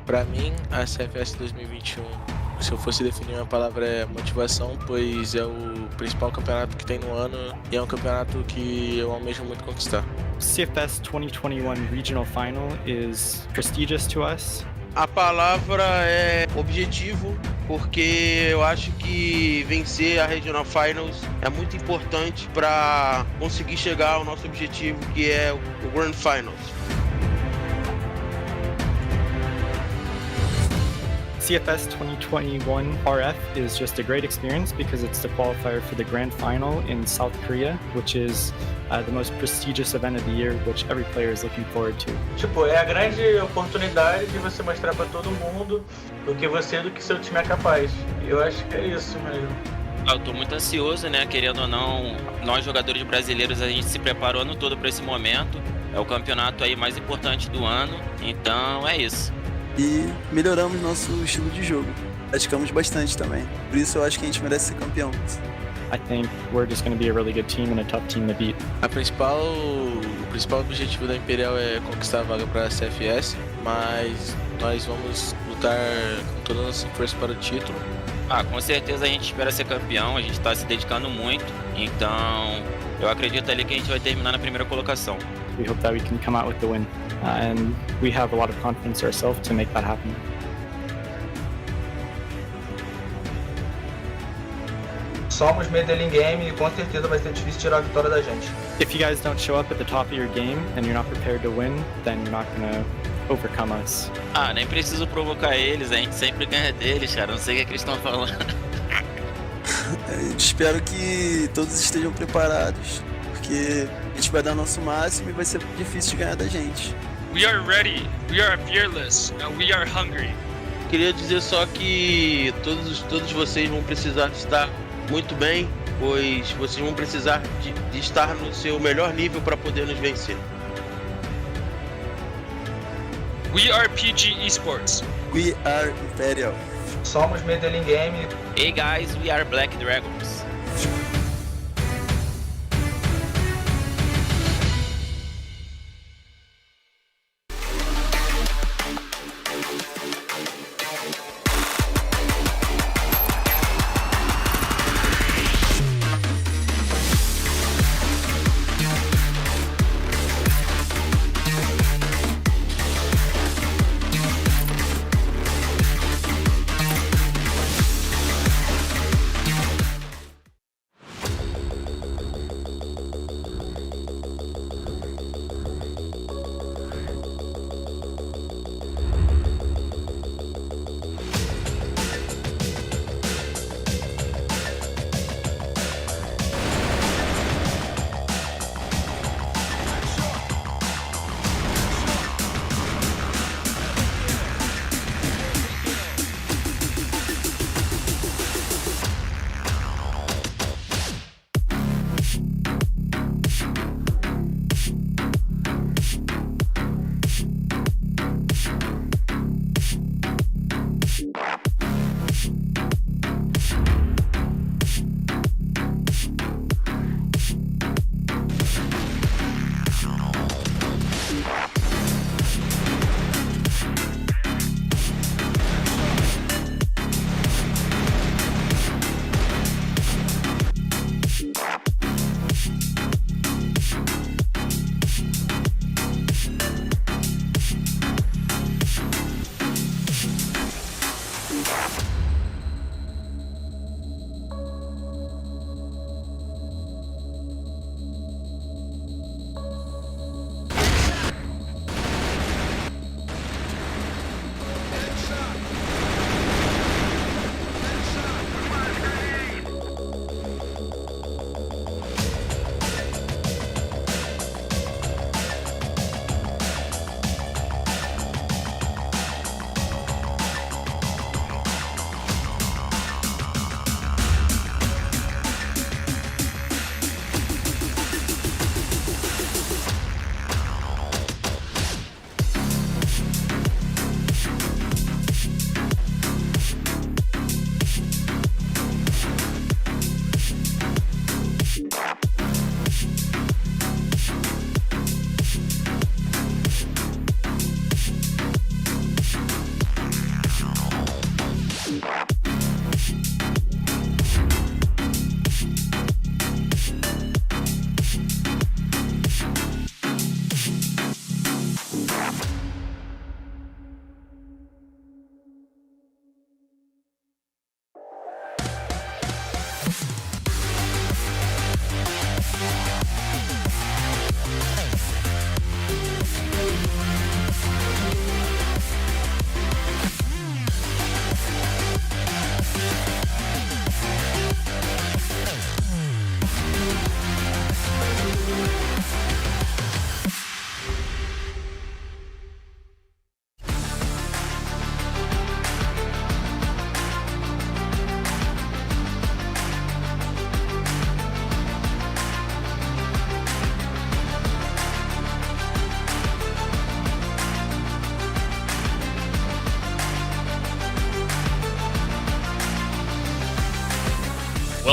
Para mim, a CFS 2021, se eu fosse definir uma palavra, é motivação, pois é o principal campeonato que tem no ano e é um campeonato que eu almejo muito conquistar. CFS 2021 Regional Final is prestigious to us. A palavra é objetivo, porque eu acho que vencer a Regional Finals é muito importante para conseguir chegar ao nosso objetivo, que é o Grand Finals. CFS 2021 RF is just a great experience because it's the qualifier for the grand final in South Korea, which is the most prestigious event of the year, which every player is looking forward to. Tipo, é a grande oportunidade de você mostrar para todo mundo do que seu time é capaz. Eu acho que é isso mesmo. Eu tô muito ansioso, né? Querendo ou não, nós jogadores brasileiros, a gente se preparou o ano todo para esse momento. É o campeonato aí mais importante do ano, então é isso. E melhoramos nosso estilo de jogo. Praticamos bastante também. Por isso eu acho que a gente merece ser campeão. I think we're just going to be a really good team and a tough team to beat. O principal objetivo da Imperial é conquistar a vaga para a CFS, mas nós vamos lutar com toda a nossa força para o título. Com certeza a gente espera ser campeão, a gente está se dedicando muito, então eu acredito ali que a gente vai terminar na primeira colocação. We hope that we can come out with the win, and we have a lot of confidence ourselves to make that happen. Somos Medellín Game e com certeza vai ser difícil tirar a vitória da gente. If you guys don't show up at the top of your game and you're not prepared to win, then you're not going to overcome us. Nem preciso provocar eles, a gente sempre ganha deles, cara, não sei o que eles estão falando. Eu espero que todos estejam preparados, porque a gente vai dar nosso máximo e vai ser difícil de ganhar da gente. We are ready, we are fearless, and we are hungry. Queria dizer só que todos vocês vão precisar estar muito bem, pois vocês vão precisar de estar no seu melhor nível para poder nos vencer. We are PG Esports. We are Imperial. Somos Medellín Game. Hey guys, we are Black Dragons.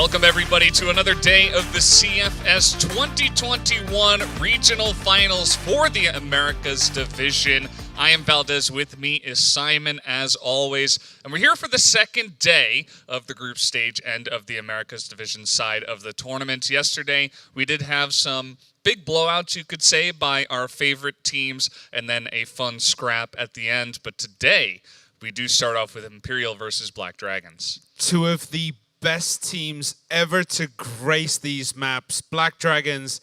Welcome everybody to another day of the CFS 2021 Regional Finals for the Americas Division. I am Valdez, with me is Simon as always, and we're here for the second day of the group stage and of the Americas Division side of the tournament. Yesterday, we did have some big blowouts, you could say, by our favorite teams, and then a fun scrap at the end. But today, we do start off with Imperial versus Black Dragons. Two of the best teams ever to grace these maps, Black Dragons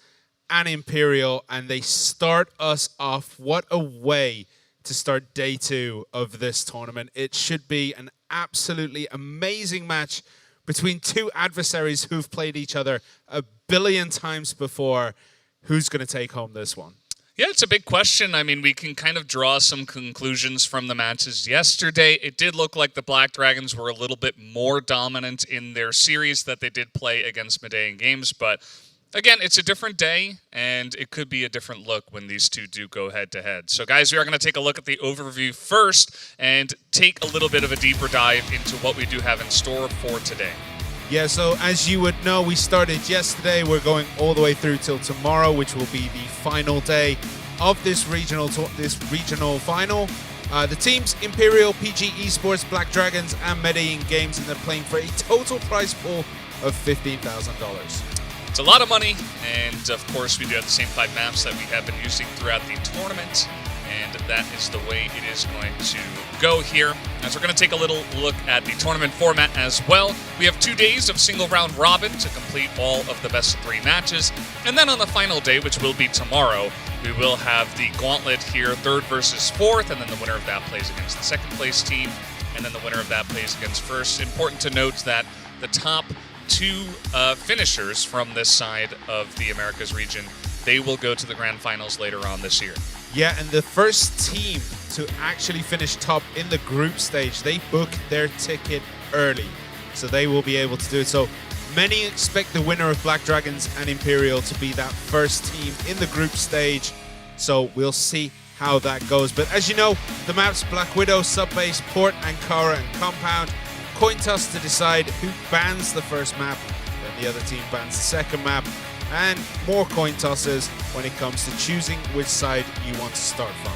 and Imperial, and they start us off. What a way to start day two of this tournament. It should be an absolutely amazing match between two adversaries who've played each other a billion times before. Who's going to take home this one? Yeah, it's a big question. I mean, we can kind of draw some conclusions from the matches yesterday. It did look like the Black Dragons were a little bit more dominant in their series that they did play against Medean Games, but again, it's a different day, and it could be a different look when these two do go head-to-head. So, guys, we are going to take a look at the overview first and take a little bit of a deeper dive into what we do have in store for today. Yeah, so as you would know, we started yesterday. We're going all the way through till tomorrow, which will be the final day of this regional final. The teams, Imperial, PG Esports, Black Dragons, and Medean Games, and they're playing for a total prize pool of $15,000. It's a lot of money, and of course we do have the same 5 maps that we have been using throughout the tournament, and that is the way it is going to go here. As we're going to take a little look at the tournament format as well. We have 2 days of single round robin to complete all of the best of 3 matches, and then on the final day, which will be tomorrow, we will have the gauntlet here, 3rd versus 4th, and then the winner of that plays against the 2nd place team, and then the winner of that plays against 1st. Important to note that the top 2 finishers from this side of the Americas region, they will go to the grand finals later on this year. Yeah, and the first team to actually finish top in the group stage, they book their ticket early, so they will be able to do it. So many expect the winner of Black Dragons and Imperial to be that first team in the group stage, so we'll see how that goes. But as you know, the maps Black Widow, Subbase, Port, Ankara, and Compound. Coin toss to decide who bans the first map, then the other team bans the second map, and more coin tosses when it comes to choosing which side you want to start from.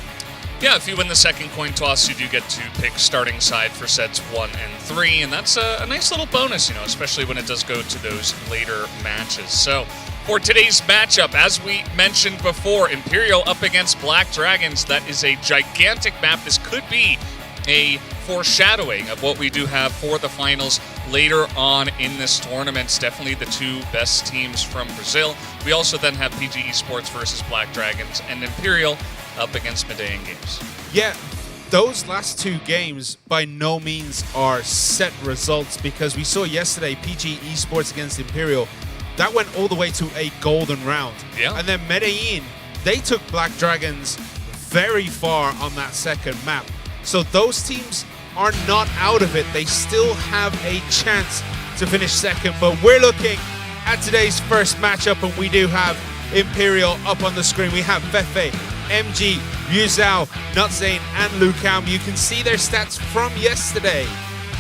Yeah, if you win the second coin toss, you do get to pick starting side for sets 1 and 3, and that's a nice little bonus, you know, especially when it does go to those later matches. So, for today's matchup, as we mentioned before, Imperial up against Black Dragons. That is a gigantic map. This could be a foreshadowing of what we do have for the finals later on in this tournament. It's definitely the 2 best teams from Brazil. We also then have PG Esports versus Black Dragons and Imperial up against Medean Games. Yeah, those last 2 games by no means are set results, because we saw yesterday PG Esports against Imperial. That went all the way to a golden round. Yeah. And then Medean, they took Black Dragons very far on that second map. So those teams are not out of it. They still have a chance to finish second. But we're looking at today's first matchup, and we do have Imperial up on the screen. We have Fefe, MG, Yuzhao, Nutzane, and Lucam. You can see their stats from yesterday.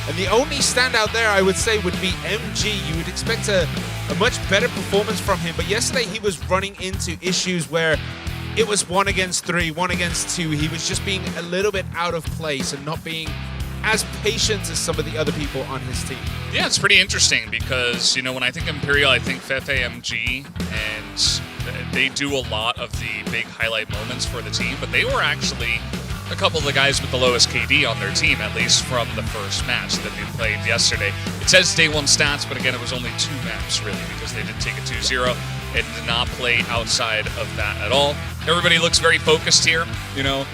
And the only standout there, I would say, would be MG. You would expect a much better performance from him. But yesterday he was running into issues where it was 1 against 3, 1 against 2. He was just being a little bit out of place and not being as patient as some of the other people on his team. Yeah, it's pretty interesting because, you know, when I think Imperial, I think Fefe, MG, and they do a lot of the big highlight moments for the team, but they were actually a couple of the guys with the lowest KD on their team, at least from the first match that they played yesterday. It says day 1 stats, but again, it was only 2 maps, really, because they did take a 2-0 and did not play outside of that at all. Everybody looks very focused here, you know.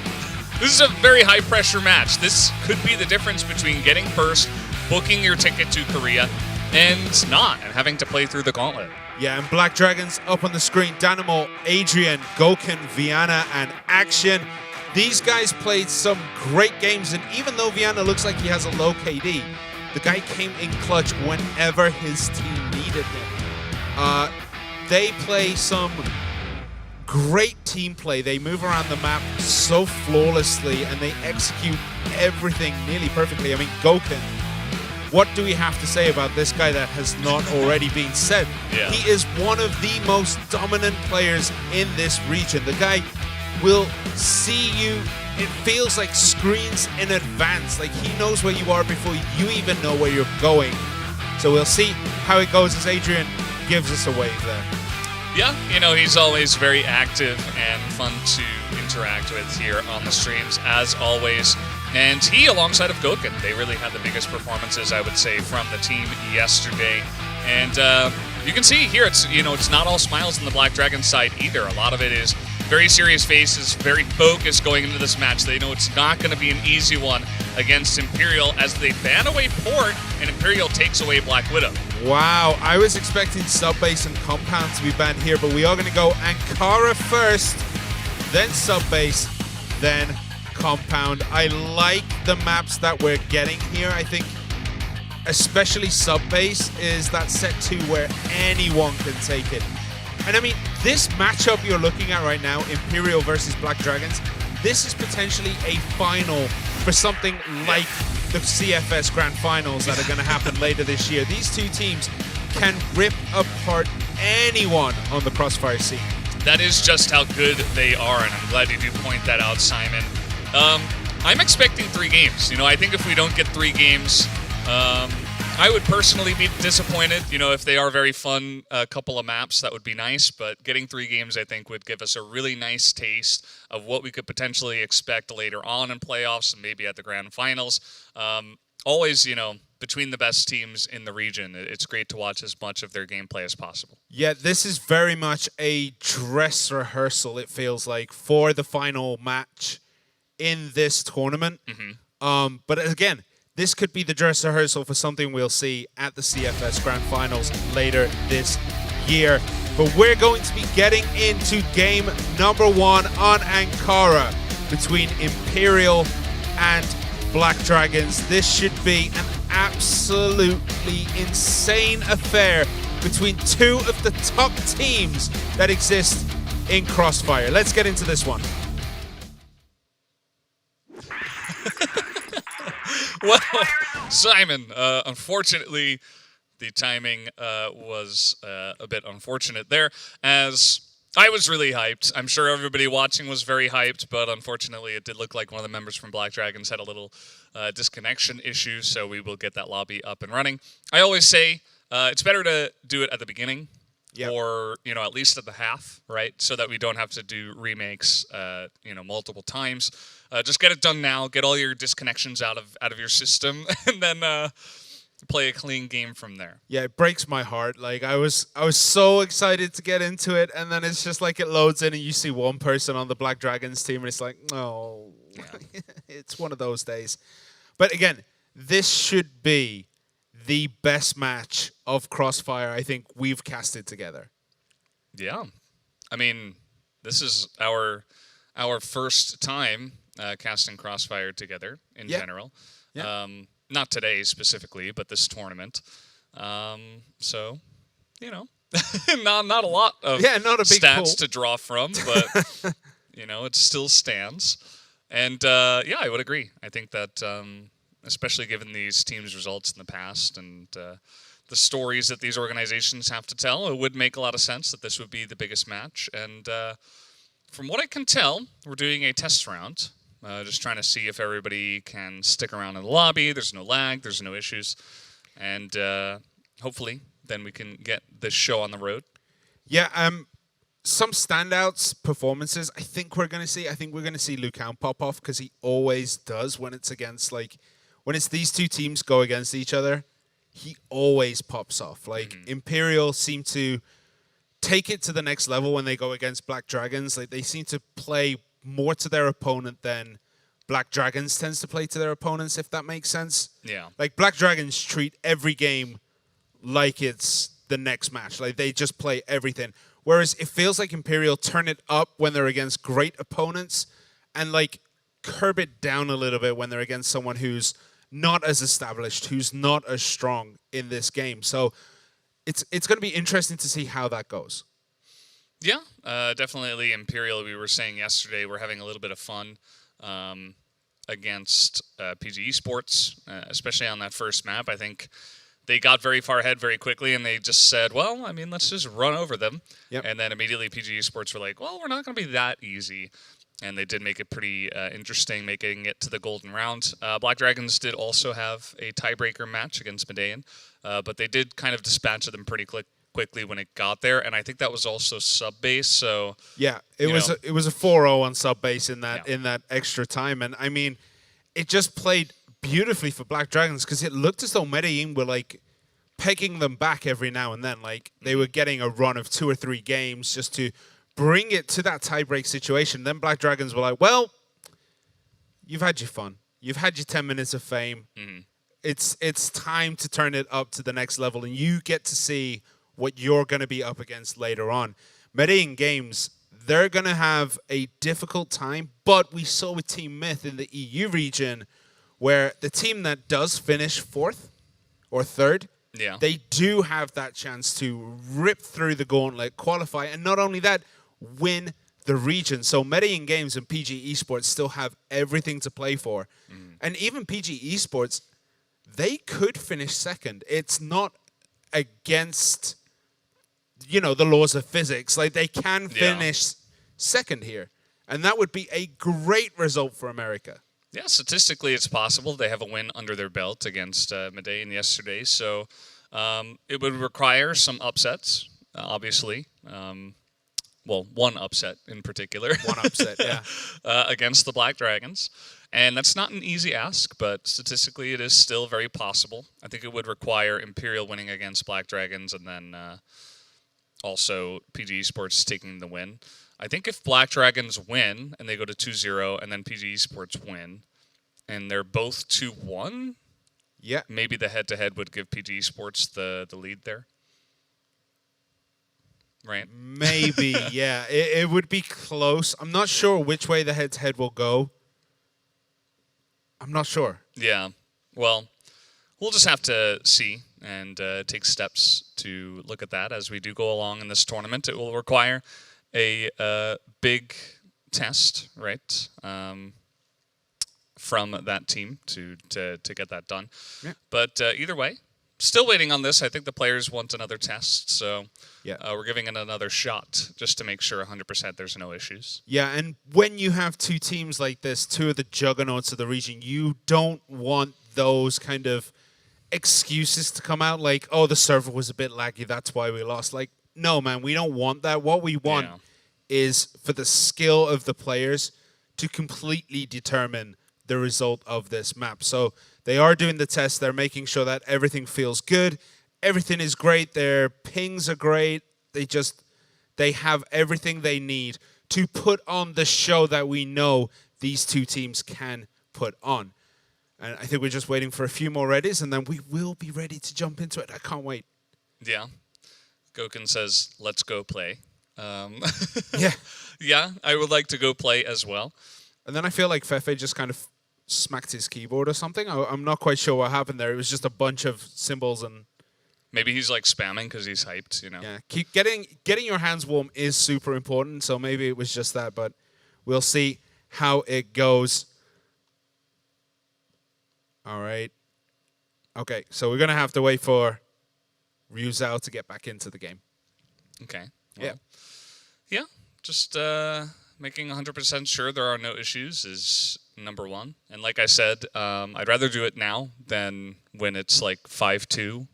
This is a very high-pressure match. This could be the difference between getting first, booking your ticket to Korea, and not, and having to play through the gauntlet. Yeah, and Black Dragons up on the screen. Danimo, Adrian, Goken, Viana, and Action. These guys played some great games, and even though Viana looks like he has a low KD, the guy came in clutch whenever his team needed him. They play some great team play. They move around the map so flawlessly, and they execute everything nearly perfectly. I mean, Goken, what do we have to say about this guy that has not already been said? Yeah. He is one of the most dominant players in this region. The guy will see you, it feels like screens in advance. Like he knows where you are before you even know where you're going. So we'll see how it goes as Adrian gives us a wave there. Yeah, he's always very active and fun to interact with here on the streams, as always. And he, alongside of Gokin, they really had the biggest performances, I would say, from the team yesterday. And you can see here, it's not all smiles on the Black Dragon side either. A lot of it is very serious faces, very focused going into this match. They know it's not going to be an easy one against Imperial as they ban away Port and Imperial takes away Black Widow. Wow, I was expecting Subbase and Compound to be banned here, but we are going to go Ankara first, then Subbase, then Compound. I like the maps that we're getting here. I think especially Subbase is that set 2 where anyone can take it. And I mean, this matchup you're looking at right now, Imperial versus Black Dragons, this is potentially a final for something like the CFS Grand Finals that are going to happen later this year. These two teams can rip apart anyone on the Crossfire scene. That is just how good they are, and I'm glad you do point that out, Simon. I'm expecting 3 games. I think if we don't get 3 games, I would personally be disappointed. If they are very fun, couple of maps, that would be nice. But getting 3 games, I think, would give us a really nice taste of what we could potentially expect later on in playoffs and maybe at the grand finals. Always, between the best teams in the region, it's great to watch as much of their gameplay as possible. Yeah, this is very much a dress rehearsal, it feels like, for the final match in this tournament. Mm-hmm. But again, this could be the dress rehearsal for something we'll see at the CFS Grand Finals later this year. But we're going to be getting into game number 1 on Ankara between Imperial and Black Dragons. This should be an absolutely insane affair between 2 of the top teams that exist in Crossfire. Let's get into this one. Well, Simon, unfortunately, the timing was a bit unfortunate there, as I was really hyped. I'm sure everybody watching was very hyped, but unfortunately, it did look like one of the members from Black Dragons had a little disconnection issue, so we will get that lobby up and running. I always say it's better to do it at the beginning. Yep. Or, at least at the half, right? So that we don't have to do remakes, multiple times. Just get it done now. Get all your disconnections out of your system, and then play a clean game from there. Yeah, it breaks my heart. Like I was so excited to get into it, and then it's just like it loads in, and you see one person on the Black Dragons team, and it's like, oh, yeah. It's one of those days. But again, this should be the best match of Crossfire I think we've casted together. Yeah. I mean, this is our first time casting Crossfire together in general. Yeah. Not today specifically, but this tournament. So, not a lot of not a big stats pool to draw from, but it still stands. And I would agree. I think that especially given these teams' results in the past and the stories that these organizations have to tell, it would make a lot of sense that this would be the biggest match. And from what I can tell, we're doing a test round, just trying to see if everybody can stick around in the lobby. There's no lag, there's no issues. And hopefully then we can get this show on the road. Yeah, some standouts performances I think we're going to see. I think we're going to see Lucan pop off because he always does when it's against when it's these two teams go against each other, he always pops off. Imperial seem to take it to the next level when they go against Black Dragons. They seem to play more to their opponent than Black Dragons tends to play to their opponents, if that makes sense. Yeah. Black Dragons treat every game like it's the next match. They just play everything. Whereas it feels like Imperial turn it up when they're against great opponents and curb it down a little bit when they're against someone who's not as established, who's not as strong in this game. So it's going to be interesting to see how that goes. Yeah, definitely Imperial. We were saying yesterday we're having a little bit of fun. against PG Esports, especially on that first map. I think they got very far ahead very quickly, and they just said, well, I mean, let's just run over them. Yep. And then immediately PG Esports were like, well, we're not going to be that easy. And they did make it pretty interesting, making it to the golden round. Black Dragons did also have a tiebreaker match against Medean, but they did kind of dispatch them pretty quickly when it got there, and I think that was also sub-base. So yeah, it was a 4-0 on sub-base in that extra time, and I mean, it just played beautifully for Black Dragons because it looked as though Medellin were like pegging them back every now and then, like they were getting a run of 2 or 3 games just to bring it to that tiebreak situation. Then Black Dragons were like, well, you've had your fun. You've had your 10 minutes of fame. Mm-hmm. It's time to turn it up to the next level, and you get to see what you're going to be up against later on. Medellin Games, they're going to have a difficult time, but we saw with Team Myth in the EU region where the team that does finish 4th or 3rd, they do have that chance to rip through the gauntlet, qualify, and not only that, win the region. So Medellin Games and PG Esports still have everything to play for. And even PG Esports, they could finish 2nd. It's not against, the laws of physics. Like, they can finish 2nd here. And that would be a great result for America. Yeah, statistically it's possible. They have a win under their belt against Medean yesterday. So it would require some upsets, obviously. Well, one upset in particular. One upset, yeah. Against the Black Dragons. And that's not an easy ask, but statistically it is still very possible. I think it would require Imperial winning against Black Dragons and then also PG Esports taking the win. I think if Black Dragons win and they go to 2-0 and then PG Esports win and they're both 2-1, maybe the head-to-head would give PG Esports the lead there. Right? Maybe, yeah. It would be close. I'm not sure which way the head-to-head will go. I'm not sure. Yeah. Well, we'll just have to see and take steps to look at that as we do go along in this tournament. It will require a big test, right, from that team to get that done. Yeah. But either way, still waiting on this. I think the players want another test, so we're giving it another shot just to make sure 100% there's no issues. Yeah, and when you have 2 teams like this, 2 of the juggernauts of the region, you don't want those kind of excuses to come out like, oh, the server was a bit laggy, that's why we lost. Like, no, man, we don't want that. What we want is for the skill of the players to completely determine the result of this map. So they are doing the test. They're making sure that everything feels good. Everything is great. Their pings are great. They have everything they need to put on the show that we know these 2 teams can put on. And I think we're just waiting for a few more readies, and then we will be ready to jump into it. I can't wait. Yeah. Goken says, let's go play. Yeah. Yeah, I would like to go play as well. And then I feel like Fefe just kind of smacked his keyboard or something. I'm not quite sure what happened there. It was just a bunch of symbols and... Maybe he's like spamming because he's hyped, Yeah, keep getting your hands warm is super important, so maybe it was just that, but we'll see how it goes. All right. Okay, so we're going to have to wait for Ryuzao to get back into the game. Okay. Well, yeah, just making 100% sure there are no issues is number one. And like I said, I'd rather do it now than when it's like 5-2.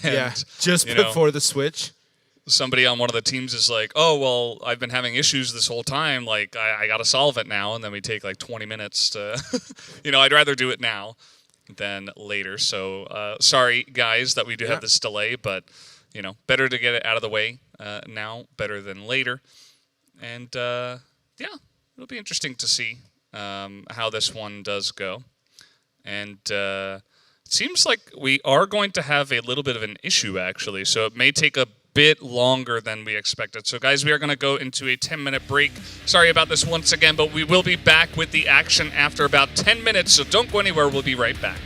Yeah, just before the switch. Somebody on one of the teams is like, oh, well, I've been having issues this whole time. Like, I got to solve it now. And then we take like 20 minutes to, I'd rather do it now than later. So sorry, guys, that we do have this delay. But, better to get it out of the way now, better than later. And, it'll be interesting to see how this one does go. And it seems like we are going to have a little bit of an issue, actually. So it may take a bit longer than we expected. So, guys, we are going to go into a 10-minute break. Sorry about this once again, but we will be back with the action after about 10 minutes. So don't go anywhere. We'll be right back.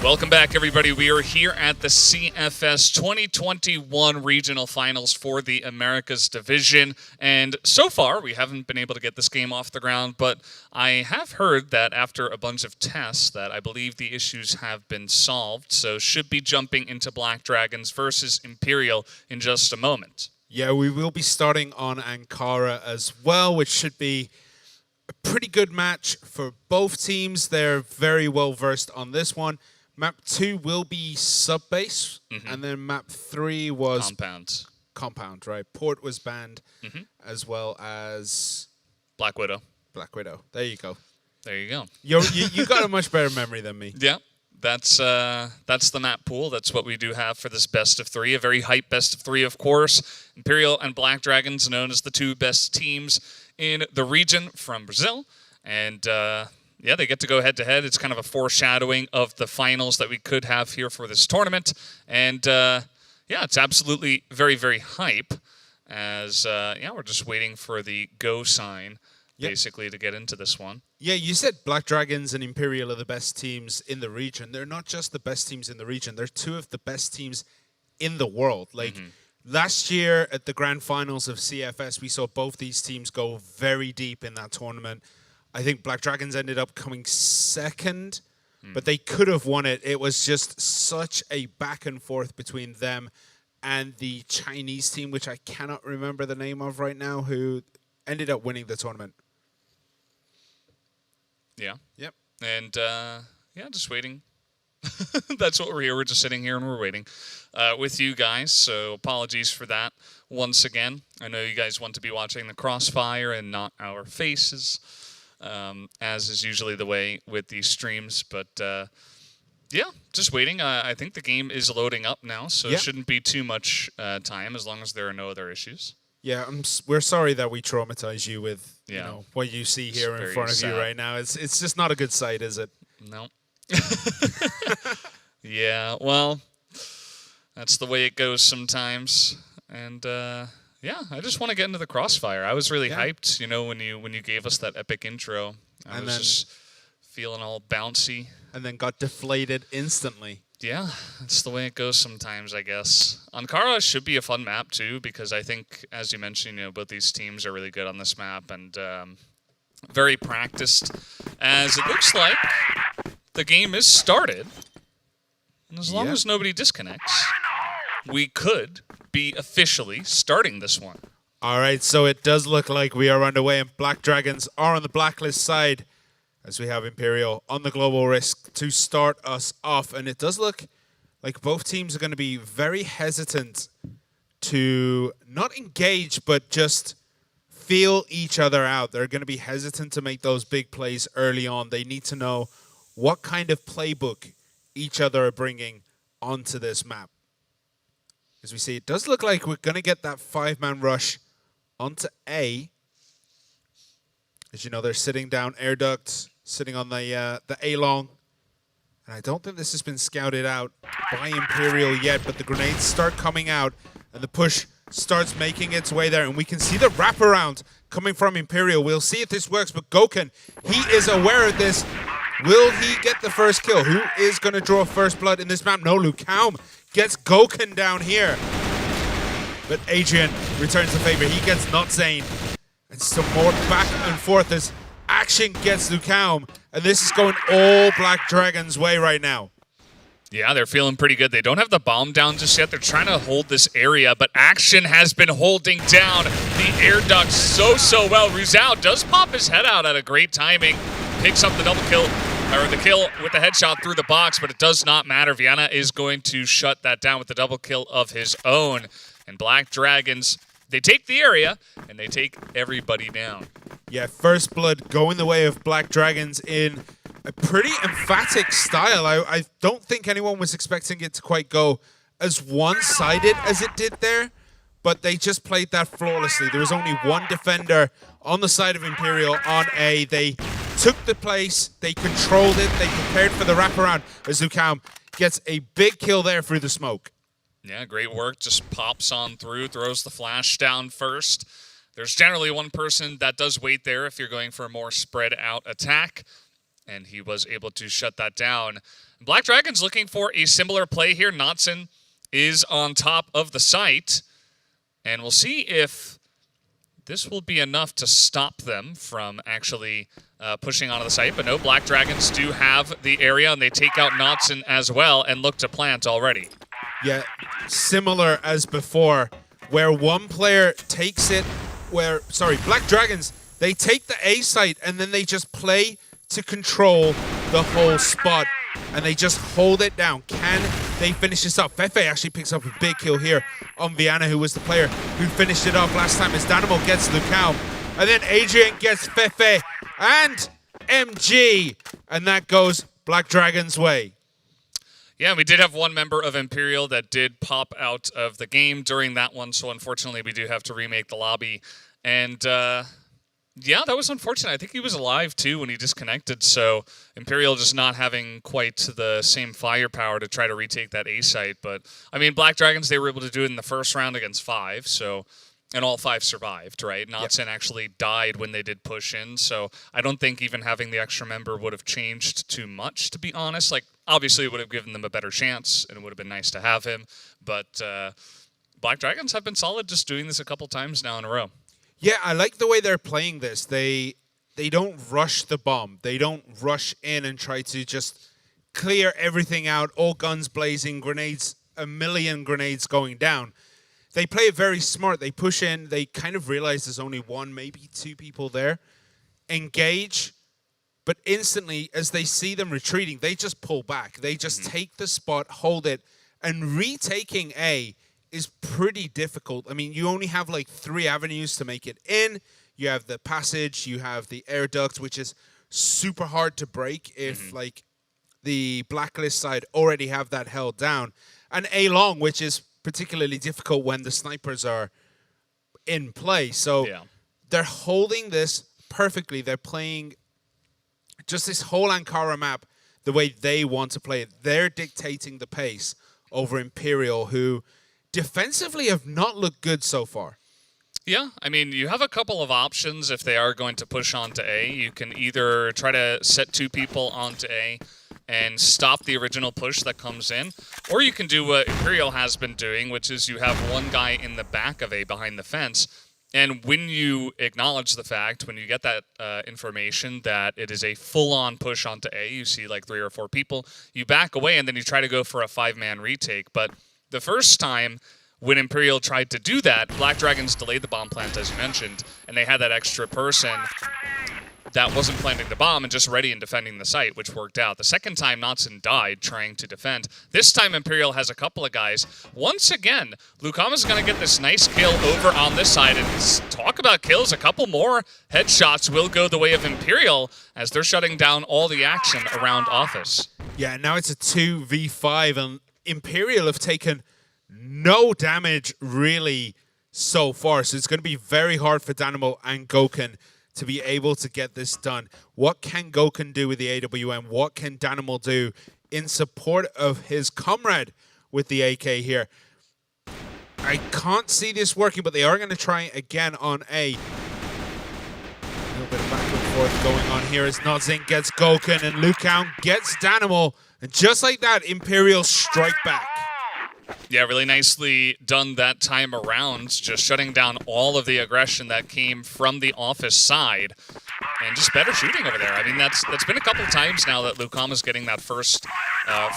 Welcome back, everybody. We are here at the CFS 2021 Regional Finals for the Americas Division. And so far, we haven't been able to get this game off the ground, but I have heard that after a bunch of tests that I believe the issues have been solved. So should be jumping into Black Dragons versus Imperial in just a moment. Yeah, we will be starting on Ankara as well, which should be a pretty good match for both teams. They're very well versed on this one. Map 2 will be sub-base, and then map 3 was compound, right? Port was banned, as well as Black Widow. There you go. There you go. You got a much better memory than me. Yeah, that's the map pool. That's what we do have for this best of 3. A very hype best of 3, of course. Imperial and Black Dragons, known as the 2 best teams in the region from Brazil, and yeah, they get to go head-to-head. It's kind of a foreshadowing of the finals that we could have here for this tournament. And, yeah, it's absolutely very, very hype as, yeah, we're just waiting for the go sign, basically, to get into this one. Yeah, you said Black Dragons and Imperial are the best teams in the region. They're not just the best teams in the region. They're 2 of the best teams in the world. Like, last year at the grand finals of CFS, we saw both these teams go very deep in that tournament. I think Black Dragons ended up coming second, but they could have won it. It was just such a back and forth between them and the Chinese team, which I cannot remember the name of right now, who ended up winning the tournament. Yeah. Yep. And, yeah, just waiting. That's what we're here. We're just sitting here and we're waiting with you guys. So apologies for that once again. I know you guys want to be watching the crossfire and not our faces. As is usually the way with these streams. But, yeah, just waiting. I think the game is loading up now, so it shouldn't be too much time as long as there are no other issues. Yeah, we're sorry that we traumatize you with you know, what you see here in front of you right now. It's just not a good sight, is it? No. Yeah, well, that's the way it goes sometimes. And, yeah, I just want to get into the crossfire. I was really hyped, you know, when you gave us that epic intro. I was just feeling all bouncy. And then got deflated instantly. Yeah, that's the way it goes sometimes, I guess. Ankara should be a fun map, too, because I think, as you mentioned, you know, both these teams are really good on this map and very practiced. As it looks like the game is started. And as long as nobody disconnects, we could be officially starting this one. All right, so it does look like we are underway, and Black Dragons are on the blacklist side as we have Imperial on the global risk to start us off. And it does look like both teams are going to be very hesitant to not engage, but just feel each other out. They're going to be hesitant to make those big plays early on. They need to know what kind of playbook each other are bringing onto this map. As we see, it does look like we're going to get that 5-man rush onto A. As you know, they're sitting down air ducts, sitting on the A-long. And I don't think this has been scouted out by Imperial yet, but the grenades start coming out, and the push starts making its way there. And we can see the wraparound coming from Imperial. We'll see if this works, but Goken, he is aware of this. Will he get the first kill? Who is going to draw first blood in this map? No, Lukaum gets Goken down here. But Adrian returns the favor. He gets Not Zane. And some more back and forth as Action gets Lukaum. And this is going all Black Dragons' way right now. Yeah, they're feeling pretty good. They don't have the bomb down just yet. They're trying to hold this area, but Action has been holding down the air duct so well. Ruzao does pop his head out at a great timing. Picks up the double kill, or the kill with the headshot through the box, but it does not matter. Viana is going to shut that down with the double kill of his own. And Black Dragons, they take the area, and they take everybody down. Yeah, first blood going the way of Black Dragons in a pretty emphatic style. I don't think anyone was expecting it to quite go as one-sided as it did there, but they just played that flawlessly. There was only one defender on the side of Imperial on A. They took the place, they controlled it, they prepared for the wraparound as Lukaum gets a big kill there through the smoke. Yeah, great work. Just pops on through, throws the flash down first. There's generally one person that does wait there if you're going for a more spread out attack, and he was able to shut that down. Black Dragons looking for a similar play here. Knotson is on top of the site. And we'll see if this will be enough to stop them from actually pushing onto the site. But no, Black Dragons do have the area, and they take out Knotson as well and look to plant already. Yeah, similar as before, where one player takes it, Black Dragons, they take the A site and then they just play to control the whole spot, and they just hold it down. Can they finish this up? Fefe actually picks up a big kill here on Viana, who was the player who finished it off last time, as Dynamo gets Lucao. And then Adrian gets Fefe and MG, and that goes Black Dragon's way. Yeah, we did have one member of Imperial that did pop out of the game during that one, so unfortunately we do have to remake the lobby. And yeah, that was unfortunate. I think he was alive too when he disconnected, so Imperial just not having quite the same firepower to try to retake that A site. But I mean, Black Dragons, they were able to do it in the first round against 5, so, and all 5 survived, right? Knotson actually died when they did push in, so I don't think even having the extra member would have changed too much, to be honest. Like, obviously it would have given them a better chance, and it would have been nice to have him, but Black Dragons have been solid just doing this a couple times now in a row. Yeah, I like the way they're playing this. They don't rush the bomb. They don't rush in and try to just clear everything out, all guns blazing, grenades, a million grenades going down. They play it very smart. They push in. They kind of realize there's only 1, maybe 2 people there. Engage, but instantly, as they see them retreating, they just pull back. They just take the spot, hold it, and retaking A is pretty difficult. I mean, you only have like 3 avenues to make it in. You have the passage, you have the air duct, which is super hard to break if like the Blacklist side already have that held down. And A long, which is particularly difficult when the snipers are in play. So they're holding this perfectly. They're playing just this whole Ankara map the way they want to play it. They're dictating the pace over Imperial, who defensively have not looked good so far. Yeah, I mean, you have a couple of options if they are going to push onto A. You can either try to set 2 people onto A and stop the original push that comes in, or you can do what Imperial has been doing, which is you have one guy in the back of A behind the fence, and when you acknowledge the fact, when you get that information that it is a full-on push onto A, you see like 3 or 4 people, you back away and then you try to go for a 5-man retake. But the first time when Imperial tried to do that, Black Dragons delayed the bomb plant, as you mentioned, and they had that extra person that wasn't planting the bomb and just ready and defending the site, which worked out. The second time, Knotson died trying to defend. This time, Imperial has a couple of guys. Once again, Lucama's going to get this nice kill over on this side, and talk about kills, a couple more headshots will go the way of Imperial as they're shutting down all the action around Office. Yeah, now it's a 2v5, and Imperial have taken no damage really so far, so it's going to be very hard for Dynamo and Gokun to be able to get this done. What can Gokun do with the AWM? What can Dynamo do in support of his comrade with the AK here? I can't see this working, but they are going to try again on A. A little bit of back and forth going on here as Nodzing gets Gokun and Lucao gets Dynamo, and just like that, Imperial strike back. Yeah, really nicely done that time around, just shutting down all of the aggression that came from the Office side. And just better shooting over there. I mean, that's been a couple of times now that Lucama's getting that first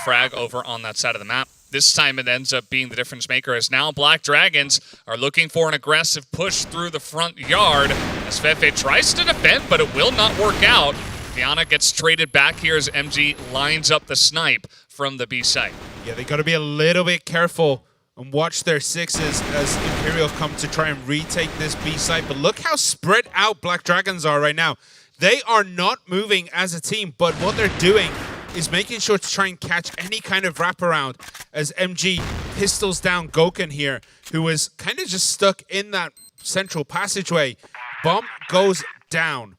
frag over on that side of the map. This time it ends up being the difference maker, as now Black Dragons are looking for an aggressive push through the front yard as Fefe tries to defend, but it will not work out. Viana gets traded back here as MG lines up the snipe from the B site. Yeah, they got to be a little bit careful and watch their 6s as Imperial come to try and retake this B site. But look how spread out Black Dragons are right now. They are not moving as a team, but what they're doing is making sure to try and catch any kind of wraparound as MG pistols down Gokun here, who was kind of just stuck in that central passageway. Bomb goes down.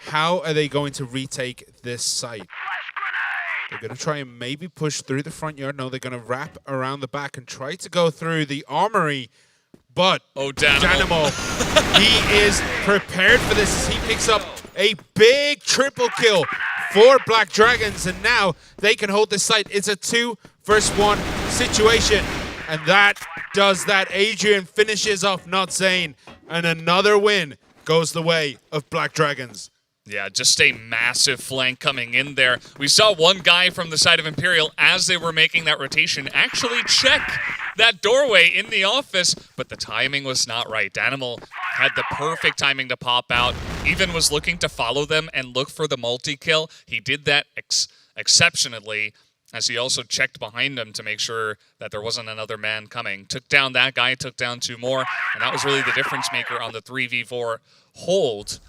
How are they going to retake this site? They're going to try and maybe push through the front yard. No, they're going to wrap around the back and try to go through the armory. But Dynamo, he is prepared for this as he picks up a big triple kill for Black Dragons, and now they can hold this site. It's a 2 versus 1 situation, and that does that. Adrian finishes off Not Zane, and another win goes the way of Black Dragons. Yeah, just a massive flank coming in there. We saw one guy from the side of Imperial, as they were making that rotation, actually check that doorway in the office, but the timing was not right. Danimal had the perfect timing to pop out, even was looking to follow them and look for the multi-kill. He did that exceptionally, as he also checked behind him to make sure that there wasn't another man coming. Took down that guy, took down 2 more, and that was really the difference maker on the 3v4 hold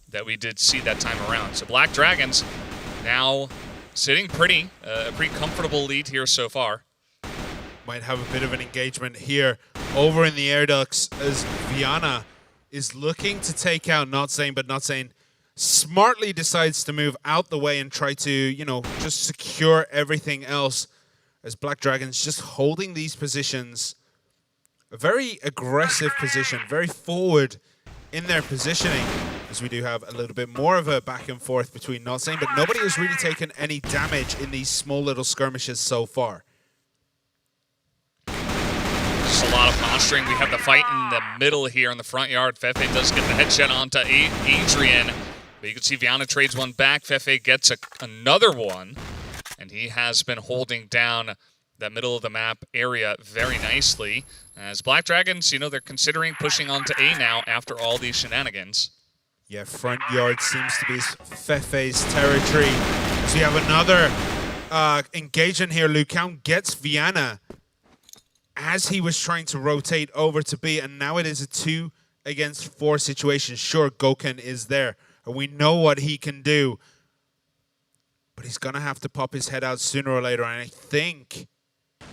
that we did see that time around. So Black Dragons now sitting pretty, a pretty comfortable lead here so far. Might have a bit of an engagement here over in the air ducts as Viana is looking to take out Not Zane, but Not Zane smartly decides to move out the way and try to, you know, just secure everything else as Black Dragons just holding these positions. A very aggressive position, very forward in their positioning, as we do have a little bit more of a back and forth between Not Zane, but nobody has really taken any damage in these small little skirmishes so far. Just a lot of posturing. We have the fight in the middle here in the front yard. Fefe does get the headshot onto Adrian, but you can see Viana trades one back. Fefe gets another one, and he has been holding down that middle of the map area very nicely. As Black Dragons, you know, they're considering pushing onto A now after all these shenanigans. Yeah, front yard seems to be Fefe's territory. So we have another engagement here. Lucam gets Viana as he was trying to rotate over to B, and now it is a 2 against 4 situation. Sure, Goken is there, and we know what he can do, but he's going to have to pop his head out sooner or later, and I think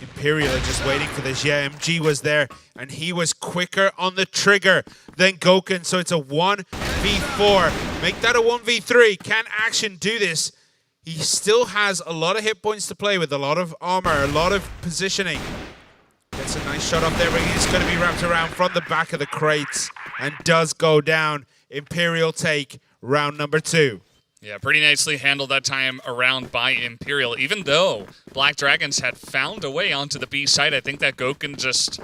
Imperial are just waiting for this. Yeah, MG was there, and he was quicker on the trigger than Goken, so it's a 1v4. Make that a 1v3. Can Action do this? He still has a lot of hit points to play with, a lot of armor, a lot of positioning. Gets a nice shot off there, but he's going to be wrapped around from the back of the crates and does go down. Imperial take round number 2. Yeah, pretty nicely handled that time around by Imperial. Even though Black Dragons had found a way onto the B side, I think that Goken just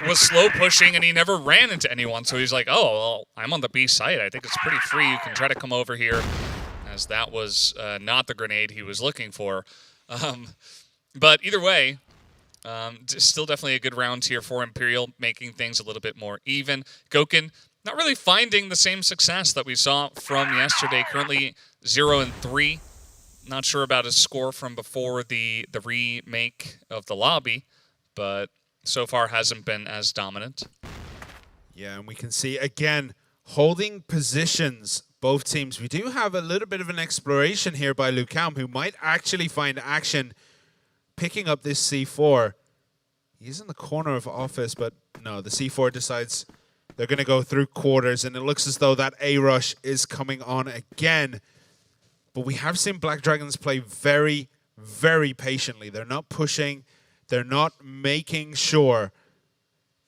was slow pushing and he never ran into anyone. So he's like, oh, well, I'm on the B side. I think it's pretty free. You can try to come over here, as that was not the grenade he was looking for. But either way, still definitely a good round here for Imperial, making things a little bit more even. Goken not really finding the same success that we saw from yesterday. Currently 0-3. Not sure about his score from before the remake of the lobby, but so far hasn't been as dominant. Yeah, and we can see, again, holding positions, both teams. We do have a little bit of an exploration here by Lucam, who might actually find Action picking up this C4. He's in the corner of office, but no, the C4 decides they're going to go through quarters, and it looks as though that A rush is coming on again. But we have seen Black Dragons play very, very patiently. They're not pushing. They're not making sure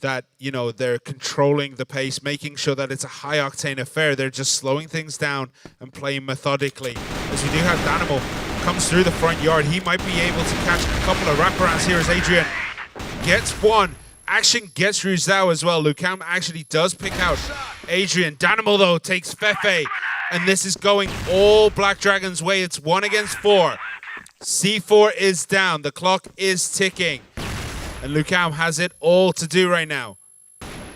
that, you know, they're controlling the pace, making sure that it's a high-octane affair. They're just slowing things down and playing methodically. As we do have Danimal comes through the front yard. He might be able to catch a couple of wraparounds here as Adrian gets one. Action gets Ruzao as well. Lucam actually does pick out Adrian. Danimal, though, takes Fefe. And this is going all Black Dragons' way. It's 1 against 4. C4 is down. The clock is ticking. And Lucam has it all to do right now.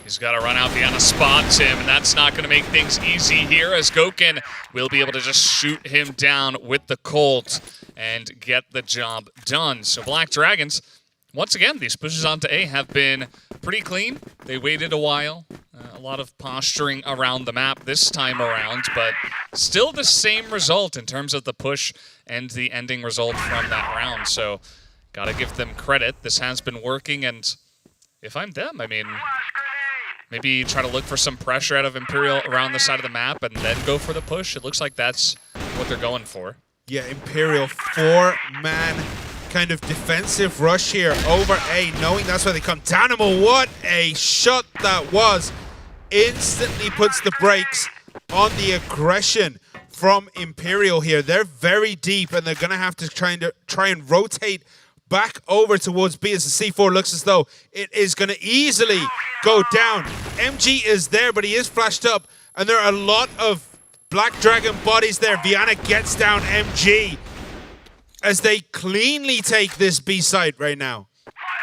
He's got to run out. Viana spots him, and that's not going to make things easy here, as Goken will be able to just shoot him down with the Colt and get the job done. So Black Dragons, once again, these pushes onto A have been pretty clean. They waited a while. A lot of posturing around the map this time around, but still the same result in terms of the push and the ending result from that round. So got to give them credit. This has been working, and if I'm them, I mean, maybe try to look for some pressure out of Imperial around the side of the map and then go for the push. It looks like that's what they're going for. Yeah, Imperial 4-man kind of defensive rush here over A, knowing that's where they come. Danimal, what a shot that was. Instantly puts the brakes on the aggression from Imperial here. They're very deep, and they're going to have to try and rotate back over towards B as the C4 looks as though it is going to easily go down. MG is there, but he is flashed up, and there are a lot of Black Dragon bodies there. Viana gets down MG as they cleanly take this B site right now.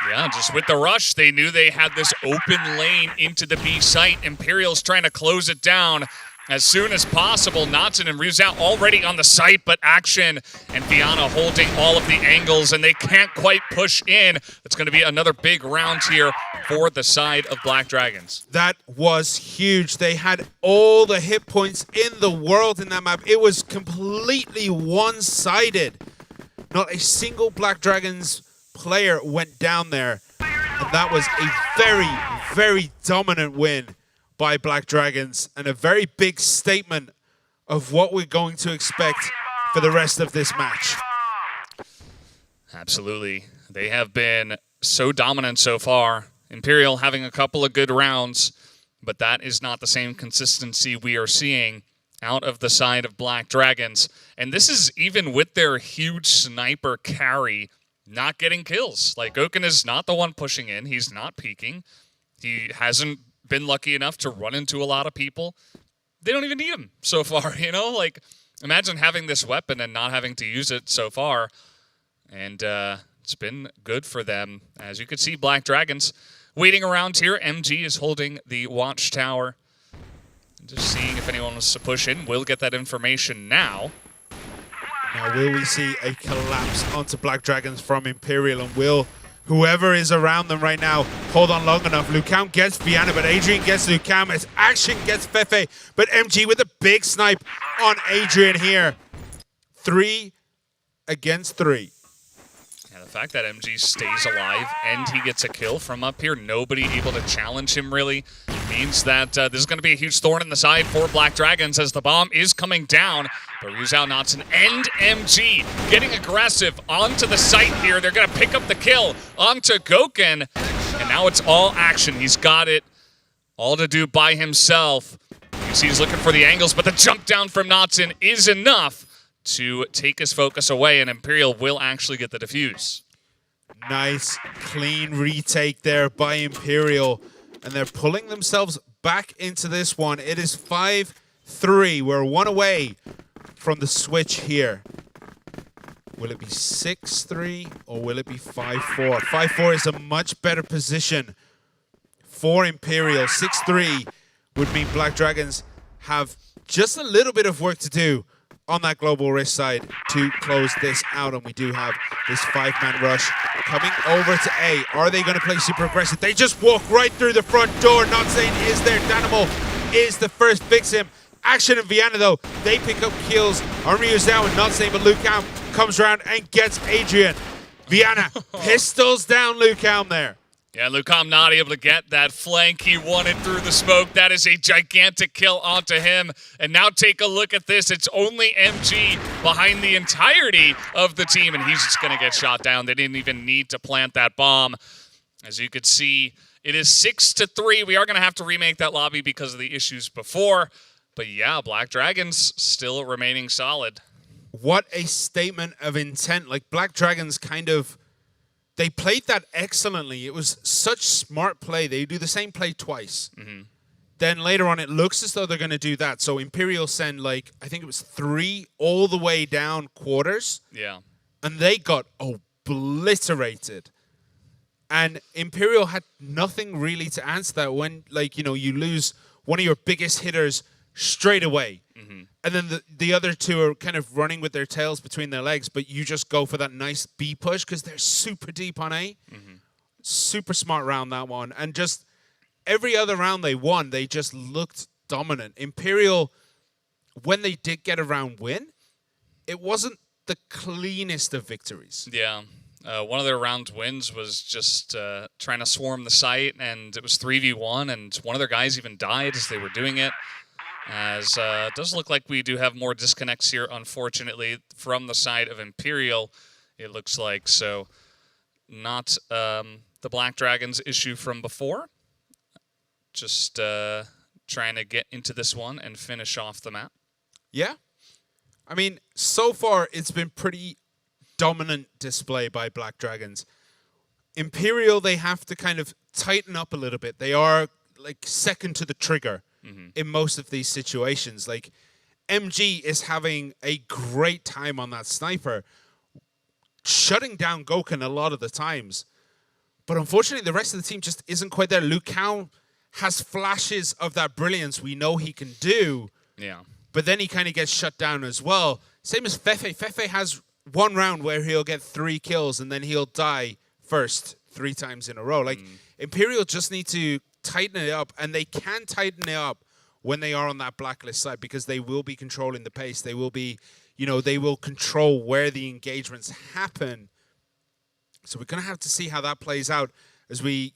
Yeah, just with the rush, they knew they had this open lane into the B site. Imperial's trying to close it down as soon as possible. Notson and Ryuzao already on the site, but Action and Viana holding all of the angles, and they can't quite push in. It's going to be another big round here for the side of Black Dragons. That was huge. They had all the hit points in the world in that map. It was completely one-sided. Not a single Black Dragons player went down there, and that was a very, very dominant win by Black Dragons, and a very big statement of what we're going to expect for the rest of this match. Absolutely. They have been so dominant so far. Imperial having a couple of good rounds, but that is not the same consistency we are seeing out of the side of Black Dragons. And this is even with their huge sniper carry not getting kills. Like, Oken is not the one pushing in. He's not peeking. He hasn't been lucky enough to run into a lot of people. They don't even need him so far, you know? Like, imagine having this weapon and not having to use it so far. And it's been good for them. As you can see, Black Dragons waiting around here. MG is holding the watchtower. Just seeing if anyone wants to push in. We'll get that information now. Now, will we see a collapse onto Black Dragons from Imperial, and will whoever is around them right now hold on long enough? Lucam gets Viana, but Adrian gets Lucam as Action gets Fefe, but MG with a big snipe on Adrian here. 3 against 3. Yeah, the fact that MG stays alive and he gets a kill from up here, nobody able to challenge him really, means that this is going to be a huge thorn in the side for Black Dragons as the bomb is coming down. But Ryuzao, Notson, and MG getting aggressive onto the site here. They're going to pick up the kill onto Goken. And now it's all Action. He's got it all to do by himself. You see he's looking for the angles, but the jump down from Notson is enough to take his focus away, and Imperial will actually get the defuse. Nice, clean retake there by Imperial. And they're pulling themselves back into this one. It is 5-3. We're one away from the switch here. Will it be 6-3 or will it be 5-4? 5-4 is a much better position for Imperial. 6-3 would mean Black Dragons have just a little bit of work to do on that global risk side to close this out. And we do have this 5-man rush coming over to A. Are they going to play super aggressive? They just walk right through the front door. Not saying is there. Danimal is the first victim. Action and Viana, though, they pick up kills on Ryuzao and Not saying, but Lucam comes around and gets Adrian. Viana pistols down Lucam there. Yeah, Lucam not able to get that flank he wanted through the smoke. That is a gigantic kill onto him. And now take a look at this. It's only MG behind the entirety of the team, and he's just going to get shot down. They didn't even need to plant that bomb. As you could see, it is 6-3. We are going to have to remake that lobby because of the issues before. But yeah, Black Dragons still remaining solid. What a statement of intent. Like, Black Dragons kind of... They played that excellently. It was such smart play. They do the same play twice. Mm-hmm. Then later on, it looks as though they're going to do that. So Imperial send, like, I think it was 3 all the way down quarters. Yeah. And they got obliterated. And Imperial had nothing really to answer that when, like, you know, you lose one of your biggest hitters straight away. Mm-hmm. And then the other two are kind of running with their tails between their legs, but you just go for that nice B push because they're super deep on A. Mm-hmm. Super smart round, that one. And just every other round they won, they just looked dominant. Imperial, when they did get a round win, it wasn't the cleanest of victories. Yeah. One of their round wins was just trying to swarm the site, and it was 3v1, and one of their guys even died as they were doing it. As it does look like we do have more disconnects here, unfortunately, from the side of Imperial, it looks like. So not the Black Dragons issue from before. Just trying to get into this one and finish off the map. Yeah. I mean, so far it's been pretty dominant display by Black Dragons. Imperial, they have to kind of tighten up a little bit. They are like second to the trigger in most of these situations. Like MG is having a great time on that sniper, shutting down Gokun a lot of the times. But unfortunately, the rest of the team just isn't quite there. Liu Kang has flashes of that brilliance we know he can do. Yeah. But then he kind of gets shut down as well. Same as Fefe. Fefe has one round where he'll get 3 kills and then he'll die first 3 times in a row. Like, Imperial just need to tighten it up, and they can tighten it up when they are on that blacklist side because they will be controlling the pace. They will be, they will control where the engagements happen. So we're going to have to see how that plays out as we,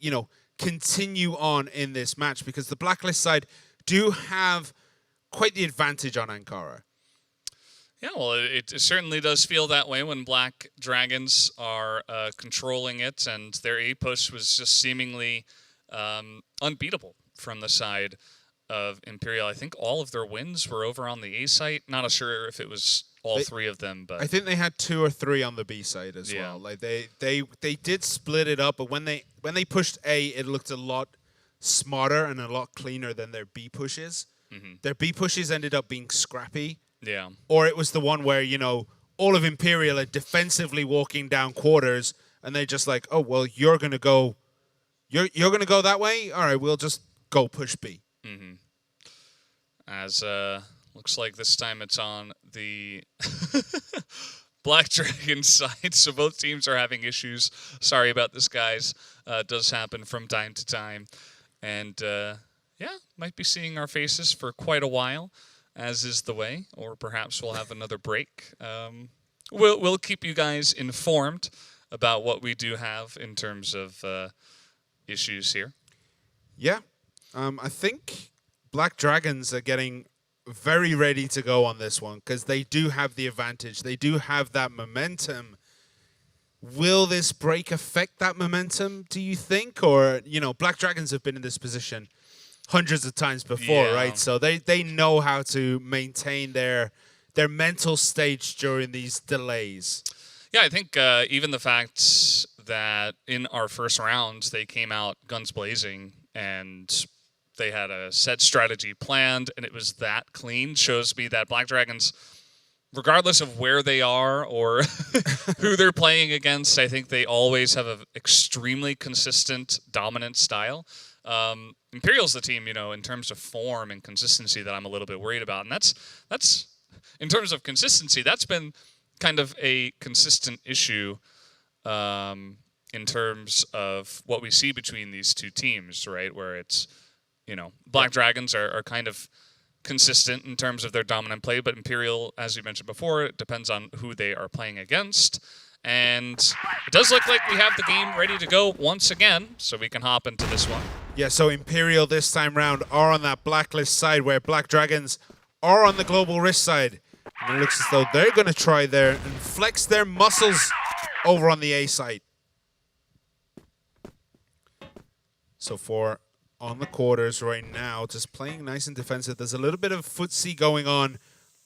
continue on in this match, because the blacklist side do have quite the advantage on Ankara. Yeah, well, it certainly does feel that way when Black Dragons are controlling it, and their A push was just seemingly unbeatable from the side of Imperial. I think all of their wins were over on the A site. Not sure if it was all 3 of them, but I think they had 2 or 3 on the B side as well. Like they did split it up, but when they pushed A, it looked a lot smarter and a lot cleaner than their B pushes. Their B pushes ended up being scrappy. Yeah. Or it was the one where, all of Imperial are defensively walking down quarters and they're just like, oh, well, you're going to go that way? All right, we'll just go push B. As looks like this time it's on the Black Dragon side, so both teams are having issues. Sorry about this, guys. It does happen from time to time. And, might be seeing our faces for quite a while, as is the way, or perhaps we'll have another break. We'll keep you guys informed about what we do have in terms of issues here. Yeah. I think Black Dragons are getting very ready to go on this one because they do have the advantage. They do have that momentum. Will this break affect that momentum, do you think? Or, Black Dragons have been in this position hundreds of times before, right? So they know how to maintain their mental stage during these delays. Yeah, I think even the fact that in our first rounds they came out guns blazing and they had a set strategy planned and it was that clean shows me that Black Dragons, regardless of where they are or who they're playing against, I think they always have an extremely consistent, dominant style. Imperial's the team, in terms of form and consistency that I'm a little bit worried about. And that's in terms of consistency, that's been kind of a consistent issue in terms of what we see between these two teams, right? Where it's, Black Dragons are kind of consistent in terms of their dominant play, but Imperial, as you mentioned before, it depends on who they are playing against. And it does look like we have the game ready to go once again, so we can hop into this one. Yeah, so Imperial this time round are on that blacklist side where Black Dragons are on the Global Risk side. And it looks as though they're going to try there and flex their muscles over on the A side. So for on the quarters right now, just playing nice and defensive. There's a little bit of footsie going on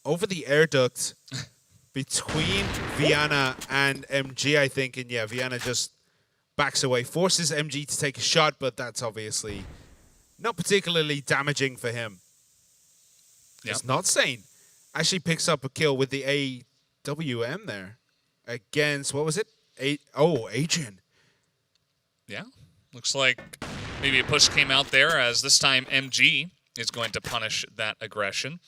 over the air duct between Viana and MG, I think. And yeah, Viana just backs away, forces MG to take a shot, but that's obviously not particularly damaging for him. Yep. It's not Sane. Actually picks up a kill with the AWM there against, what was it? Adrian. Yeah, looks like maybe a push came out there as this time MG is going to punish that aggression.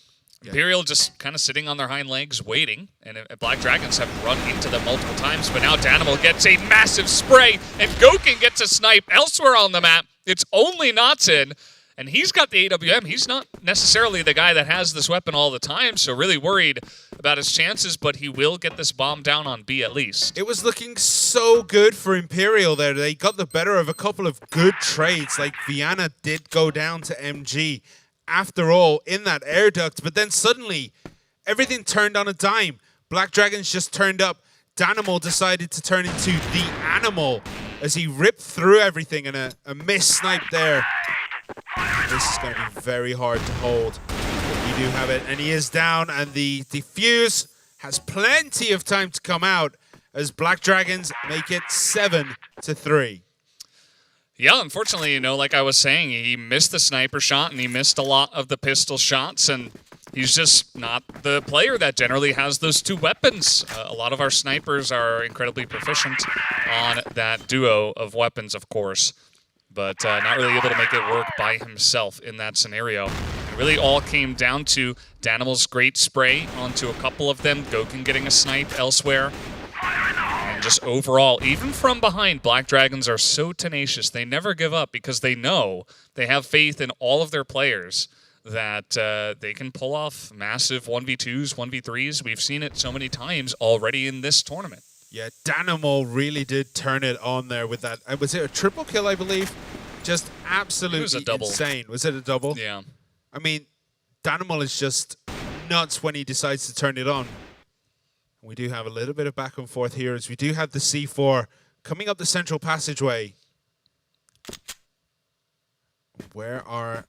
Yeah. Imperial just kind of sitting on their hind legs waiting, and Black Dragons have run into them multiple times, but now Danimal gets a massive spray, and Gokun gets a snipe elsewhere on the map. It's only Natsun, and he's got the AWM. He's not necessarily the guy that has this weapon all the time, so really worried about his chances, but he will get this bomb down on B at least. It was looking so good for Imperial there. They got the better of a couple of good trades, like Viana did go down to MG after all in that air duct, but then suddenly everything turned on a dime. Black Dragons just turned up. Danimal decided to turn into the animal as he ripped through everything, and a miss snipe there This is going to be very hard to hold. But you do have it, and he is down, and the defuse has plenty of time to come out as Black Dragons make it 7-3. Yeah, unfortunately, you know, like I was saying, he missed the sniper shot and he missed a lot of the pistol shots, and he's just not the player that generally has those two weapons. A lot of our snipers are incredibly proficient on that duo of weapons, of course, but not really able to make it work by himself in that scenario. It really all came down to Danimal's great spray onto a couple of them, Goken getting a snipe elsewhere. And just overall, even from behind, Black Dragons are so tenacious. They never give up because they know, they have faith in all of their players that they can pull off massive 1v2s, 1v3s. We've seen it so many times already in this tournament. Yeah, Danimal really did turn it on there with that. Was it a triple kill, I believe? Just absolutely insane. Was it a double? Yeah. I mean, Danimal is just nuts when he decides to turn it on. We do have a little bit of back and forth here as we do have the C4 coming up the central passageway. Where are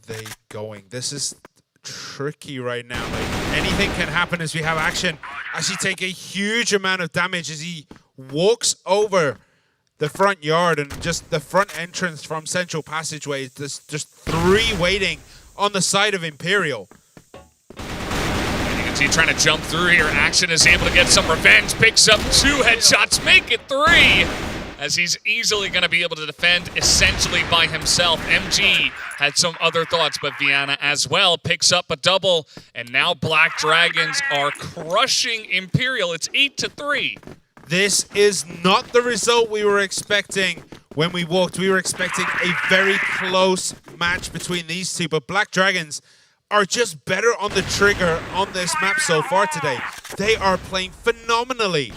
they going? This is tricky right now. Like, anything can happen as we have Action actually take a huge amount of damage as he walks over the front yard and just the front entrance from central passageway. There's just three waiting on the side of Imperial. He's trying to jump through here. Action is able to get some revenge. Picks up 2 headshots, make it 3. As he's easily going to be able to defend essentially by himself. MG had some other thoughts, but Viana as well picks up a double. And now Black Dragons are crushing Imperial. It's 8-3. This is not the result we were expecting when we walked. We were expecting a very close match between these two, but Black Dragons are just better on the trigger on this map so far today. They are playing phenomenally.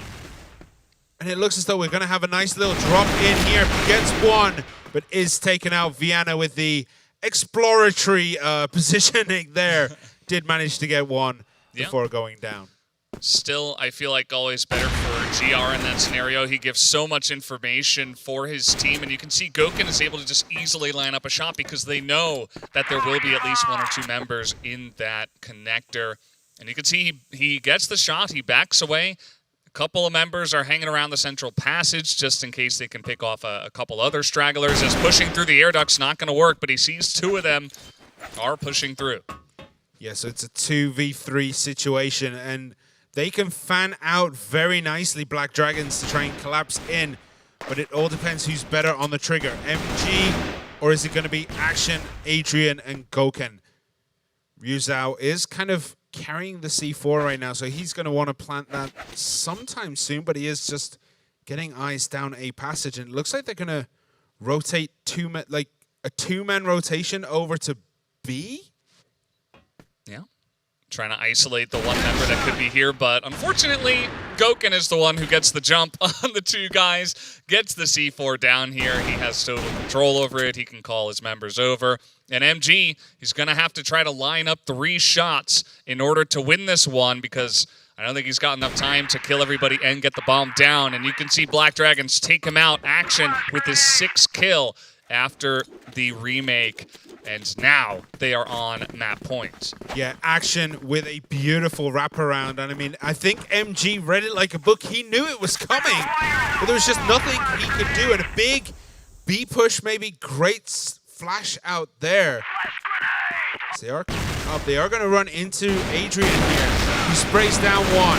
And it looks as though we're going to have a nice little drop in here. Gets one, but is taken out. Viana with the exploratory positioning there. Did manage to get one before going down. Still, I feel like always better for GR in that scenario. He gives so much information for his team, and you can see Goken is able to just easily line up a shot because they know that there will be at least 1 or 2 members in that connector. And you can see he gets the shot, he backs away. A couple of members are hanging around the central passage just in case they can pick off a couple other stragglers. As pushing through the air duct's not going to work, but he sees 2 of them are pushing through. Yeah, so it's a 2v3 situation, and they can fan out very nicely, Black Dragons, to try and collapse in. But it all depends who's better on the trigger. MG, or is it going to be Action, Adrian, and Goken? Ryuzao is kind of carrying the C4 right now, so he's going to want to plant that sometime soon, but he is just getting eyes down A passage. And it looks like they're going to rotate a two-man rotation over to B? Yeah. Trying to isolate the one member that could be here, but unfortunately, Goken is the one who gets the jump on the 2 guys, gets the C4 down here. He has total control over it. He can call his members over. And MG, he's going to have to try to line up 3 shots in order to win this one because I don't think he's got enough time to kill everybody and get the bomb down. And you can see Black Dragons take him out. Action with his 6th kill after the remake. And now they are on map points. Yeah, Action with a beautiful wraparound. And I mean, I think MG read it like a book. He knew it was coming, but there was just nothing he could do. And a big B push, maybe great flash out there. So they are going to run into Adrian here, who sprays down 1.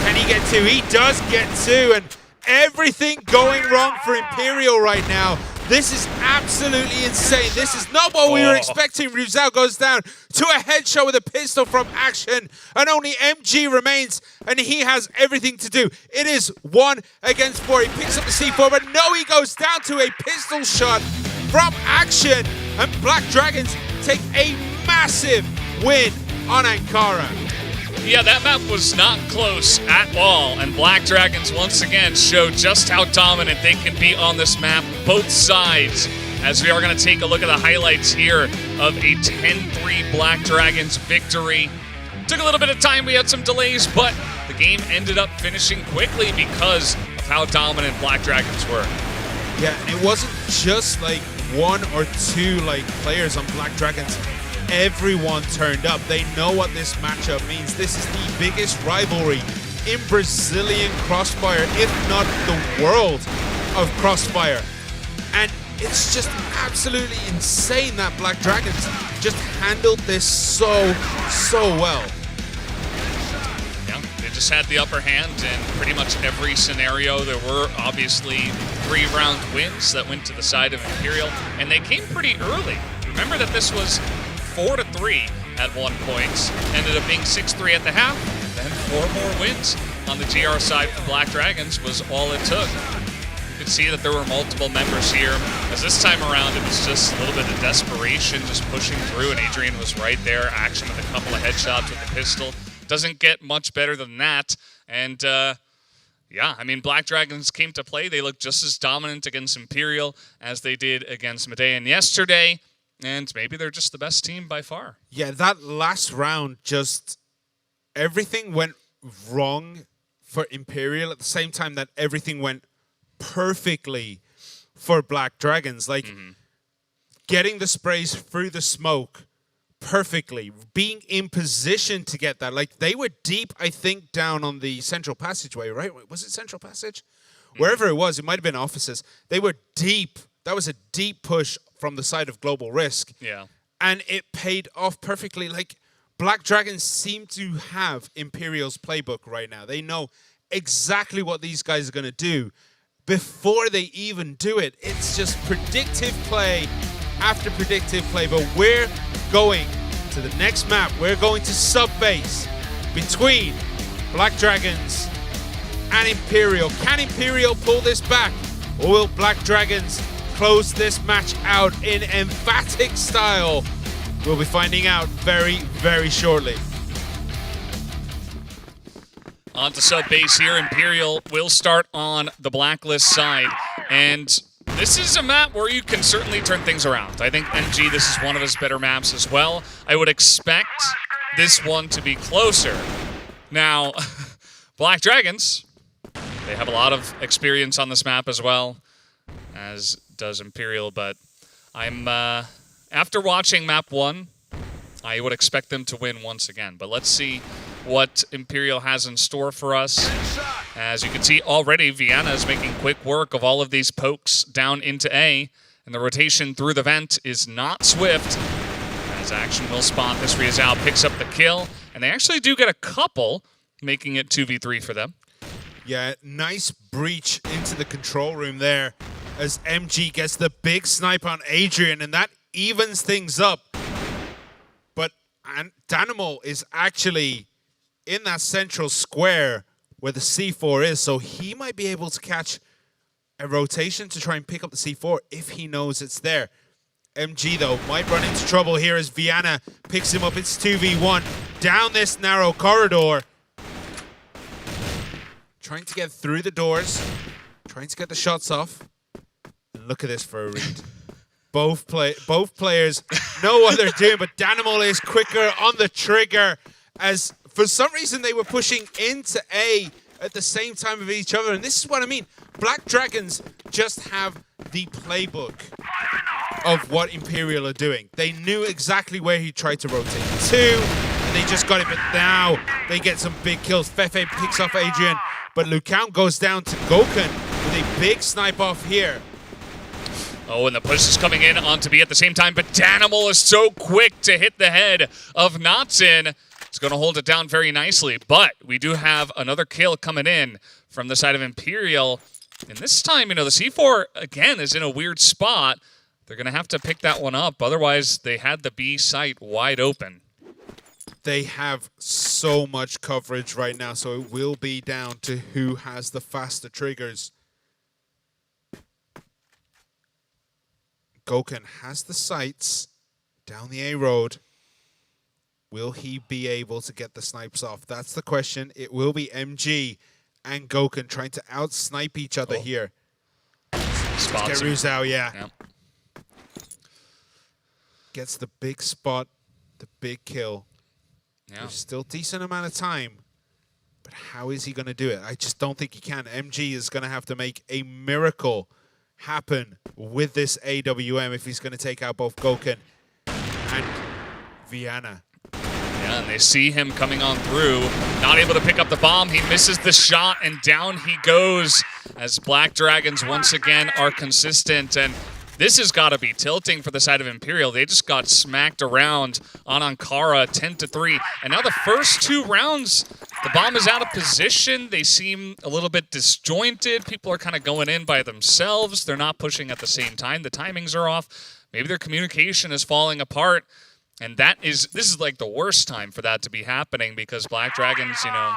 Can he get 2? He does get 2, and everything going wrong for Imperial right now. This is absolutely insane. This is not what we were expecting. Ryuzao goes down to a headshot with a pistol from Action, and only MG remains, and he has everything to do. It is 1 against 4. He picks up the C4, but no, he goes down to a pistol shot from Action, and Black Dragons take a massive win on Ankara. Yeah, that map was not close at all, and Black Dragons once again show just how dominant they can be on this map, both sides, as we are going to take a look at the highlights here of a 10-3 Black Dragons victory. Took a little bit of time, we had some delays, but the game ended up finishing quickly because of how dominant Black Dragons were. Yeah, and it wasn't just like one or two like players on Black Dragons, everyone turned up. They know what this matchup means. This is the biggest rivalry in Brazilian Crossfire, if not the world of Crossfire. And it's just absolutely insane that Black Dragons just handled this so well. Yeah, they just had the upper hand in pretty much every scenario. There were obviously 3-round wins that went to the side of Imperial, and they came pretty early. Remember that this was 4-3 at one point, ended up being 6-3 at the half, then 4 more wins on the GR side for Black Dragons was all it took. You could see that there were multiple members here, as this time around it was just a little bit of desperation, just pushing through, and Adrian was right there, action with a couple of headshots with the pistol. Doesn't get much better than that, and yeah, I mean, Black Dragons came to play. They looked just as dominant against Imperial as they did against Medean yesterday, and maybe they're just the best team by far. Yeah, that last round, just everything went wrong for Imperial at the same time that everything went perfectly for Black Dragons. Like, getting the sprays through the smoke perfectly, being in position to get that. Like, they were deep, I think, down on the central passageway, right? Was it central passage? Wherever it was, it might have been offices. They were deep. That was a deep push from the side of Global Risk. Yeah. And it paid off perfectly. Like, Black Dragons seem to have Imperial's playbook right now. They know exactly what these guys are going to do before they even do it. It's just predictive play after predictive play. But we're going to the next map. We're going to subbase between Black Dragons and Imperial. Can Imperial pull this back? Or will Black Dragons close this match out in emphatic style? We'll be finding out very, very shortly. On to sub base here. Imperial will start on the Blacklist side. And this is a map where you can certainly turn things around. I think MG, this is one of his better maps as well. I would expect this one to be closer. Now, Black Dragons, they have a lot of experience on this map as well, as does Imperial. But I'm, after watching map 1, I would expect them to win once again. But let's see what Imperial has in store for us. As you can see already, Vienna is making quick work of all of these pokes down into A, and the rotation through the vent is not swift, as Action will spot this. Riazal picks up the kill, and they actually do get a couple, making it 2v3 for them. Yeah, nice breach into the control room there as MG gets the big snipe on Adrian, and that evens things up. But Danimal is actually in that central square where the C4 is, so he might be able to catch a rotation to try and pick up the C4 if he knows it's there. MG, though, might run into trouble here as Vienna picks him up. It's 2v1 down this narrow corridor. Trying to get through the doors, trying to get the shots off. And look at this for a read. Both players know what they're doing, but Danimal is quicker on the trigger as for some reason they were pushing into A at the same time of each other. And this is what I mean. Black Dragons just have the playbook of what Imperial are doing. They knew exactly where he tried to rotate to, and they just got it. But now they get some big kills. Fefe picks off Adrian, but Lucount goes down to Gokun with a big snipe off here. Oh, and the push is coming in onto B at the same time, but Danimal is so quick to hit the head of Notson. It's going to hold it down very nicely, but we do have another kill coming in from the side of Imperial. And this time, you know, the C4, again, is in a weird spot. They're going to have to pick that one up. Otherwise, they had the B site wide open. They have so much coverage right now, so it will be down to who has the faster triggers. Gokun has the sights down the A road. Will he be able to get the snipes off? That's the question. It will be MG and Gokun trying to out-snipe each other here. Spots get Riazal, yeah. Yep. Gets the big spot, the big kill. Yeah. There's still decent amount of time. But how is he going to do it? I just don't think he can. MG is going to have to make a miracle happen with this AWM if he's going to take out both Goken and Vienna. Yeah, and they see him coming on through, not able to pick up the bomb. He misses the shot, and down he goes as Black Dragons once again are consistent. And this has got to be tilting for the side of Imperial. They just got smacked around on Ankara 10-3. And now the first 2 rounds, the bomb is out of position. They seem a little bit disjointed. People are kind of going in by themselves. They're not pushing at the same time. The timings are off. Maybe their communication is falling apart. And this is like the worst time for that to be happening because Black Dragons, you know,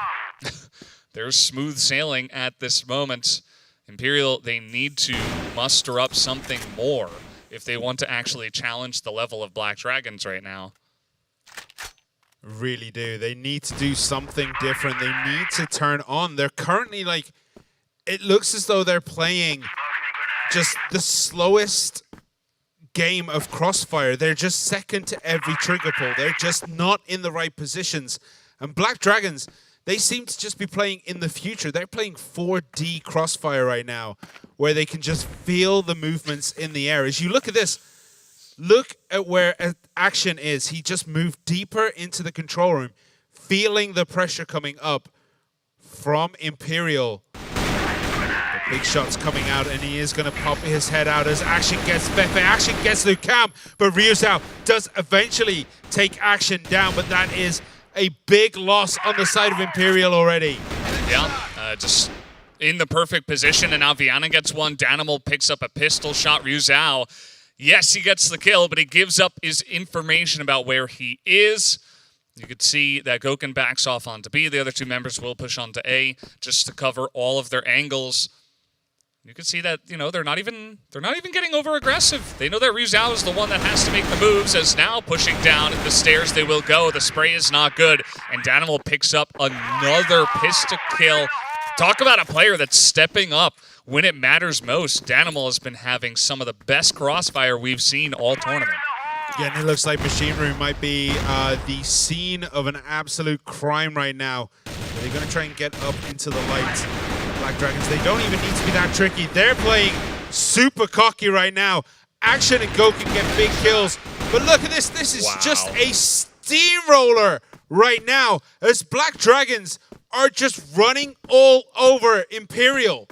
they're smooth sailing at this moment. Imperial, they need to muster up something more if they want to actually challenge the level of Black Dragons right now. Really do. They need to do something different. They need to turn on. They're currently like, it looks as though they're playing just the slowest game of Crossfire. They're just second to every trigger pull. They're just not in the right positions. And Black Dragons, they seem to just be playing in the future. They're playing 4D Crossfire right now, where they can just feel the movements in the air. As you look at this, look at where Action is. He just moved deeper into the control room, feeling the pressure coming up from Imperial. The big shot's coming out, and he is going to pop his head out as Action gets Fefe. Action gets Lucam, but Ryuzao does eventually take Action down, but that is a big loss on the side of Imperial already. Yeah, just in the perfect position, and now Viana gets one. Danimal picks up a pistol shot. Ryuzao, yes, he gets the kill, but he gives up his information about where he is. You could see that Goken backs off onto B. The other 2 members will push onto A just to cover all of their angles. You can see that, you know, they're not even getting over aggressive. They know that Ryuzao is the one that has to make the moves, as now pushing down the stairs they will go. The spray is not good, and Danimal picks up another pistol kill. Talk about a player that's stepping up when it matters most. Danimal has been having some of the best Crossfire we've seen all tournament. Yeah, and it looks like Machine Room might be the scene of an absolute crime right now. They're going to try and get up into the light. Black Dragons, they don't even need to be that tricky. They're playing super cocky right now. Action and Goken get big kills. But look at this. This is just a steamroller right now as Black Dragons are just running all over Imperial.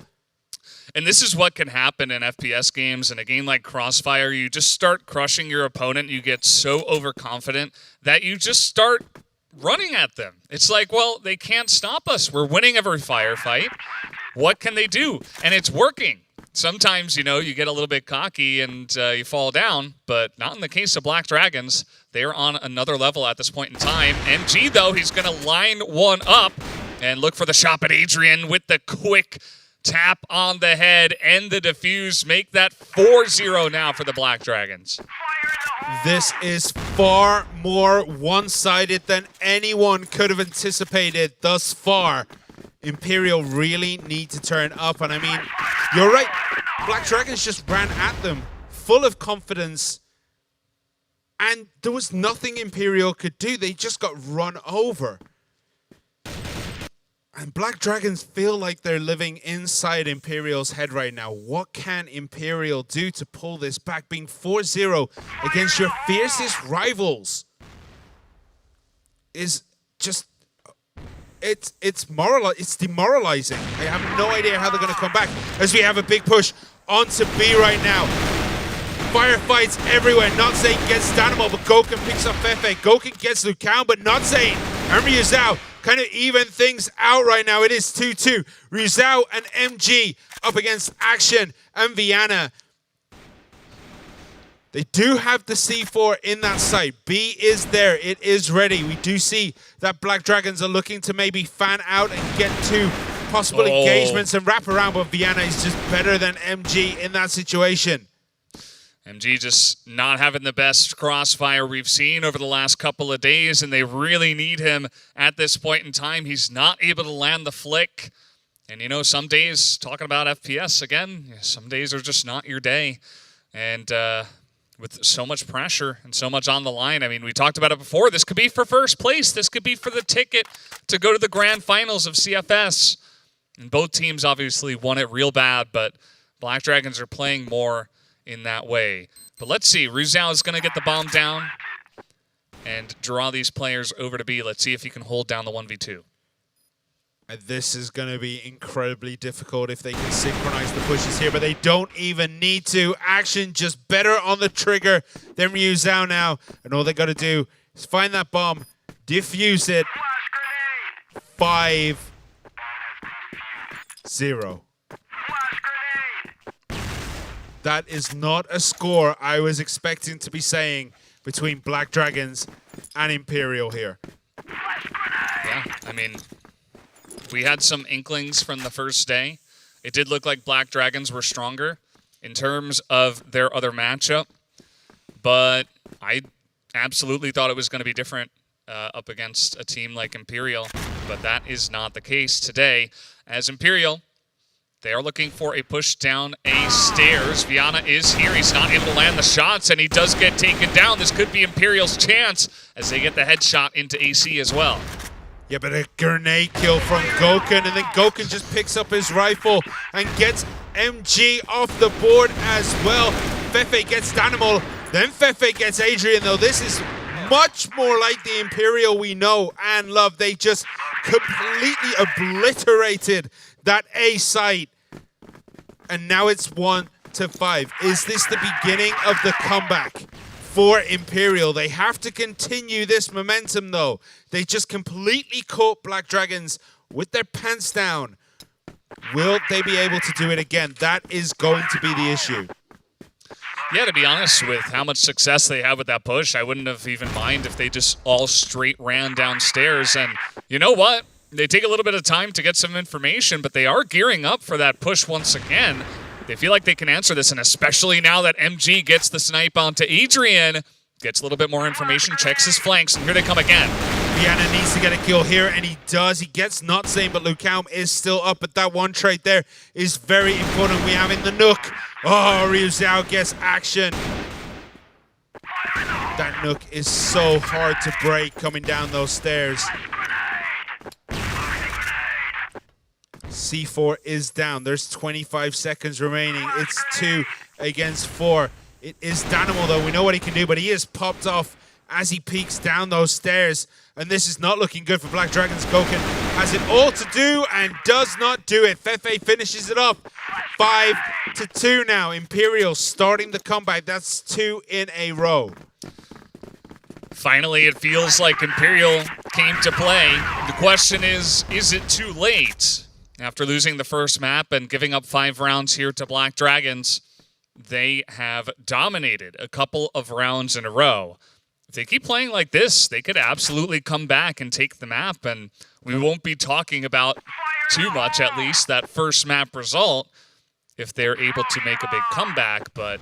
And this is what can happen in FPS games. In a game like Crossfire, you just start crushing your opponent. You get so overconfident that you just start running at them. It's like, well, they can't stop us. We're winning every firefight. What can they do? And it's working. Sometimes, you know, you get a little bit cocky and you fall down, but not in the case of Black Dragons. They're on another level at this point in time. MG, though, he's going to line one up and look for the shot at Adrian with the quick tap on the head and the defuse. Make that 4-0 now for the Black Dragons. This is far more one-sided than anyone could have anticipated thus far. Imperial really need to turn up, and I mean, you're right. Black Dragons just ran at them, full of confidence, and there was nothing Imperial could do. They just got run over. And Black Dragons feel like they're living inside Imperial's head right now. What can Imperial do to pull this back? Being 4-0 against your fiercest rivals is just... It's demoralizing. I have no idea how they're going to come back as we have a big push onto B right now. Firefights everywhere. Not Saying gets Danimal, but Goken picks up Fefe. Goken gets Lucam, but Not Saying and Ryuzao kind of even things out right now. It is 2-2. Ryuzao and MG up against Action and Vienna. They do have the C4 in that site. B is there. It is ready. We do see that Black Dragons are looking to maybe fan out and get to possible engagements and wrap around, but Vienna is just better than MG in that situation. MG just not having the best Crossfire we've seen over the last couple of days, and they really need him at this point in time. He's not able to land the flick. And, you know, some days, talking about FPS again, some days are just not your day. And with so much pressure and so much on the line, I mean, we talked about it before. This could be for first place. This could be for the ticket to go to the grand finals of CFS. And both teams obviously want it real bad, but Black Dragons are playing more in that way. But let's see. Ruzao is going to get the bomb down and draw these players over to B. Let's see if he can hold down the 1v2. And this is going to be incredibly difficult if they can synchronize the pushes here, but they don't even need to. Action just better on the trigger than Ryu Zhao now. And all they got to do is find that bomb, defuse it. 5-0. That is not a score I was expecting to be saying between Black Dragons and Imperial here. Yeah, I mean, we had some inklings from the first day. It did look like Black Dragons were stronger in terms of their other matchup, but I absolutely thought it was going to be different up against a team like Imperial, but that is not the case today, as Imperial, they are looking for a push down A stairs. Viana is here. He's not able to land the shots, and he does get taken down. This could be Imperial's chance as they get the headshot into AC as well. Yeah, but a grenade kill from Gokun, and then Gokun just picks up his rifle and gets MG off the board as well. Fefe gets Danimal, then Fefe gets Adrian, though. This is much more like the Imperial we know and love. They just completely obliterated that A site. And now it's 1-5. Is this the beginning of the comeback for Imperial? They have to continue this momentum, though. They just completely caught Black Dragons with their pants down. Will they be able to do it again? That is going to be the issue. Yeah, to be honest, with how much success they have with that push, I wouldn't have even mind if they just all straight ran downstairs. And you know what? They take a little bit of time to get some information, but they are gearing up for that push once again. They feel like they can answer this, and especially now that MG gets the snipe onto Adrian, gets a little bit more information, checks his flanks, and here they come again. Viana needs to get a kill here, and he does. He gets not sane, but Lukaum is still up, but that one trade there is very important. We have in the Nook. Oh, Ryu Zhao gets action. That Nook is so hard to break coming down those stairs. C4 is down. There's 25 seconds remaining. It's 2 against 4. It is Danimal, though. We know what he can do, but he is popped off as he peeks down those stairs. And this is not looking good for Black Dragons. Gokun has it all to do and does not do it. Fefe finishes it off. 5-2 now. Imperial starting the comeback. That's 2 in a row. Finally, it feels like Imperial came to play. The question is it too late? After losing the first map and giving up 5 rounds here to Black Dragons, they have dominated a couple of rounds in a row. If they keep playing like this, they could absolutely come back and take the map, and we won't be talking about too much, at least, that first map result if they're able to make a big comeback, but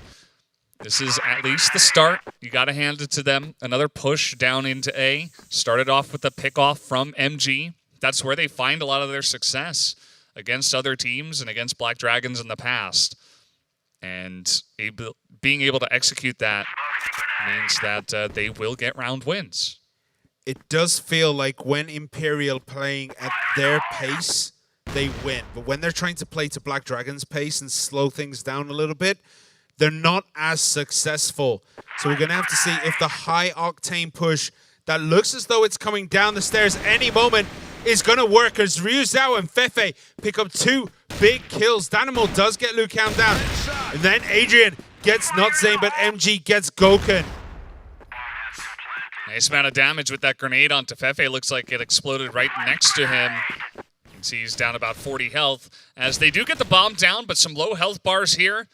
this is at least the start. You got to hand it to them. Another push down into A. Started off with a pickoff from MG. That's where they find a lot of their success against other teams and against Black Dragons in the past. And being able to execute that means that they will get round wins. It does feel like when Imperial playing at their pace, they win. But when they're trying to play to Black Dragons' pace and slow things down a little bit, they're not as successful. So we're going to have to see if the high-octane push that looks as though it's coming down the stairs any moment is going to work, as Ryu Zhao and Fefe pick up 2 big kills. Danimal does get Lukaum down. And then Adrian gets not sane, but MG gets Gokun. Nice amount of damage with that grenade onto Fefe. Looks like it exploded right next to him. You can see he's down about 40 health. As they do get the bomb down, but some low health bars here.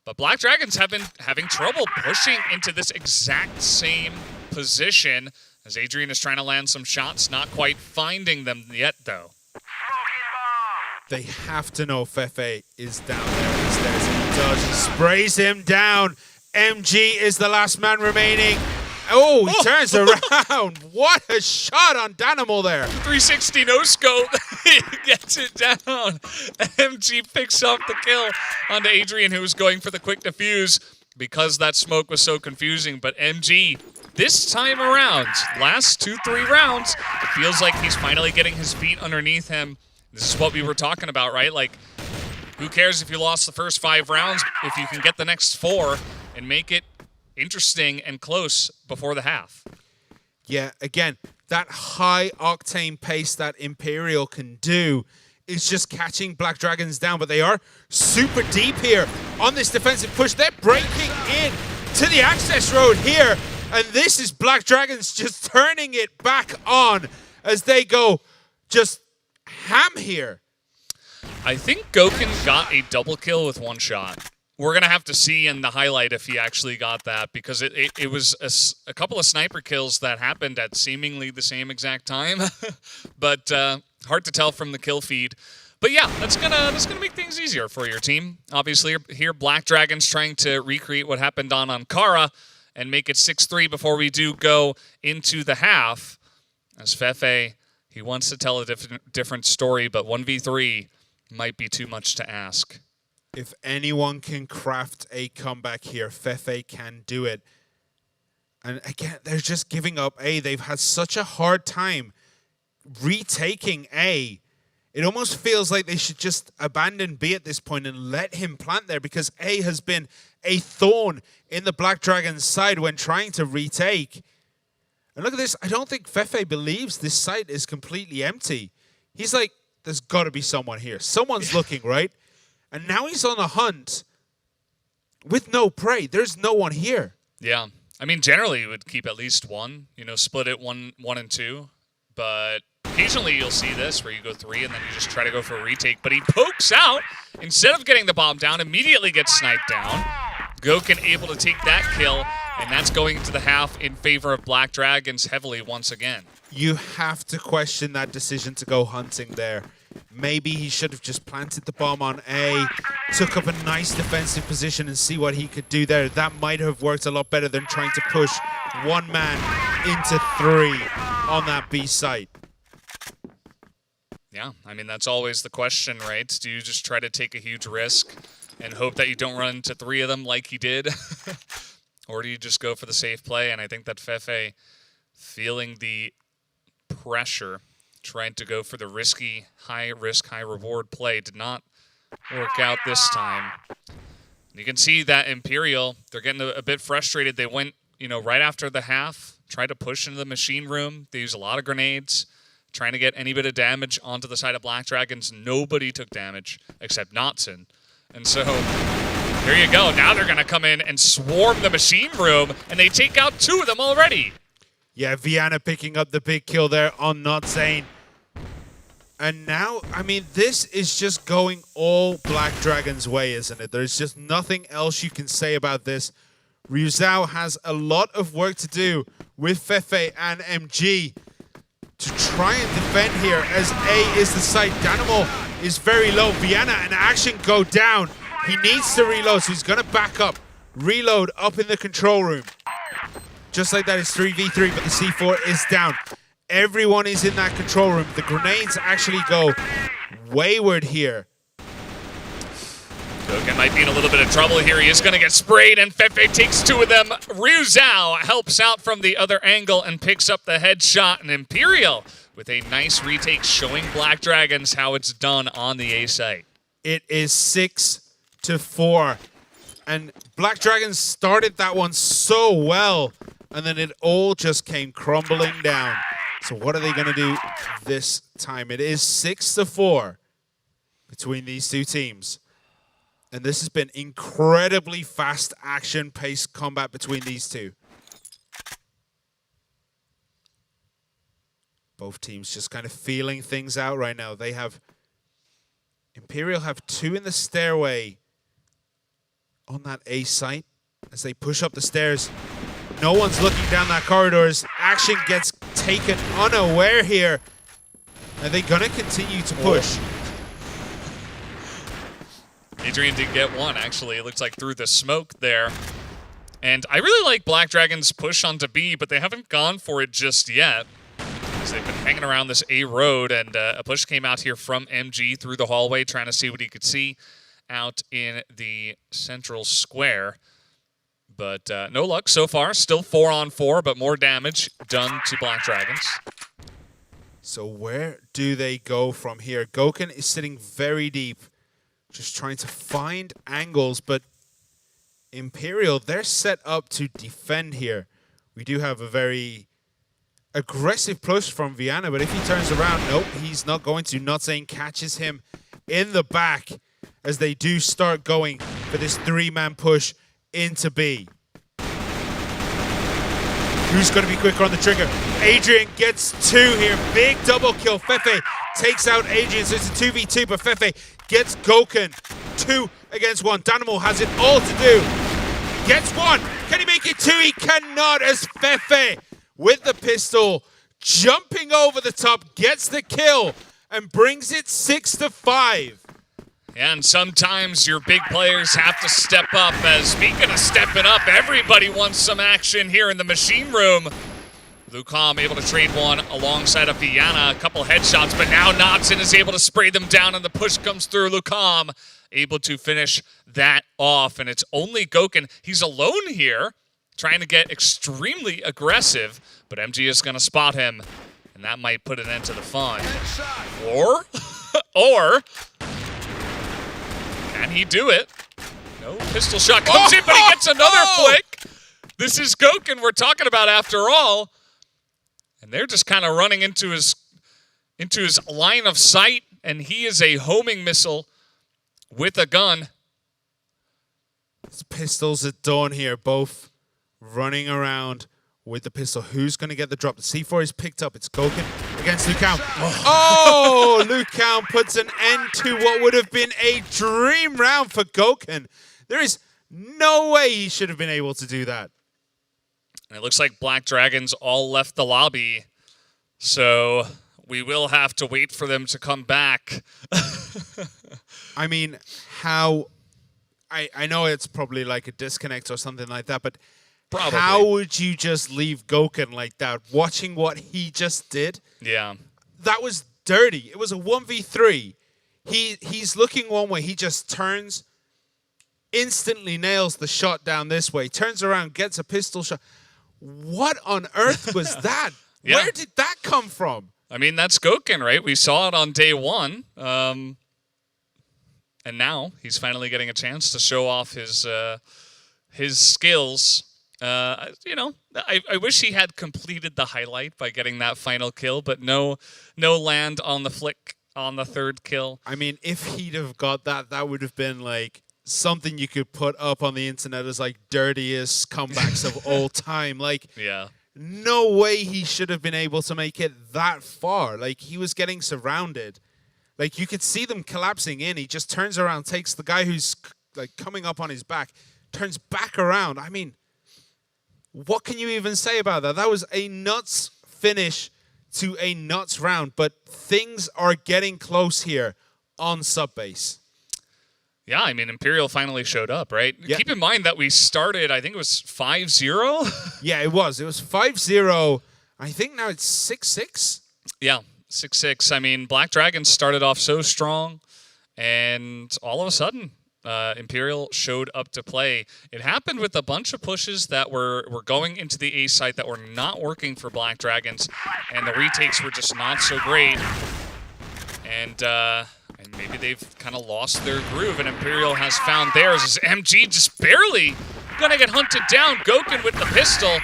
But Black Dragons have been having trouble pushing into this exact same position, as Adrian is trying to land some shots, not quite finding them yet, though. They have to know Fefe is down there on the stairs, and he does. He sprays him down. MG is the last man remaining. Oh, he turns around. What a shot on Danimal there. 360 no scope. He gets it down. MG picks up the kill onto Adrian, who was going for the quick defuse because that smoke was so confusing. But MG, this time around, last 2-3 rounds, it feels like he's finally getting his feet underneath him. This is what we were talking about, right? Like, Who cares if you lost the first 5 rounds if you can get the next 4 and make it interesting and close before the half? Yeah, again, that high octane pace that Imperial can do is just catching Black Dragons down, but they are super deep here on this defensive push. They're breaking in to the access road here, and this is Black Dragons just turning it back on as they go just ham here. I think Goken got a double kill with 1 shot. We're going to have to see in the highlight if he actually got that, because it was a couple of sniper kills that happened at seemingly the same exact time. But hard to tell from the kill feed. But yeah, that's gonna make things easier for your team. Obviously, here Black Dragons trying to recreate what happened on Ankara and make it 6-3 before we do go into the half. As Fefe, he wants to tell a different story, but 1v3 might be too much to ask. If anyone can craft a comeback here, Fefe can do it. And again, they're just giving up A. They've had such a hard time retaking A. It almost feels like they should just abandon B at this point and let him plant there, because A has been a thorn in the Black Dragon's side when trying to retake. And look at this. I don't think Fefe believes this site is completely empty. He's like, there's got to be someone here. Someone's looking, right? And now he's on a hunt with no prey. There's no one here. Yeah. I mean, generally you would keep at least 1, split it 1 and 2. But occasionally you'll see this where you go 3 and then you just try to go for a retake. But he pokes out. Instead of getting the bomb down, immediately gets sniped down. Goken able to take that kill, and that's going into the half in favor of Black Dragons heavily once again. You have to question that decision to go hunting there. Maybe he should have just planted the bomb on A, took up a nice defensive position and see what he could do there. That might have worked a lot better than trying to push 1 man into 3 on that B site. Yeah, I mean, that's always the question, right? Do you just try to take a huge risk and hope that you don't run into 3 of them like he did? Or do you just go for the safe play? And I think that Fefe, feeling the pressure, trying to go for the risky, high-risk, high-reward play, did not work out this time. You can see that Imperial, they're getting a bit frustrated. They went, right after the half, tried to push into the machine room. They used a lot of grenades, trying to get any bit of damage onto the side of Black Dragons. Nobody took damage except Notson. And so, there you go. Now they're going to come in and swarm the machine room, and they take out 2 of them already. Yeah, Vienna picking up the big kill there on Notzane. And now, I mean, this is just going all Black Dragon's way, isn't it? There's just nothing else you can say about this. Ryuzao has a lot of work to do with Fefe and MG to try and defend here, as A is the site. Danimal is very low. Vienna and Action go down. He needs to reload, so he's going to back up. Reload up in the control room. Just like that, it's 3v3, but the C4 is down. Everyone is in that control room. The grenades actually go wayward here. Goken might be in a little bit of trouble here. He is going to get sprayed, and Fefe takes 2 of them. Ryuzao helps out from the other angle and picks up the headshot. And Imperial with a nice retake, showing Black Dragons how it's done on the A site. It is 6-4. And Black Dragons started that one so well, and then it all just came crumbling down. So what are they going to do this time? It is 6-4 between these 2 teams. And this has been incredibly fast action-paced combat between these 2. Both teams just kind of feeling things out right now. They have... Imperial have 2 in the stairway on that A site as they push up the stairs. No one's looking down that corridor as Action gets taken unaware here. Are they going to continue to push? Adrian did get 1, actually. It looks like through the smoke there. And I really like Black Dragon's push onto B, but they haven't gone for it just yet. Because they've been hanging around this A road, and a push came out here from MG through the hallway, trying to see what he could see out in the central square. But no luck so far. Still 4-on-4, but more damage done to Black Dragons. So where do they go from here? Goken is sitting very deep. just trying to find angles, but Imperial, they're set up to defend here. We do have a very aggressive push from Viana, but if he turns around, nope, he's not going to. Not saying catches him in the back as they do start going for this 3-man push into B. Who's going to be quicker on the trigger? Adrian gets 2 here. Big double kill. Fefe takes out Adrian, so it's a 2v2, but Fefe gets Goken. 2 against 1. Dynamo has it all to do. Gets 1. Can he make it 2? He cannot, as Fefe with the pistol jumping over the top gets the kill and brings it 6-5. And sometimes your big players have to step up. As speaking of stepping up, everybody wants some action here in the machine room. Lucom able to trade one alongside of Viana. A couple headshots, but now Notson is able to spray them down and the push comes through. Lucom able to finish that off. And it's only Goken. He's alone here, trying to get extremely aggressive, but MG is going to spot him, and that might put an end to the fun. Or can he do it? No pistol shot comes in, but he gets another flick. This is Goken we're talking about after all. And they're just kind of running into his line of sight, and he is a homing missile with a gun. It's pistols at dawn here, both running around with the pistol. Who's going to get the drop? The C4 is picked up. It's Goken against Lucam. Oh, Lucam puts an end to what would have been a dream round for Goken. There is no way he should have been able to do that. And it looks like Black Dragons all left the lobby, so we will have to wait for them to come back. I mean, how... I know it's probably like a disconnect or something like that, but probably. How would you just leave Goken like that? Watching what he just did? Yeah. That was dirty. It was a 1v3. He's looking one way. He just turns, instantly nails the shot down this way, turns around, gets a pistol shot. What on earth was that? Yeah. Where did that come from? I mean, that's Goken, right? We saw it on day one. And now he's finally getting a chance to show off his skills. You know, I wish he had completed the highlight by getting that final kill, but no land on the flick on the third kill. I mean, if he'd have got that, that would have been like something you could put up on the internet as like dirtiest comebacks of all time. Like, yeah. No way he should have been able to make it that far. Like, he was getting surrounded. Like, you could see them collapsing in. He just turns around, takes the guy who's like coming up on his back, turns back around. I mean, what can you even say about that? That was a nuts finish to a nuts round, but things are getting close here on Subbase. Yeah, I mean, Imperial finally showed up, right? Yeah. Keep in mind that we started, I think it was 5-0. Yeah, it was. It was 5-0. I think now it's 6-6. Yeah, 6-6. I mean, Black Dragons started off so strong, and all of a sudden, Imperial showed up to play. It happened with a bunch of pushes that were going into the A site that were not working for Black Dragons, and the retakes were just not so great. And maybe they've kind of lost their groove, and Imperial has found theirs as MG just barely gonna get hunted down. Goken with the pistol.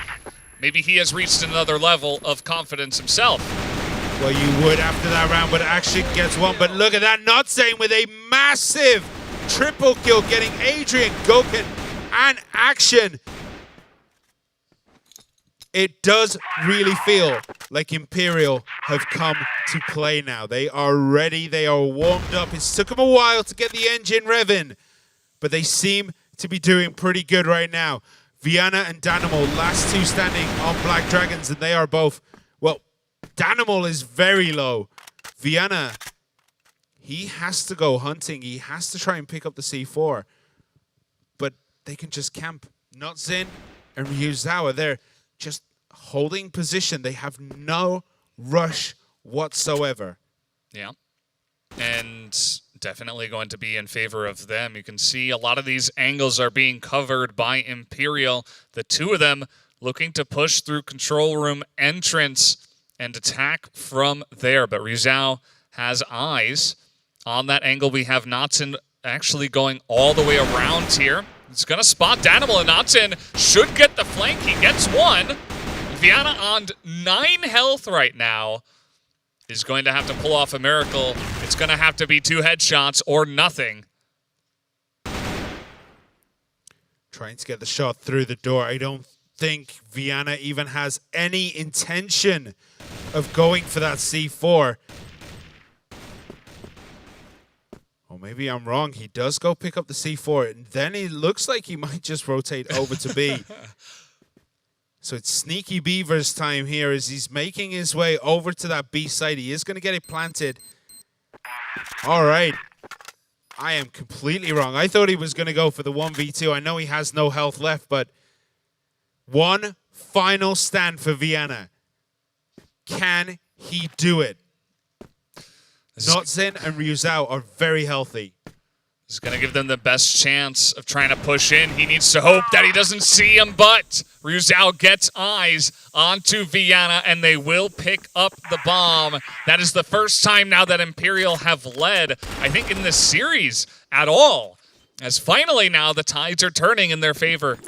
Maybe he has reached another level of confidence himself. Well, you would after that round, but Action gets one. But look at that, not saying with a massive triple kill, getting Adrian, Goken, and Action. It does really feel like Imperial have come to play now. They are ready. They are warmed up. It's took them a while to get the engine revving, but they seem to be doing pretty good right now. Viana and Danimal, last two standing on Black Dragons, and they are both, well, Danimal is very low. Viana, he has to go hunting. He has to try and pick up the C4, but they can just camp. Not Zin and Ryuzawa, they're just holding position. They have no rush whatsoever. Yeah. And definitely going to be in favor of them. You can see a lot of these angles are being covered by Imperial. The two of them looking to push through control room entrance and attack from there. But Ryuzao has eyes on that angle. We have Notson actually going all the way around here. He's going to spot Danimal, and Natsun should get the flank. He gets one. Vienna on 9 health right now is going to have to pull off a miracle. It's going to have to be 2 headshots or nothing. Trying to get the shot through the door. I don't think Vienna even has any intention of going for that C4. Or maybe I'm wrong. He does go pick up the C4, and then it looks like he might just rotate over to B. So it's Sneaky Beaver's time here as he's making his way over to that B site. He is going to get it planted. All right. I am completely wrong. I thought he was going to go for the 1v2. I know he has no health left, but one final stand for Vienna. Can he do it? Notzin and Ryuzao are very healthy. He's going to give them the best chance of trying to push in. He needs to hope that he doesn't see him, but Ryuzao gets eyes onto Vienna, and they will pick up the bomb. That is the first time now that Imperial have led, I think, in this series at all. As finally now the tides are turning in their favor.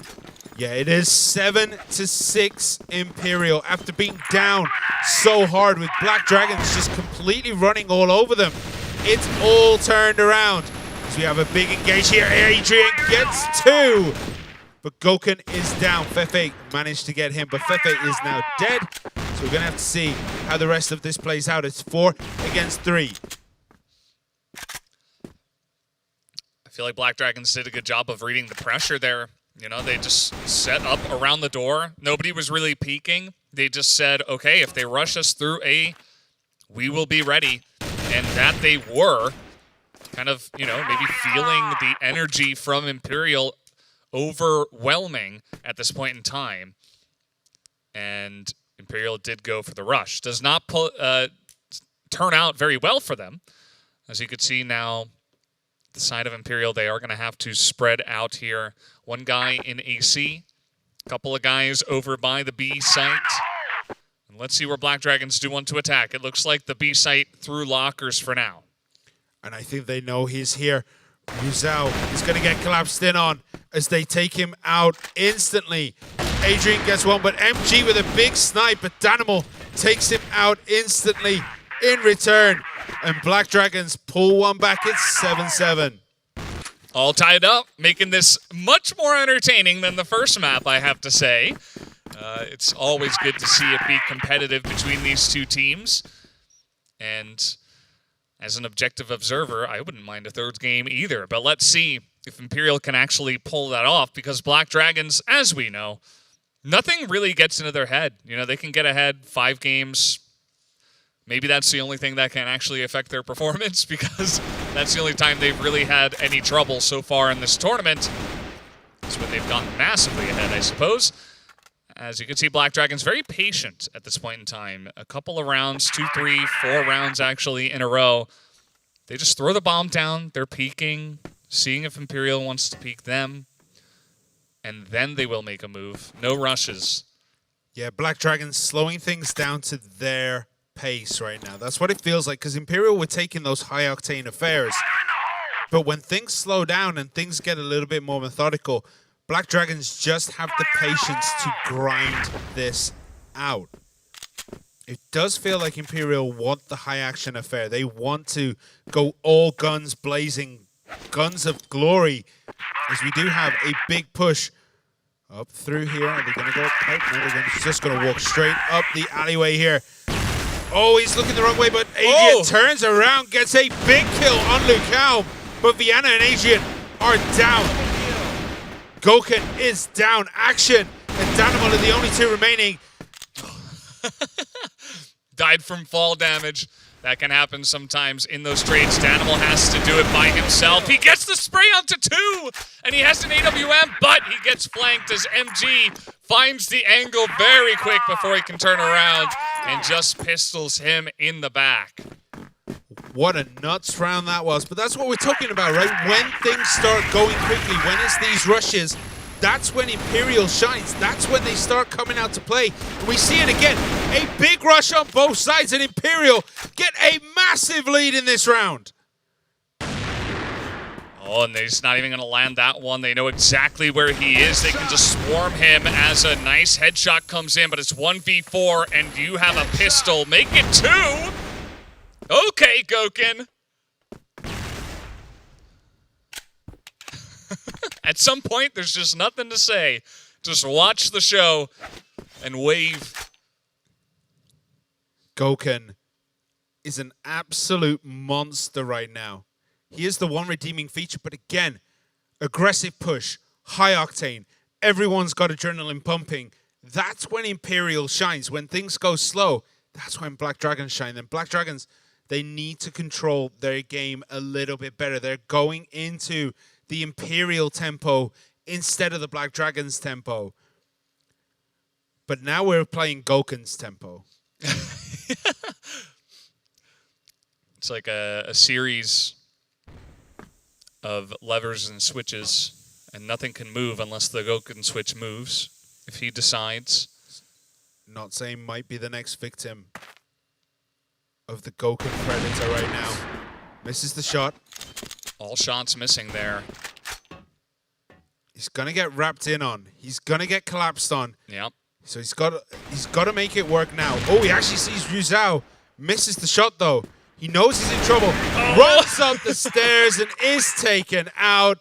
Yeah, it is 7-6 Imperial after being down so hard with Black Dragons just completely running all over them. It's all turned around. So we have a big engage here. Adrian gets 2. But Gokun is down. Fefe managed to get him, but Fefe is now dead. So we're going to have to see how the rest of this plays out. It's 4 against 3. I feel like Black Dragons did a good job of reading the pressure there. You know, they just set up around the door. Nobody was really peeking. They just said, okay, if they rush us through A, we will be ready. And that they were. Kind of, you know, maybe feeling the energy from Imperial overwhelming at this point in time. And Imperial did go for the rush. Does not turn out very well for them. As you can see now, the side of Imperial, they are going to have to spread out here. One guy in AC, a couple of guys over by the B site. And let's see where Black Dragons do want to attack. It looks like the B site through lockers for now. And I think they know he's here. Ryuzao is going to get collapsed in on as they take him out instantly. Adrian gets one, but MG with a big snipe, but Danimal takes him out instantly in return. And Black Dragons pull one back. It's 7-7. All tied up, making this much more entertaining than the first map, I have to say. It's always good to see it be competitive between these two teams. And as an objective observer, I wouldn't mind a third game either. But let's see if Imperial can actually pull that off, because Black Dragons, as we know, nothing really gets into their head. You know, they can get ahead 5 games. Maybe that's the only thing that can actually affect their performance, because that's the only time they've really had any trouble so far in this tournament. That's when they've gotten massively ahead, I suppose. As you can see, Black Dragons very patient at this point in time. A couple of rounds, 2, 3, 4 rounds actually in a row. They just throw the bomb down. They're peeking, seeing if Imperial wants to peek them. And then they will make a move. No rushes. Yeah, Black Dragons slowing things down to their pace right now. That's what it feels like, because Imperial were taking those high-octane affairs. But when things slow down and things get a little bit more methodical, Black Dragons just have the patience to grind this out. It does feel like Imperial want the high-action affair. They want to go all guns blazing, guns of glory, as we do have a big push up through here. Are they going to go up? No, they're just going to walk straight up the alleyway here. Oh, he's looking the wrong way, but Adrian turns around, gets a big kill on Lukao. But Vienna and Adrian are down. Gokun is down. Action and Danimal are the only 2 remaining. Died from fall damage. That can happen sometimes in those trades. Danimal has to do it by himself. He gets the spray onto 2, and he has an AWM, but he gets flanked as MG finds the angle very quick before he can turn around and just pistols him in the back. What a nuts round that was. But that's what we're talking about, right? When things start going quickly, when it's these rushes, that's when Imperial shines. That's when they start coming out to play. And we see it again. A big rush on both sides, and Imperial get a massive lead in this round. Oh, and he's not even going to land that one. They know exactly where he is. They can just swarm him as a nice headshot comes in, but it's 1v4, and you have a pistol. Make it 2! Okay, Goken. At some point, there's just nothing to say. Just watch the show and wave. Goken is an absolute monster right now. He is the one redeeming feature, but again, aggressive push, high octane. Everyone's got adrenaline pumping. That's when Imperial shines. When things go slow, that's when Black Dragons shine. And Black Dragons, they need to control their game a little bit better. They're going into the Imperial tempo instead of the Black Dragons tempo. But now we're playing Goken's tempo. It's like a series of levers and switches, and nothing can move unless the Goken switch moves. If he decides. Not saying might be the next victim of the Goken Predator right now. Misses the shot. All shots missing there. He's gonna get wrapped in on. He's gonna get collapsed on. Yep. So he's got to make it work now. Oh, he actually sees Ryu Zhao. Misses the shot though. He knows he's in trouble. Runs up the stairs and is taken out.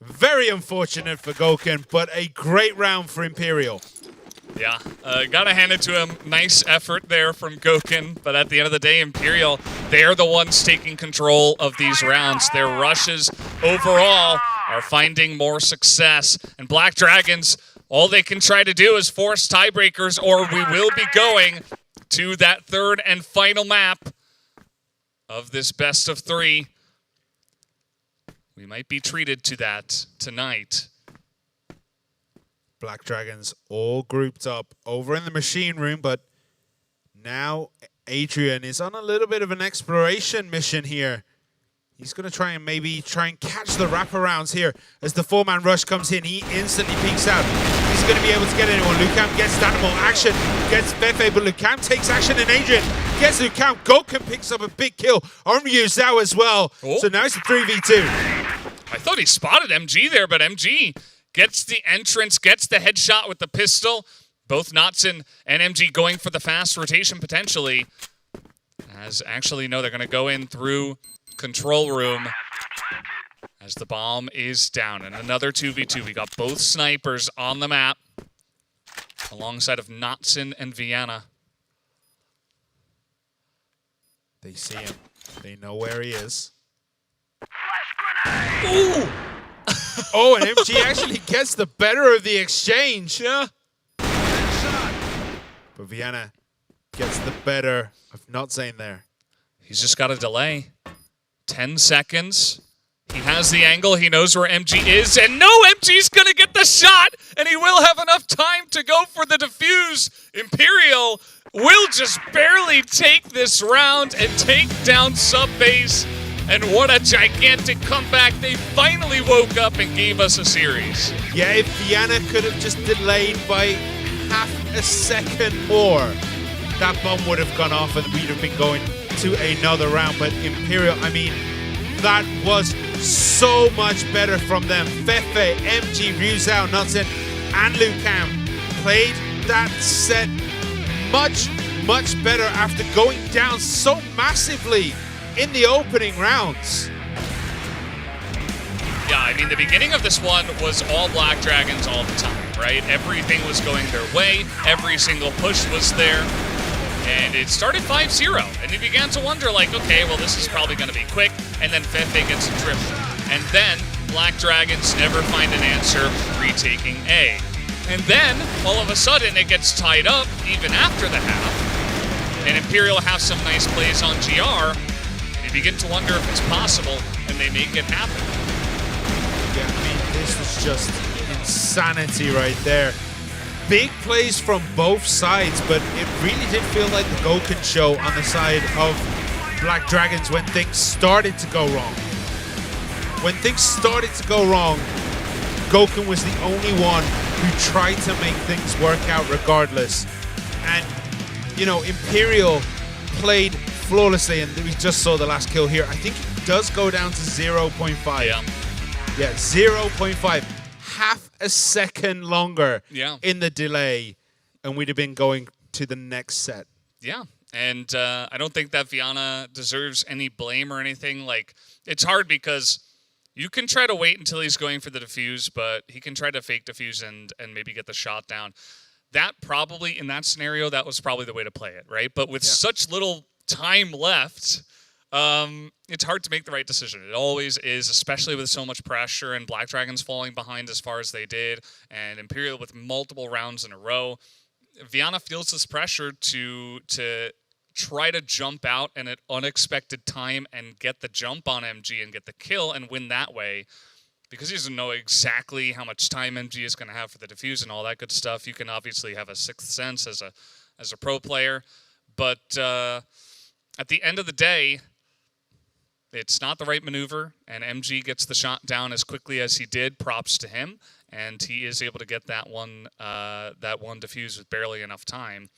Very unfortunate for Goken, but a great round for Imperial. Yeah, gotta hand it to him. Nice effort there from Goken, but at the end of the day, Imperial, they're the ones taking control of these rounds. Their rushes overall are finding more success, and Black Dragons, all they can try to do is force tiebreakers, or we will be going to that third and final map of this best of 3. We might be treated to that tonight. Black Dragons all grouped up over in the machine room, but now Adrian is on a little bit of an exploration mission here. He's going to try and catch the wraparounds here as the 4-man rush comes in. He instantly peeks out. He's going to be able to get anyone. Lucam gets Danimal. Action gets Fefe, but Lucam takes action, and Adrian gets Lucam. Goken picks up a big kill on Ryu Zhao as well. Oh. So now it's a 3v2. I thought he spotted MG there, but MG gets the entrance, gets the headshot with the pistol. Both Notson and MG going for the fast rotation potentially. As actually, no, they're going to go in through control room as the bomb is down. And another 2v2. We got both snipers on the map alongside of Notson and Vienna. They see him. They know where he is. Ooh! Oh, and MG actually gets the better of the exchange. Yeah. But Vienna gets the better of Notson there. He's just got a delay. 10 seconds. He has the angle. He knows where MG is. And no, MG's going to get the shot. And he will have enough time to go for the defuse. Imperial will just barely take this round and take down Subbase. And what a gigantic comeback. They finally woke up and gave us a series. Yeah, if Vienna could have just delayed by half a second more, that bomb would have gone off and we'd have been going to another round. But Imperial, I mean, that was so much better from them. Fefe, MG, Ryu Zhao, Notson, and Lucam played that set much, much better after going down so massively in the opening rounds. Yeah, I mean, the beginning of this one was all Black Dragons all the time, right? Everything was going their way. Every single push was there. And it started 5-0. And you began to wonder, like, okay, well, this is probably going to be quick. And then Fefe gets a triple. And then Black Dragons never find an answer, retaking A. And then, all of a sudden, it gets tied up even after the half. And Imperial have some nice plays on GR. You begin to wonder if it's possible, and they make it happen. Yeah, I mean, this was just insanity right there. Big plays from both sides, but it really did feel like the Goken show on the side of Black Dragons when things started to go wrong. When things started to go wrong, Goken was the only one who tried to make things work out regardless. And, you know, Imperial played flawlessly, and we just saw the last kill here. I think it does go down to 0.5. Yeah. Yeah, 0.5. Half a second longer in the delay, and we'd have been going to the next set. Yeah, and I don't think that Viana deserves any blame or anything. Like, it's hard because you can try to wait until he's going for the defuse, but he can try to fake defuse and maybe get the shot down. That probably, in that scenario, that was probably the way to play it, right? But with such little time left, it's hard to make the right decision. It always is, especially with so much pressure and Black Dragons falling behind as far as they did, and Imperial with multiple rounds in a row. Viana feels this pressure to try to jump out in an unexpected time and get the jump on MG and get the kill and win that way, because he doesn't know exactly how much time MG is going to have for the defuse and all that good stuff. You can obviously have a sixth sense as a pro player, but at the end of the day, it's not the right maneuver, and MG gets the shot down as quickly as he did. Props to him, and he is able to get that one defuse with barely enough time.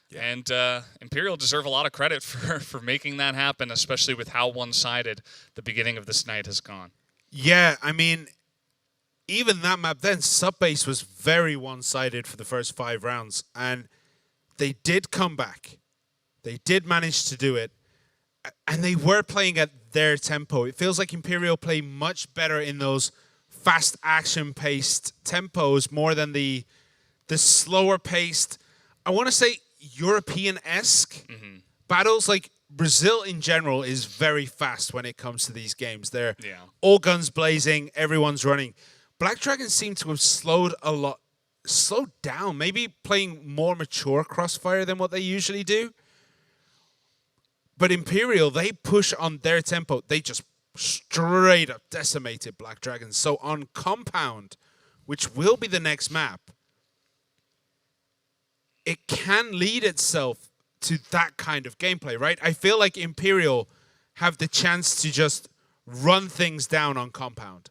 Yeah. And Imperial deserve a lot of credit for making that happen, especially with how one-sided the beginning of this night has gone. Yeah, I mean, even that map then, Subbase was very one-sided for the first 5 rounds, and they did come back. They did manage to do it, and they were playing at their tempo. It feels like Imperial play much better in those fast action-paced tempos more than the slower-paced, I want to say, European-esque battles. Like, Brazil in general is very fast when it comes to these games. They're all guns blazing, everyone's running. Black Dragons seem to have slowed down, maybe playing more mature Crossfire than what they usually do. But Imperial, they push on their tempo. They just straight up decimated Black Dragons. So on Compound, which will be the next map, it can lead itself to that kind of gameplay, right? I feel like Imperial have the chance to just run things down on Compound.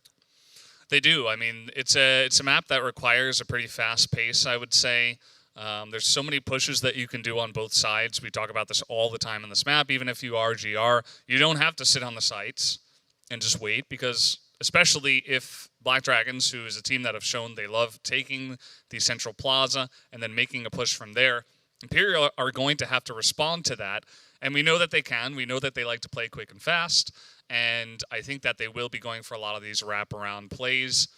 They do. I mean, it's a map that requires a pretty fast pace, I would say. There's so many pushes that you can do on both sides. We talk about this all the time on this map. Even if you are GR, you don't have to sit on the sites and just wait, because especially if Black Dragons, who is a team that have shown they love taking the central plaza and then making a push from there, Imperial are going to have to respond to that. And we know that they can. We know that they like to play quick and fast. And I think that they will be going for a lot of these wraparound plays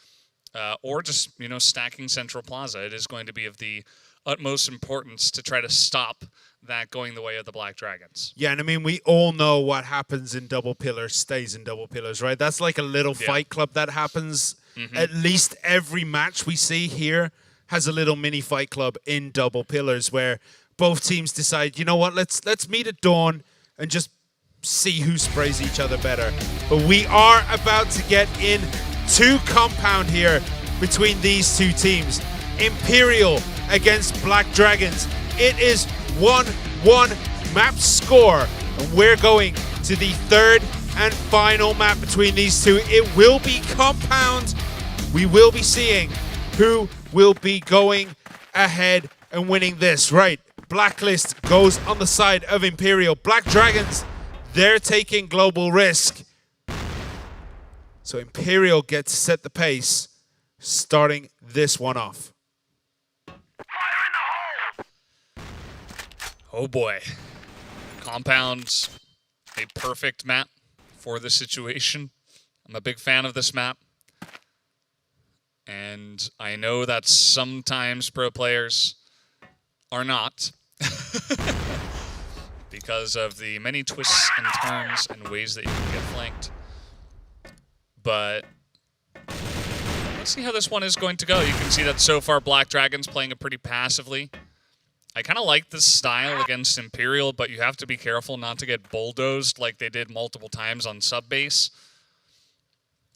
or just, stacking central plaza. It is going to be of the utmost importance to try to stop that going the way of the Black Dragons. Yeah, and I mean, we all know what happens in double pillars stays in double pillars, right? That's like a little fight club that happens. At least every match we see here has a little mini fight club in double pillars where both teams decide, you know what, let's meet at dawn and just see who sprays each other better. But we are about to get in to Compound here between these two teams. Imperial against Black Dragons. It is 1-1 map score, and we're going to the third and final map between these two. It will be Compound. We will be seeing who will be going ahead and winning this. Right, Blacklist goes on the side of Imperial. Black Dragons, they're taking global risk. So Imperial gets to set the pace, starting this one off. Oh boy. Compound's a perfect map for this situation. I'm a big fan of this map. And I know that sometimes pro players are not. Because of the many twists and turns and ways that you can get flanked. But let's see how this one is going to go. You can see that so far Black Dragon's playing it pretty passively. I kind of like this style against Imperial, but you have to be careful not to get bulldozed like they did multiple times on Subbase.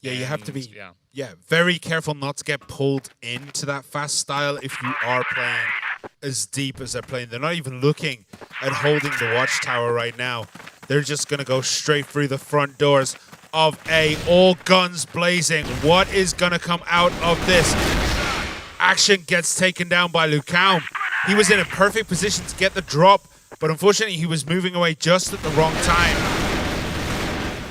Yeah, you have to be very careful not to get pulled into that fast style if you are playing as deep as they're playing. They're not even looking at holding the watchtower right now. They're just going to go straight through the front doors of A. All guns blazing. What is going to come out of this? Action gets taken down by Lucão. He was in a perfect position to get the drop, but unfortunately he was moving away just at the wrong time.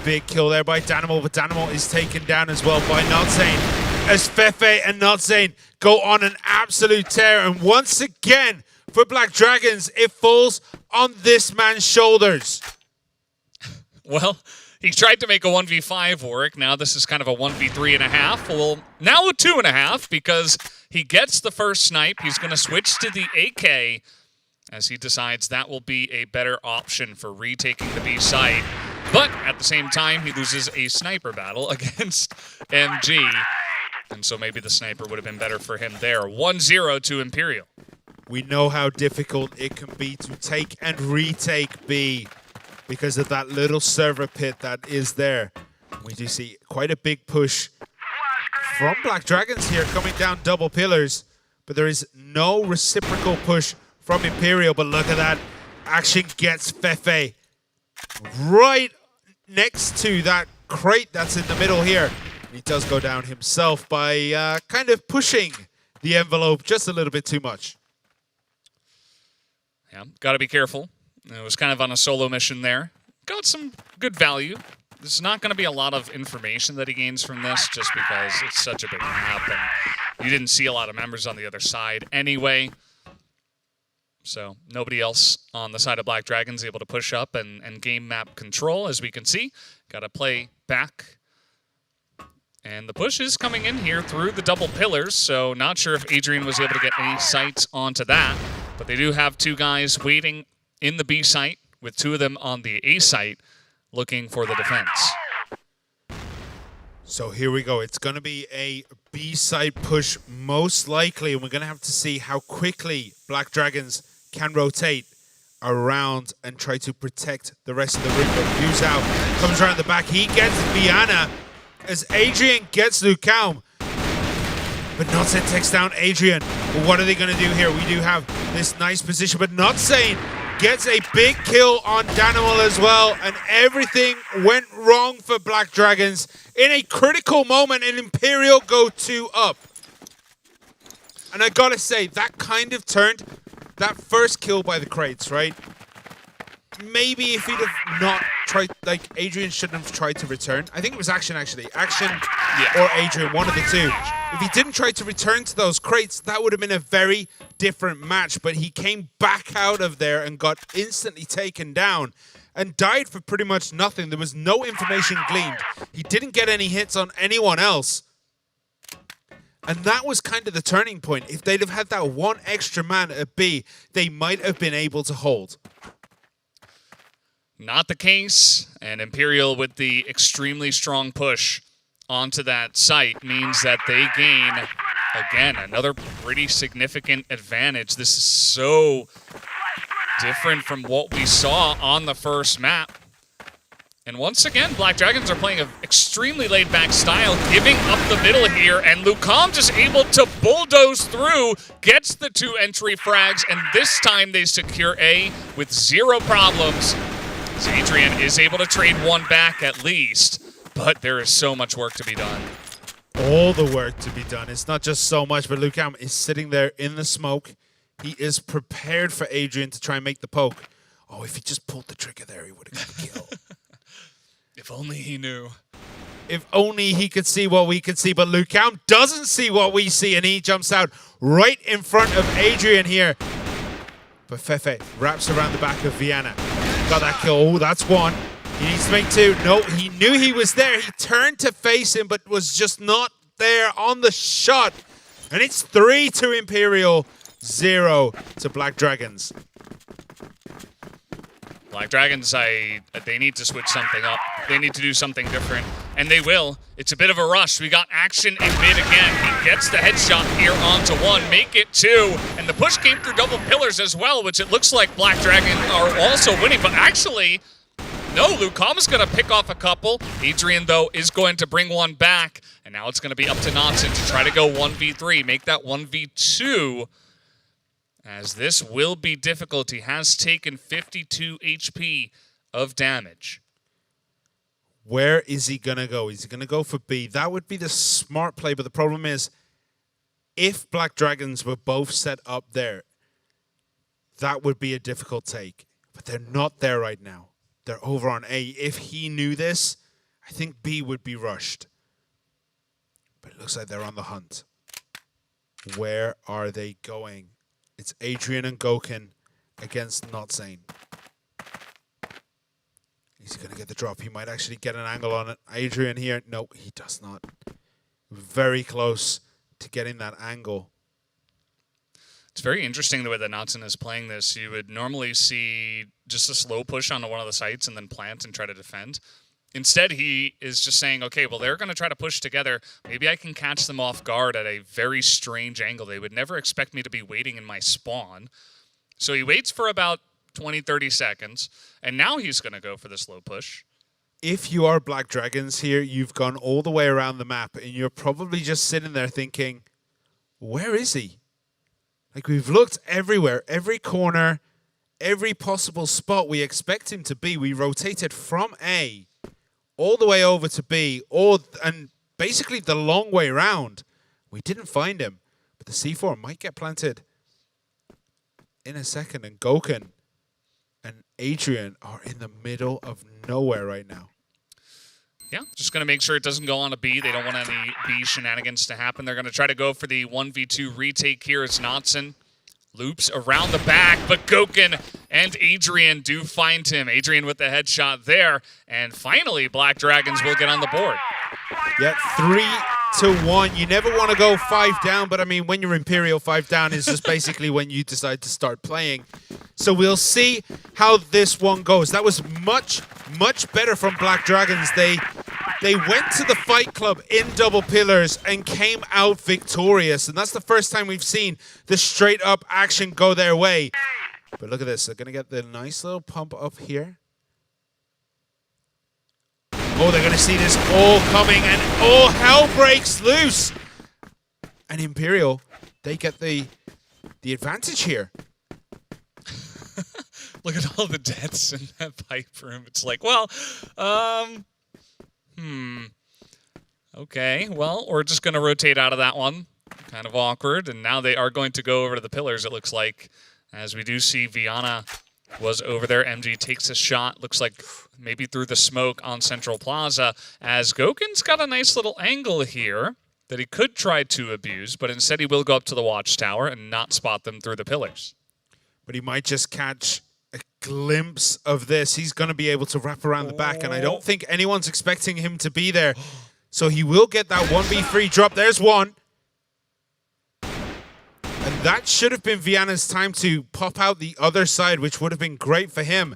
big kill there by Danimal, but Danimal is taken down as well by Notzane. As Fefe and Notzane go on an absolute tear. And once again, for Black Dragons, it falls on this man's shoulders. Well, he tried to make a 1v5 work. Now this is kind of a 1v3.5. Well, now a 2.5 because he gets the first snipe. He's going to switch to the AK as he decides that will be a better option for retaking the B site. But at the same time, he loses a sniper battle against MG. And so maybe the sniper would have been better for him there. 1-0 to Imperial. We know how difficult it can be to take and retake B because of that little server pit that is there. We do see quite a big push from Black Dragons here coming down double pillars, but there is no reciprocal push from Imperial. But look at that. Action gets Fefe right next to that crate that's in the middle here. And he does go down himself by kind of pushing the envelope just a little bit too much. Yeah, got to be careful. It was kind of on a solo mission there. Got some good value. There's not going to be a lot of information that he gains from this just because it's such a big map and you didn't see a lot of members on the other side anyway. So nobody else on the side of Black Dragons able to push up and gain map control, as we can see. Got to play back. And the push is coming in here through the double pillars, so not sure if Adrian was able to get any sights onto that. But they do have two guys waiting in the B site, with two of them on the A site, looking for the defense. So here we go. It's going to be a B site push most likely, and we're going to have to see how quickly Black Dragons can rotate around and try to protect the rest of the room. But Yuzhao comes around the back. He gets Viana as Adrian gets Lucam. But Notzane takes down Adrian. But what are they going to do here? We do have this nice position, but Notzane gets a big kill on Danimal as well, and everything went wrong for Black Dragons in a critical moment, and Imperial go 2 up. And I gotta say, that kind of turned that first kill by the crates, right? Maybe if he'd have not tried, like, Adrian shouldn't have tried to return. I think it was Action, actually. Action or Adrian, one of the two. If he didn't try to return to those crates, that would have been a very different match. But he came back out of there and got instantly taken down and died for pretty much nothing. There was no information gleaned. He didn't get any hits on anyone else. And that was kind of the turning point. If they'd have had that one extra man at B, they might have been able to hold. Not the case, and Imperial with the extremely strong push onto that site means that they gain, again, another pretty significant advantage. This is so different from what we saw on the first map. And once again, Black Dragons are playing an extremely laid-back style, giving up the middle here, and Lucam just able to bulldoze through, gets the 2 entry frags, and this time they secure A with 0 problems. Adrian is able to trade 1 back at least, but there is so much work to be done. All the work to be done. It's not just so much, but Lucam is sitting there in the smoke. He is prepared for Adrian to try and make the poke. Oh, if he just pulled the trigger there, he would have got a kill. If only he knew. If only he could see what we could see, but Lucam doesn't see what we see, and he jumps out right in front of Adrian here. But Fefe wraps around the back of Viana. Got that kill. Oh, that's 1. He needs to make 2. No, he knew he was there. He turned to face him, but was just not there on the shot. And it's 3 to Imperial, 0 to Black Dragons. Black Dragons, they need to switch something up. They need to do something different, and they will. It's a bit of a rush. We got Action in mid again. He gets the headshot here onto 1, make it 2, and the push came through double pillars as well, which it looks like Black Dragon are also winning, but actually, no, Lucam is going to pick off a couple. Adrian, though, is going to bring 1 back, and now it's going to be up to Notzane to try to go 1v3, make that 1v2, as this will be difficult. He has taken 52 HP of damage. Where is he going to go? Is he going to go for B? That would be the smart play, but the problem is, if Black Dragons were both set up there, that would be a difficult take. But they're not there right now. They're over on A. If he knew this, I think B would be rushed. But it looks like they're on the hunt. Where are they going? It's Adrian and Gokin against Not Sane. He's going to get the drop. He might actually get an angle on it. Adrian here. No, he does not. Very close to getting that angle. It's very interesting the way that Knotson is playing this. You would normally see just a slow push onto one of the sites and then plant and try to defend. Instead, he is just saying, okay, well, they're going to try to push together. Maybe I can catch them off guard at a very strange angle. They would never expect me to be waiting in my spawn. So he waits for about 20, 30 seconds, and now he's going to go for the slow push. If you are Black Dragons here, you've gone all the way around the map, and you're probably just sitting there thinking, where is he? Like, we've looked everywhere, every corner, every possible spot we expect him to be. We rotated from A all the way over to B, and basically the long way around. We didn't find him, but the C4 might get planted in a second, and Gokin and Adrian are in the middle of nowhere right now. Yeah, just going to make sure it doesn't go on a B. They don't want any B shenanigans to happen. They're going to try to go for the 1v2 retake here as Knotson loops around the back, but Gokin and Adrian do find him. Adrian with the headshot there, and finally Black Dragons will get on the board. Yeah, 3-1. You never want to go 5 down, but I mean, when you're Imperial, 5 down is just basically when you decide to start playing. So we'll see how this one goes. That was much, much better from Black Dragons. They went to the Fight Club in double pillars and came out victorious. And that's the first time we've seen the straight up action go their way. But look at this. They're going to get the nice little pump up here. Oh, they're going to see this all coming, and all hell breaks loose. And Imperial, they get the advantage here. Look at all the deaths in that pipe room. It's like, well, okay, well, we're just going to rotate out of that one. Kind of awkward. And now they are going to go over to the pillars, it looks like. As we do see Viana was over there. MG takes a shot. Looks like maybe through the smoke on Central Plaza. As Gokin's got a nice little angle here that he could try to abuse, but instead he will go up to the watchtower and not spot them through the pillars. But he might just catch a glimpse of this. He's going to be able to wrap around the back, and I don't think anyone's expecting him to be there. So he will get that 1v3 drop. There's one. And that should have been Viana's time to pop out the other side, which would have been great for him.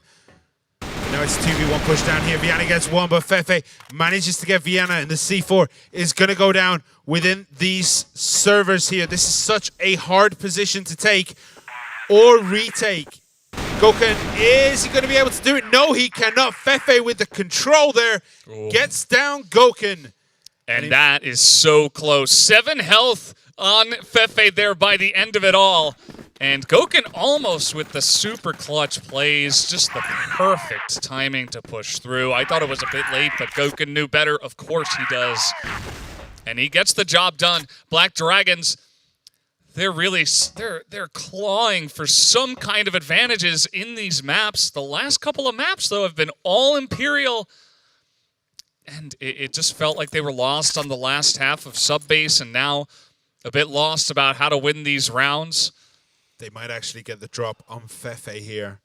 But now it's 2v1 push down here. Viana gets one, but Fefe manages to get Viana, and the C4 is going to go down within these servers here. This is such a hard position to take or retake. Gokin, is he going to be able to do it? No, he cannot. Fefe with the control there gets down Gokin. And that is so close. 7 health on Fefe there by the end of it all. And Gokin almost with the super clutch plays. Just the perfect timing to push through. I thought it was a bit late, but Gokin knew better. Of course he does. And he gets the job done. Black Dragons, they're clawing for some kind of advantages in these maps. The last couple of maps, though, have been all Imperial. And it just felt like they were lost on the last half of Subbase, and now a bit lost about how to win these rounds. They might actually get the drop on Fefe here,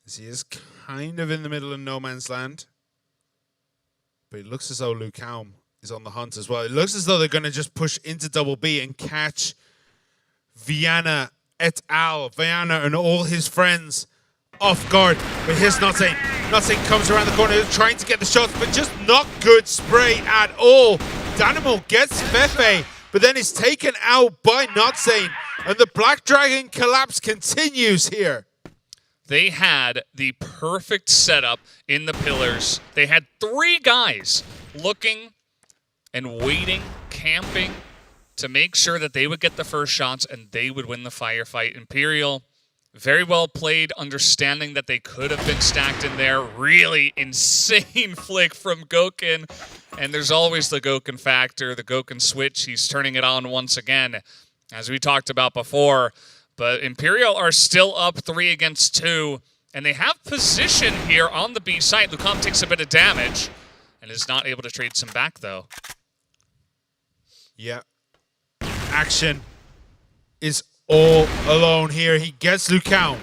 as he is kind of in the middle of no man's land. But it looks as though Lukaum is on the hunt as well. It looks as though they're going to just push into double B and catch Viana et al. Viana and all his friends off guard. But here's Nothing. Nothing comes around the corner, trying to get the shots, but just not good spray at all. Danimal gets Fefe, but then is taken out by Notsane, and the Black Dragon collapse continues here. They had the perfect setup in the pillars. They had 3 guys looking and waiting, camping, to make sure that they would get the first shots and they would win the firefight. Imperial, very well played, understanding that they could have been stacked in there. Really insane flick from Gokin. And there's always the Gokin factor, the Gokin switch. He's turning it on once again, as we talked about before. But Imperial are still up 3 against 2. And they have position here on the B site. Lukaum takes a bit of damage. and is not able to trade some back, though. Yeah. Action is all alone here. He gets Lucão.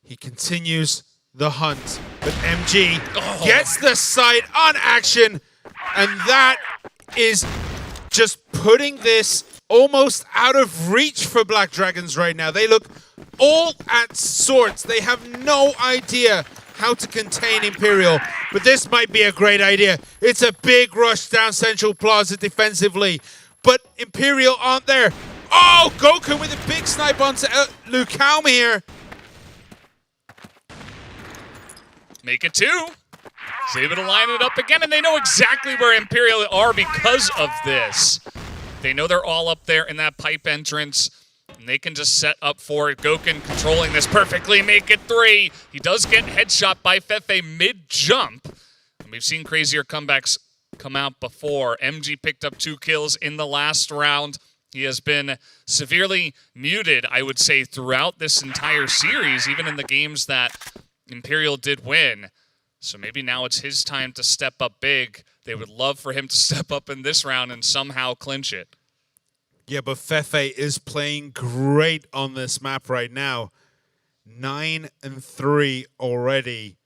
He continues the hunt, but MG gets the sight on Action, and that is just putting this almost out of reach for Black Dragons right now. They look all at sorts. They have no idea how to contain Imperial, but this might be a great idea. It's a big rush down Central Plaza defensively, but Imperial aren't there. Oh, Goku with a big snipe onto Lucão here. Make it 2. He's able to line it up again, and they know exactly where Imperial are because of this. They know they're all up there in that pipe entrance, and they can just set up for it. Gokun controlling this perfectly, make it 3. He does get headshot by Fefe mid-jump. And we've seen crazier comebacks come out before. MG picked up 2 kills in the last round. He has been severely muted, I would say, throughout this entire series, even in the games that Imperial did win. So maybe now it's his time to step up big. They would love for him to step up in this round and somehow clinch it. Yeah, but Fefe is playing great on this map right now. 9-3 already.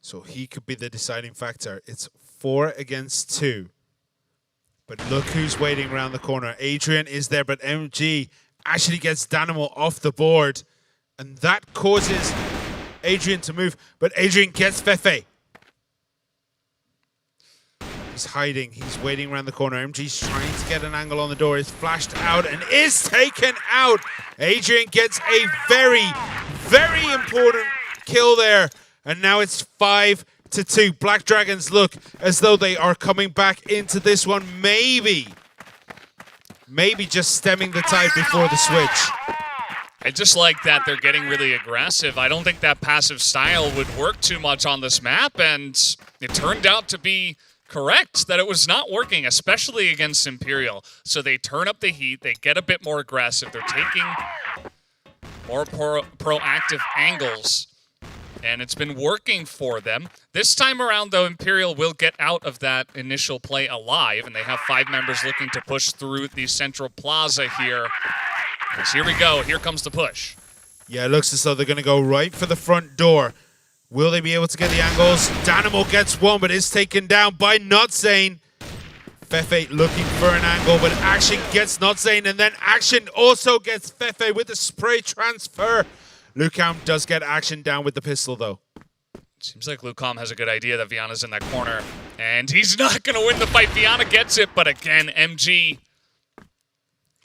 So he could be the deciding factor. It's 4 against 2. But look who's waiting around the corner. Adrian is there, but MG actually gets Danimal off the board. And that causes Adrian to move. But Adrian gets Fefe. He's hiding. He's waiting around the corner. MG's trying to get an angle on the door. Is flashed out and is taken out. Adrian gets a very, very important kill there. And now it's 5-2. Black Dragons look as though they are coming back into this one. Maybe just stemming the tide before the switch. I just like that they're getting really aggressive. I don't think that passive style would work too much on this map, and it turned out to be correct that it was not working, especially against Imperial. So they turn up the heat, they get a bit more aggressive, they're taking more proactive angles, and it's been working for them. This time around, though, Imperial will get out of that initial play alive, and they have 5 members looking to push through the Central Plaza here. Here we go. Here comes the push. Yeah, it looks as though they're going to go right for the front door. Will they be able to get the angles? Danimal gets one, but is taken down by Notsane. Fefe looking for an angle, but Action gets Notsane, and then Action also gets Fefe with the spray transfer. Lucão does get Action down with the pistol, though. Seems like Lucão has a good idea that Viana's in that corner, and he's not going to win the fight. Viana gets it, but again, MG,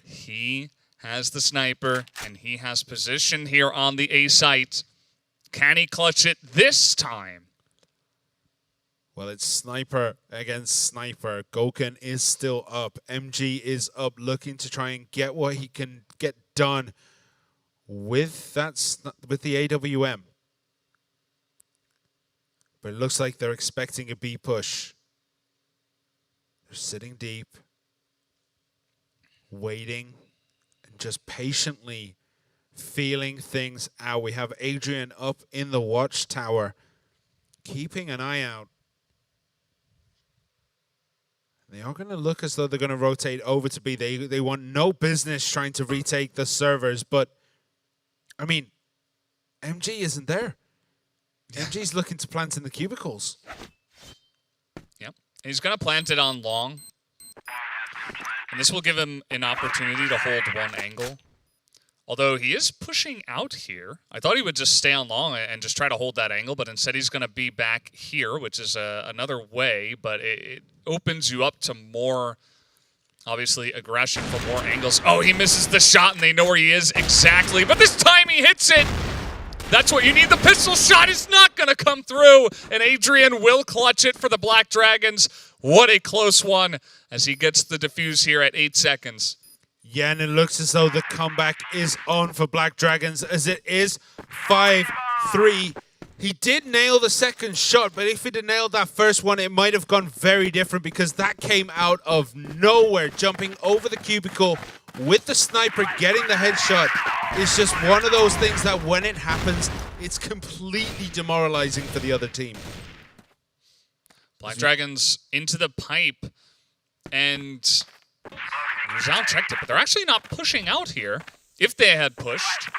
he has the sniper, and he has position here on the A site. Can he clutch it this time? Well, it's sniper against sniper. Gokun is still up. MG is up, looking to try and get what he can get done with with the AWM. But it looks like they're expecting a B push. They're sitting deep, waiting, just patiently feeling things out. We have Adrian up in the watchtower, keeping an eye out. They are going to look as though they're going to rotate over to B. They want no business trying to retake the servers, but, I mean, MG isn't there. MG's looking to plant in the cubicles. Yep. He's going to plant it on long. And this will give him an opportunity to hold one angle. Although he is pushing out here. I thought he would just stay on long and just try to hold that angle, but instead he's going to be back here, which is another way, but it opens you up to more, obviously, aggression for more angles. Oh, he misses the shot, and they know where he is exactly, but this time he hits it! That's what you need. The pistol shot is not going to come through, and Adrian will clutch it for the Black Dragons. What a close one as he gets the defuse here at 8 seconds. Yeah, and it looks as though the comeback is on for Black Dragons as it is 5-3. He did nail the second shot, but if he'd have nailed that first one, it might have gone very different because that came out of nowhere, jumping over the cubicle with the sniper, getting the headshot. is just one of those things that when it happens, it's completely demoralizing for the other team. Black Dragons into the pipe, and Zhao checked it, but they're actually not pushing out here. If they had pushed,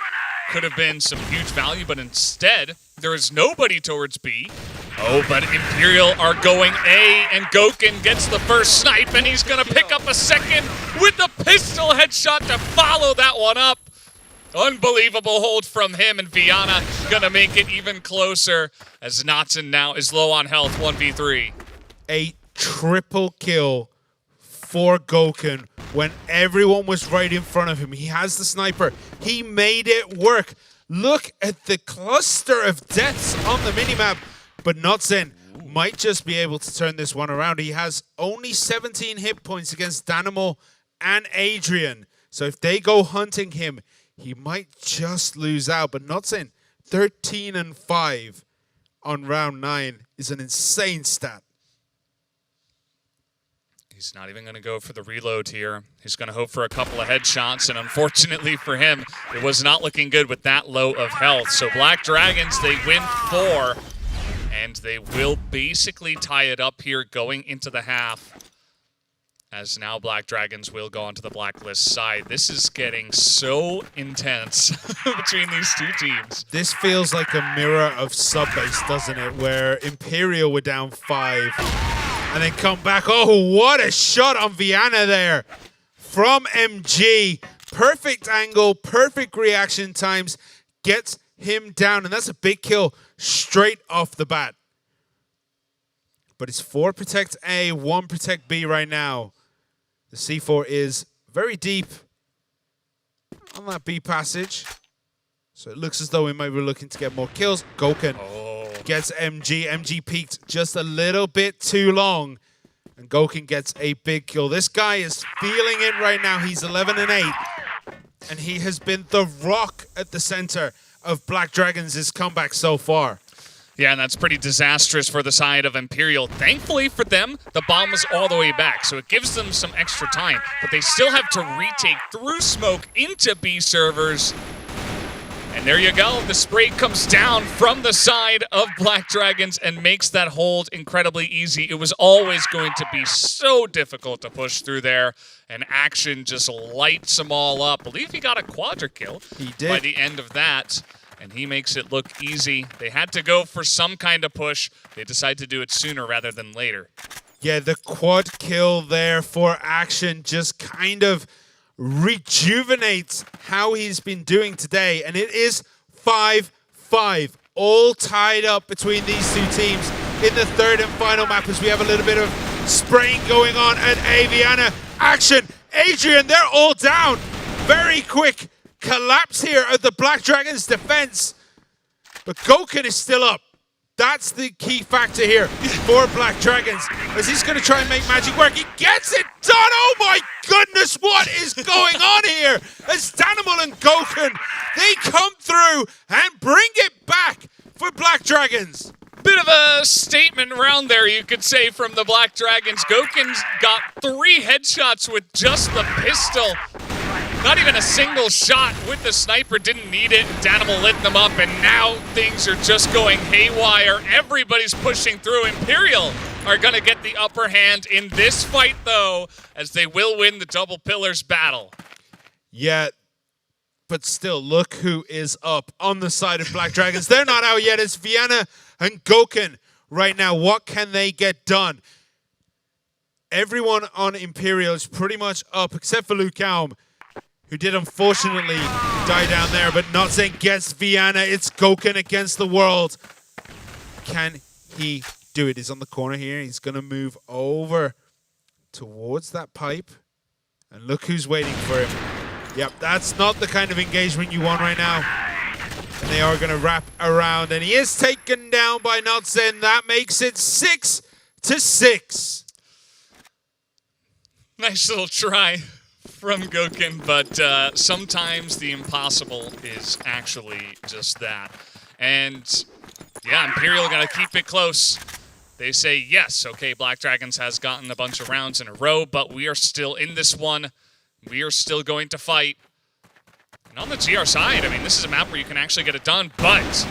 could have been some huge value, but instead, there is nobody towards B. Oh, but Imperial are going A, and Goken gets the first snipe, and he's going to pick up a second with a pistol headshot to follow that one up. Unbelievable hold from him, and Viana going to make it even closer as Knotson now is low on health, 1v3. A triple kill for Goken when everyone was right in front of him. He has the sniper. He made it work. Look at the cluster of deaths on the minimap. But Knotson might just be able to turn this one around. He has only 17 hit points against Danimal and Adrian. So if they go hunting him, he might just lose out. But Knotson, 13-5 on round 9 is an insane stat. He's not even going to go for the reload here. He's going to hope for a couple of headshots, and unfortunately for him, it was not looking good with that low of health. So Black Dragons, they win 4, and they will basically tie it up here going into the half, as now Black Dragons will go onto the blacklist side. This is getting so intense between these two teams. This feels like a mirror of Subbase, doesn't it? Where Imperial were down 5 and then come back. Oh, what a shot on Viana there from MG. Perfect angle, perfect reaction times, gets him down, and that's a big kill straight off the bat. But it's 4 protect A, 1 protect B right now. The C4 is very deep on that B passage. So it looks as though we might be looking to get more kills. Goken gets MG. MG peaked just a little bit too long. And Goken gets a big kill. This guy is feeling it right now. He's 11-8. And he has been the rock at the center of Black Dragons' comeback so far. Yeah, and that's pretty disastrous for the side of Imperial. Thankfully for them, the bomb was all the way back, so it gives them some extra time. But they still have to retake through smoke into B servers. And there you go. The spray comes down from the side of Black Dragons and makes that hold incredibly easy. It was always going to be so difficult to push through there, and Action just lights them all up. I believe he got a quadra kill by the end of that. And he makes it look easy. They had to go for some kind of push. They decided to do it sooner rather than later. Yeah, the quad kill there for Action just kind of rejuvenates how he's been doing today. And it is 5-5, all tied up between these two teams in the third and final map as we have a little bit of spraying going on at Aviana. Action, Adrian, they're all down. Very quick collapse here of the Black Dragons defense, but Goken is still up. That's the key factor here for Black Dragons, as he's going to try and make magic work. He gets it done. Oh my goodness, what is going on here? As Danimal and Goken, they come through and bring it back for Black Dragons. Bit of a statement round there, you could say, from the Black Dragons. Goken's got 3 headshots with just the pistol. Not even a single shot with the sniper, didn't need it. Danimal lit them up, and now things are just going haywire. Everybody's pushing through. Imperial are going to get the upper hand in this fight, though, as they will win the double pillars battle. Yeah, but still, look who is up on the side of Black Dragons. They're not out yet. It's Viana and Goken right now. What can they get done? Everyone on Imperial is pretty much up, except for Lukaum, who did unfortunately die down there, but Knotson gets Viana. It's Goken against the world. Can he do it? He's on the corner here. He's going to move over towards that pipe. And look who's waiting for him. Yep, that's not the kind of engagement you want right now. And they are going to wrap around. And he is taken down by Knotson. That makes it 6-6. Nice little try from Goken, but sometimes the impossible is actually just that. And yeah, Imperial gonna keep it close. They say, yes, okay, Black Dragons has gotten a bunch of rounds in a row, but we are still in this one. We are still going to fight. And on the GR side, I mean, this is a map where you can actually get it done, but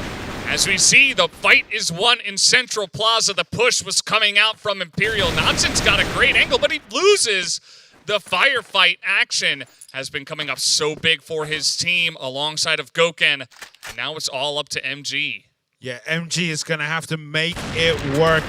as we see, the fight is won in Central Plaza. The push was coming out from Imperial. Natson's got a great angle, but he loses. The firefight action has been coming up so big for his team alongside of Goken, and now it's all up to MG. Yeah, MG is going to have to make it work,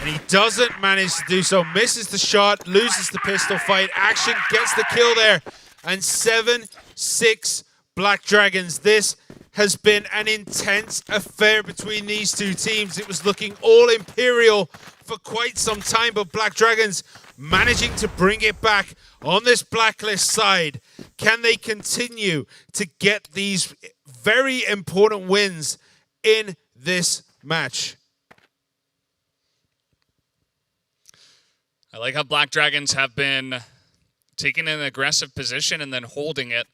and he doesn't manage to do so. Misses the shot, loses the pistol fight. Action gets the kill there, and 7-6 Black Dragons. This has been an intense affair between these two teams. It was looking all Imperial for quite some time, but Black Dragons managing to bring it back on this Blacklist side. Can they continue to get these very important wins in this match? I like how Black Dragons have been taking an aggressive position and then holding it.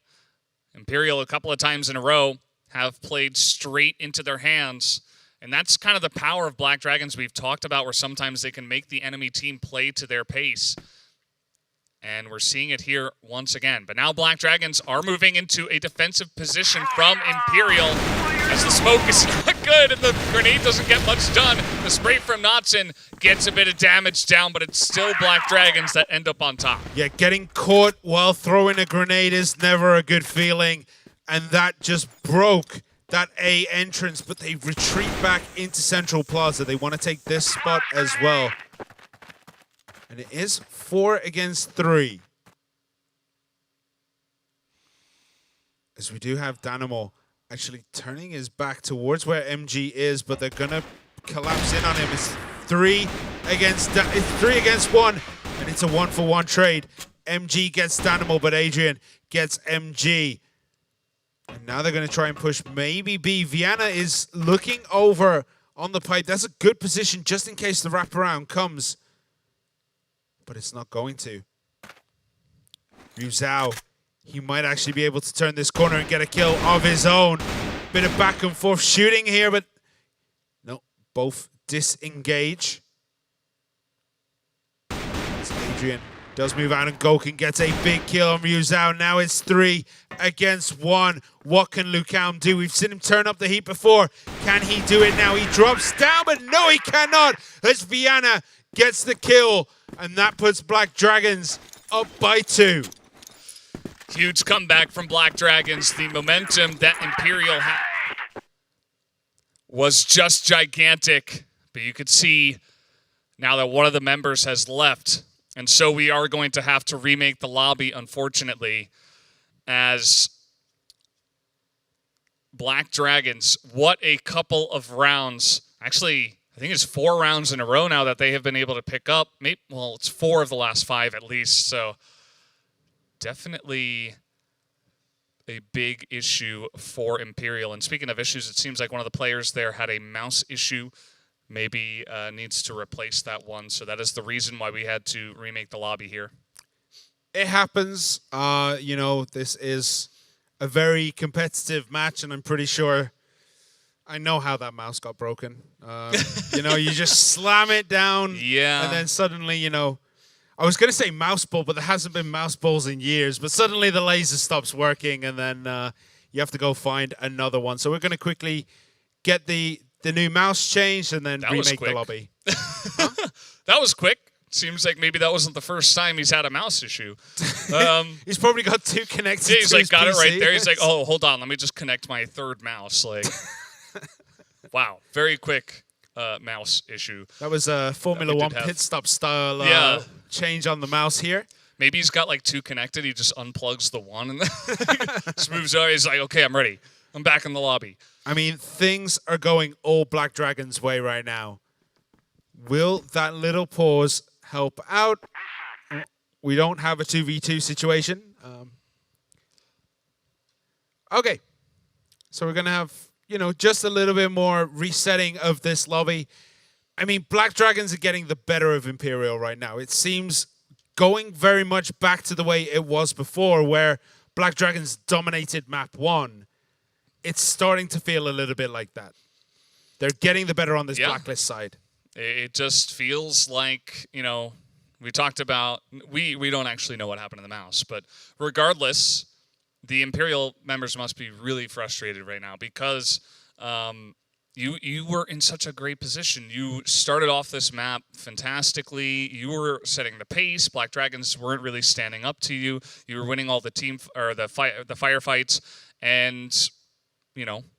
Imperial a couple of times in a row have played straight into their hands. And that's kind of the power of Black Dragons we've talked about, where sometimes they can make the enemy team play to their pace. And we're seeing it here once again. But now Black Dragons are moving into a defensive position from Imperial, as the smoke is not good and the grenade doesn't get much done. The spray from Natson gets a bit of damage down, but it's still Black Dragons that end up on top. Yeah, getting caught while throwing a grenade is never a good feeling. And that just broke that A entrance, but they retreat back into Central Plaza. They want to take this spot as well. And it is 4 against 3. As we do have Danimo actually turning his back towards where MG is, but they're going to collapse in on him. It's 3 against 1, and it's a 1-for-1 trade. MG gets Danimo, but Adrian gets MG. And now they're going to try and push maybe B. Vienna is looking over on the pipe. That's a good position just in case the wraparound comes. But it's not going to. Ryu Zhao, he might actually be able to turn this corner and get a kill of his own. Bit of back and forth shooting here, but no, both disengage. It's Adrian. Does move out and Goken gets a big kill on Ryu Zhao. Now it's 3 against 1. What can Lucam do? We've seen him turn up the heat before. Can he do it now? He drops down, but no, he cannot. As Vienna gets the kill, and that puts Black Dragons up by 2. Huge comeback from Black Dragons. The momentum that Imperial had was just gigantic, but you could see now that one of the members has left. And so we are going to have to remake the lobby, unfortunately, as Black Dragons, what a couple of rounds. Actually, I think it's 4 rounds in a row now that they have been able to pick up. Maybe, well, it's 4 of the last 5 at least. So definitely a big issue for Imperial. And speaking of issues, it seems like one of the players there had a mouse issue. Maybe needs to replace that one. So that is the reason why we had to remake the lobby here. It happens. You know, this is a very competitive match, and I'm pretty sure I know how that mouse got broken. You know, you just slam it down, yeah, and then suddenly, you know, I was going to say mouse ball, but there hasn't been mouse balls in years. But suddenly the laser stops working, and then you have to go find another one. So we're going to quickly get the new mouse changed and then remake the lobby. Huh? That was quick. Seems like maybe that wasn't the first time he's had a mouse issue. He's probably got 2 connected. Yeah, he's to like, his got PC. it right there. He's like, oh, hold on, let me just connect my 3rd mouse. Like, wow, very quick mouse issue. That was a Formula 1 pit stop style change on the mouse here. Maybe he's got like 2 connected. He just unplugs the one and just moves over. He's like, okay, I'm ready. I'm back in the lobby. I mean, things are going all Black Dragon's way right now. Will that little pause help out? We don't have a 2v2 situation. Okay. So we're going to have, you know, just a little bit more resetting of this lobby. I mean, Black Dragons are getting the better of Imperial right now. It seems going very much back to the way it was before, where Black Dragons dominated map 1. It's starting to feel a little bit like that. They're getting the better on this Blacklist side. It just feels like, you know, we talked about, we don't actually know what happened to the mouse, but regardless, the Imperial members must be really frustrated right now because you were in such a great position. You started off this map fantastically. You were setting the pace. Black Dragons weren't really standing up to you. You were winning all the the firefights, and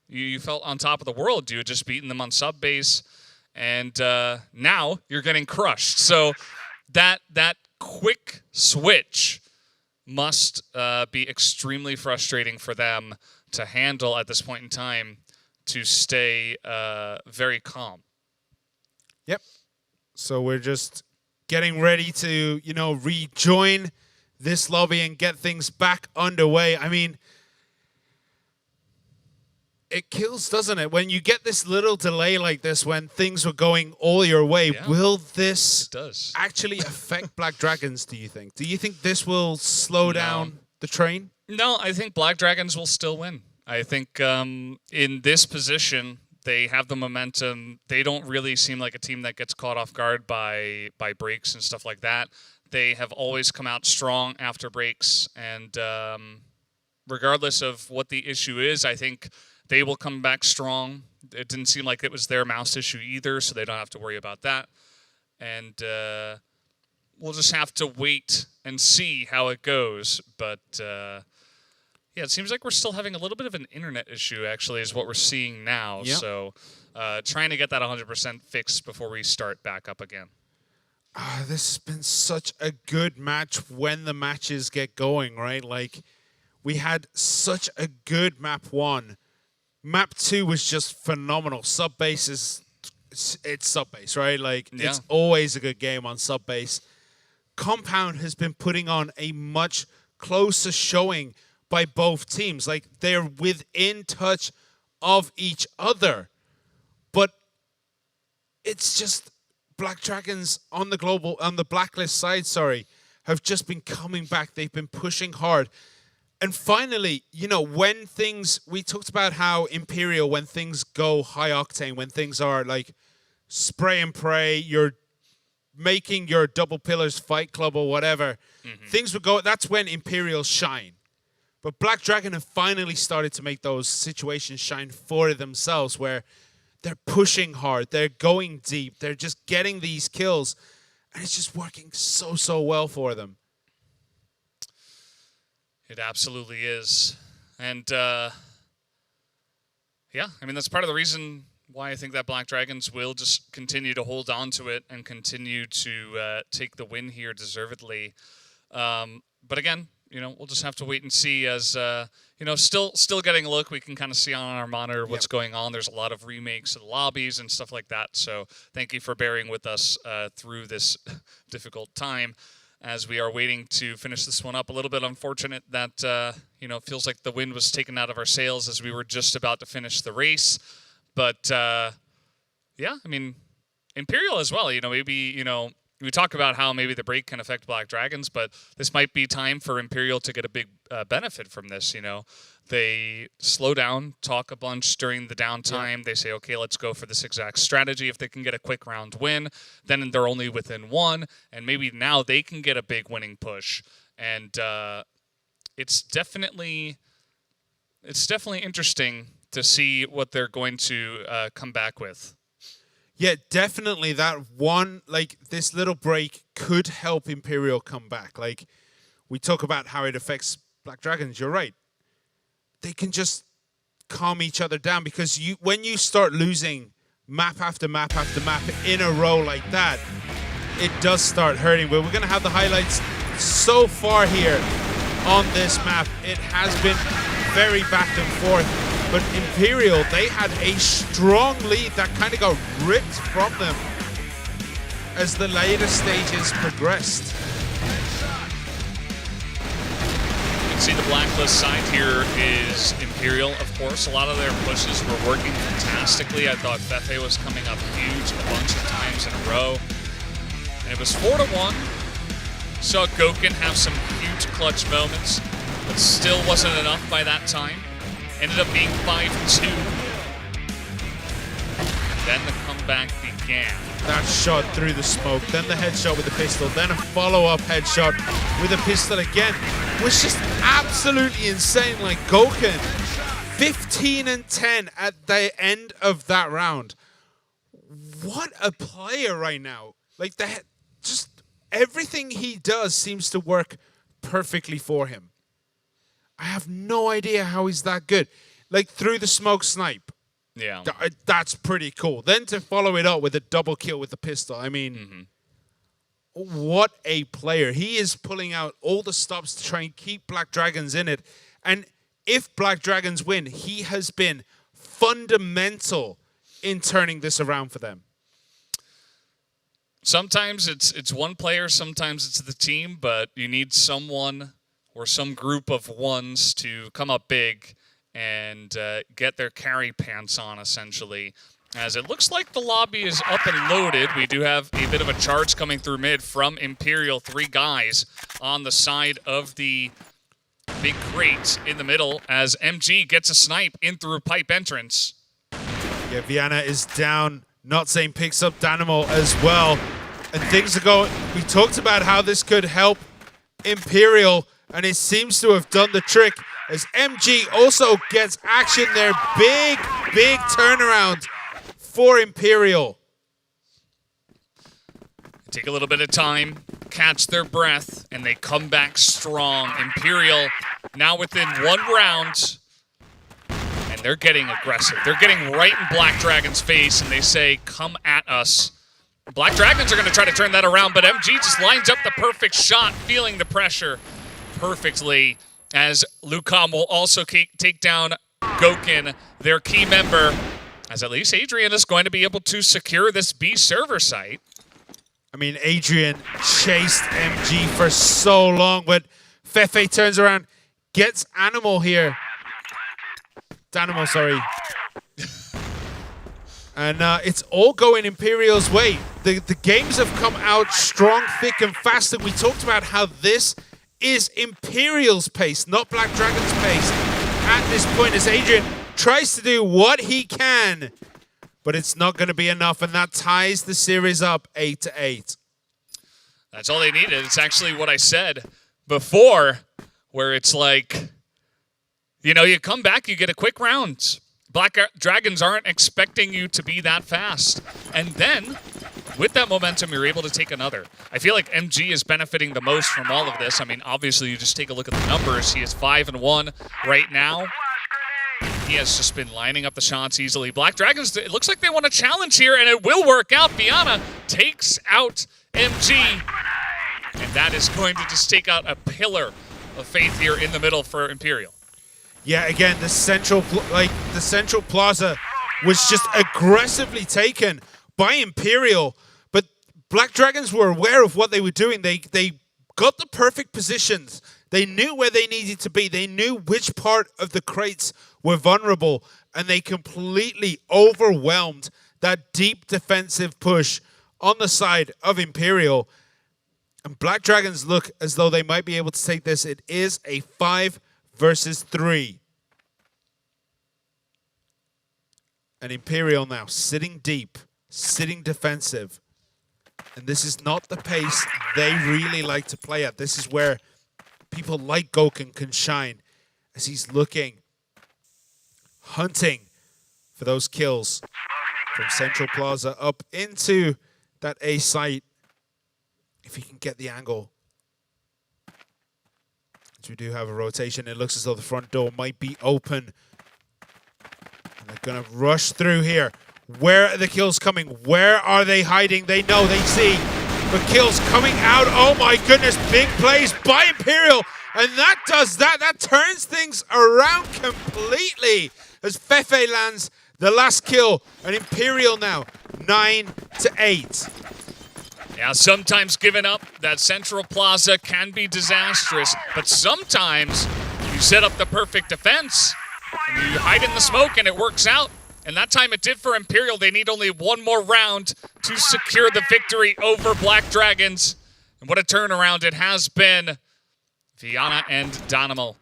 you felt on top of the world. You had just beaten them on sub base, and now you're getting crushed. So that quick switch must be extremely frustrating for them to handle at this point in time, to stay very calm. Yep. So we're just getting ready to, rejoin this lobby and get things back underway. I mean, it kills, doesn't it? When you get this little delay like this, when things were going all your way, will this actually affect Black Dragons, do you think? Do you think this will slow down the train? No, I think Black Dragons will still win. I think in this position, they have the momentum. They don't really seem like a team that gets caught off guard by breaks and stuff like that. They have always come out strong after breaks, and regardless of what the issue is, I think they will come back strong. It didn't seem like it was their mouse issue either, so they don't have to worry about that. And we'll just have to wait and see how it goes. But yeah, it seems like we're still having a little bit of an internet issue, actually, is what we're seeing now. Yep. So trying to get that 100% fixed before we start back up again. This has been such a good match when the matches get going, right? Like, we had such a good map 1. Map 2 was just phenomenal. Subbase is, it's Subbase, right? Like, it's always a good game on Subbase. Compound has been putting on a much closer showing by both teams. Like, they're within touch of each other. But it's just Black Dragons on the Blacklist side, have just been coming back. They've been pushing hard. And finally, when we talked about how Imperial, when things go high octane, when things are like spray and pray, you're making your double pillars fight club or whatever, things would go, that's when Imperial shine. But Black Dragon have finally started to make those situations shine for themselves, where they're pushing hard, they're going deep, they're just getting these kills, and it's just working so well for them. It absolutely is. And yeah, I mean, that's part of the reason why I think that Black Dragons will just continue to hold on to it and continue to take the win here deservedly. But again, we'll just have to wait and see, as still getting a look. We can kind of see on our monitor what's going on. There's a lot of remakes of the lobbies and stuff like that. So thank you for bearing with us through this difficult time as we are waiting to finish this one up. A little bit unfortunate that feels like the wind was taken out of our sails as we were just about to finish the race. But yeah, I mean, Imperial as well. Maybe we talk about how maybe the break can affect Black Dragons, but this might be time for Imperial to get a big benefit from this. They slow down, talk a bunch during the downtime. Yeah. They say, okay, let's go for this exact strategy. If they can get a quick round win, then they're only within 1, and maybe now they can get a big winning push. And it's definitely interesting to see what they're going to come back with. Yeah, definitely that one, this little break could help Imperial come back. Like, we talk about how it affects Black Dragons, you're right. They can just calm each other down, because when you start losing map after map after map in a row like that, it does start hurting. But we're going to have the highlights so far here on this map. It has been very back and forth. But Imperial, they had a strong lead that kind of got ripped from them as the later stages progressed. You can see the Blacklist side here is Imperial, of course. A lot of their pushes were working fantastically. I thought Fefe was coming up huge a bunch of times in a row. And it was 4-1. Saw Gokun have some huge clutch moments, but still wasn't enough by that time. Ended up being 5-2. And then the comeback began. That shot through the smoke, then the headshot with the pistol, then a follow-up headshot with a pistol again. Was just absolutely insane. Like Goken, 15-10 at the end of that round. What a player right now. Like just everything he does seems to work perfectly for him. I have no idea how he's that good. Like through the smoke snipe. Yeah. That's pretty cool. Then to follow it up with a double kill with the pistol. I mean, what a player. He is pulling out all the stops to try and keep Black Dragons in it. And if Black Dragons win, he has been fundamental in turning this around for them. Sometimes it's one player, sometimes it's the team, but you need someone or some group of ones to come up big and get their carry pants on, essentially. As it looks like the lobby is up and loaded, we do have a bit of a charge coming through mid from Imperial. 3 guys on the side of the big crate in the middle as MG gets a snipe in through pipe entrance. Yeah, Vienna is down. Not saying picks up Danimal as well. And things are going... We talked about how this could help Imperial, and it seems to have done the trick as MG also gets action there. Big turnaround for Imperial. Take a little bit of time, catch their breath, and they come back strong. Imperial now within 1 round, and they're getting aggressive. They're getting right in Black Dragon's face, and they say, come at us. Black Dragons are going to try to turn that around, but MG just lines up the perfect shot, feeling the pressure perfectly, as Lucom will also take down Goken, their key member, as at least Adrian is going to be able to secure this B server site. I mean, Adrian chased MG for so long, but Fefe turns around, gets Animal here. Danimal, sorry. And it's all going Imperial's way. The games have come out strong, thick, and fast, and we talked about how this is Imperial's pace, not Black Dragon's pace. At this point, as Adrian tries to do what he can, but it's not going to be enough, and that ties the series up 8-8. That's all they needed. It's actually what I said before, where it's like, you know, you come back, you get a quick round. Black Dragons aren't expecting you to be that fast. And then, with that momentum, you're able to take another. I feel like MG is benefiting the most from all of this. I mean, obviously, you just take a look at the numbers. He is 5-1 right now. He has just been lining up the shots easily. Black Dragons, it looks like they want a challenge here, and it will work out. Viana takes out MG, and that is going to just take out a pillar of faith here in the middle for Imperial. Yeah, again, the central plaza was just aggressively taken by Imperial, but Black Dragons were aware of what they were doing. They got the perfect positions. They knew where they needed to be. They knew which part of the crates were vulnerable, and they completely overwhelmed that deep defensive push on the side of Imperial. And Black Dragons look as though they might be able to take this. It is a 5 versus 3. And Imperial now sitting deep, sitting defensive. And this is not the pace they really like to play at. This is where people like Goken can shine, as he's looking, hunting for those kills from Central Plaza up into that A site. If he can get the angle. As we do have a rotation, it looks as though the front door might be open. And they're going to rush through here. Where are the kills coming? Where are they hiding? They know, they see. The kills coming out. Oh my goodness, big plays by Imperial. And that does that. That turns things around completely. As Fefe lands the last kill. And Imperial now 9-8. Yeah, sometimes giving up that Central Plaza can be disastrous, but sometimes you set up the perfect defense and you hide in the smoke and it works out. And that time it did for Imperial. They need only 1 more round to secure the victory over Black Dragons. And what a turnaround it has been. Viana and Danimal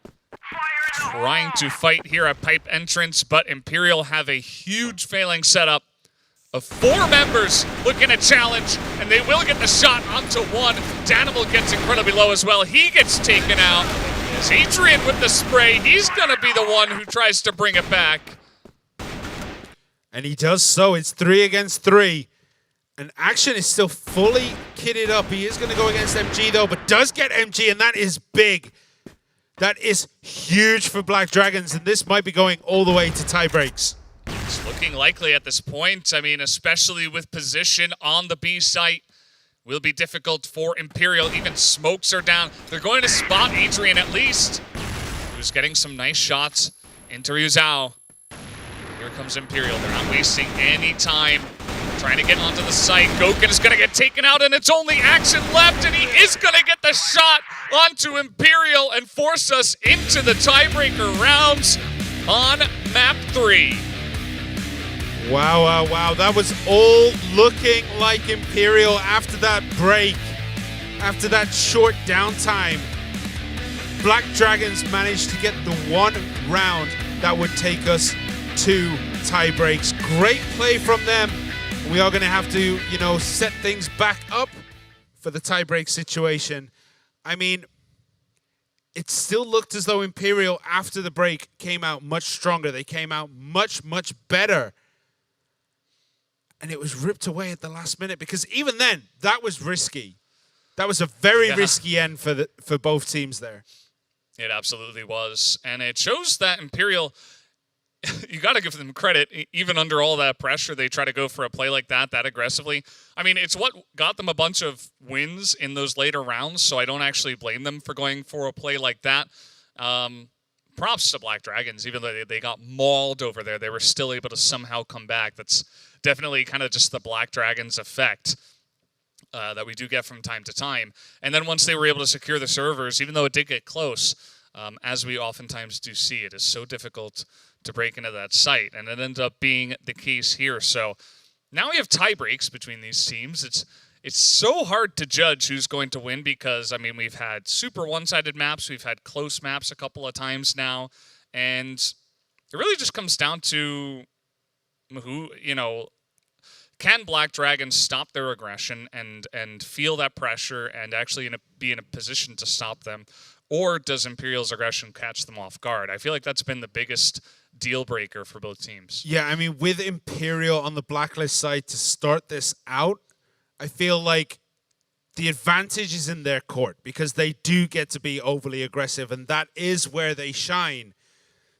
trying to fight here at pipe entrance, but Imperial have a huge failing setup of 4 members looking at challenge, and they will get the shot onto 1. Danimal gets incredibly low as well. He gets taken out. As Adrian with the spray, he's going to be the one who tries to bring it back. And he does so. It's 3 against 3. And Action is still fully kitted up. He is going to go against MG, though, but does get MG, and that is big. That is huge for Black Dragons, and this might be going all the way to tie breaks. It's looking likely at this point. I mean, especially with position on the B site, will be difficult for Imperial. Even smokes are down. They're going to spot Adrian at least, who's getting some nice shots into Ryuzao. Here comes Imperial. They're not wasting any time trying to get onto the site. Goken is going to get taken out, and it's only Action left, and he is going to get the shot onto Imperial and force us into the tiebreaker rounds on map 3. Wow, wow, wow. That was all looking like Imperial after that break, after that short downtime. Black Dragons managed to get the one round that would take us to tie breaks. Great play from them. We are going to have to, set things back up for the tie break situation. I mean, it still looked as though Imperial, after the break, came out much stronger. They came out much, much better. And it was ripped away at the last minute, because even then, that was risky. That was a very risky end for both teams there. It absolutely was. And it shows that Imperial, you got to give them credit. Even under all that pressure, they try to go for a play like that aggressively. I mean, it's what got them a bunch of wins in those later rounds, so I don't actually blame them for going for a play like that. Props to Black Dragons. Even though they got mauled over there, they were still able to somehow come back. That's definitely kind of just the Black Dragons effect that we do get from time to time. And then once they were able to secure the servers, even though it did get close, as we oftentimes do see, it is so difficult to break into that site. And it ended up being the case here. So now we have tie breaks between these teams. It's so hard to judge who's going to win because, I mean, we've had super one-sided maps. We've had close maps a couple of times now. And it really just comes down to who, can Black Dragons stop their aggression and feel that pressure and actually be in a position to stop them? Or does Imperial's aggression catch them off guard? I feel like that's been the biggest deal breaker for both teams. Yeah, I mean, with Imperial on the Blacklist side to start this out, I feel like the advantage is in their court because they do get to be overly aggressive, and that is where they shine.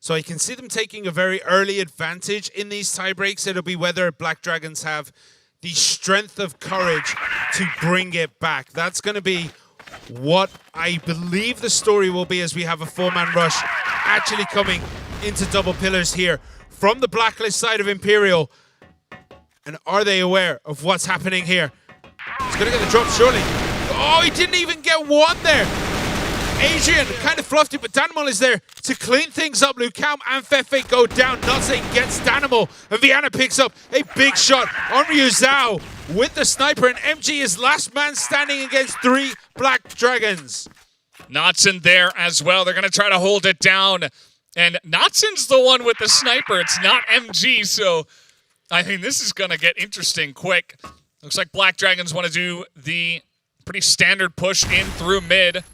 So I can see them taking a very early advantage in these tiebreaks. It'll be whether Black Dragons have the strength of courage to bring it back. That's going to be what I believe the story will be as we have a 4-man rush actually coming into double pillars here from the Blacklist side of Imperial. And are they aware of what's happening here? He's going to get the drop, surely. Oh, he didn't even get one there. Adrian kind of fluffed it, but Danimal is there to clean things up. Lucam and Fefe go down. Nothing gets Danimal, and Viana picks up a big shot on Ryuzao with the sniper, and MG is last man standing against 3 Black Dragons. Knotson there as well. They're going to try to hold it down, and Knotson's the one with the sniper. It's not MG, so I mean, this is going to get interesting quick. Looks like Black Dragons want to do the pretty standard push in through mid.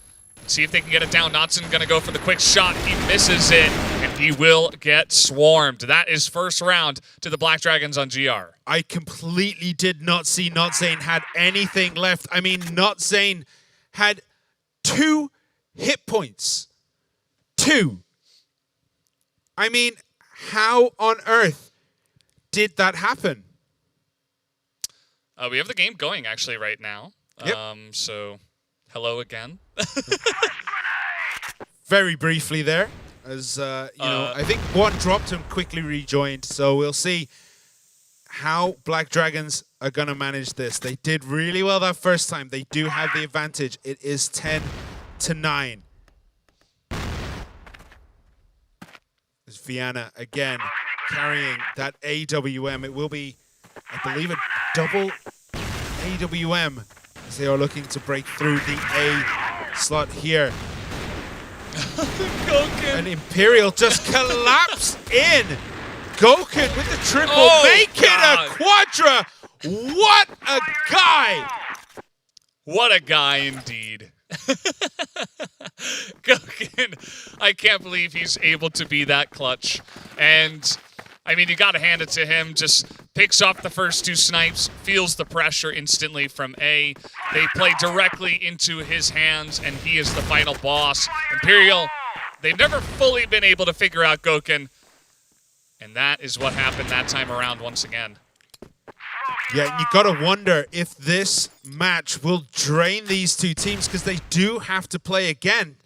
See if they can get it down. Knotson going to go for the quick shot. He misses it, and he will get swarmed. That is first round to the Black Dragons on GR. I completely did not see Notzane had anything left. I mean, Notzane had 2 hit points. 2. I mean, how on earth did that happen? We have the game going actually right now. Yep. So hello again. Very briefly there, as I think one dropped and quickly rejoined. So we'll see how Black Dragons are going to manage this. They did really well that first time. They do have the advantage. It is 10-9. As Viana again carrying that AWM. It will be, I believe, a double AWM as they are looking to break through the A slot here. And Imperial just collapsed in. Goken with the triple, make it a quadra. What a guy! What a guy indeed. Gokin, I can't believe he's able to be that clutch. And, I mean, you got to hand it to him. Just picks off the first 2 snipes, feels the pressure instantly from A. They play directly into his hands, and he is the final boss. Imperial, they've never fully been able to figure out Gokin. And that is what happened that time around once again. Yeah, you gotta wonder if this match will drain these two teams, because they do have to play again.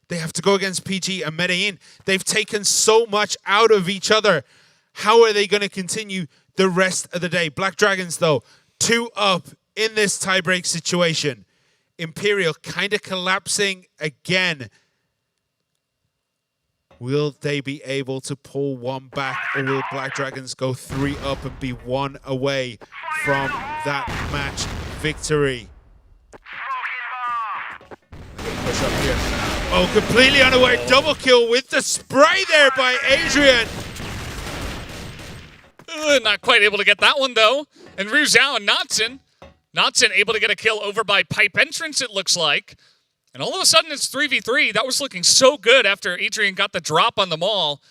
They have to go against PG and Medellin. They've taken so much out of each other. How are they going to continue the rest of the day? Black Dragons, though, 2 up in this tiebreak situation. Imperial kind of collapsing again. Will they be able to pull one back, or will Black Dragons go 3 up and be 1 away from that match victory? Push up here. Oh, completely unaware. Double kill with the spray there by Adrian. Not quite able to get that one, though. And Ru Zhao and Notson. Notson able to get a kill over by Pipe Entrance, it looks like. And all of a sudden, it's 3v3. That was looking so good after Adrian got the drop on them all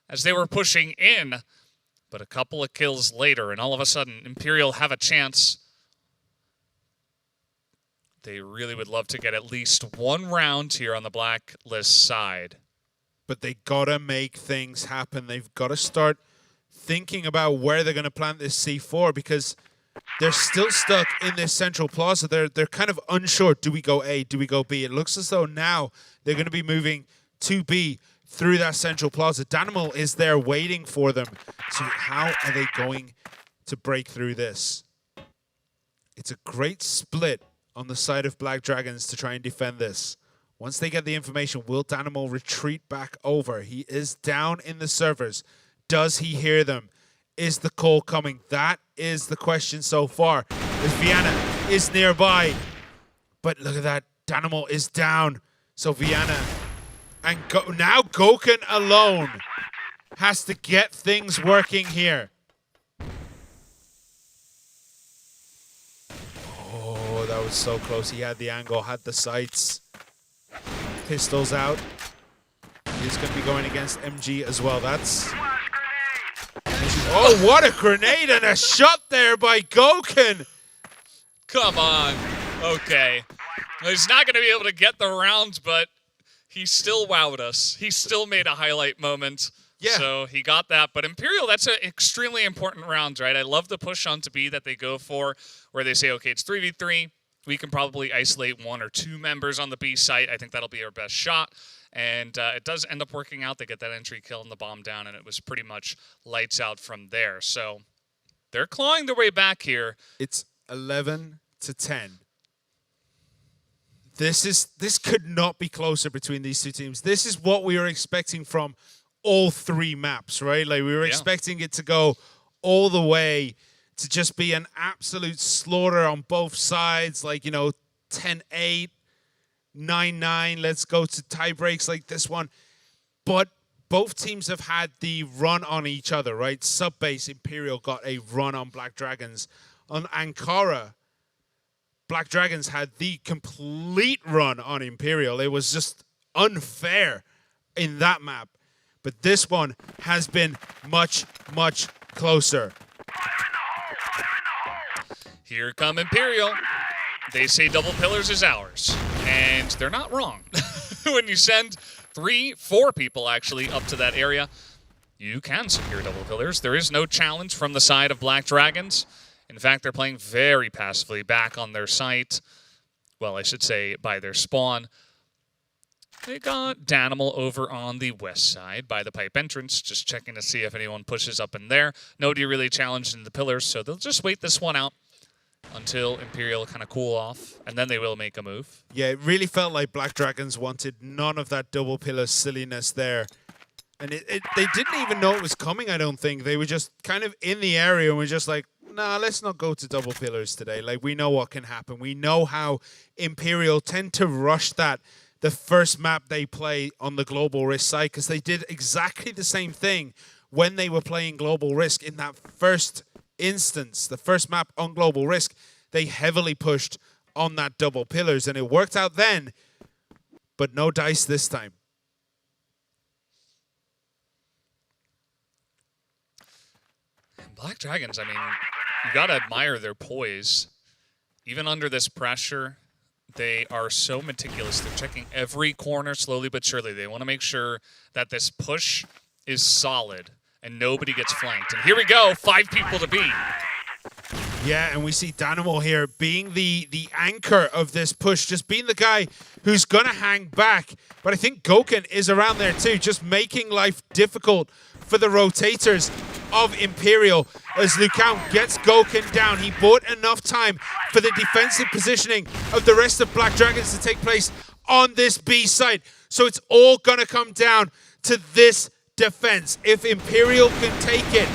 as they were pushing in. But a couple of kills later, and all of a sudden, Imperial have a chance. They really would love to get at least 1 round here on the Blacklist side. But they gotta make things happen. They've got to start thinking about where they're going to plant this C4, because they're still stuck in this central plaza. They're kind of unsure. Do we go A? Do we go B? It looks as though now they're going to be moving to B through that central plaza. Danimal is there waiting for them. So how are they going to break through this? It's a great split on the side of Black Dragons to try and defend this. Once they get the information, will Danimal retreat back over? He is down in the servers. Does he hear them? Is the call coming? That is the question so far. As Vienna is nearby. But look at that. Danimal is down. So Vienna and now Gokin alone has to get things working here. Oh, that was so close. He had the angle, had the sights. Pistols out. He's going to be going against MG as well. That's... Oh, what a grenade and a shot there by Gokin. Come on. Okay. He's not going to be able to get the rounds, but he still wowed us. He still made a highlight moment. Yeah. So he got that. But Imperial, that's an extremely important round, right? I love the push on to B that they go for, where they say, okay, it's 3v3. We can probably isolate 1 or 2 members on the B site. I think that'll be our best shot. And it does end up working out. They get that entry kill and the bomb down, and it was pretty much lights out from there. So they're clawing their way back here. It's 11-10. This could not be closer between these two teams. This is what we were expecting from all 3 maps, right? Like, we were expecting it to go all the way to just be an absolute slaughter on both sides. Like, you know, 10-8. 9-9, let's go to tie breaks like this one. But both teams have had the run on each other, right? Subbase Imperial got a run on Black Dragons. On Ankara, Black Dragons had the complete run on Imperial. It was just unfair in that map. But this one has been much, much closer. Here come Imperial. They say double pillars is ours. And they're not wrong. When you send 3-4 people actually up to that area, you can secure double pillars. There is no challenge from the side of Black Dragons. In fact, they're playing very passively back on their site. Well, I should say by their spawn. They got Danimal over on the west side by the pipe entrance, just checking to see if anyone pushes up in there. Nobody really challenged in the pillars, so they'll just wait this one out until Imperial kind of cool off, and then they will make a move. Yeah, it really felt like Black Dragons wanted none of that double pillar silliness there. And they didn't even know it was coming, I don't think. They were just kind of in the area and were just like, nah, let's not go to double pillars today. Like, we know what can happen. We know how Imperial tend to rush that the first map they play on the Global Risk side, because they did exactly the same thing when they were playing Global Risk in that first instance, the first map on Global Risk. They heavily pushed on that double pillars, and it worked out then, but no dice this time. Black Dragons, I mean, you gotta admire their poise. Even under this pressure, they are so meticulous. They're checking every corner slowly but surely. They want to make sure that this push is solid and nobody gets flanked. And here we go, 5 people to beat. Yeah, and we see Dynamo here being the anchor of this push, just being the guy who's going to hang back. But I think Gokun is around there too, just making life difficult for the rotators of Imperial as Lucão gets Gokun down. He bought enough time for the defensive positioning of the rest of Black Dragons to take place on this B site. So it's all going to come down to this defense. If Imperial can take it,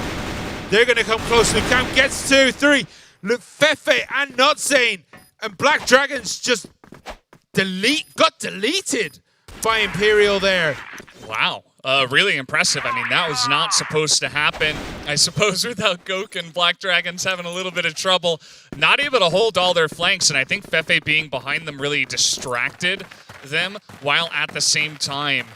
they're going to come close. Lucão gets 2, 3. Fefe and Notzane and Black Dragons just got deleted by Imperial there. Wow. Really impressive. I mean, that was not supposed to happen. I suppose without Gokun, Black Dragons having a little bit of trouble, not able to hold all their flanks, and I think Fefe being behind them really distracted them, while at the same time,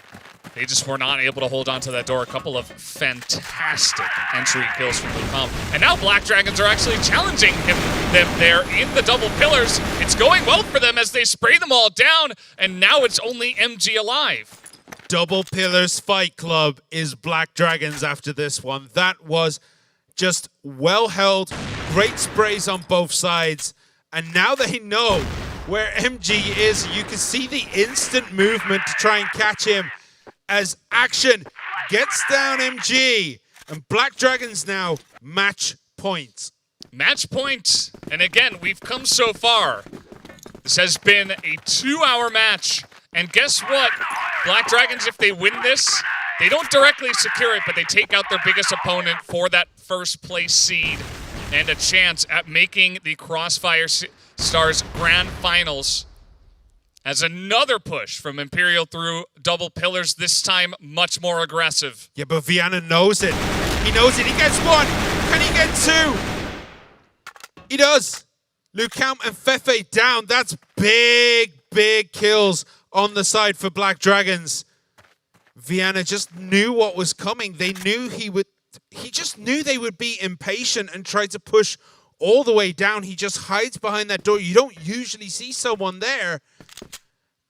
they just were not able to hold on to that door. A couple of fantastic entry kills from Lucão. And now Black Dragons are actually challenging them there in the double pillars. It's going well for them as they spray them all down, and now it's only MG alive. Double Pillars Fight Club is Black Dragons after this one. That was just well held, great sprays on both sides, and now they know where MG is. You can see the instant movement to try and catch him as Action gets down MG, and Black Dragons now match point. Match point, and again, we've come so far. This has been a 2-hour match. And guess what? Black Dragons, if they win this, they don't directly secure it, but they take out their biggest opponent for that first place seed and a chance at making the Crossfire Stars Grand Finals as another push from Imperial through double pillars, this time much more aggressive. Yeah, but Viana knows it. He knows it. He gets 1. Can he get 2? He does. Lucão and Fefe down. That's big kills on the side for Black Dragons. Viana just knew what was coming. They knew he just knew they would be impatient and try to push all the way down. He just hides behind that door. You don't usually see someone there.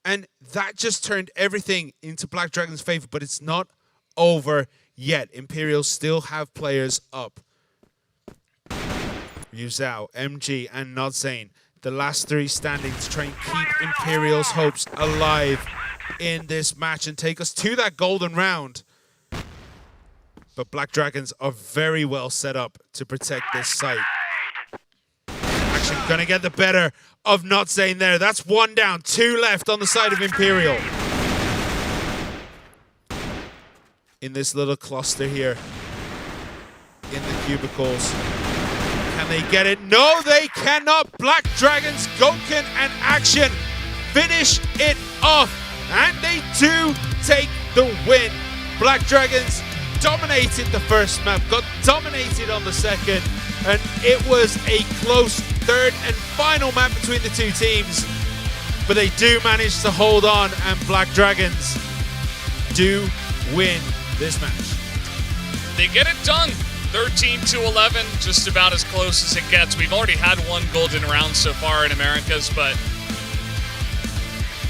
And that just turned everything into Black Dragons' favor, but it's not over yet. Imperial still have players up. Yuzhao, MG, and Notzane, the last 3 standing to try and keep Imperial's hopes alive in this match and take us to that golden round. But Black Dragons are very well set up to protect this site. Actually gonna get the better of Notzane there. That's 1 down, 2 left on the side of Imperial. In this little cluster here, in the cubicles. Can they get it? No, they cannot. Black Dragons, Gokun, and Action finish it off. And they do take the win. Black Dragons dominated the first map, got dominated on the second, and it was a close third and final map between the 2 teams. But they do manage to hold on, and Black Dragons do win this match. They get it done. 13-11, just about as close as it gets. We've already had 1 golden round so far in Americas, but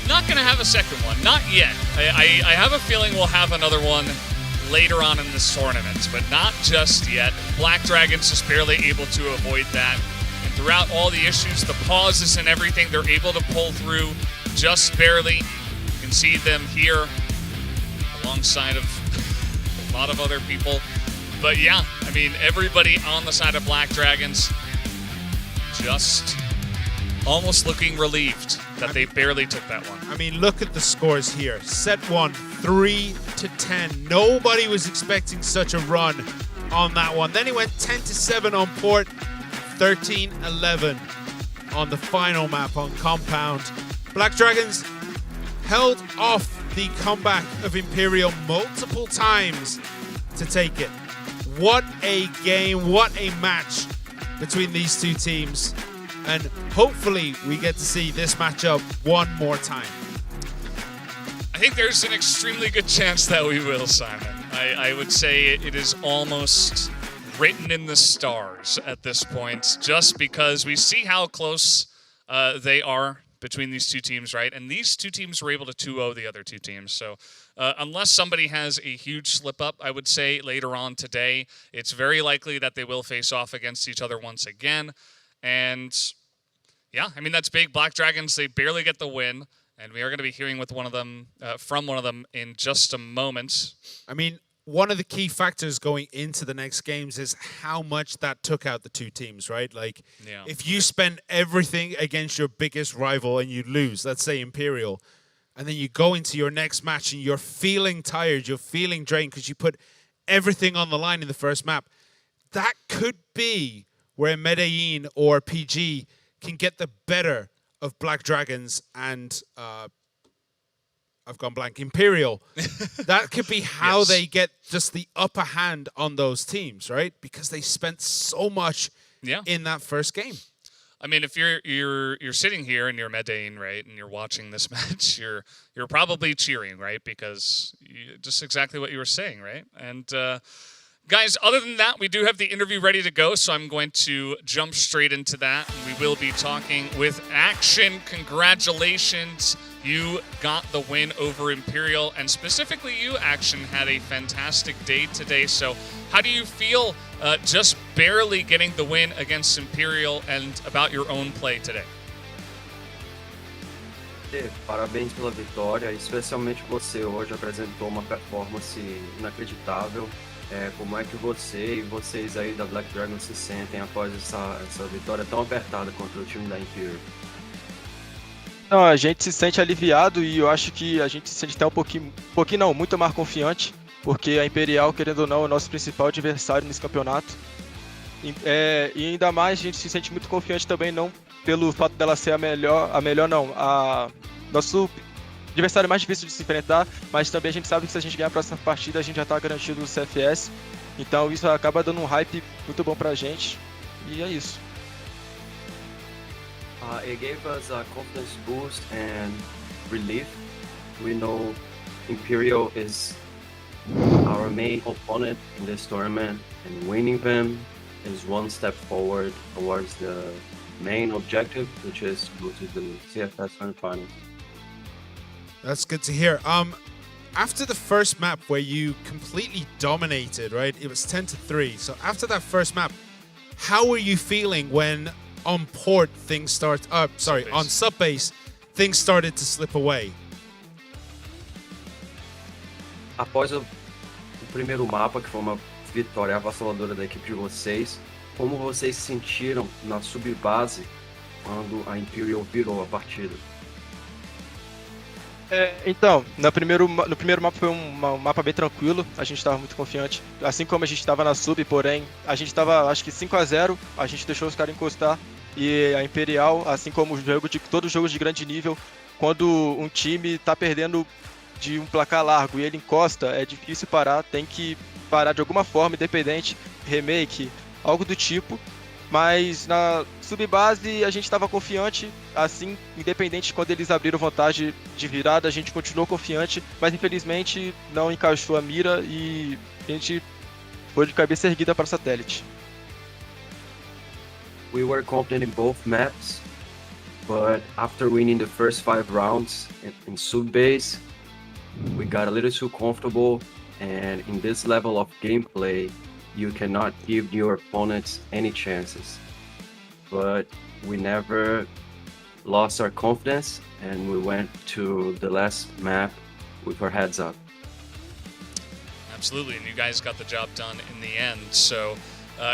not going to have a second one. Not yet. I have a feeling we'll have another one later on in this tournament, but not just yet. Black Dragons just barely able to avoid that. And throughout all the issues, the pauses and everything, they're able to pull through just barely. You can see them here alongside of a lot of other people. But yeah, I mean, everybody on the side of Black Dragons just almost looking relieved that they barely took that one. I mean, look at the scores here. Set 1, 3-10. Nobody was expecting such a run on that one. Then he went 10-7 on Port, 13-11 on the final map on Compound. Black Dragons held off the comeback of Imperial multiple times to take it. What a game, what a match between these 2 teams. and hopefully we get to see this matchup one more time. I think there's an extremely good chance that we will, Simon. I would say it is almost written in the stars at this point, just because we see how close they are between these two teams, right? And these two teams were able to 2-0 the other two teams. So unless somebody has a huge slip-up, I would say later on today, it's very likely that they will face off against each other once again. And yeah, I mean, that's big. Black Dragons, they barely get the win. And we are going to be hearing with one of them, from one of them in just a moment. I mean, one of the key factors going into the next games is how much that took out the two teams, right? Like, if you spend everything against your biggest rival and you lose, let's say Imperial, and then you go into your next match and you're feeling tired, you're feeling drained because you put everything on the line in the first map, that could be where Medellin or PG can get the better of Black Dragons and I've gone blank, Imperial. That could be how they get just the upper hand on those teams, right? Because they spent so much in that first game. I mean, if you're sitting here and you're Medellin, right, and you're watching this match, you're probably cheering, right? Because just exactly what you were saying, right? And guys, other than that, we do have the interview ready to go, so I'm going to jump straight into that. We will be talking with Action. Congratulations. You got the win over Imperial, and specifically you, Action, had a fantastic day today. So how do you feel just barely getting the win against Imperial and about your own play today? Parabéns pela vitória, especialmente você hoje apresentou uma performance inacreditável. Como é que você e vocês aí da Black Dragon se sentem após essa vitória tão apertada contra o time da Imperial? Não, a gente se sente aliviado e eu acho que a gente se sente até um pouquinho não, muito mais confiante, porque a Imperial, querendo ou não, é o nosso principal adversário nesse campeonato. E ainda mais a gente se sente muito confiante também, não pelo fato dela ser nosso adversário mais difícil de se enfrentar, mas também a gente sabe que se a gente ganhar a próxima partida, a gente já está garantido no CFS. Então isso acaba dando um hype muito bom pra gente, e é isso. It gave us a confidence boost and relief. We know Imperial is our main opponent in this tournament, and winning them is one step forward towards the main objective, which is to go to the CFS semifinals. That's good to hear. After the first map where you completely dominated, right? It was 10-3. So after that first map, how were you feeling when on port things start on subbase things started to slip away? Após o primeiro mapa, que foi uma vitória avassaladora da equipe de vocês, como vocês se sentiram na subbase quando a Imperial virou a partida? Então, no primeiro mapa foi um mapa bem tranquilo, a gente estava muito confiante, assim como a gente estava na sub, porém, a gente estava acho que 5-0, a gente deixou os caras encostar, e a Imperial, assim como todos os jogos de grande nível, quando um time está perdendo de um placar largo e ele encosta, é difícil parar, tem que parar de alguma forma, independente, remake, algo do tipo. Mas na subbase a gente estava confiante, assim, independente quando eles abriram vantagem de virada, a gente continuou confiante, mas infelizmente não encaixou a mira e a gente foi de cabeça erguida para o satélite. We were confident in both maps, but after winning the first 5 rounds in subbase, we got a little too comfortable, and in this level of gameplay, you cannot give your opponents any chances. But we never lost our confidence, and we went to the last map with our heads up. Absolutely, and you guys got the job done in the end. So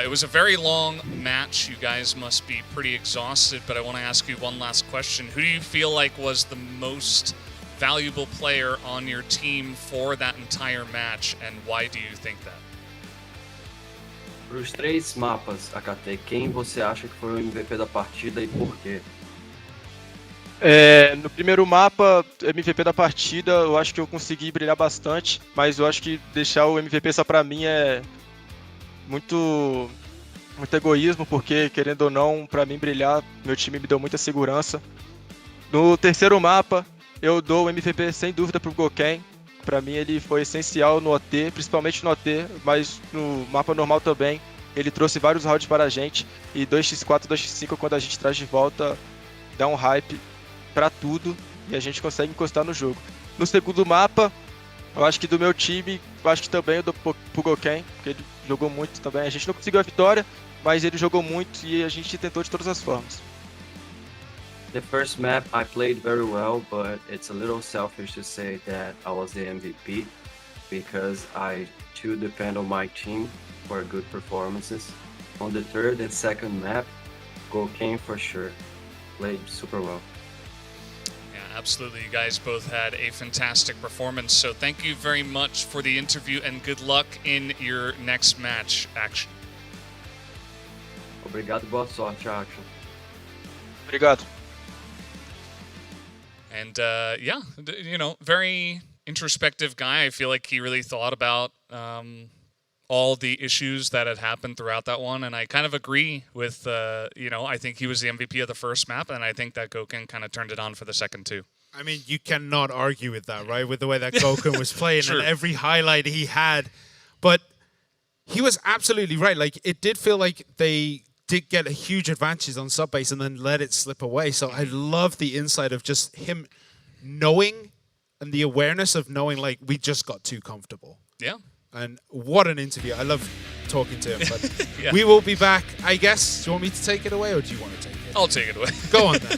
it was a very long match. You guys must be pretty exhausted, but I want to ask you one last question. Who do you feel like was the most valuable player on your team for that entire match, and why do you think that? Para os 3 mapas, AKT, quem você acha que foi o MVP da partida e por quê? No primeiro mapa, MVP da partida, eu acho que eu consegui brilhar bastante, mas eu acho que deixar o MVP só pra mim é muito muito egoísmo, porque, querendo ou não, pra mim brilhar, meu time me deu muita segurança. No terceiro mapa, eu dou o MVP sem dúvida pro Goken. Pra mim ele foi essencial no OT, principalmente no OT, mas no mapa normal também. Ele trouxe vários rounds para a gente, e 2x4, 2x5 quando a gente traz de volta, dá um hype pra tudo, e a gente consegue encostar no jogo. No segundo mapa, eu acho que do meu time, eu acho que também eu dou pro Goken, porque ele jogou muito também. A gente não conseguiu a vitória, mas ele jogou muito e a gente tentou de todas as formas. The first map I played very well, but it's a little selfish to say that I was the MVP because I too depend on my team for good performances. On the third and second map, Goken for sure played super well. Yeah, absolutely. You guys both had a fantastic performance. So thank you very much for the interview and good luck in your next match, Action. Obrigado, boa sorte, Action. Obrigado. And yeah, very introspective guy. I feel like he really thought about all the issues that had happened throughout that one. And I kind of agree with, I think he was the MVP of the first map, and I think that Goken kind of turned it on for the second too. I mean, you cannot argue with that, right? With the way that Goken was playing and every highlight he had. But he was absolutely right. Like, it did feel like they did get a huge advantage on subbase and then let it slip away. So I love the insight of just him knowing and the awareness of knowing, like, we just got too comfortable. Yeah. And what an interview. I love talking to him. But Yeah. we will be back, I guess. Do you want me to take it away or do you want to take it? I'll take it away. Go on then.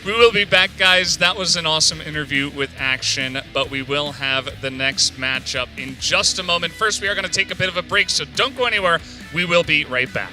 We will be back, guys. That was an awesome interview with Action, but we will have the next matchup in just a moment. First, we are going to take a bit of a break, so don't go anywhere. We will be right back.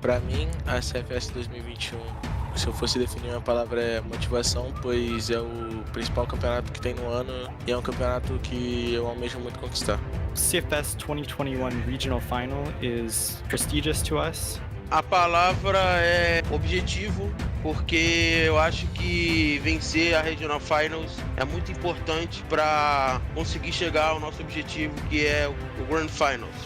Para mim, a CFS 2021, se eu fosse definir uma palavra, é motivação, pois é o principal campeonato que tem no ano e é um campeonato que eu almejo muito conquistar. CFS 2021 Regional Final is prestigious to us. A palavra é objetivo, porque eu acho que vencer a Regional Finals é muito importante para conseguir chegar ao nosso objetivo, que é o Grand Finals.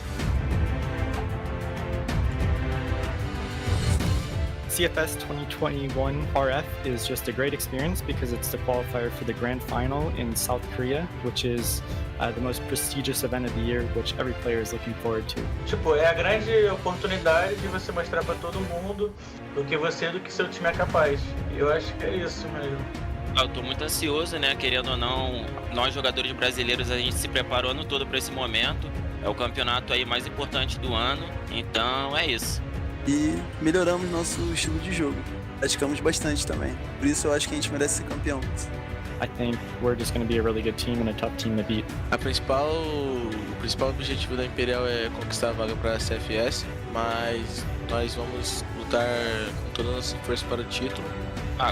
CFS 2021 RF is just a great experience because it's the qualifier for the grand final in South Korea, which is the most prestigious event of the year, which every player is looking forward to. Tipo, é a grande oportunidade de você mostrar para todo mundo do que você, do que seu time é capaz. E eu acho que é isso mesmo. Eu tô muito ansioso, né? Querendo ou não, nós jogadores brasileiros, a gente se preparou o ano todo para esse momento. É o campeonato aí mais importante do ano, então é isso. E melhoramos nosso estilo de jogo. Praticamos bastante também. Por isso eu acho que a gente merece ser campeão. I think we're just going to be a really good team and a tough team to beat. O principal objetivo da Imperial é conquistar a vaga para a CFS, mas nós vamos lutar com toda a nossa força para o título.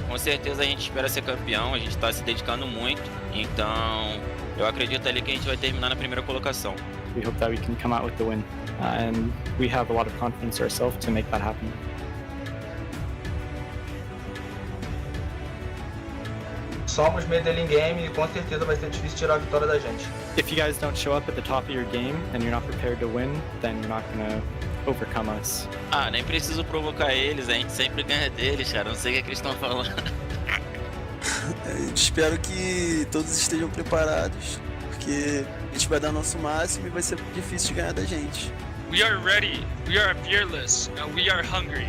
Com certeza a gente espera ser campeão, a gente está se dedicando muito, então eu acredito ali que a gente vai terminar na primeira colocação. We hope that we can come out with the win, and we have a lot of confidence ourselves to make that happen. Somos Medellín Game e com certeza vai ser difícil tirar a vitória da gente. If you guys don't show up at the top of your game and you're not prepared to win, then you're not gonna overcome us. Nem preciso provocar eles, a gente sempre ganha deles, cara, não sei o que eles estão falando. Eu espero que todos estejam preparados, porque a gente vai dar nosso máximo e vai ser difícil de ganhar da gente. We are ready, we are fearless, and we are hungry.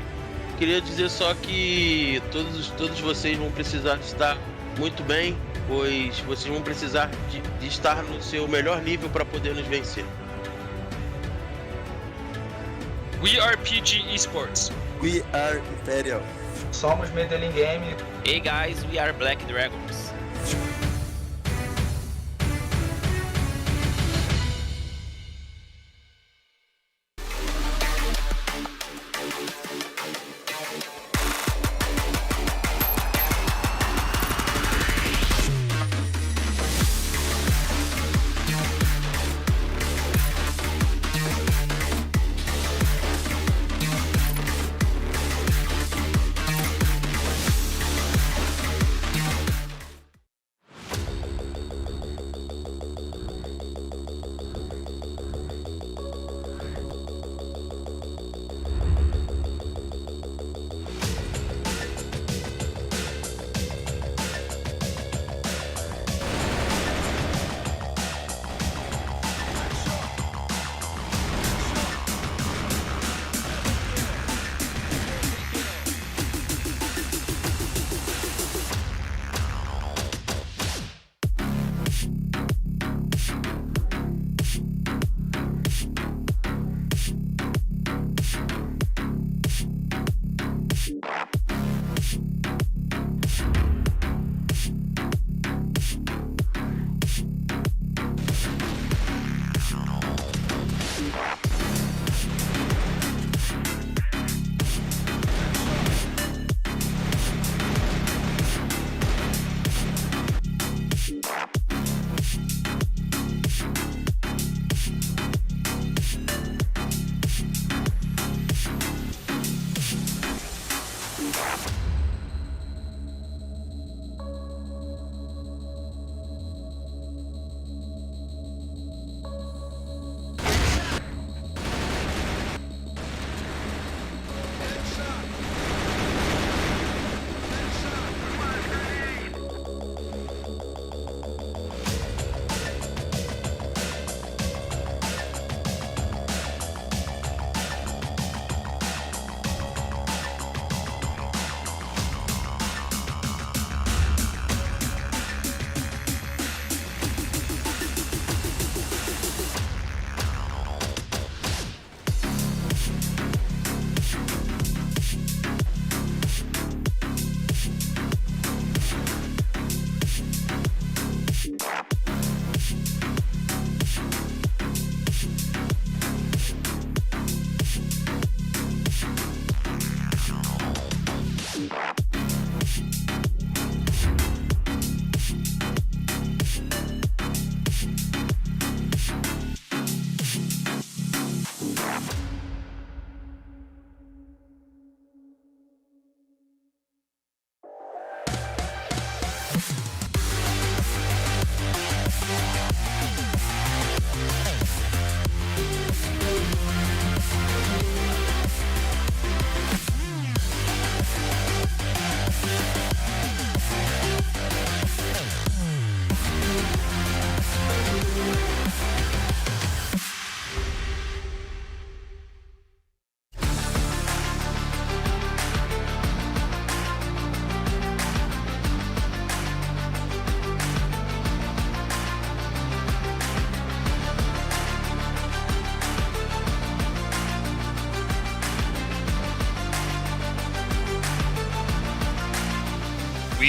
Queria dizer só que todos vocês vão precisar estar muito bem, pois vocês vão precisar de estar no seu melhor nível para poder nos vencer. We are PG Esports. We are Imperial. Somos Medellín Game. Hey guys, we are Black Dragons.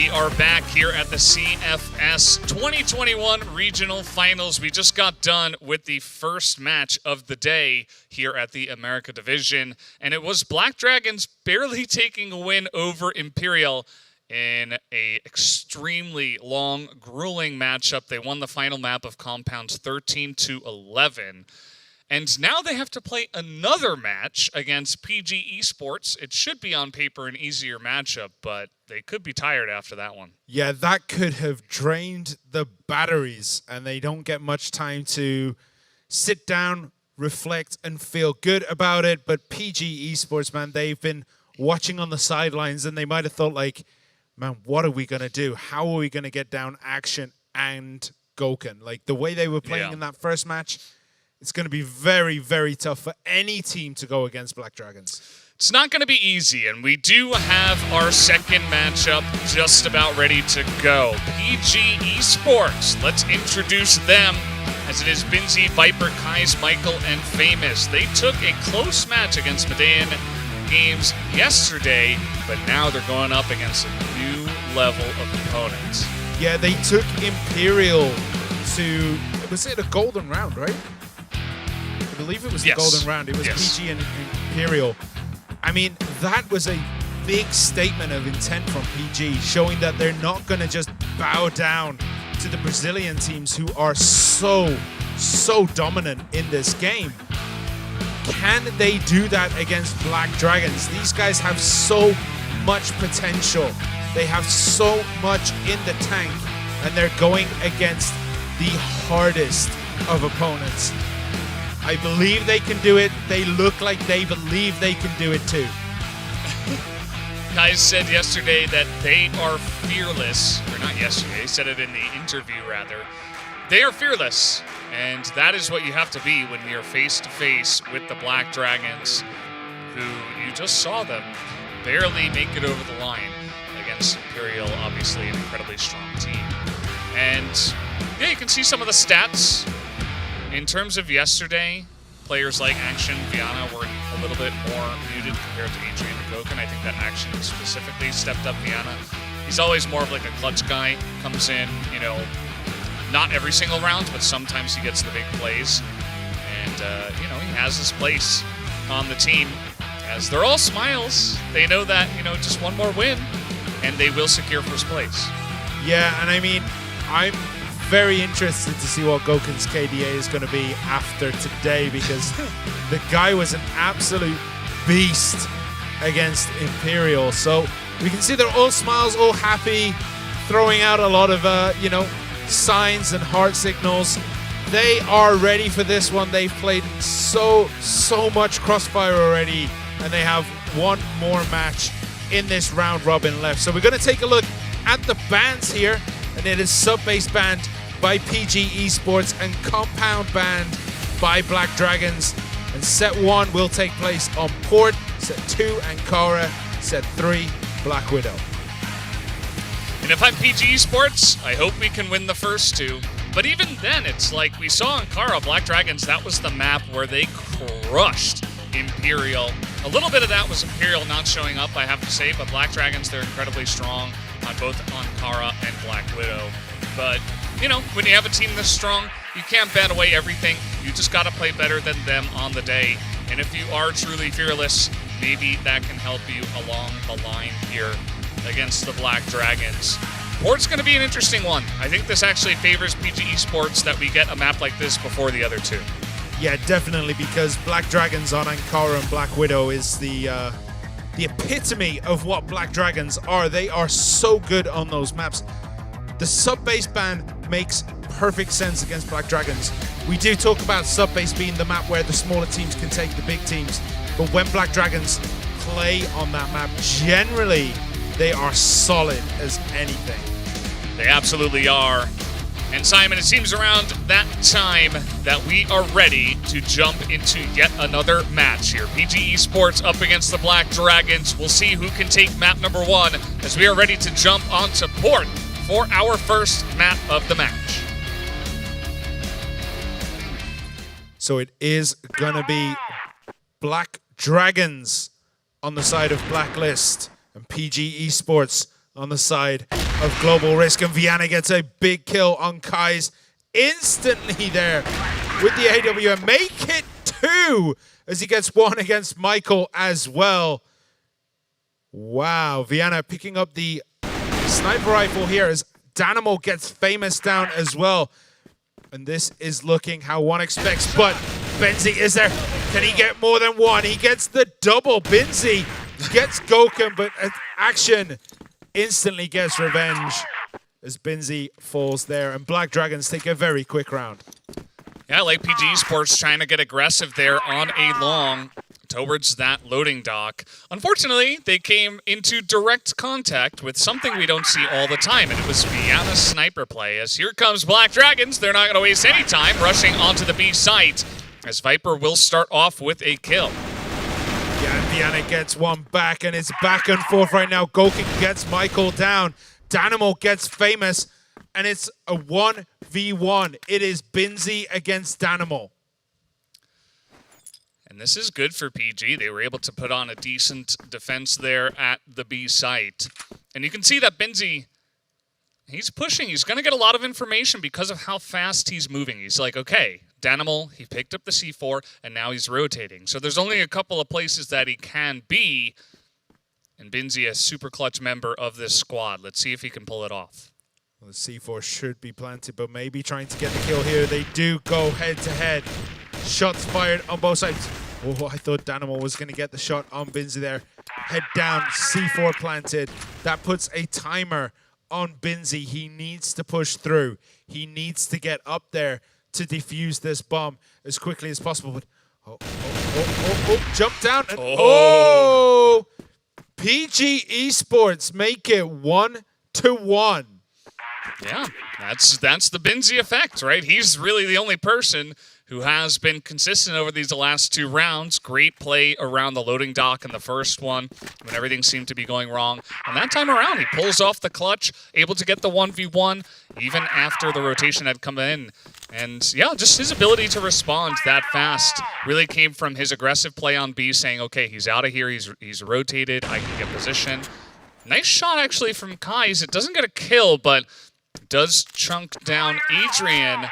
we are back here at the CFS 2021 Regional Finals. We just got done with the first match of the day here at the America Division, and it was Black Dragons barely taking a win over Imperial in a extremely long, grueling matchup. They won the final map of Compounds 13-11. And now they have to play another match against PG Esports. It should be on paper an easier matchup, but they could be tired after that one. Yeah, that could have drained the batteries, and they don't get much time to sit down, reflect, and feel good about it. But PG Esports, man, they've been watching on the sidelines, and they might have thought, like, man, what are we going to do? How are we going to get down Action and Goken? Like, the way they were playing in that first match, it's going to be very, very tough for any team to go against Black Dragons. It's not going to be easy, and we do have our second matchup just about ready to go. PG Esports, let's introduce them, as it is Binzi, Viper, Kais, Michael, and Famous. They took a close match against Medean Games yesterday, but now they're going up against a new level of opponents. Yeah, they took Imperial to, was it a golden round, right? I believe it was the golden round. It was PG and Imperial. I mean, that was a big statement of intent from PG, showing that they're not going to just bow down to the Brazilian teams who are so dominant in this game. Can they do that against Black Dragons? These guys have so much potential. They have so much in the tank, and they're going against the hardest of opponents. I believe they can do it. They look like they believe they can do it too. Kais said yesterday that they are fearless, or not yesterday, he said it in the interview rather. They are fearless, and that is what you have to be when you're face to face with the Black Dragons, who you just saw them barely make it over the line against Imperial, obviously an incredibly strong team. And yeah, you can see some of the stats. In terms of yesterday, players like Action, Viana were a little bit more muted compared to Adrian and Goken. I think that Action specifically stepped up Viana. He's always more of like a clutch guy, comes in, you know, not every single round, but sometimes he gets the big plays. And, you know, he has his place on the team. As they're all smiles, they know that, you know, just one more win, and they will secure first place. Yeah, and I mean, I'm very interested to see what Goken's KDA is going to be after today, because the guy was an absolute beast against Imperial. So we can see they're all smiles, all happy, throwing out a lot of, you know, signs and heart signals. They are ready for this one. They've played so much Crossfire already, and they have one more match in this round robin left. So we're going to take a look at the bans here, and it is Sub-Base banned by PG Esports and Compound banned by Black Dragons. And set 1 will take place on Port, set 2 Ankara, set 3 Black Widow. And if I'm PG Esports, I hope we can win the first 2. But even then, it's like we saw Ankara, Black Dragons, that was the map where they crushed Imperial. A little bit of that was Imperial not showing up, I have to say, but Black Dragons, they're incredibly strong on both Ankara and Black Widow. But, you know, when you have a team this strong, you can't bat away everything. You just got to play better than them on the day. And if you are truly fearless, maybe that can help you along the line here against the Black Dragons. Port's going to be an interesting one. I think this actually favors PG Esports that we get a map like this before the other 2. Yeah, definitely, because Black Dragons on Ankara and Black Widow is the epitome of what Black Dragons are. They are so good on those maps. The sub-base ban makes perfect sense against Black Dragons. We do talk about sub-base being the map where the smaller teams can take the big teams, but when Black Dragons play on that map, generally they are solid as anything. They absolutely are. And Simon, it seems around that time that we are ready to jump into yet another match here. PG Esports up against the Black Dragons. We'll see who can take map number 1 as we are ready to jump onto Port for our first map of the match. So it is gonna be Black Dragons on the side of Blacklist, and PG Esports on the side of Global Risk, and Viana gets a big kill on Kai's instantly there with the AWM. Make it 2 as he gets 1 against Michael as well. Wow, Viana picking up the sniper rifle here as Dynamo gets Famous down as well. And this is looking how one expects, but Benzi is there. Can he get more than 1? He gets the double. Benzi gets Goken, but Action instantly gets revenge as Benzi falls there. And Black Dragons take a very quick round. Yeah, like PG Sports trying to get aggressive there on a long towards that loading dock. Unfortunately, they came into direct contact with something we don't see all the time, and it was Viana's sniper play. As here comes Black Dragons, they're not going to waste any time rushing onto the B site, as Viper will start off with a kill. Yeah, and Viana gets 1 back, and it's back and forth right now. Goken gets Michael down. Dynamo gets Famous, and it's a 1v1. It is Benzi against Dynamo. And this is good for PG. They were able to put on a decent defense there at the B site. And you can see that Benzi, he's pushing. He's going to get a lot of information because of how fast he's moving. He's like, okay, Danimal, he picked up the C4, and now he's rotating. So there's only a couple of places that he can be. And Benzi, a super clutch member of this squad. Let's see if he can pull it off. Well, the C4 should be planted, but maybe trying to get the kill here. They do go head-to-head. Shots fired on both sides. Oh, I thought Dynamo was going to get the shot on Benzi there. Head down, C4 planted. That puts a timer on Benzi. He needs to push through. He needs to get up there to defuse this bomb as quickly as possible. But jump down. And, PG Esports make it 1-1. Yeah, that's the Benzi effect, right? He's really the only person who has been consistent over these last 2 rounds. Great play around the loading dock in the first one when everything seemed to be going wrong. And that time around, he pulls off the clutch, able to get the 1v1 even after the rotation had come in. And yeah, just his ability to respond that fast really came from his aggressive play on B, saying, okay, he's out of here, he's rotated, I can get position. Nice shot actually from Kais. It doesn't get a kill, but does chunk down Adrian.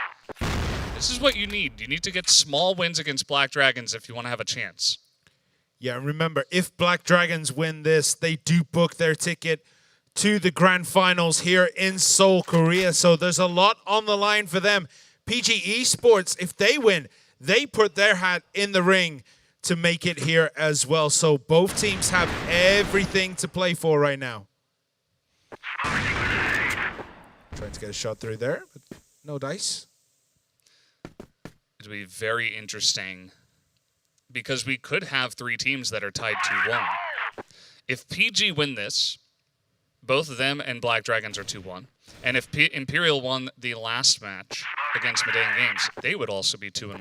This is what you need. You need to get small wins against Black Dragons if you want to have a chance. Yeah, remember, if Black Dragons win this, they do book their ticket to the grand finals here in Seoul, Korea. So there's a lot on the line for them. PG Esports, if they win, they put their hat in the ring to make it here as well. So both teams have everything to play for right now. Trying to get a shot through there, but no dice. It'll be very interesting because we could have 3 teams that are tied 2-1. If PG win this, both of them and Black Dragons are 2-1. And if Imperial won the last match against Medellin Games, they would also be 2-1.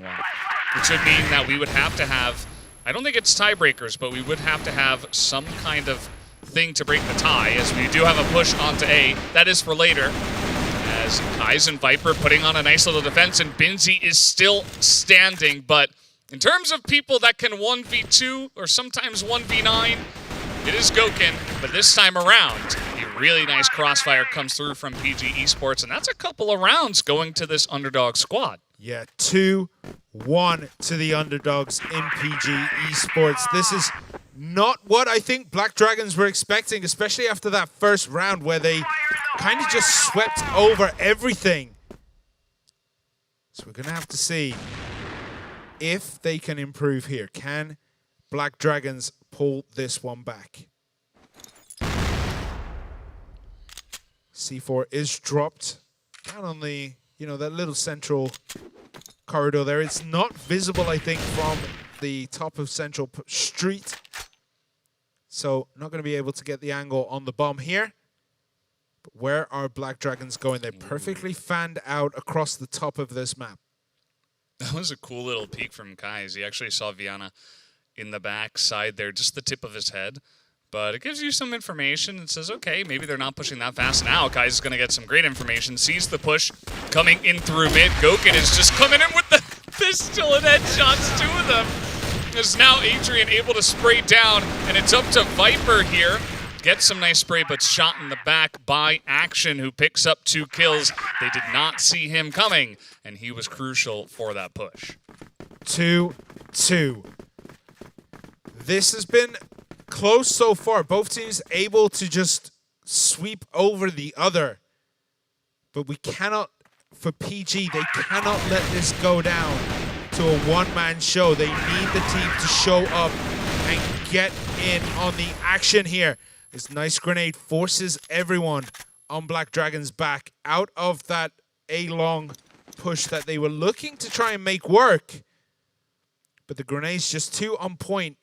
Which would mean that we would have to have, I don't think it's tiebreakers, but we would have to have some kind of thing to break the tie, as we do have a push onto A. That is for later. As Kais and Viper putting on a nice little defense, and Benzi is still standing. But in terms of people that can 1v2 or sometimes 1v9, it is Goken. But this time around, a really nice crossfire comes through from PG Esports, and that's a couple of rounds going to this underdog squad. Yeah, 2-1 to the underdogs in PG Esports. This is not what I think Black Dragons were expecting, especially after that first round where they kind of just swept over everything. So we're going to have to see if they can improve here. Can Black Dragons pull this one back? C4 is dropped down on the, that little central corridor there. It's not visible, I think, from the top of Central Street. So not going to be able to get the angle on the bomb here. But where are Black Dragons going? They're perfectly fanned out across the top of this map. That was a cool little peek from Kais. He actually saw Viana in the back side there, just the tip of his head. But it gives you some information and says, okay, maybe they're not pushing that fast now. Kais is going to get some great information. Sees the push coming in through mid. Goken is just coming in with the pistol and headshots, 2 of them. Is now Adrian able to spray down, and it's up to Viper here. gets some nice spray, but shot in the back by Action, who picks up 2 kills. They did not see him coming, and he was crucial for that push. 2-2. This has been close so far. Both teams able to just sweep over the other. But we cannot, for PG, they cannot let this go down to a one-man show. They need the team to show up and get in on the action here. This nice grenade forces everyone on Black Dragon's back out of that A-long push that they were looking to try and make work. But the grenade's just too on point,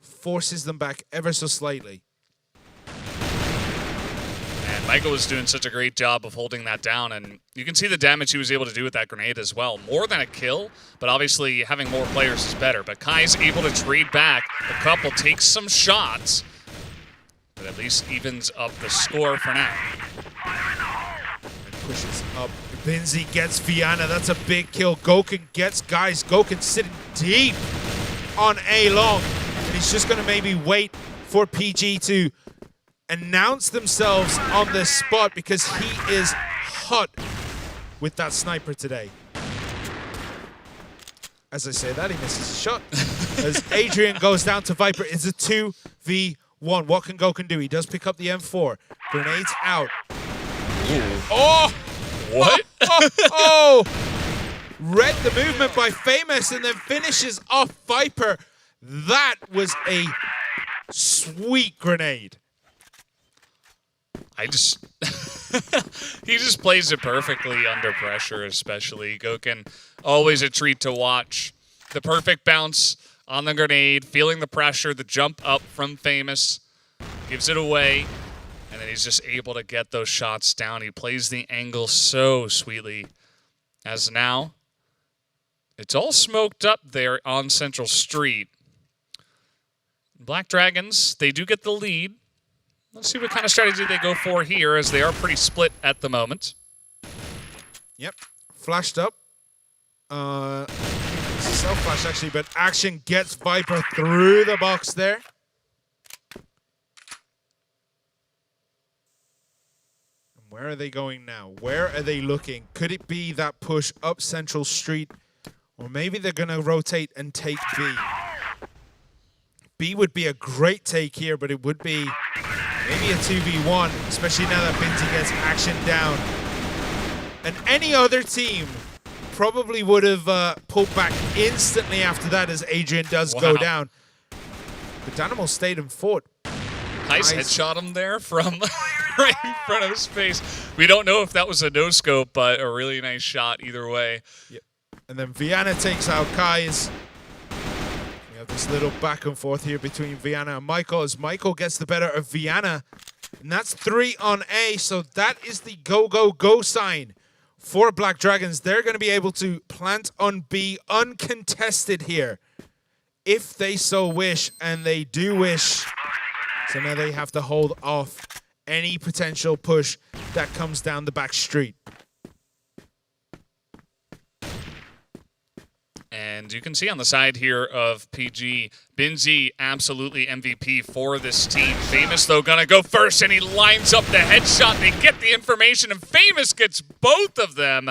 forces them back ever so slightly. And Michael was doing such a great job of holding that down, and you can see the damage he was able to do with that grenade as well. More than a kill, but obviously having more players is better. But Kai's able to trade back a couple, takes some shots, but at least evens up the score for now. And pushes up. Binzi gets Viana. That's a big kill. Goken gets guys. Goken sitting deep on A-long. And he's just going to maybe wait for PG to announce themselves on this spot because he is hot with that sniper today. As I say that, he misses a shot. As Adrian goes down to Viper, it's a 2v1. What can Goken do? He does pick up the M4. Grenades out. Ooh. Oh! What? Oh! Read the movement by Famous and then finishes off Viper. That was a sweet grenade. He just plays it perfectly under pressure, especially. Goken, always a treat to watch. The perfect bounce on the grenade, feeling the pressure, the jump up from Famous, gives it away, and then he's just able to get those shots down. He plays the angle so sweetly. As now, it's all smoked up there on Central Street. Black Dragons, they do get the lead. Let's see what kind of strategy they go for here, as they are pretty split at the moment. Yep, flashed up. Self-flash actually, but Action gets Viper through the box there. And where are they going now? Where are they looking? Could it be that push up Central Street? Or maybe they're going to rotate and take B. B would be a great take here, but it would be maybe a 2v1, especially now that Binti gets Action down. And any other team probably would have pulled back instantly after that as Adrian does go down. But Dynamo stayed and fought. Nice headshot him there from right in front of his face. We don't know if that was a no-scope, but a really nice shot either way. Yep. And then Viana takes out Kai's. We have this little back and forth here between Viana and Michael as Michael gets the better of Viana. And that's 3 on A, so that is the go, go, go sign for Black Dragons. They're going to be able to plant on B uncontested here if they so wish, and they do wish. So now they have to hold off any potential push that comes down the back street. And you can see on the side here of PG, Binzi absolutely MVP for this team. Famous, though, gonna go first, and he lines up the headshot. They get the information, and Famous gets both of them.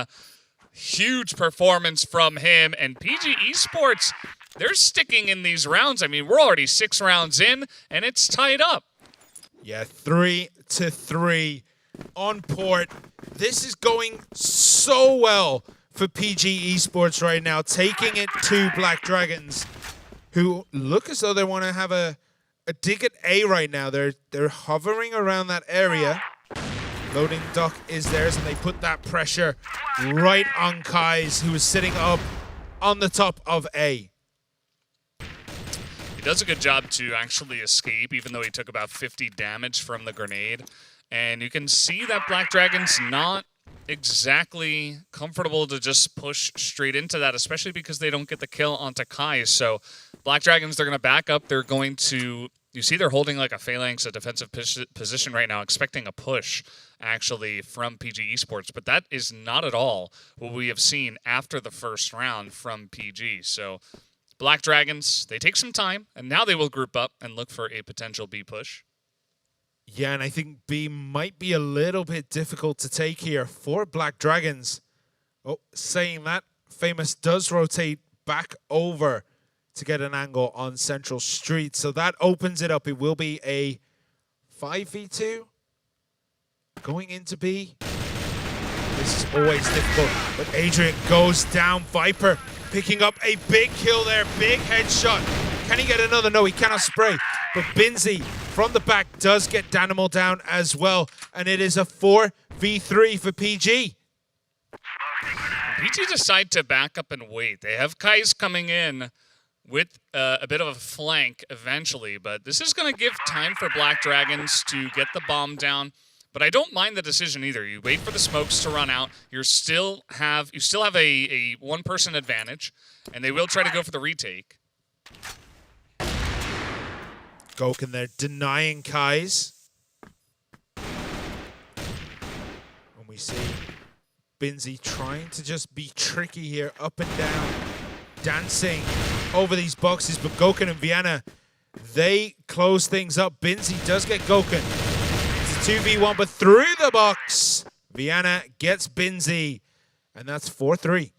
Huge performance from him. And PG Esports, they're sticking in these rounds. I mean, we're already 6 rounds in, and it's tied up. Yeah, 3-3 on port. This is going so well for PG Esports right now, taking it to Black Dragons, who look as though they want to have a dig at A right now. They're hovering around that area. Loading dock is theirs, and they put that pressure right on Kai's, who is sitting up on the top of A. He does a good job to actually escape, even though he took about 50 damage from the grenade. And you can see that Black Dragon's not exactly comfortable to just push straight into that, especially because they don't get the kill onto Kai. So Black Dragons, they're going to back up. They're going to, you see they're holding like a phalanx, a defensive position right now, expecting a push actually from PG Esports. But that is not at all what we have seen after the first round from PG. So Black Dragons, they take some time, and now they will group up and look for a potential B push. Yeah, and I think B might be a little bit difficult to take here for Black Dragons. Oh, saying that, Famous does rotate back over to get an angle on Central Street. So that opens it up. It will be a 5v2 going into B. This is always difficult, but Adrian goes down. Viper picking up a big kill there, big headshot. Can he get another? No, he cannot spray. But Binzi from the back does get Danimal down as well, and it is a 4v3 for PG. PG decide to back up and wait. They have Kais coming in with a bit of a flank eventually, but this is going to give time for Black Dragons to get the bomb down. But I don't mind the decision either. You wait for the smokes to run out. You still have a one-person advantage, and they will try to go for the retake. Goken there denying Kais. And we see Binzi trying to just be tricky here, up and down, dancing over these boxes. But Goken and Vienna, they close things up. Binzi does get Goken. It's a 2v1, but through the box, Vienna gets Binzi. And that's 4-3.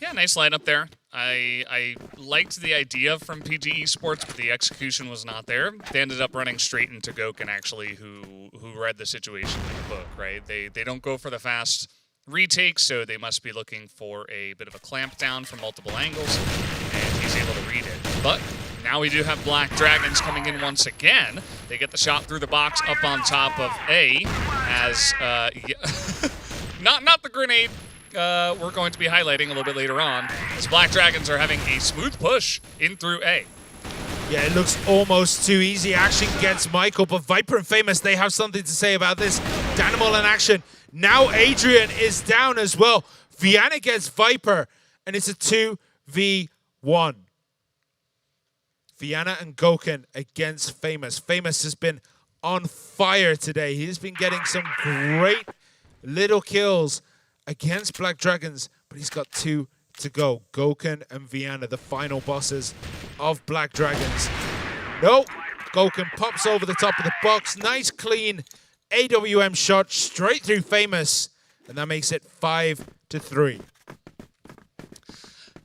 Yeah, nice lineup there. I liked the idea from PG Esports, but the execution was not there. They ended up running straight into Goken, actually, who read the situation in the book, right? They don't go for the fast retake, so they must be looking for a bit of a clamp down from multiple angles, and he's able to read it. But now we do have Black Dragons coming in once again. They get the shot through the box up on top of A, as not the grenade we're going to be highlighting a little bit later on, as Black Dragons are having a smooth push in through A. Yeah, it looks almost too easy. Action gets Michael, but Viper and Famous, they have something to say about this. Danimal in action. Now Adrian is down as well. Vienna gets Viper, and it's a 2v1. Vienna and Goken against Famous. Famous has been on fire today. He's been getting some great little kills against Black Dragons, but he's got 2 to go. Goken and Vienna, the final bosses of Black Dragons. No, Goken pops over the top of the box. Nice, clean AWM shot straight through Famous, and that makes it 5-3.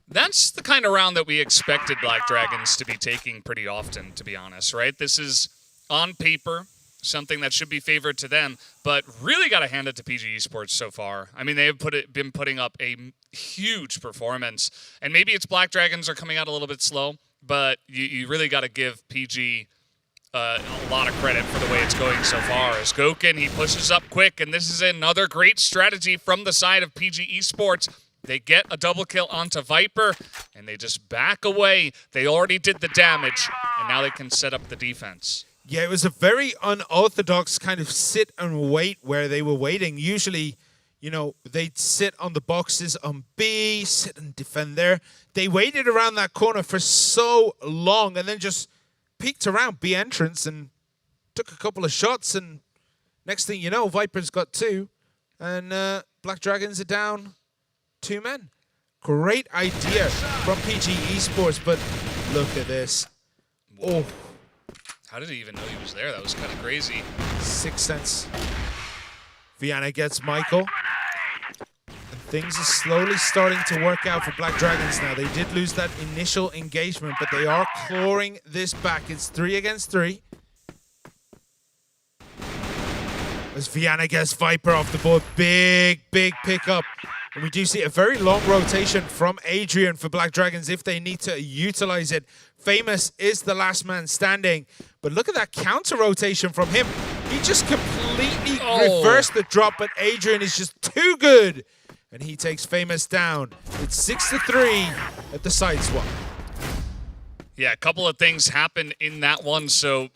That's the kind of round that we expected Black Dragons to be taking pretty often, to be honest, right? This is, on paper, something that should be favored to them, but really got to hand it to PG Esports so far. I mean, they have been putting up a huge performance, and maybe it's Black Dragons are coming out a little bit slow, but you really got to give PG a lot of credit for the way it's going so far. As Goken, he pushes up quick, and this is another great strategy from the side of PG Esports. They get a double kill onto Viper, and they just back away. They already did the damage, and now they can set up the defense. Yeah, it was a very unorthodox kind of sit and wait where they were waiting. Usually, you know, they'd sit on the boxes on B, sit and defend there. They waited around that corner for so long and then just peeked around B entrance and took a couple of shots. And next thing you know, Viper's got 2 and Black Dragons are down 2 men. Great idea from PG Esports, but look at this. Oh. How did he even know he was there? That was kind of crazy. 6th sense. Vienna gets Michael. And things are slowly starting to work out for Black Dragons now. They did lose that initial engagement, but they are clawing this back. It's 3 against 3. As Vienna gets Viper off the board. Big pickup. And we do see a very long rotation from Adrian for Black Dragons if they need to utilize it. Famous is the last man standing. But look at that counter rotation from him. He just completely reversed the drop, but Adrian is just too good. And he takes Famous down. It's 6-3 at the side swap. Yeah, a couple of things happened in that one. So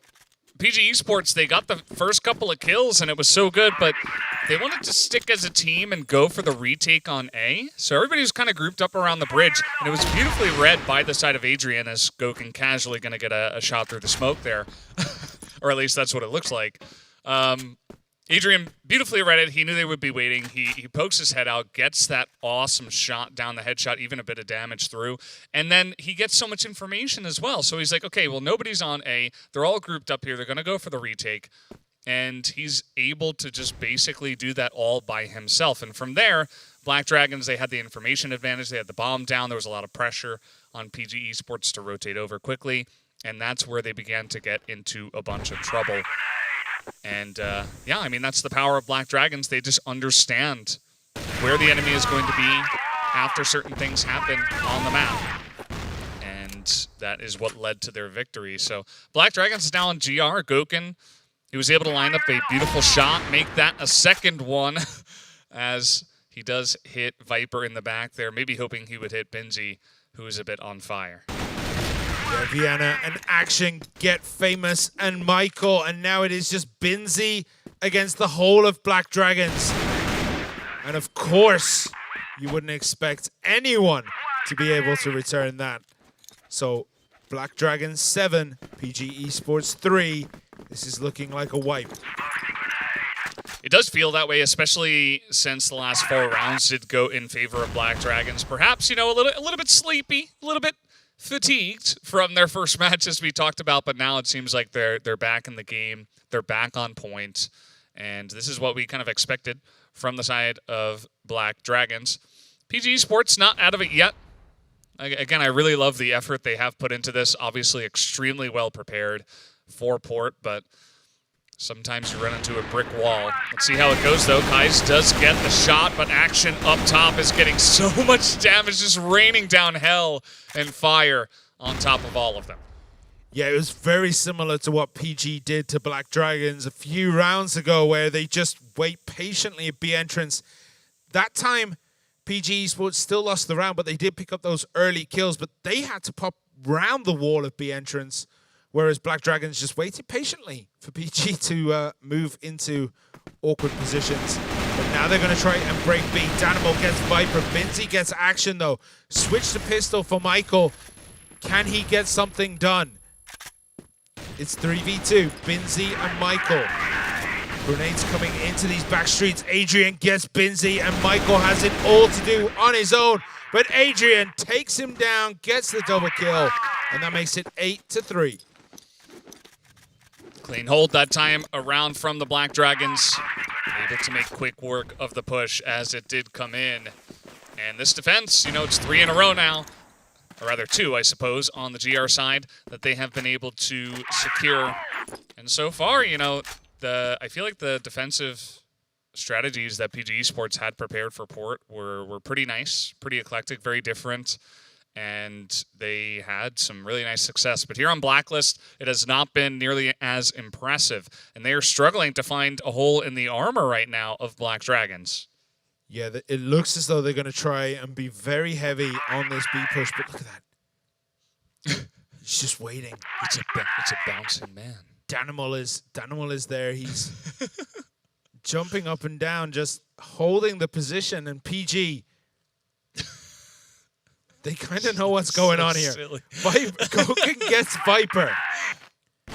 PG Esports, they got the first couple of kills, and it was so good, but they wanted to stick as a team and go for the retake on A. So everybody was kind of grouped up around the bridge, and it was beautifully read by the side of Adrian as Goken casually going to get a shot through the smoke there. Or at least that's what it looks like. Adrian beautifully read it. He knew they would be waiting. He pokes his head out, gets that awesome shot down the headshot, even a bit of damage through. And then he gets so much information as well. So he's like, okay, well, nobody's on A. They're all grouped up here. They're going to go for the retake. and he's able to just basically do that all by himself. And from there, Black Dragons, they had the information advantage. They had the bomb down. There was a lot of pressure on PG Esports to rotate over quickly, and that's where they began to get into a bunch of trouble. And, yeah, I mean, that's the power of Black Dragons. They just understand where the enemy is going to be after certain things happen on the map. And that is what led to their victory. So Black Dragons is now on GR. Goken, he was able to line up a beautiful shot, make that a second one, as he does hit Viper in the back there, maybe hoping he would hit Benzi, who is a bit on fire. Yeah, Vienna and Action get famous, and Michael, and now it is just Benzi against the whole of Black Dragons. And of course, you wouldn't expect anyone to be able to return that. So, Black Dragons 7, PG Esports 3. This is looking like a wipe. It does feel that way, especially since the last 4 rounds did go in favor of Black Dragons. Perhaps, you know, a little bit sleepy, a little bit fatigued from their first match, as we talked about, but now it seems like they're back in the game. They're back on point, and this is what we kind of expected from the side of Black Dragons. PG Esports not out of it yet. Again, I really love the effort they have put into this. Obviously, extremely well prepared for Port, but sometimes you run into a brick wall. Let's see how it goes, though. Kais does get the shot, but Action up top is getting so much damage, just raining down hell and fire on top of all of them. Yeah, it was very similar to what PG did to Black Dragons a few rounds ago, where they just wait patiently at B entrance. That time, PG Esports still lost the round, but they did pick up those early kills, but they had to pop round the wall of B entrance, whereas Black Dragons just waited patiently for PG to move into awkward positions. But now they're going to try and break B. Danimal gets Viper. Benzi gets Action, though. Switch to pistol for Michael. Can he get something done? It's 3v2. Benzi and Michael. Grenades coming into these back streets. Adrian gets Benzi, and Michael has it all to do on his own. But Adrian takes him down, gets the double kill, and that makes it 8-3. Clean hold that time around from the Black Dragons. Able to make quick work of the push as it did come in. And this defense, you know, it's 3 in a row now. Or rather 2, I suppose, on the GR side that they have been able to secure. And so far, you know, I feel like the defensive strategies that PG Esports had prepared for Port were pretty nice, pretty eclectic, very different. And they had some really nice success. But here on Blacklist, it has not been nearly as impressive. And they are struggling to find a hole in the armor right now of Black Dragons. Yeah, it looks as though they're going to try and be very heavy on this B push, but look at that. He's just waiting. It's a bouncing man. Danimal is there. He's jumping up and down, just holding the position, and PG... They kind of know what's going on here. Goken gets Viper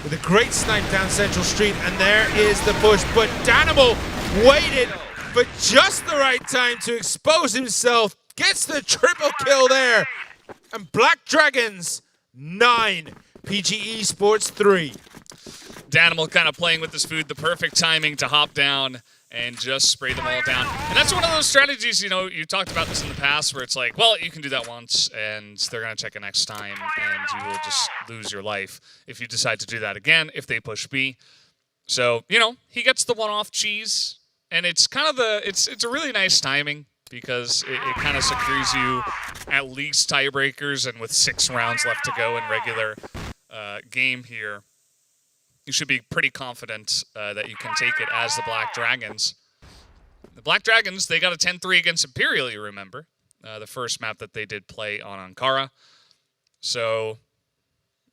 with a great snipe down Central Street, and there is the push. But Danimal waited for just the right time to expose himself. Gets the triple kill there. And Black Dragons 9, PG Esports 3. Danimal kind of playing with his food, the perfect timing to hop down and just spray them all down. And that's one of those strategies, you know, you talked about this in the past, where it's like, well, you can do that once, and they're going to check it next time, and you will just lose your life if you decide to do that again, if they push B. So, you know, he gets the one-off cheese, and it's kind of it's a really nice timing, because it kind of secures you at least tiebreakers, and with 6 rounds left to go in regular game here, you should be pretty confident that you can take it as the Black Dragons. The Black Dragons, they got a 10-3 against Imperial, you remember. The first map that they did play on Ankara. So,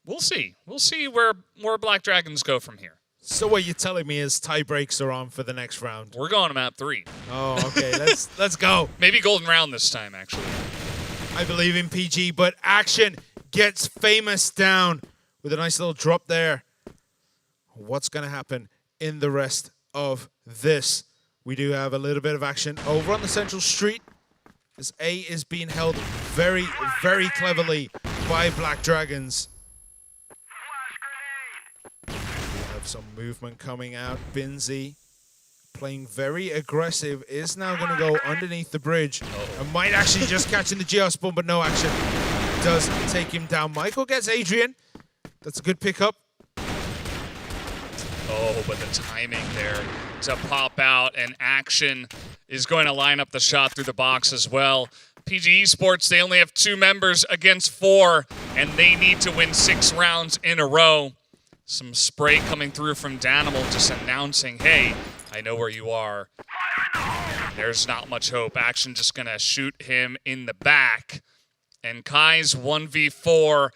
we'll see. We'll see where Black Dragons go from here. So what you're telling me is tie breaks are on for the next round? We're going to map 3. Oh, okay. let's go. Maybe golden round this time, actually. I believe in PG, but Action gets Famous down with a nice little drop there. What's going to happen in the rest of this? We do have a little bit of action over on the Central Street, as A is being held very, very cleverly by Black Dragons. We have have some movement coming out. Binzi playing very aggressive, is now going to go underneath the bridge and might actually just catch in the Geos bomb, but no action. Does take him down. Michael gets Adrian. That's a good pickup. Oh, but the timing there to pop out, and Action is going to line up the shot through the box as well. PG Esports, they only have 2 members against 4, and they need to win 6 rounds in a row. Some spray coming through from Danimal just announcing, hey, I know where you are. There's not much hope. Action just going to shoot him in the back. And Kai's 1v4,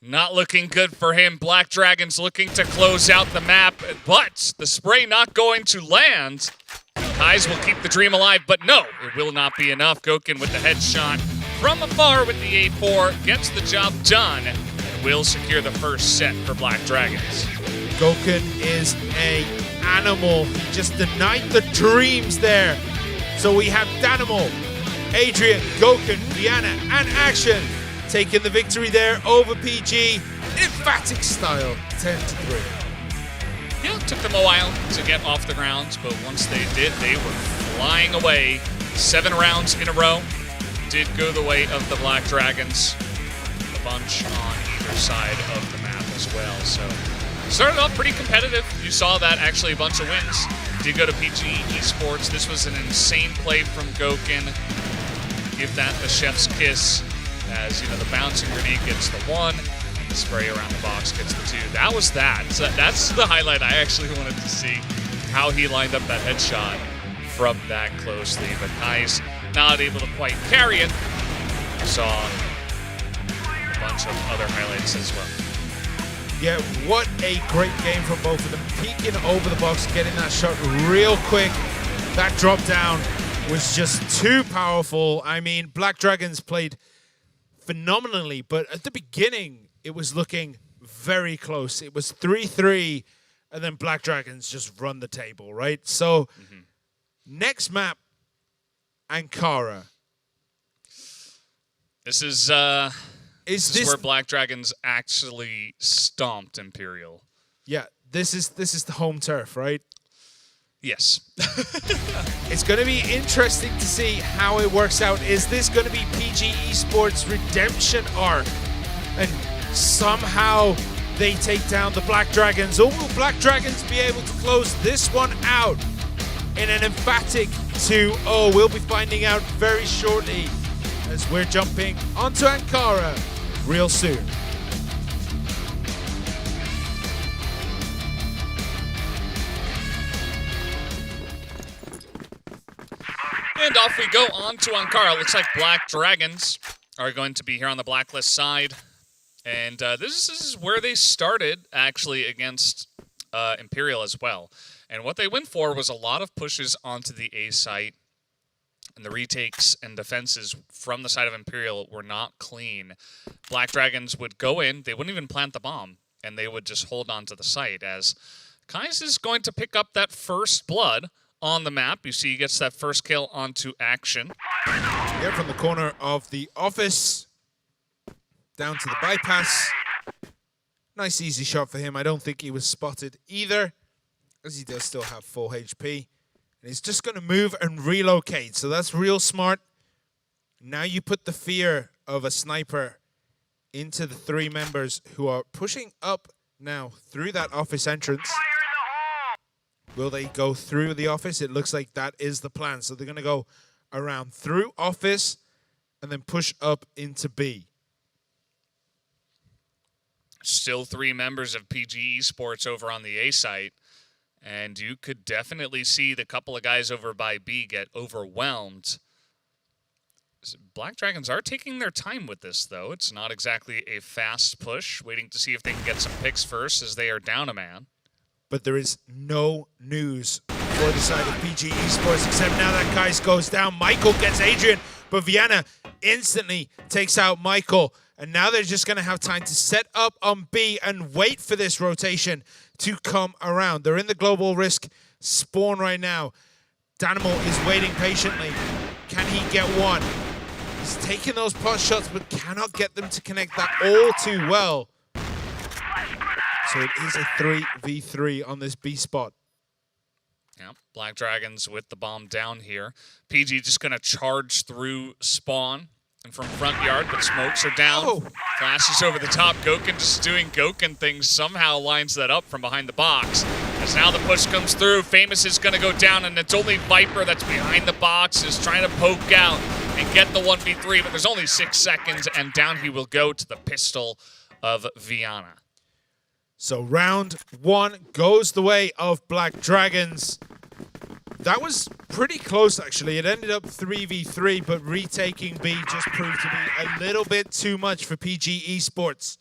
not looking good for him. Black Dragons looking to close out the map, but the spray not going to land. Kai's will keep the dream alive, but no, it will not be enough. Gokin with the headshot from afar with the A4 gets the job done and will secure the first set for Black Dragons. Gokin is an animal. He just denied the dreams there. So we have Danimal, Adrian, Gokin, Vienna, and Action taking the victory there over PG. Emphatic style, 10-3. Yeah, it took them a while to get off the ground, but once they did, they were flying away. 7 rounds in a row did go the way of the Black Dragons. A bunch on either side of the map as well. So started off pretty competitive. You saw that actually a bunch of wins did go to PG Esports. This was an insane play from Gokin. Give that the chef's kiss, as you know, the bouncing grenade gets the 1. The spray around the box gets the 2. That was that. So that's the highlight I actually wanted to see, how he lined up that headshot from that closely. But Kai's not able to quite carry it. Saw a bunch of other highlights as well. Yeah, what a great game from both of them. Peeking over the box, getting that shot real quick. That drop down was just too powerful. I mean, Black Dragons played phenomenally, but at the beginning, it was looking very close. It was 3-3, and then Black Dragons just run the table, right? So, next map, Ankara. This is where Black Dragons actually stomped Imperial. Yeah, this is the home turf, right? Yes. It's going to be interesting to see how it works out. Is this going to be PG Esports' redemption arc? And somehow they take down the Black Dragons? Or will Black Dragons be able to close this one out in an emphatic 2-0? We'll be finding out very shortly as we're jumping onto Ankara real soon. And off we go on to Ankara. Looks like Black Dragons are going to be here on the blacklist side. And this is where they started, actually, against Imperial as well. And what they went for was a lot of pushes onto the A site. And the retakes and defenses from the side of Imperial were not clean. Black Dragons would go in, they wouldn't even plant the bomb, and they would just hold on to the site, as Kais is going to pick up that first blood on the map. You see he gets that first kill onto Action. Yeah, from the corner of the office, down to the bypass. Nice easy shot for him. I don't think he was spotted either, as he does still have full HP. And he's just going to move and relocate, so that's real smart. Now you put the fear of a sniper into the 3 members who are pushing up now through that office entrance. Will they go through the office? It looks like that is the plan. So they're going to go around through office and then push up into B. Still 3 members of PG Esports over on the A site. And you could definitely see the couple of guys over by B get overwhelmed. Black Dragons are taking their time with this, though. It's not exactly a fast push, waiting to see if they can get some picks first, as they are down a man. But there is no news for the side of PG Esports, except now that Kais goes down. Michael gets Adrian, but Vienna instantly takes out Michael. And now they're just going to have time to set up on B and wait for this rotation to come around. They're in the global risk spawn right now. Danimal is waiting patiently. Can he get one? He's taking those pot shots, but cannot get them to connect that all too well. So it is a 3v3 on this B spot. Yeah, Black Dragons with the bomb down here. PG just going to charge through spawn and from front yard, but smokes are down. Oh. Flashes over the top. Goken just doing Goken things, somehow lines that up from behind the box. As now the push comes through, Famous is going to go down, and it's only Viper that's behind the box, is trying to poke out and get the 1v3, but there's only 6 seconds, and down he will go to the pistol of Viana. So round 1 goes the way of Black Dragons. That was pretty close, actually. It ended up 3v3, but retaking B just proved to be a little bit too much for PG Esports.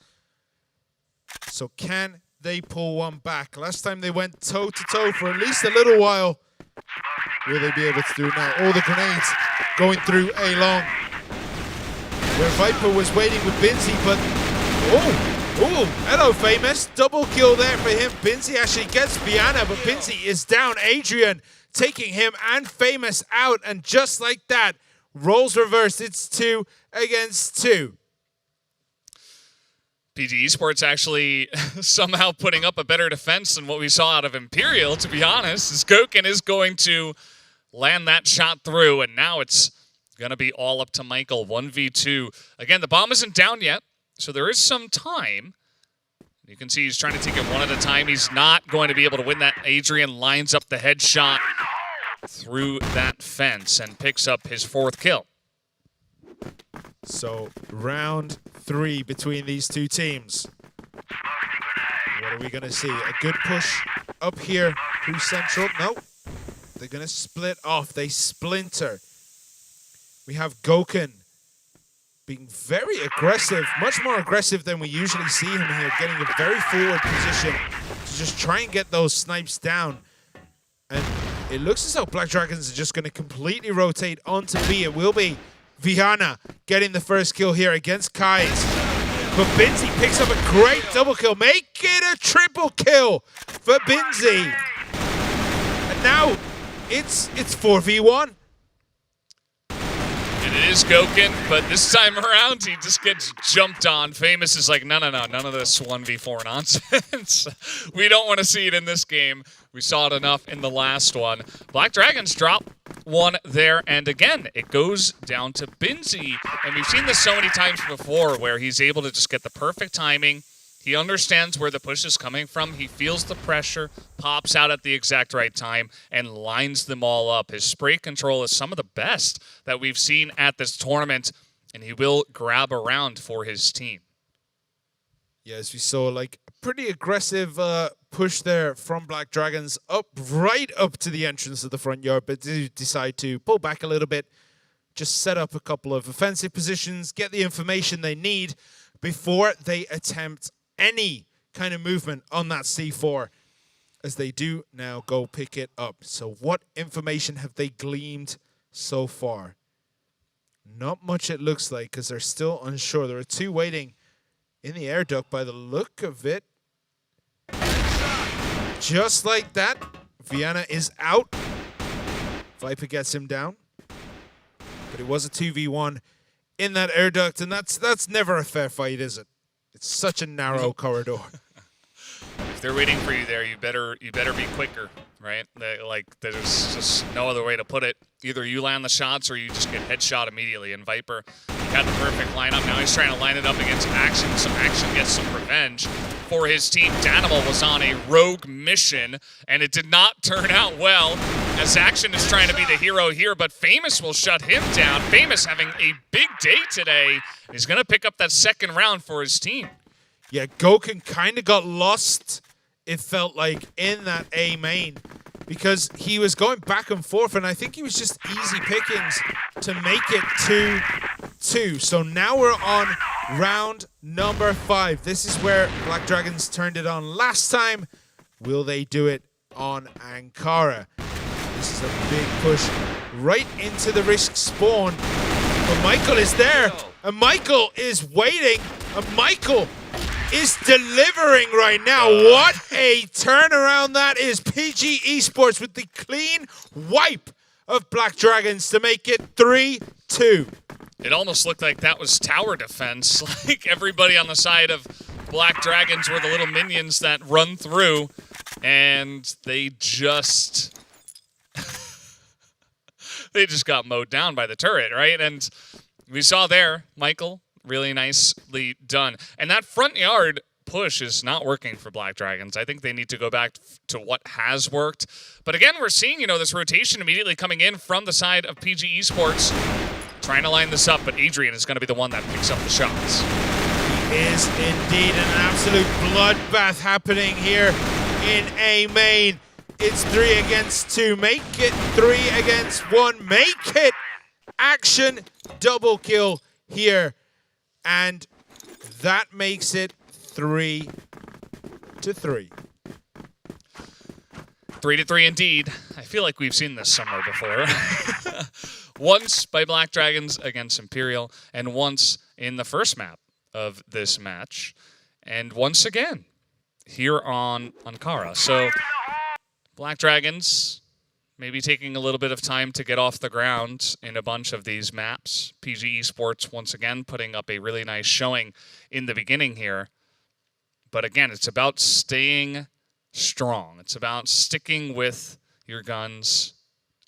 So can they pull one back? Last time they went toe-to-toe for at least a little while. Will they be able to do it now? All the grenades going through A long. Where Viper was waiting with Binzy, but... Oh, hello, Famous. Double kill there for him. Binzy actually gets Viana, but Binzy is down. Adrian taking him and Famous out, and just like that, roles reversed. It's 2 against 2. PG Esports actually somehow putting up a better defense than what we saw out of Imperial, to be honest, as Goken is going to land that shot through, and now it's going to be all up to Michael, 1v2. Again, the bomb isn't down yet, so there is some time. You can see he's trying to take it one at a time. He's not going to be able to win that. Adrian lines up the headshot through that fence and picks up his 4th kill. So round 3 between these two teams. What are we going to see? A good push up here through Central. No, they're going to split off. They splinter. We have Goken being very aggressive, much more aggressive than we usually see him here, getting a very forward position to just try and get those snipes down. And it looks as though Black Dragons are just going to completely rotate onto B. It will be Viana getting the first kill here against Kais. But Binzy picks up a great double kill. Make it a triple kill for Binzy. And now it's 4v1. And it is Goken, but this time around, he just gets jumped on. Famous is like, no, none of this 1v4 nonsense. We don't want to see it in this game. We saw it enough in the last one. Black Dragons drop one there, and again, it goes down to Binzy. And we've seen this so many times before where he's able to just get the perfect timing. He understands where the push is coming from. He feels the pressure, pops out at the exact right time, and lines them all up. His spray control is some of the best that we've seen at this tournament, and he will grab around for his team. Yes, we saw like a pretty aggressive push there from Black Dragons right up to the entrance of the front yard, but do decide to pull back a little bit, just set up a couple of offensive positions, get the information they need before they attempt any kind of movement on that C4, as they do now go pick it up. So what information have they gleaned so far? Not much, it looks like, because they're still unsure. There are 2 waiting in the air duct by the look of it. Just like that, Viana is out. Viper gets him down. But it was a 2v1 in that air duct, and that's never a fair fight, is it? It's such a narrow corridor. If they're waiting for you there, you better be quicker, right? There's just no other way to put it. Either you land the shots or you just get headshot immediately. And Viper had the perfect lineup. Now he's trying to line it up against Action, so Action gets some revenge for his team. Danimal was on a rogue mission, and it did not turn out well, as Action is trying to be the hero here, but Famous will shut him down. Famous having a big day today. He's going to pick up that 2nd round for his team. Yeah, Goken kind of got lost, it felt like, in that A main, because he was going back and forth, and I think he was just easy pickings to make it 2-2. So now we're on round number 5. This is where Black Dragons turned it on last time. Will they do it on Ankara? This is a big push right into the risk spawn. But Michael is there, and Michael is waiting, and Michael is delivering right now. What a turnaround that is. PG Esports with the clean wipe of Black Dragons to make it 3-2. It almost looked like that was tower defense. Like everybody on the side of Black Dragons were the little minions that run through, and they just they just got mowed down by the turret, right? And we saw there, Michael, really nicely done. And that front yard push is not working for Black Dragons. I think they need to go back to what has worked. But again, we're seeing, this rotation immediately coming in from the side of PG Esports, trying to line this up, but Adrian is going to be the one that picks up the shots. He is indeed an absolute bloodbath happening here in A main. It's 3 against 2. Make it 3 against 1. Make it Action double kill here. And that makes it 3-3. 3-3 indeed. I feel like we've seen this somewhere before. Once by Black Dragons against Imperial, and once in the first map of this match, and once again here on Ankara. So Black Dragons maybe taking a little bit of time to get off the ground in a bunch of these maps. PG Esports once again putting up a really nice showing in the beginning here. But again, it's about staying strong. It's about sticking with your guns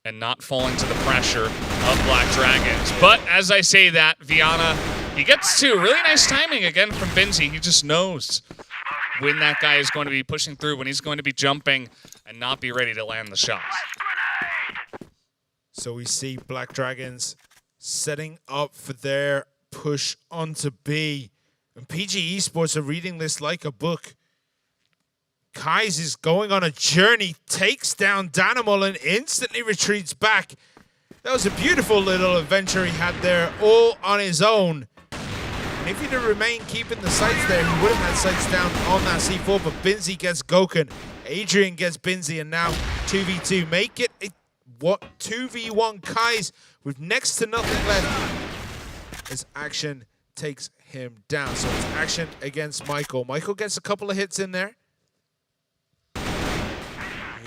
and not falling to the pressure of Black Dragons. But as I say that, Viana, he gets to really nice timing again from Binzi. He just knows when that guy is going to be pushing through, when he's going to be jumping and not be ready to land the shots. So we see Black Dragons setting up for their push onto B. And PG Esports are reading this like a book. Kais is going on a journey, takes down Danimal and instantly retreats back. That was a beautiful little adventure he had there, all on his own. And if he'd have remained keeping the sights there, he would have had sights down on that C4, but Binzi gets Goken. Adrian gets Binzi, and now 2v2. Make it a 2v1 Kais with next to nothing left as Action takes him down. So it's Action against Michael. Michael gets a couple of hits in there.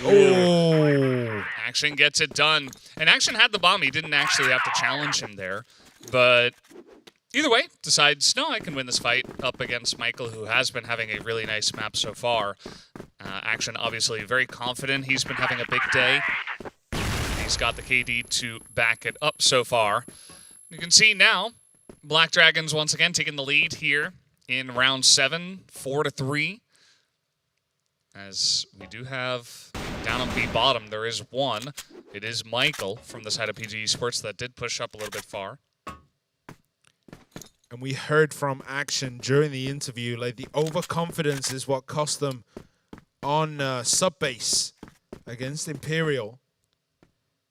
Oh. Action gets it done. And Action had the bomb. He didn't actually have to challenge him there. But either way, decides, no, I can win this fight up against Michael, who has been having a really nice map so far. Action obviously very confident. He's been having a big day. He's got the KD to back it up so far. You can see now, Black Dragons once again taking the lead here in round 7, 4-3. As we do have down on B bottom, there is one. It is Michael from the side of PG Esports that did push up a little bit far. And we heard from Action during the interview, like the overconfidence is what cost them on subbase against Imperial.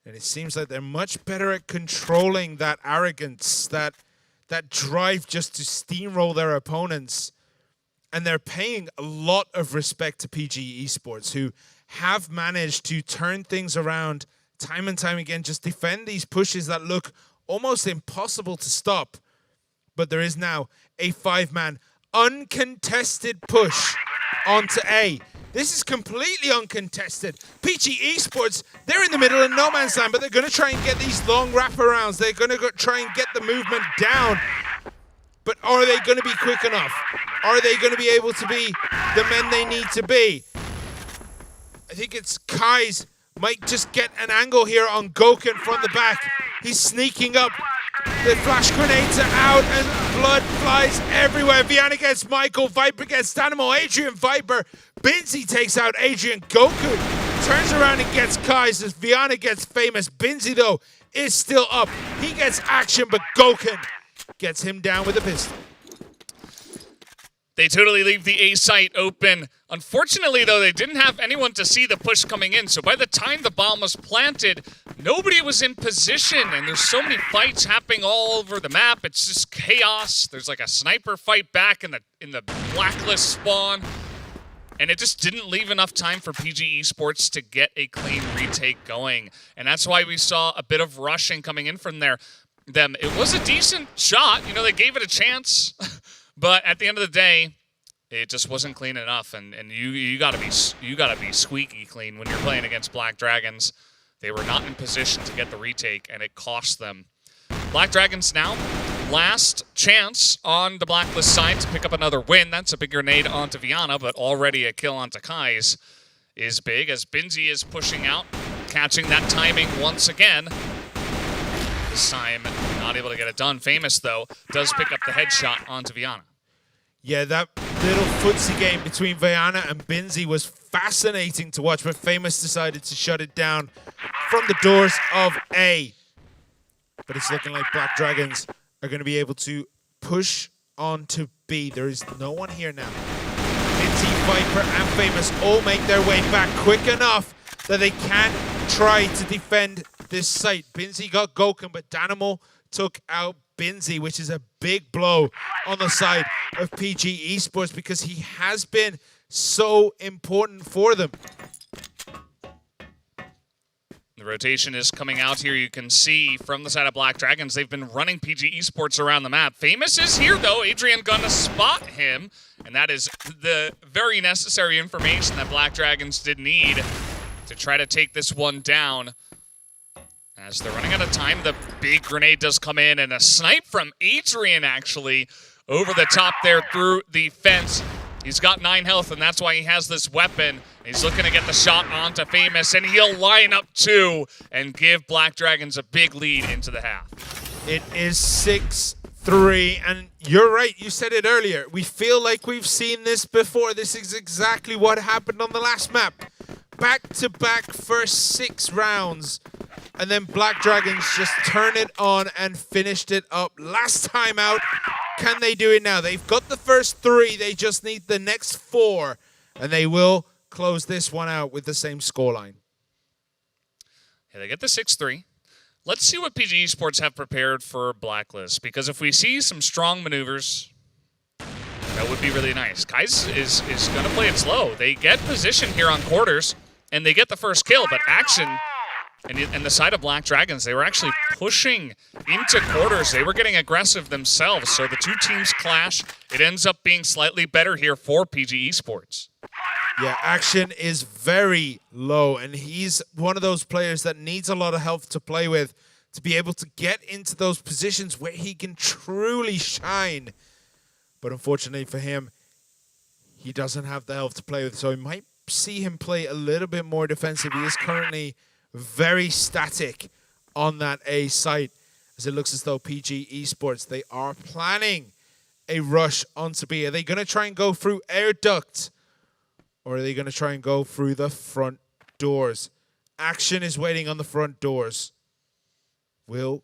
And it seems like they're much better at controlling that arrogance, that drive just to steamroll their opponents. And they're paying a lot of respect to PG Esports, who have managed to turn things around time and time again, just defend these pushes that look almost impossible to stop. But there is now a 5-man uncontested push onto A. This is completely uncontested. PG Esports, they're in the middle of no man's land, but they're going to try and get these long wraparounds. They're going to try and get the movement down. But are they going to be quick enough? Are they going to be able to be the men they need to be? I think it's Kais might just get an angle here on Goken from the back. He's sneaking up. The flash grenades are out and blood flies everywhere. Viana gets Michael. Viper gets Danimal. Adrian Viper. Binzi takes out Adrian. Goku turns around and gets Kais as Viana gets famous. Binzi, though, is still up. He gets Action, but Goken gets him down with a pistol. They totally leave the A site open. Unfortunately, though, they didn't have anyone to see the push coming in. So by the time the bomb was planted, nobody was in position. And there's so many fights happening all over the map. It's just chaos. There's like a sniper fight back in the blacklist spawn. And it just didn't leave enough time for PG Esports to get a clean retake going. And that's why we saw a bit of rushing coming in from them. It was a decent shot. You know, they gave it a chance. But at the end of the day, it just wasn't clean enough, and you gotta be squeaky clean when you're playing against Black Dragons. They were not in position to get the retake, and it cost them. Black Dragons now last chance on the Blacklist side to pick up another win. That's a big grenade onto Viana, but already a kill onto Kais is big as Binzi is pushing out, catching that timing once again. This time, not able to get it done. Famous, though, does pick up the headshot onto Viana. Yeah, that little footsie game between Viana and Binzi was fascinating to watch, but Famous decided to shut it down from the doors of A. But it's looking like Black Dragons are going to be able to push on to B. There is no one here now. Binzi, Viper, and Famous all make their way back quick enough that they can try to defend this site. Binzi got Goken, but Danimal took out Binzi, which is a big blow on the side of PG Esports because he has been so important for them. The rotation is coming out here. You can see from the side of Black Dragons, they've been running PG Esports around the map. Famous is here, though. Adrian gonna spot him, and that is the very necessary information that Black Dragons did need to try to take this one down. As they're running out of time, the big grenade does come in, and a snipe from Adrian, actually, over the top there through the fence. He's got 9 health, and that's why he has this weapon. He's looking to get the shot onto Famous, and he'll line up 2 and give Black Dragons a big lead into the half. It is 6-3, and you're right, you said it earlier. We feel like we've seen this before. This is exactly what happened on the last map. Back-to-back first 6 rounds. And then Black Dragons just turned it on and finished it up. Last time out, can they do it now? They've got the first 3. They just need the next 4. And they will close this one out with the same scoreline. Yeah, they get the 6-3. Let's see what PG Esports have prepared for Blacklist. Because if we see some strong maneuvers, that would be really nice. Kais is going to play it slow. They get position here on quarters, and they get the first kill. But Action and the side of Black Dragons, they were actually pushing into quarters. They were getting aggressive themselves. So the 2 teams clash. It ends up being slightly better here for PG Esports. Yeah, Action is very low, and he's one of those players that needs a lot of health to play with to be able to get into those positions where he can truly shine. But unfortunately for him, he doesn't have the health to play with, so we might see him play a little bit more defensive. He is currently very static on that A site, as it looks as though PG Esports, they are planning a rush onto B. Are they going to try and go through air duct, or are they going to try and go through the front doors? Action is waiting on the front doors. Will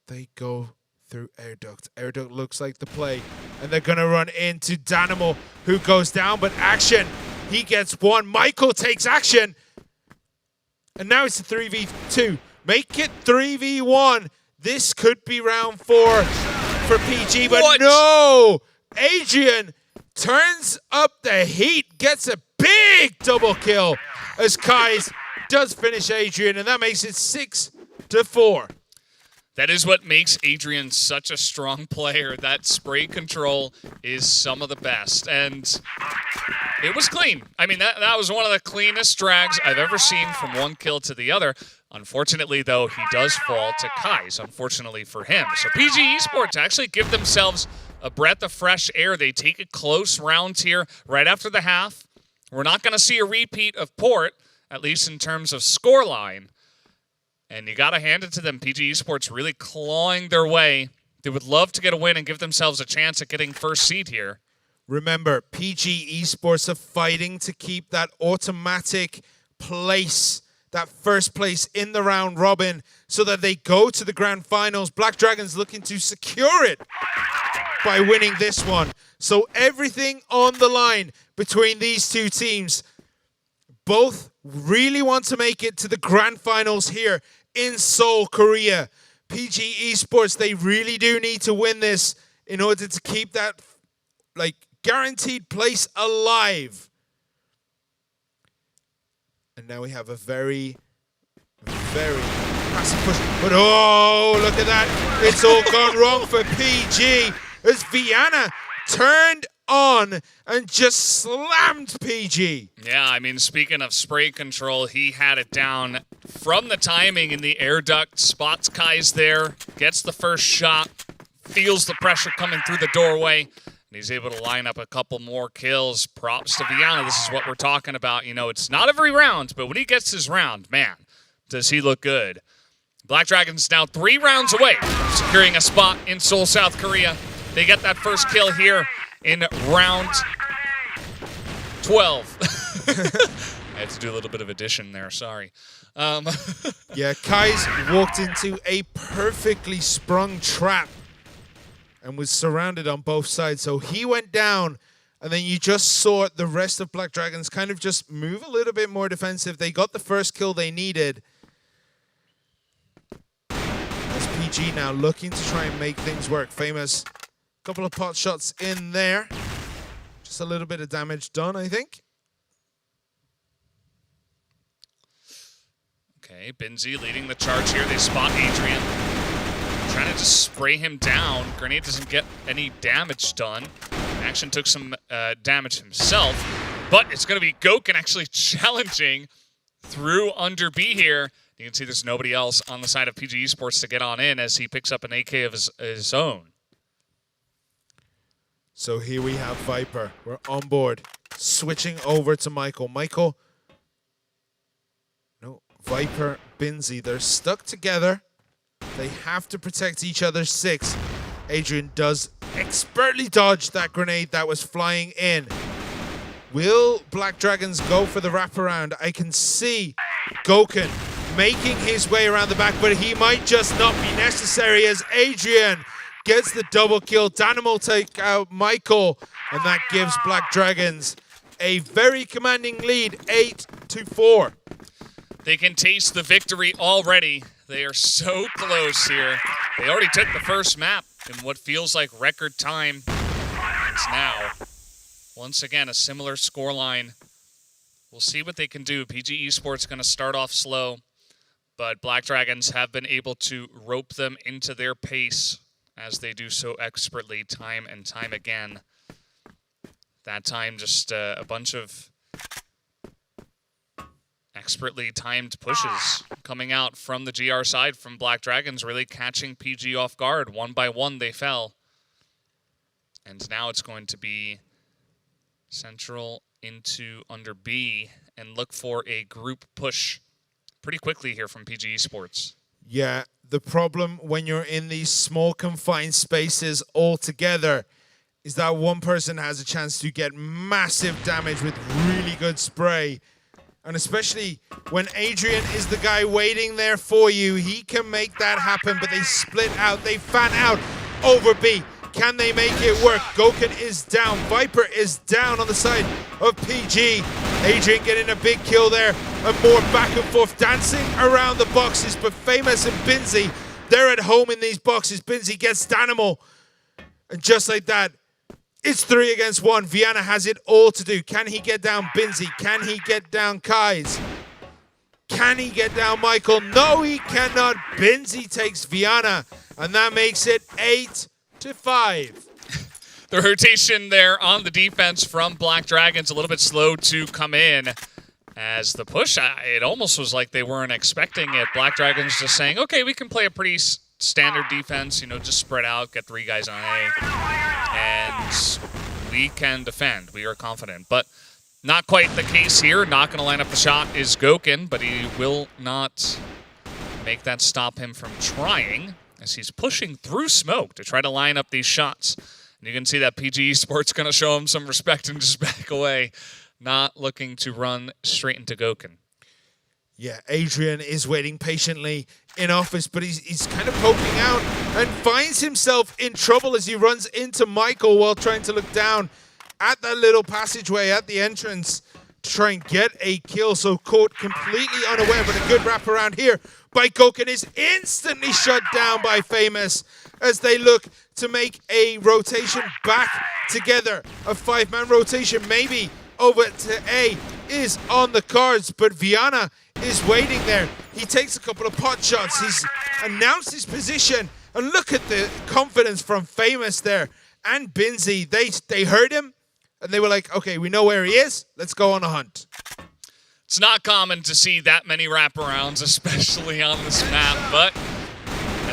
they go through air duct? Air duct looks like the play, and they're going to run into Danimal, who goes down, but Action, he gets 1. Michael takes Action. And now it's a 3v2. Make it 3v1. This could be round 4 for PG, but what? No! Adrian turns up the heat, gets a big double kill as Kais does finish Adrian, and that makes it 6-4. That is what makes Adrian such a strong player. That spray control is some of the best. And it was clean. I mean, that was one of the cleanest drags I've ever seen from one kill to the other. Unfortunately, though, he does fall to Kais, unfortunately for him. So PG Esports actually give themselves a breath of fresh air. They take it close rounds here right after the half. We're not going to see a repeat of Port, at least in terms of scoreline. And you got to hand it to them. PG Esports really clawing their way. They would love to get a win and give themselves a chance at getting first seed here. Remember, PG Esports are fighting to keep that automatic place, that first place in the round robin, so that they go to the grand finals. Black Dragons looking to secure it by winning this one. So everything on the line between these 2 teams. Both really want to make it to the grand finals here in Seoul, Korea. PG Esports, they really do need to win this in order to keep that guaranteed place alive. And now we have a very, very passive push. But oh, look at that. It's all gone wrong for PG as Viana turned on and just slammed PG. Yeah, I mean, speaking of spray control, he had it down from the timing in the air duct, spots Kais there, gets the first shot, feels the pressure coming through the doorway, and he's able to line up a couple more kills. Props to Viana. This is what we're talking about. You know, it's not every round, but when he gets his round, man, does he look good. Black Dragons now 3 rounds away from securing a spot in Seoul, South Korea. They get that first kill here in round 12. I had to do a little bit of addition there, sorry. Yeah, Kai's walked into a perfectly sprung trap and was surrounded on both sides. So he went down, and then you just saw the rest of Black Dragons kind of just move a little bit more defensive. They got the first kill they needed. As PG now looking to try and make things work. Famous, couple of pot shots in there. Just a little bit of damage done, I think. Okay, Binzi leading the charge here. They spot Adrian. Trying to just spray him down. Grenade doesn't get any damage done. Action took some damage himself. But it's going to be Goken actually challenging through under B here. You can see there's nobody else on the side of PG Esports to get on in as he picks up an AK of his own. So here we have Viper. We're on board. Switching over to Michael. Michael. No, Viper, Binzi. They're stuck together. They have to protect each other's 6. Adrian does expertly dodge that grenade that was flying in. Will Black Dragons go for the wraparound? I can see Goken making his way around the back, but he might just not be necessary as Adrian gets the double kill. Danimo will take out Michael, and that gives Black Dragons a very commanding lead, 8-4. They can taste the victory already. They are so close here. They already took the first map in what feels like record time. And now, once again, a similar scoreline. We'll see what they can do. PG Esports going to start off slow, but Black Dragons have been able to rope them into their pace as they do so expertly time and time again. That time, just a bunch of expertly timed pushes coming out from the GR side from Black Dragons, really catching PG off guard. One by one, they fell. And now it's going to be Central into under B and look for a group push pretty quickly here from PG Esports. Yeah, the problem when you're in these small confined spaces all together is that one person has a chance to get massive damage with really good spray. And especially when Adrian is the guy waiting there for you, he can make that happen, but they split out, they fan out over B. Can they make it work? Goken is down, Viper is down on the side of PG. Adrian getting a big kill there, and more back and forth dancing around the boxes, but Famous and Binzi, they're at home in these boxes. Binzi gets Danimal, and just like that, it's 3 against 1. Viana has it all to do. Can he get down Binzi? Can he get down Kais? Can he get down Michael? No, he cannot. Binzi takes Viana, and that makes it 8-5. The rotation there on the defense from Black Dragons a little bit slow to come in. As the push, it almost was like they weren't expecting it. Black Dragons just saying, okay, we can play a pretty standard defense, you know, just spread out, get 3 guys on A, and we can defend. We are confident, but not quite the case here. Not going to line up the shot is Goken, but he will not make that stop him from trying, as he's pushing through smoke to try to line up these shots. And you can see that PG Esports going to show him some respect and just back away, not looking to run straight into Goken. Yeah, Adrian is waiting patiently in office, but he's kind of poking out and finds himself in trouble as he runs into Michael while trying to look down at that little passageway at the entrance to try and get a kill. So caught completely unaware, but a good wraparound here by Goken is instantly shut down by Famous as they look to make a rotation back together. A 5-man rotation maybe over to A is on the cards, but Viana is waiting there. He takes a couple of pot shots. He's announced his position, and look at the confidence from Famous there and Binzi. They heard him, and they were like, okay, we know where he is. Let's go on a hunt. It's not common to see that many wraparounds, especially on this map, but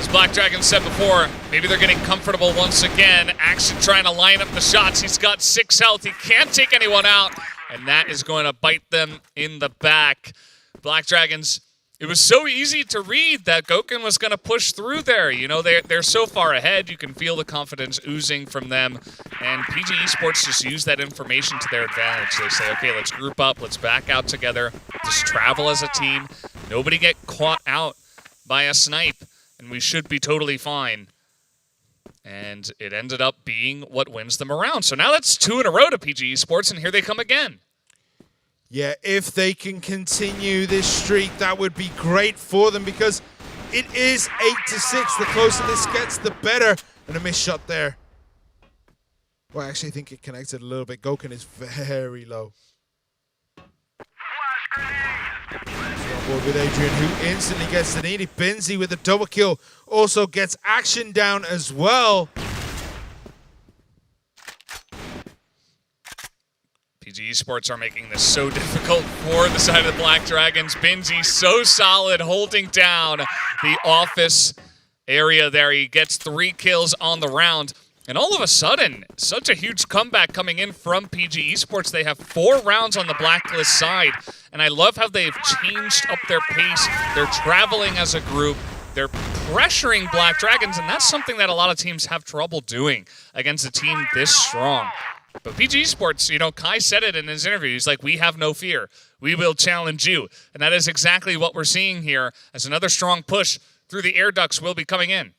As Black Dragon said before, maybe they're getting comfortable once again. Action trying to line up the shots. He's got 6 health. He can't take anyone out, and that is going to bite them in the back. Black Dragons, it was so easy to read that Gokun was going to push through there. You know, they're so far ahead. You can feel the confidence oozing from them. And PG Esports just use that information to their advantage. They say, okay, let's group up. Let's back out together. Just travel as a team. Nobody get caught out by a snipe, and we should be totally fine. And it ended up being what wins them around. So now that's 2 in a row to PG Esports, and here they come again. Yeah, if they can continue this streak, that would be great for them because it is 8-6. The closer this gets, the better. And a missed shot there. Well, I actually think it connected a little bit. Gokun is very low. On board with Adrian, who instantly gets the needed. Benzi with a double kill also gets action down as well. PG Esports are making this so difficult for the side of the Black Dragons. Benzi so solid, holding down the office area there. He gets 3 kills on the round. And all of a sudden, such a huge comeback coming in from PG Esports. They have 4 rounds on the Blacklist side. And I love how they've changed up their pace. They're traveling as a group. They're pressuring Black Dragons. And that's something that a lot of teams have trouble doing against a team this strong. But PG Esports, you know, Kai said it in his interview. He's like, we have no fear. We will challenge you. And that is exactly what we're seeing here as another strong push through the air ducts will be coming in.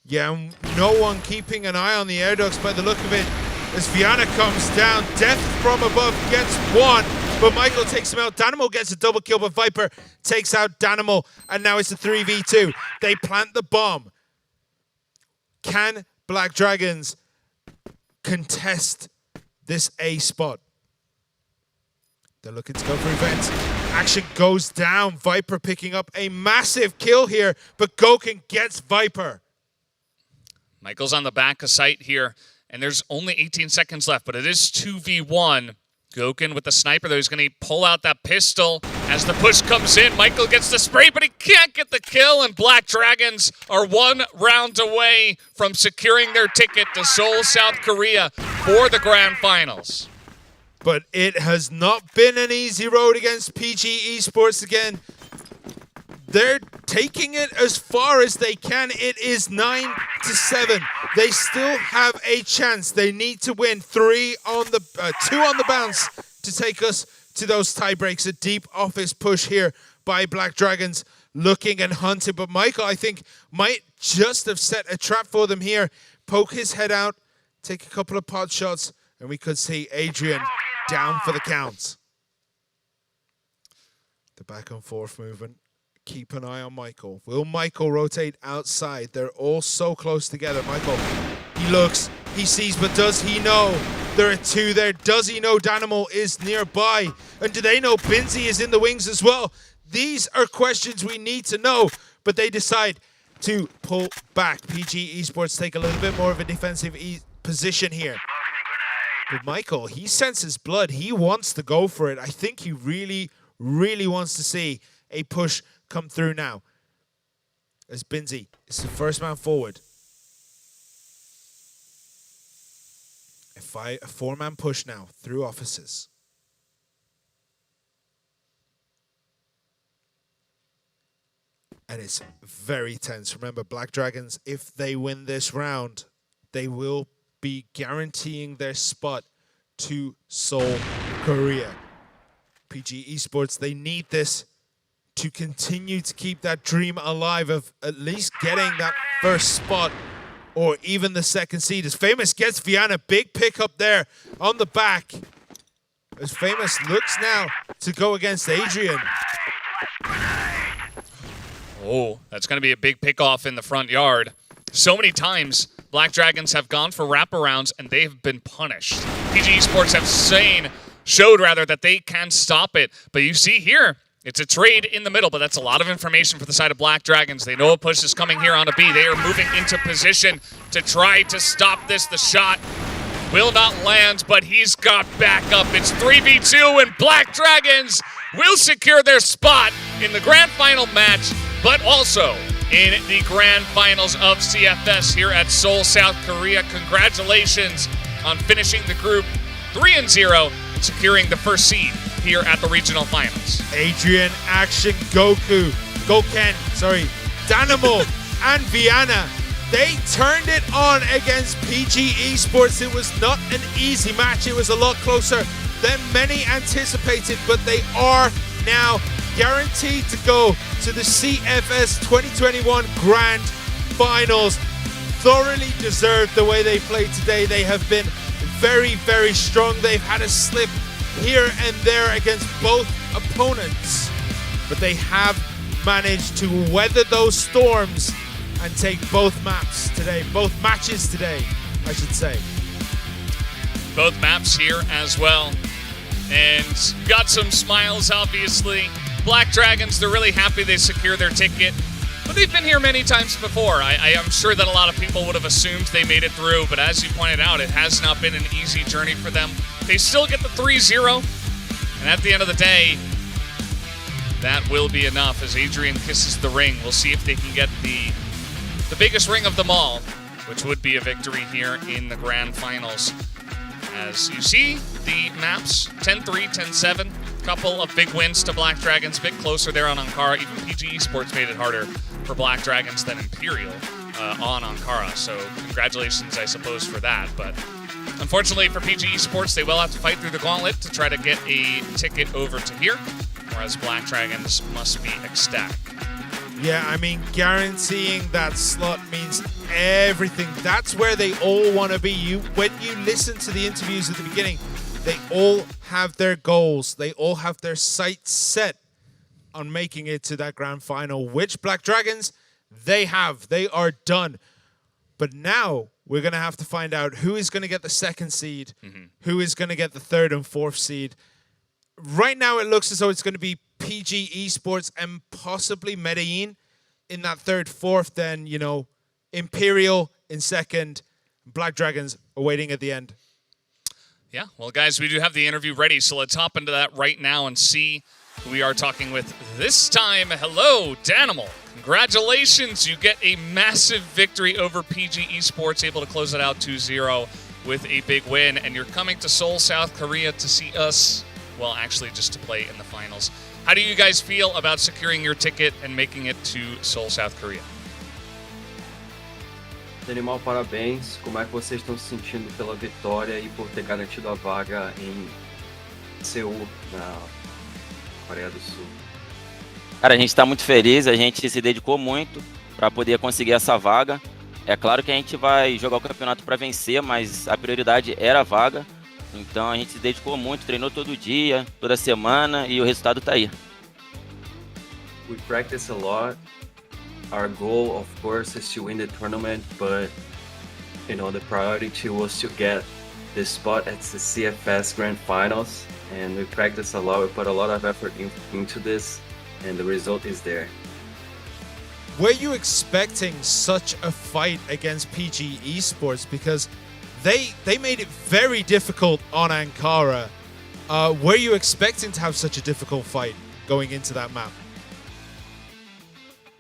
Yeah, no one keeping an eye on the air ducts by the look of it. As Viana comes down, Death from above gets 1, but Michael takes him out. Danimal gets a double kill, but Viper takes out Danimal, and now it's a 3v2. They plant the bomb. Can Black Dragons contest this A spot? They're looking to go for events. Action goes down. Viper picking up a massive kill here, but Gokun gets Viper. Michael's on the back of sight here, and there's only 18 seconds left, but it is 2v1. Gokun with the sniper, though, he's going to pull out that pistol as the push comes in. Michael gets the spray, but he can't get the kill, and Black Dragons are 1 round away from securing their ticket to Seoul, South Korea for the Grand Finals. But it has not been an easy road against PG Esports again. They're taking it as far as they can. It is 9-7. They still have a chance. They need to win 2 on the bounce to take us to those tie breaks. A deep office push here by Black Dragons, looking and hunting. But Michael, I think, might just have set a trap for them here. Poke his head out, take a couple of pot shots, and we could see Adrian down for the count. The back and forth movement. Keep an eye on Michael. Will Michael rotate outside? They're all so close together. Michael, he looks, he sees, but does he know there are 2 there? Does he know Danimal is nearby? And do they know Benzi is in the wings as well? These are questions we need to know, but they decide to pull back. PG Esports take a little bit more of a defensive position here. But Michael, he senses blood. He wants to go for it. I think he really, really wants to see a push come through now. As Benzi is the first man forward. A 4-man push now through offices. And it's very tense. Remember, Black Dragons, if they win this round, they will be guaranteeing their spot to Seoul, Korea. PG Esports, they need this to continue to keep that dream alive of at least getting that first spot or even the second seed. As Famous gets Viana, big pick up there on the back. As Famous looks now to go against Adrian. Oh, that's going to be a big pickoff in the front yard. So many times, Black Dragons have gone for wraparounds and they've been punished. PG Esports have showed that they can stop it. But you see here, it's a trade in the middle, but that's a lot of information for the side of Black Dragons. They know a push is coming here on a B. They are moving into position to try to stop this. The shot will not land, but he's got backup. It's 3v2, and Black Dragons will secure their spot in the grand final match, but also in the grand finals of CFS here at Seoul, South Korea. Congratulations on finishing the group 3-0 and securing the first seed here at the regional finals. Adrian, Action, Goken, Dynamo, and Vienna. They turned it on against PG Esports. It was not an easy match. It was a lot closer than many anticipated, but they are now guaranteed to go to the CFS 2021 Grand Finals. Thoroughly deserved the way they played today. They have been very, very strong. They've had a slip here and there against both opponents, but they have managed to weather those storms and take both matches today, I should say. Both maps here as well. And got some smiles, obviously. Black Dragons, they're really happy they secured their ticket. But they've been here many times before. I am sure that a lot of people would have assumed they made it through, but as you pointed out, it has not been an easy journey for them. They still get the 3-0, and at the end of the day, that will be enough as Adrian kisses the ring. We'll see if they can get the biggest ring of them all, which would be a victory here in the grand finals. As you see, the maps, 10-3, 10-7, couple of big wins to Black Dragons, a bit closer there on Ankara. Even PG Esports made it harder for Black Dragons than Imperial on Ankara, so congratulations, I suppose, for that. But unfortunately for PG Esports, they will have to fight through the gauntlet to try to get a ticket over to here, whereas Black Dragons must be ecstatic. Yeah, I mean, guaranteeing that slot means everything. That's where they all want to be. When you listen to the interviews at the beginning, they all have their goals. They all have their sights set on making it to that grand final, which Black Dragons, they have. They are done. But now we're going to have to find out who is going to get the second seed, who is going to get the third and fourth seed. Right now, it looks as though it's going to be PG Esports and possibly Medellin in that third, fourth. Then, Imperial in second, Black Dragons awaiting at the end. Yeah, well, guys, we do have the interview ready, so let's hop into that right now and see who we are talking with this time. Hello, Danimal. Congratulations. You get a massive victory over PG Esports, able to close it out 2-0 with a big win, and you're coming to Seoul, South Korea to see us, well, actually just to play in the finals. How do you guys feel about securing your ticket and making it to Seoul, South Korea? Danimal, parabéns. Como é que vocês estão se sentindo pela vitória e por ter garantido a vaga em Seul, na Coreia do Sul? Cara, a gente está muito feliz, a gente se dedicou muito para poder conseguir essa vaga. É claro que a gente vai jogar o campeonato para vencer, mas a prioridade era a vaga. Então a gente se dedicou muito, treinou todo dia, toda semana e o resultado tá aí. We practice a lot. Our goal, of course, is to win the tournament, but the priority was to get the spot at the CFS Grand Finals, and we practice a lot. We put a lot of effort into this, and the result is there. Were you expecting such a fight against PG Esports? Because they made it very difficult on Ankara. Were you expecting to have such a difficult fight going into that map?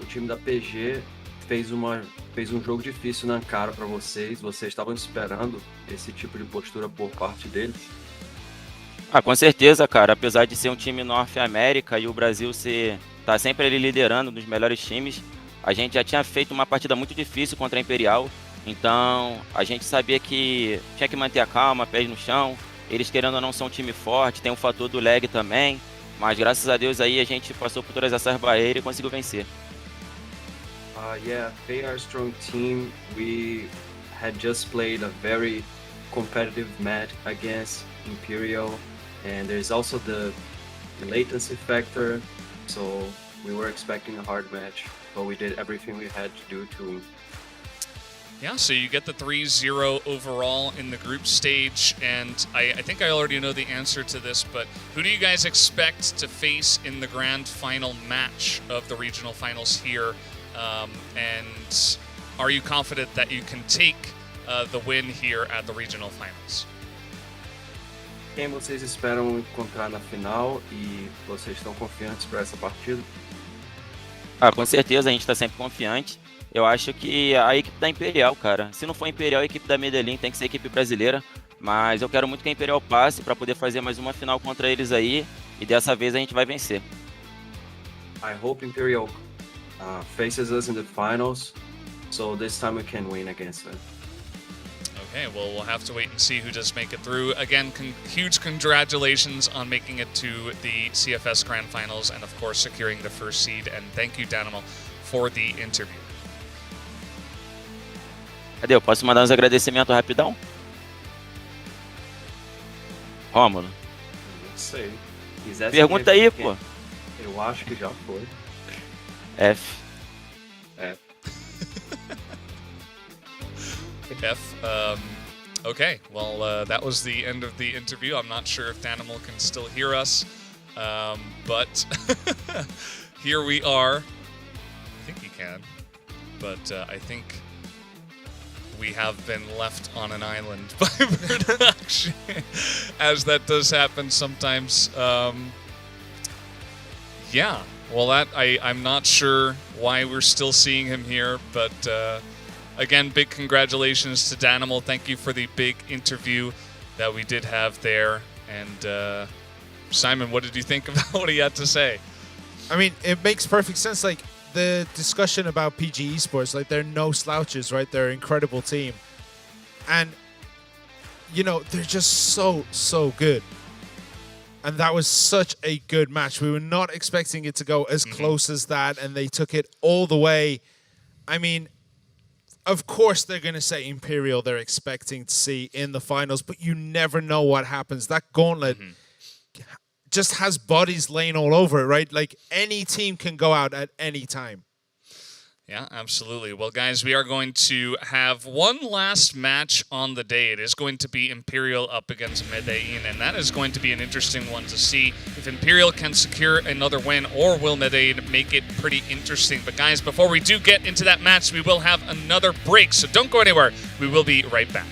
O time da PG fez um jogo difícil na Ankara para vocês. Vocês estavam esperando esse tipo de postura por parte deles? Com certeza, cara. Apesar de ser um time Norte América e o Brasil tá sempre ali liderando nos melhores times, a gente já tinha feito uma partida muito difícil contra a Imperial. Então, a gente sabia que tinha que manter a calma, pés no chão. Eles, querendo ou não, são um time forte, tem o fator do lag também. Mas, graças a Deus, aí a gente passou por todas essas barreiras e conseguiu vencer. Yeah, they are a strong team. We had just played a very competitive match against Imperial. And there's also the latency factor. So, we were expecting a hard match. But we did everything we had to do to win. Yeah, so you get the 3-0 overall in the group stage, and I think I already know the answer to this, but who do you guys expect to face in the grand final match of the regional finals here? And are you confident that you can take the win here at the regional finals? Quem vocês esperam encontrar na final e vocês estão confiantes para essa partida? Ah, com certeza a gente tá sempre confiante. Eu acho que a equipe da Imperial, cara. Se não for Imperial, a equipe da Medellín tem que ser a equipe brasileira. Mas eu quero muito que a Imperial passe para poder fazer mais uma final contra eles aí. E dessa vez a gente vai vencer. I hope Imperial faces us in the finals, so this time we can win against them. Okay, well, we'll have to wait and see who does make it through. Again, huge congratulations on making it to the CFS Grand Finals and, of course, securing the first seed. And thank you, Danimal, for the interview. Cadê? Eu posso mandar uns agradecimentos rapidão? Rômulo. Não sei. Pergunta aí, pô. Eu acho que já foi. F. Okay, well, that was the end of the interview. I'm not sure if Danimal can still hear us, but here we are. I think he can, but I think we have been left on an island by production, as that does happen sometimes. Yeah, well, I'm not sure why we're still seeing him here, but again, big congratulations to Danimal. Thank you for the big interview that we did have there. And Simon, what did you think about what he had to say? I mean, it makes perfect sense. Like, the discussion about PG Esports, like, they're no slouches, right? They're an incredible team. And, you know, they're just so good. And that was such a good match. We were not expecting it to go as close as that, and they took it all the way. I mean, of course they're going to say Imperial they're expecting to see in the finals, but you never know what happens. That gauntlet just has bodies laying all over it, right? Like, any team can go out at any time. Yeah, absolutely. Well, guys, we are going to have one last match on the day. It is going to be Imperial up against Medellin, and that is going to be an interesting one to see if Imperial can secure another win, or will Medellin make it pretty interesting. But, guys, before we do get into that match, we will have another break, so don't go anywhere. We will be right back.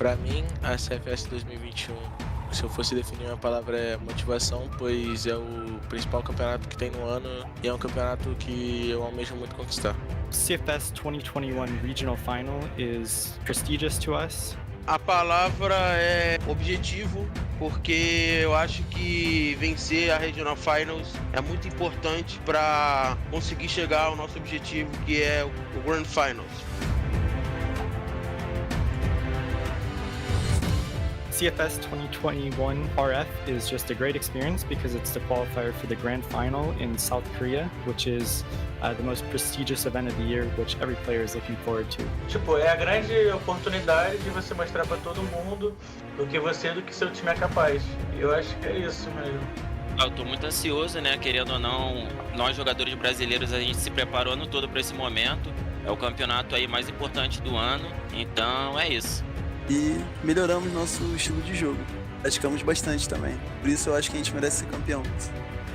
Para mim, a CFS 2021, se eu fosse definir uma palavra, é motivação, pois é o principal campeonato que tem no ano e é um campeonato que eu almejo muito conquistar. CFS 2021 Regional Final is prestigious to us. A palavra é objetivo, porque eu acho que vencer a Regional Finals é muito importante para conseguir chegar ao nosso objetivo, que é o Grand Finals. CFS 2021 RF is just a great experience because it's the qualifier for the grand final in South Korea, which is the most prestigious event of the year, which every player is looking forward to. Tipo, é a grande oportunidade de você mostrar para todo mundo do que seu time é capaz. Eu acho que é isso mesmo. Eu tô muito ansioso, né? Querendo ou não, nós jogadores brasileiros, a gente se preparou o ano todo para esse momento. É o campeonato aí mais importante do ano, então é isso. E melhoramos nosso estilo de jogo. Praticamos bastante também. Por isso eu acho que a gente merece ser campeão.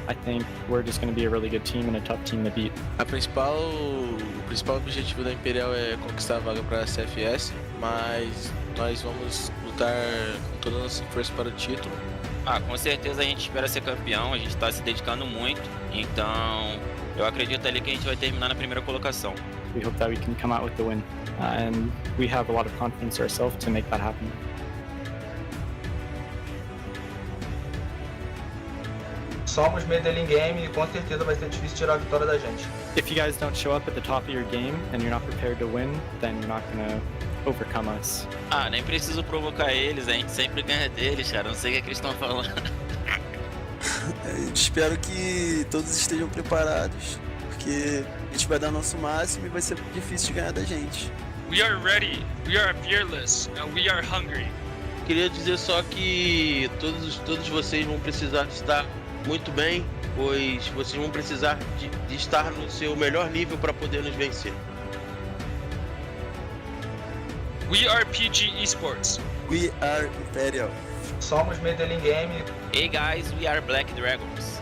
I think we're just going to be a really good team and a tough team to beat. O principal objetivo da Imperial é conquistar a vaga para a CFS, mas nós vamos lutar com toda a nossa força para o título. Com certeza a gente espera ser campeão, a gente está se dedicando muito, então eu acredito ali que a gente vai terminar na primeira colocação. We hope that we can come out with the win, and we have a lot of confidence ourselves to make that happen. Somos Medellín Game e com certeza vai ser difícil tirar a vitória da gente. If you guys don't show up at the top of your game and you're not prepared to win, then you're not going to overcome us. Nem preciso provocar eles, a gente sempre ganha deles, cara, não sei o que é que eles estão falando. Eu espero que todos estejam preparados, porque a gente vai dar nosso máximo e vai ser difícil de ganhar da gente. We are ready, we are fearless, and we are hungry. Queria dizer só que todos vocês vão precisar estar muito bem, pois vocês vão precisar de estar no seu melhor nível para poder nos vencer. We are PG Esports. We are Imperial. Somos Medellín Game. Hey guys, we are Black Dragons.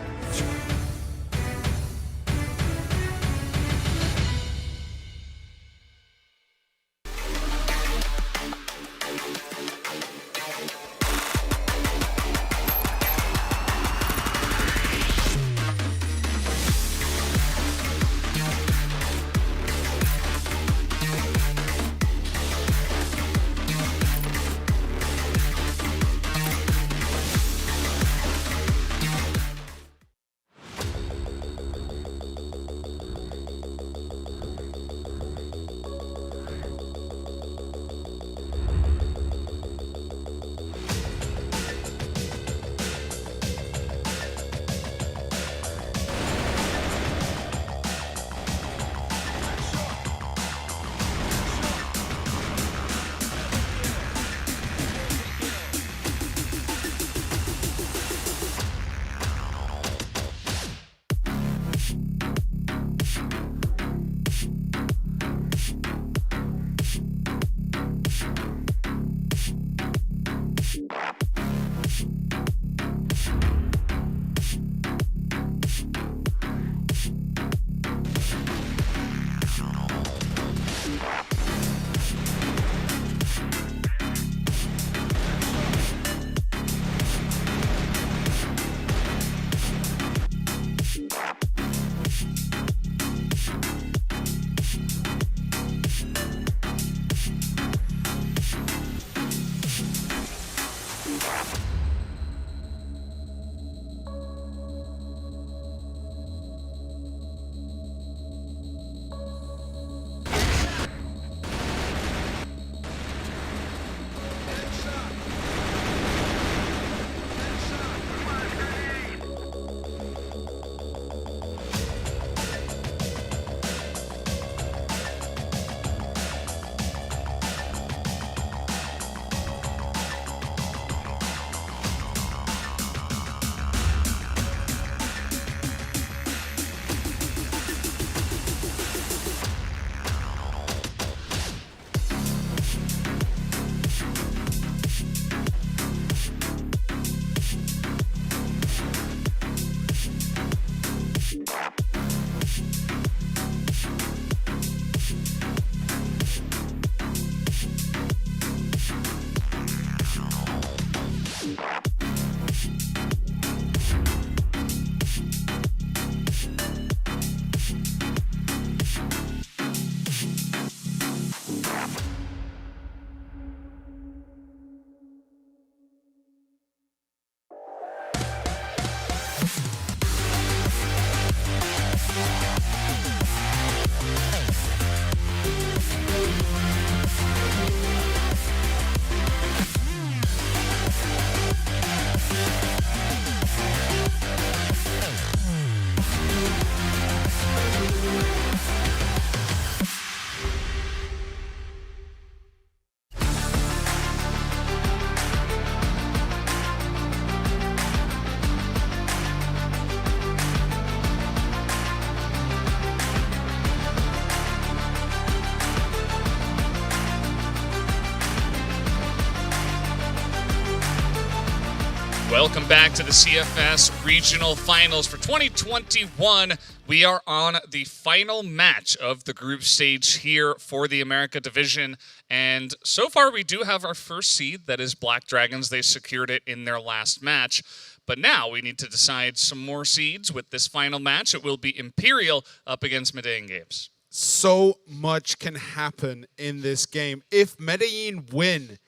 Welcome back to the CFS Regional Finals for 2021. We are on the final match of the group stage here for the America Division. And so far, we do have our first seed, that is Black Dragons. They secured it in their last match. But now we need to decide some more seeds with this final match. It will be Imperial up against Medellin Games. So much can happen in this game. If Medellin win,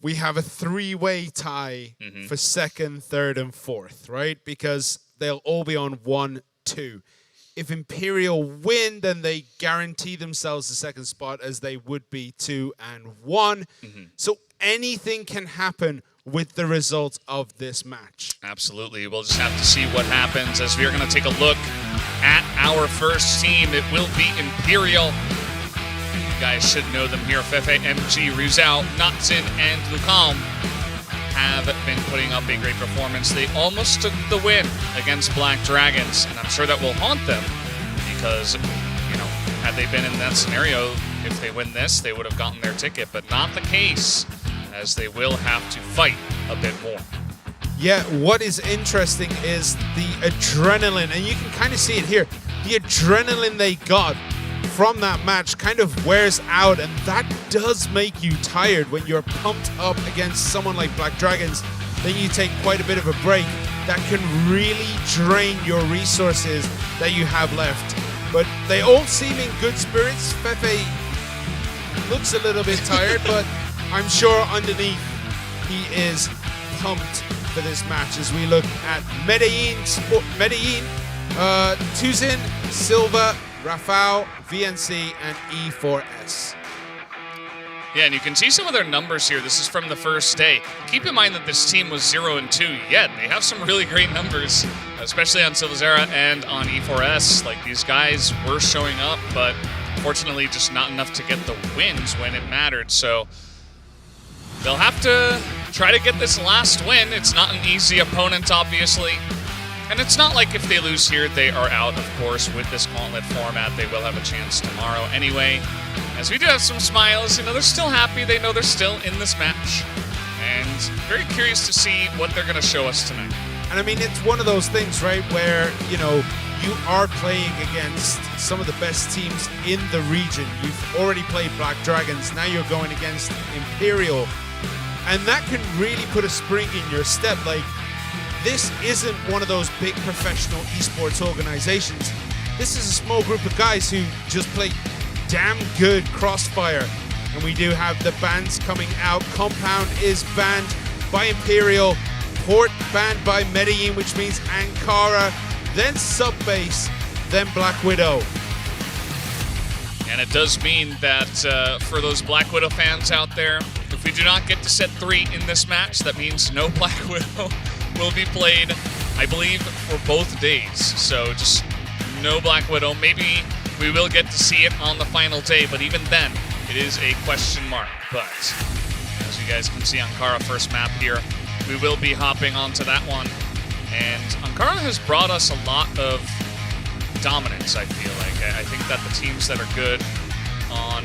we have a three-way tie for second, third, and fourth, right? Because they'll all be on 1-2. If Imperial win, then they guarantee themselves the second spot, as they would be 2-1. So anything can happen with the result of this match. Absolutely. We'll just have to see what happens as we are going to take a look at our first team. It will be Imperial. You guys should know them here. Fefe, MG, Rizal, Notson, and Lucam have been putting up a great performance. They almost took the win against Black Dragons, and I'm sure that will haunt them because, you know, had they been in that scenario, if they win this, they would have gotten their ticket, but not the case, as they will have to fight a bit more. Yeah, what is interesting is the adrenaline, and you can kind of see it here. The adrenaline they got from that match kind of wears out, and that does make you tired when you're pumped up against someone like Black Dragons. Then you take quite a bit of a break. That can really drain your resources that you have left. But they all seem in good spirits. Fefe looks a little bit tired, but I'm sure underneath he is pumped for this match as we look at Medellin, Tuzin, Silva, Rafael, VNC, and E4S. Yeah, and you can see some of their numbers here. This is from the first day. Keep in mind that this team was 0-2, yet they have some really great numbers, especially on Silvazera and on E4S. Like, these guys were showing up, but fortunately just not enough to get the wins when it mattered. So they'll have to try to get this last win. It's not an easy opponent, obviously. And it's not like if they lose here, they are out, of course. With this gauntlet format, they will have a chance tomorrow anyway. As we do have some smiles, you know, they're still happy. They know they're still in this match. And very curious to see what they're going to show us tonight. And I mean, it's one of those things, right, where, you know, you are playing against some of the best teams in the region. You've already played Black Dragons. Now you're going against Imperial. And that can really put a spring in your step. Like, this isn't one of those big professional esports organizations. This is a small group of guys who just play damn good Crossfire. And we do have the bans coming out. Compound is banned by Imperial. Port banned by Medellin, which means Ankara. Then Subbase, then Black Widow. And it does mean that for those Black Widow fans out there, if we do not get to set 3 in this match, that means no Black Widow will be played, I believe, for both days. So just no Black Widow. Maybe we will get to see it on the final day, but even then, it is a question mark. But as you guys can see, Ankara first map here, we will be hopping onto that one. And Ankara has brought us a lot of dominance, I feel like. I think that the teams that are good on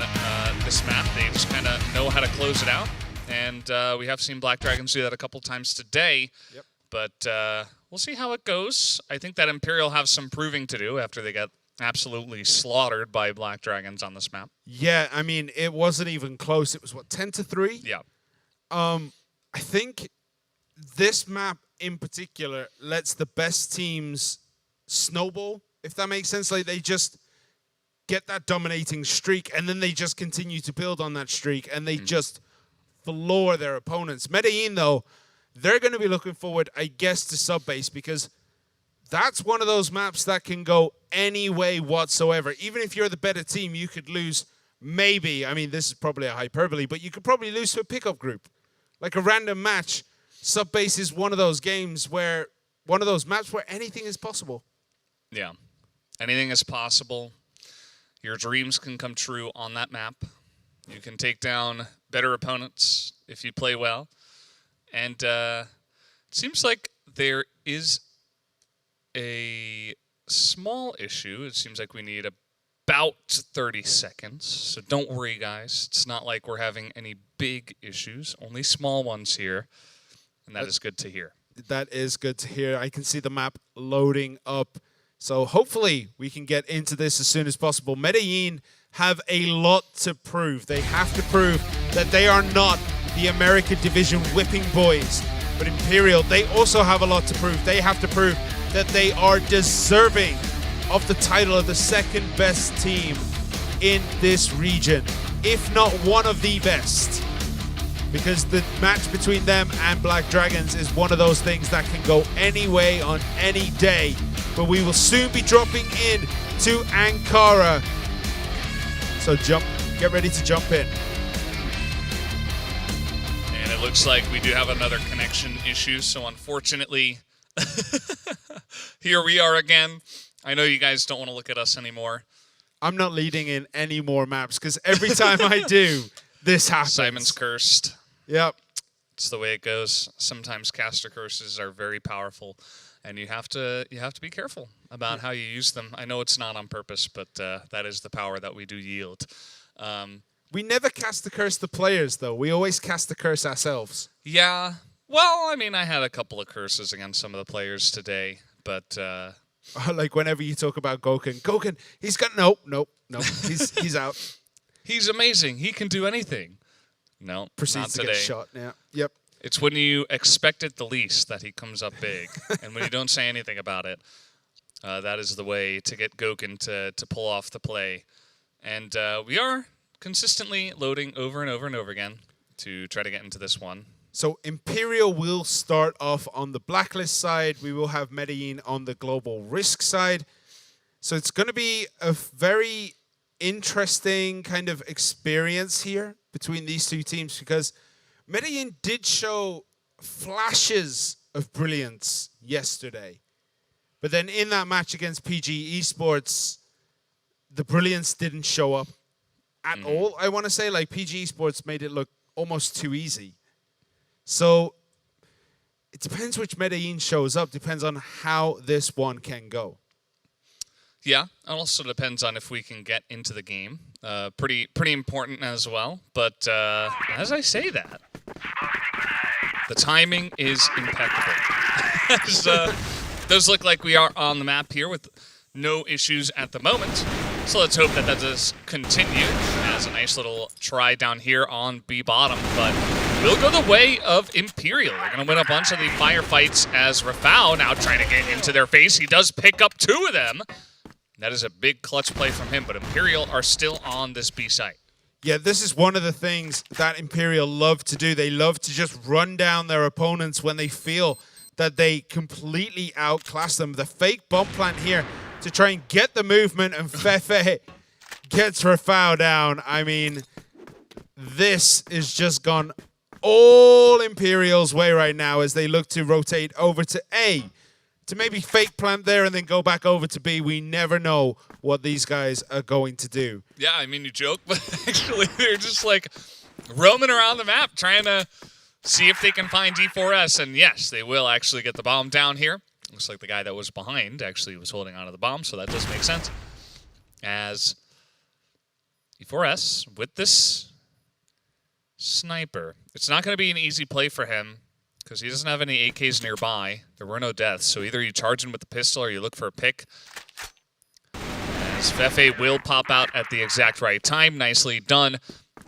this map, they just kind of know how to close it out. And we have seen Black Dragons do that a couple times today. Yep. But we'll see how it goes. I think that Imperial have some proving to do after they got absolutely slaughtered by Black Dragons on this map. Yeah, I mean, it wasn't even close. It was, what, 10-3? Yeah. I think this map in particular lets the best teams snowball, if that makes sense. Like, they just get that dominating streak, and then they just continue to build on that streak, and they just floor their opponents. Medellin, though, they're going to be looking forward, I guess, to Subbase, because that's one of those maps that can go any way whatsoever. Even if you're the better team, you could lose maybe, I mean, this is probably a hyperbole, but you could probably lose to a pickup group. Like a random match. Subbase is one of those games where, one of those maps where anything is possible. Yeah. Anything is possible. Your dreams can come true on that map. You can take down better opponents if you play well. And it seems like there is a small issue. It seems like we need about 30 seconds. So don't worry, guys. It's not like we're having any big issues, only small ones here. And that is good to hear. That is good to hear. I can see the map loading up. So hopefully we can get into this as soon as possible. Medellin have a lot to prove. They have to prove that they are not the American Division whipping boys. But Imperial, they also have a lot to prove. They have to prove that they are deserving of the title of the second best team in this region, if not one of the best. Because the match between them and Black Dragons is one of those things that can go any way on any day. But we will soon be dropping in to Ankara. So get ready to jump in. And it looks like we do have another connection issue, so unfortunately, here we are again. I know you guys don't want to look at us anymore. I'm not leading in any more maps, because every time I do, this happens. Simon's cursed. Yep. It's the way it goes. Sometimes caster curses are very powerful, and you have to be careful about how you use them. I know it's not on purpose, but that is the power that we do yield. We never cast the curse the players, though. We always cast the curse ourselves. Yeah. Well, I mean, I had a couple of curses against some of the players today, but like whenever you talk about Gokun, he's got nope. He's out. He's amazing. He can do anything. No, proceeds not to today. get shot. Yeah. Yep. It's when you expect it the least that he comes up big, and when you don't say anything about it, that is the way to get Gokun to pull off the play. And we are consistently loading over and over and over again to try to get into this one. So Imperial will start off on the blacklist side. We will have Medellin on the global risk side. So it's going to be a very interesting kind of experience here between these two teams, because Medellin did show flashes of brilliance yesterday. But then in that match against PG Esports, the brilliance didn't show up at all. I want to say, like, PG Esports made it look almost too easy. So it depends which Medellin shows up, depends on how this one can go. Yeah, it also depends on if we can get into the game. Pretty important as well. But as I say that, the timing is impeccable. Does look like we are on the map here with no issues at the moment. So let's hope that does continue as a nice little try down here on B bottom. But we'll go the way of Imperial. They're going to win a bunch of the firefights as Rafał now trying to get into their face. He does pick up 2 of them. That is a big clutch play from him, but Imperial are still on this B site. Yeah, this is one of the things that Imperial love to do. They love to just run down their opponents when they feel that they completely outclass them. The fake bomb plant here to try and get the movement, and Fefe gets Rafał down. I mean, this is just gone all Imperial's way right now as they look to rotate over to A, to maybe fake plant there and then go back over to B. We never know what these guys are going to do. Yeah, I mean, you joke, but actually they're just like roaming around the map trying to see if they can find D4S. And yes, they will actually get the bomb down here. Looks like the guy that was behind actually was holding onto the bomb, so that does make sense. As D4S with this sniper. It's not going to be an easy play for him, because he doesn't have any AKs nearby. There were no deaths, so either you charge him with the pistol or you look for a pick. As Fefe will pop out at the exact right time. Nicely done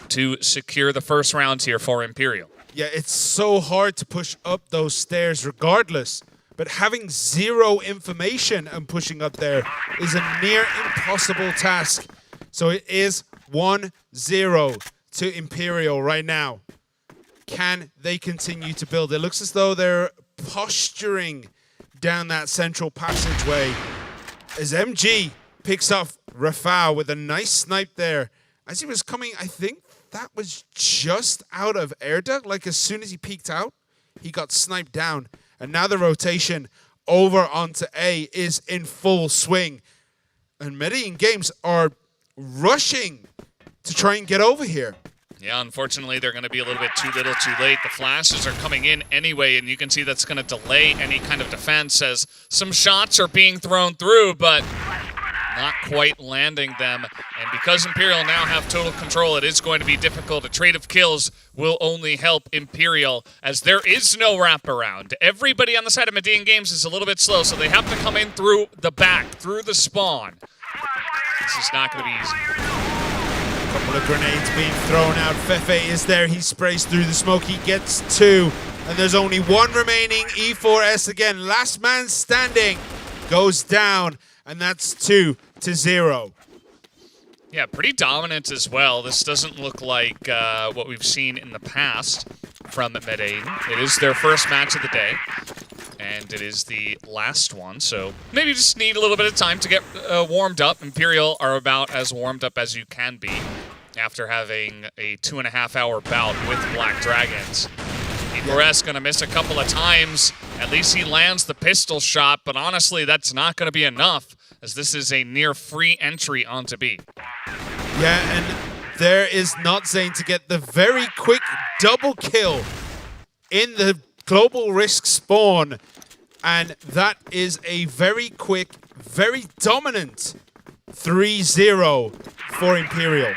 to secure the first round here for Imperial. Yeah, it's so hard to push up those stairs regardless, but having 0 information and pushing up there is a near impossible task. So it is 1-0 to Imperial right now. Can they continue to build? It looks as though they're posturing down that central passageway as MG picks off Rafał with a nice snipe there. As he was coming, I think that was just out of air duct. Like, as soon as he peeked out, he got sniped down. And now the rotation over onto A is in full swing. And Medellin Games are rushing to try and get over here. Yeah, unfortunately, they're going to be a little bit too little too late. The flashes are coming in anyway, and you can see that's going to delay any kind of defense as some shots are being thrown through, but not quite landing them. And because Imperial now have total control, it is going to be difficult. A trade of kills will only help Imperial, as there is no wraparound. Everybody on the side of Median Games is a little bit slow, so they have to come in through the back, through the spawn. This is not going to be easy. A couple of grenades being thrown out. Fefe is there. He sprays through the smoke. He gets 2. And there's only 1 remaining. E4S again. Last man standing goes down. And that's 2-0. Yeah, pretty dominant as well. This doesn't look like what we've seen in the past from Medellin. It is their first match of the day. And it is the last one, so maybe you just need a little bit of time to get warmed up. Imperial are about as warmed up as you can be after having a 2.5-hour bout with Black Dragons. E4S going to miss a couple of times. At least he lands the pistol shot, but honestly, that's not going to be enough, as this is a near free entry onto B. Yeah, and there is Notzane to get the very quick double kill in the Global Risk spawn, and that is a very quick, very dominant 3-0 for Imperial.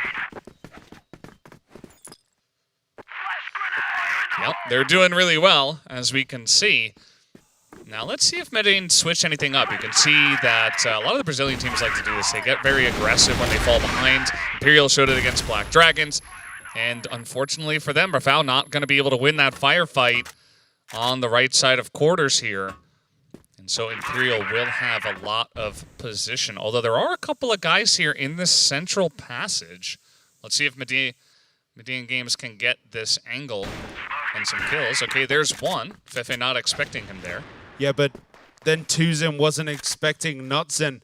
Yep, they're doing really well, as we can see. Now let's see if Medellin switch anything up. You can see that a lot of the Brazilian teams like to do this. They get very aggressive when they fall behind. Imperial showed it against Black Dragons, and unfortunately for them, Rafał not going to be able to win that firefight on the right side of quarters here. And so Imperial will have a lot of position, although there are a couple of guys here in this central passage. Let's see if Median Games can get this angle and some kills. Okay, there's one. Fefe not expecting him there. Yeah, but then Tuzin wasn't expecting Notzane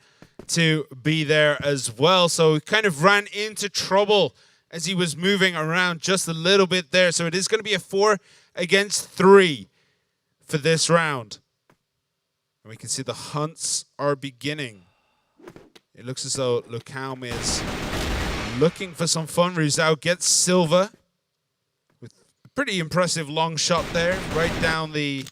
to be there as well, so he kind of ran into trouble as he was moving around just a little bit there. So it is going to be a 4 against 3 for this round. And we can see the hunts are beginning. It looks as though Lucalm is looking for some fun. Ruzao gets silver with a pretty impressive long shot there, right down the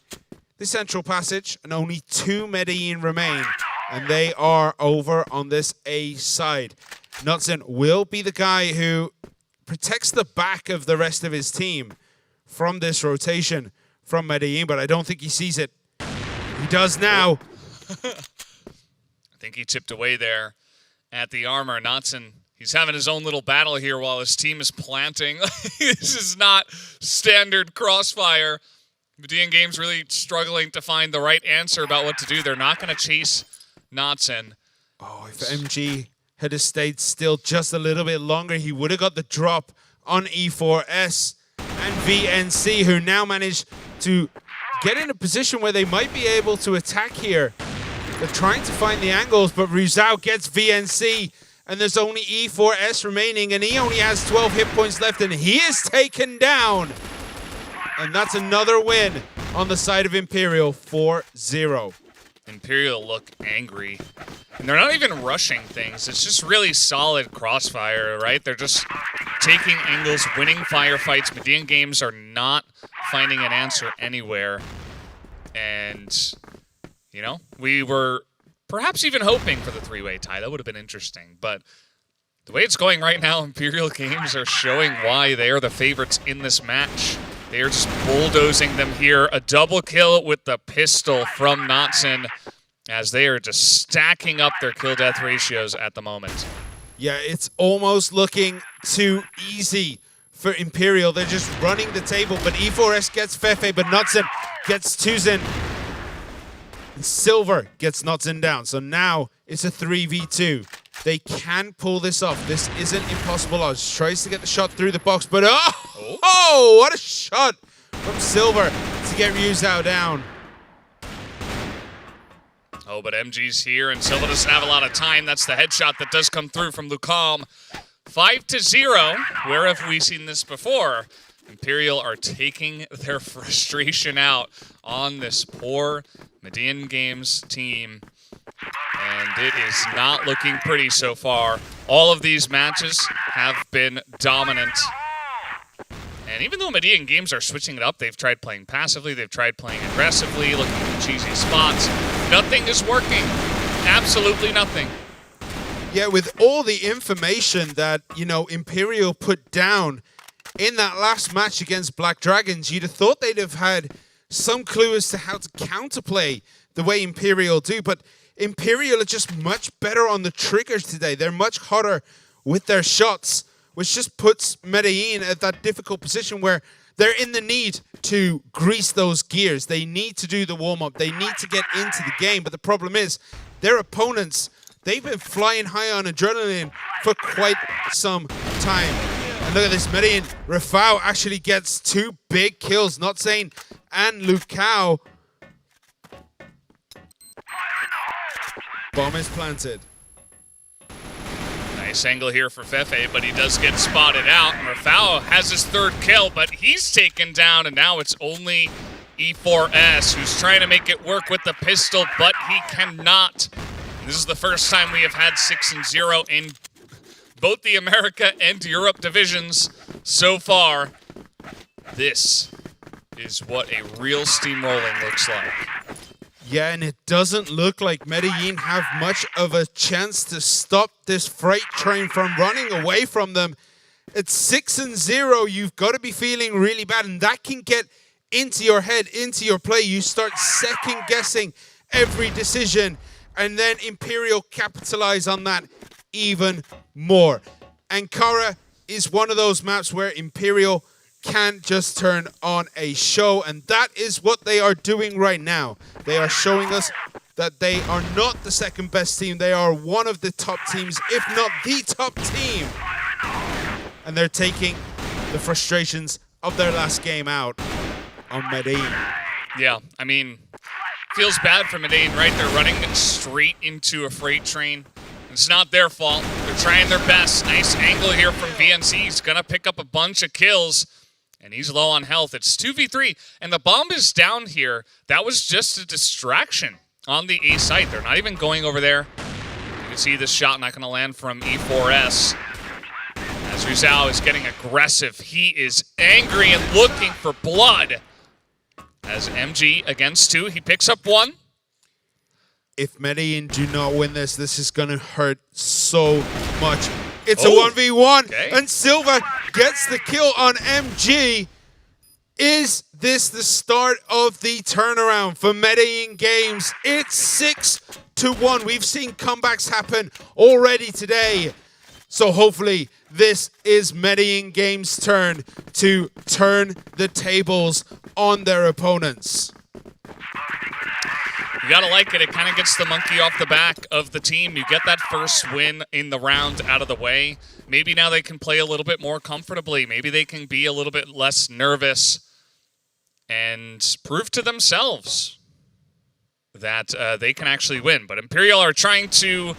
central passage, and only 2 Medellin remain, and they are over on this A side. Notzane will be the guy who protects the back of the rest of his team from this rotation from Medellin, but I don't think he sees it. He does now. I think he chipped away there at the armor. Notzane, he's having his own little battle here while his team is planting. This is not standard crossfire. Median Games really struggling to find the right answer about what to do. They're not going to chase Notzane. Oh, if MG had stayed still just a little bit longer, he would have got the drop on E4S and VNC, who now managed to get in a position where they might be able to attack here. They're trying to find the angles, but Ruzao gets VNC, and there's only E4S remaining, and he only has 12 hit points left, and he is taken down. And that's another win on the side of Imperial, 4-0. Imperial look angry. And they're not even rushing things. It's just really solid crossfire, right? They're just taking angles, winning firefights. Median Games are not finding an answer anywhere. And, you know, we were perhaps even hoping for the 3-way tie. That would have been interesting. But the way it's going right now, Imperial Games are showing why they are the favorites in this match. They are just bulldozing them here. A double kill with the pistol from Notzane, as they are just stacking up their kill-death ratios at the moment. Yeah, it's almost looking too easy for Imperial. They're just running the table, but E4S gets Fefe, but Notzane gets Tuzin. And Silver gets Notzane down. So now it's a 3v2. They can pull this off. This isn't impossible odds. Tries to get the shot through the box, but oh, what a shot from Silver to get Ruzao down. Oh, but MG's here, and Silva doesn't have a lot of time. That's the headshot that does come through from Lucalm. 5-0. Where have we seen this before? Imperial are taking their frustration out on this poor Median Games team. And it is not looking pretty so far. All of these matches have been dominant. And even though Median Games are switching it up, they've tried playing passively, they've tried playing aggressively, looking at cheesy spots. Nothing is working. Absolutely nothing. Yeah, with all the information that, you know, Imperial put down in that last match against Black Dragons, you'd have thought they'd have had some clue as to how to counterplay the way Imperial do, but Imperial are just much better on the triggers today. They're much hotter with their shots, which just puts Medellin at that difficult position where they're in the need to grease those gears. They need to do the warm-up. They need to get into the game, but the problem is their opponents, they've been flying high on adrenaline for quite some time. And look at this, Medellin. Rafał actually gets 2 big kills, not saying, and Lukao. Bomb is planted. Nice angle here for Fefe, but he does get spotted out. And Rafał has his 3rd kill, but he's taken down, and now it's only E4S who's trying to make it work with the pistol, but he cannot. This is the first time we have had 6-0 in both the America and Europe divisions so far. This is what a real steamrolling looks like. Yeah, and it doesn't look like Medellin have much of a chance to stop this freight train from running away from them. At 6-0, you've got to be feeling really bad, and that can get into your head, into your play. You start second-guessing every decision, and then Imperial capitalize on that even more. Ankara is one of those maps where Imperial can't just turn on a show, and that is what they are doing right now. They are showing us that they are not the second best team. They are one of the top teams, if not the top team. And they're taking the frustrations of their last game out on Medellin. Yeah, I mean, feels bad for Medellin, right? They're running straight into a freight train. It's not their fault. They're trying their best. Nice angle here from VNC. He's going to pick up a bunch of kills. And he's low on health. It's 2v3, and the bomb is down here. That was just a distraction on the A site. They're not even going over there. You can see this shot not going to land from E4S. As Rizal is getting aggressive, he is angry and looking for blood. As MG against 2, he picks up 1. If Medellin do not win this, this is going to hurt so much. It's a 1v1, okay. And Silva gets the kill on MG. Is this the start of the turnaround for Medellin Games? It's 6-1. We've seen comebacks happen already today. So hopefully this is Medellin Games' turn to turn the tables on their opponents. You gotta like it. It kind of gets the monkey off the back of the team. You get that first win in the round out of the way. Maybe now they can play a little bit more comfortably. Maybe they can be a little bit less nervous and prove to themselves that they can actually win. But Imperial are trying to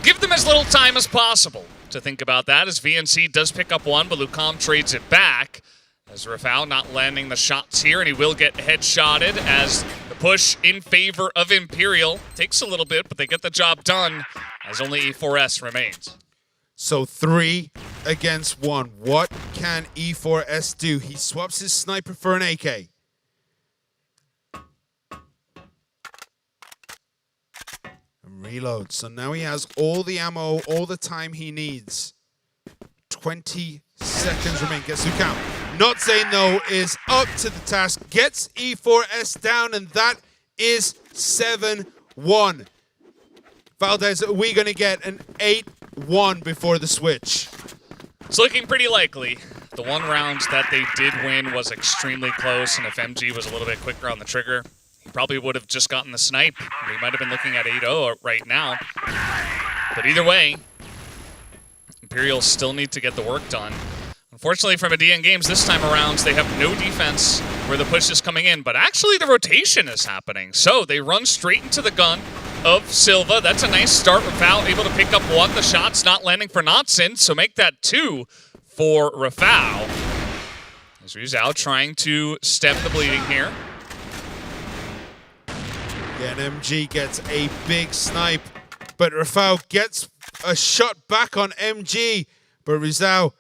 give them as little time as possible to think about that, as VNC does pick up 1, but Lucam trades it back. As Rafał not landing the shots here, and he will get headshotted as the push in favor of Imperial takes a little bit, but they get the job done as only E4S remains. So 3 against 1. What can E4S do? He swaps his sniper for an AK. And reloads. So now he has all the ammo, all the time he needs. 20 seconds remain. Gets who count. Not saying no is up to the task. Gets E4S down, and that is 7-1. Valdez, are we going to get an 8-1 before the switch? It's looking pretty likely. The one round that they did win was extremely close, and if MG was a little bit quicker on the trigger, he probably would have just gotten the snipe. We might have been looking at 8-0 right now. But either way, Imperial still need to get the work done. Unfortunately for Medellin Games, this time around, they have no defense where the push is coming in, but actually the rotation is happening. So they run straight into the gun of Silva. That's a nice start. Rafał able to pick up 1. The shot's not landing for Notson, so make that 2 for Rafał. As Rizal trying to stem the bleeding here. Yeah, and MG gets a big snipe, but Rafał gets a shot back on MG, but Rizal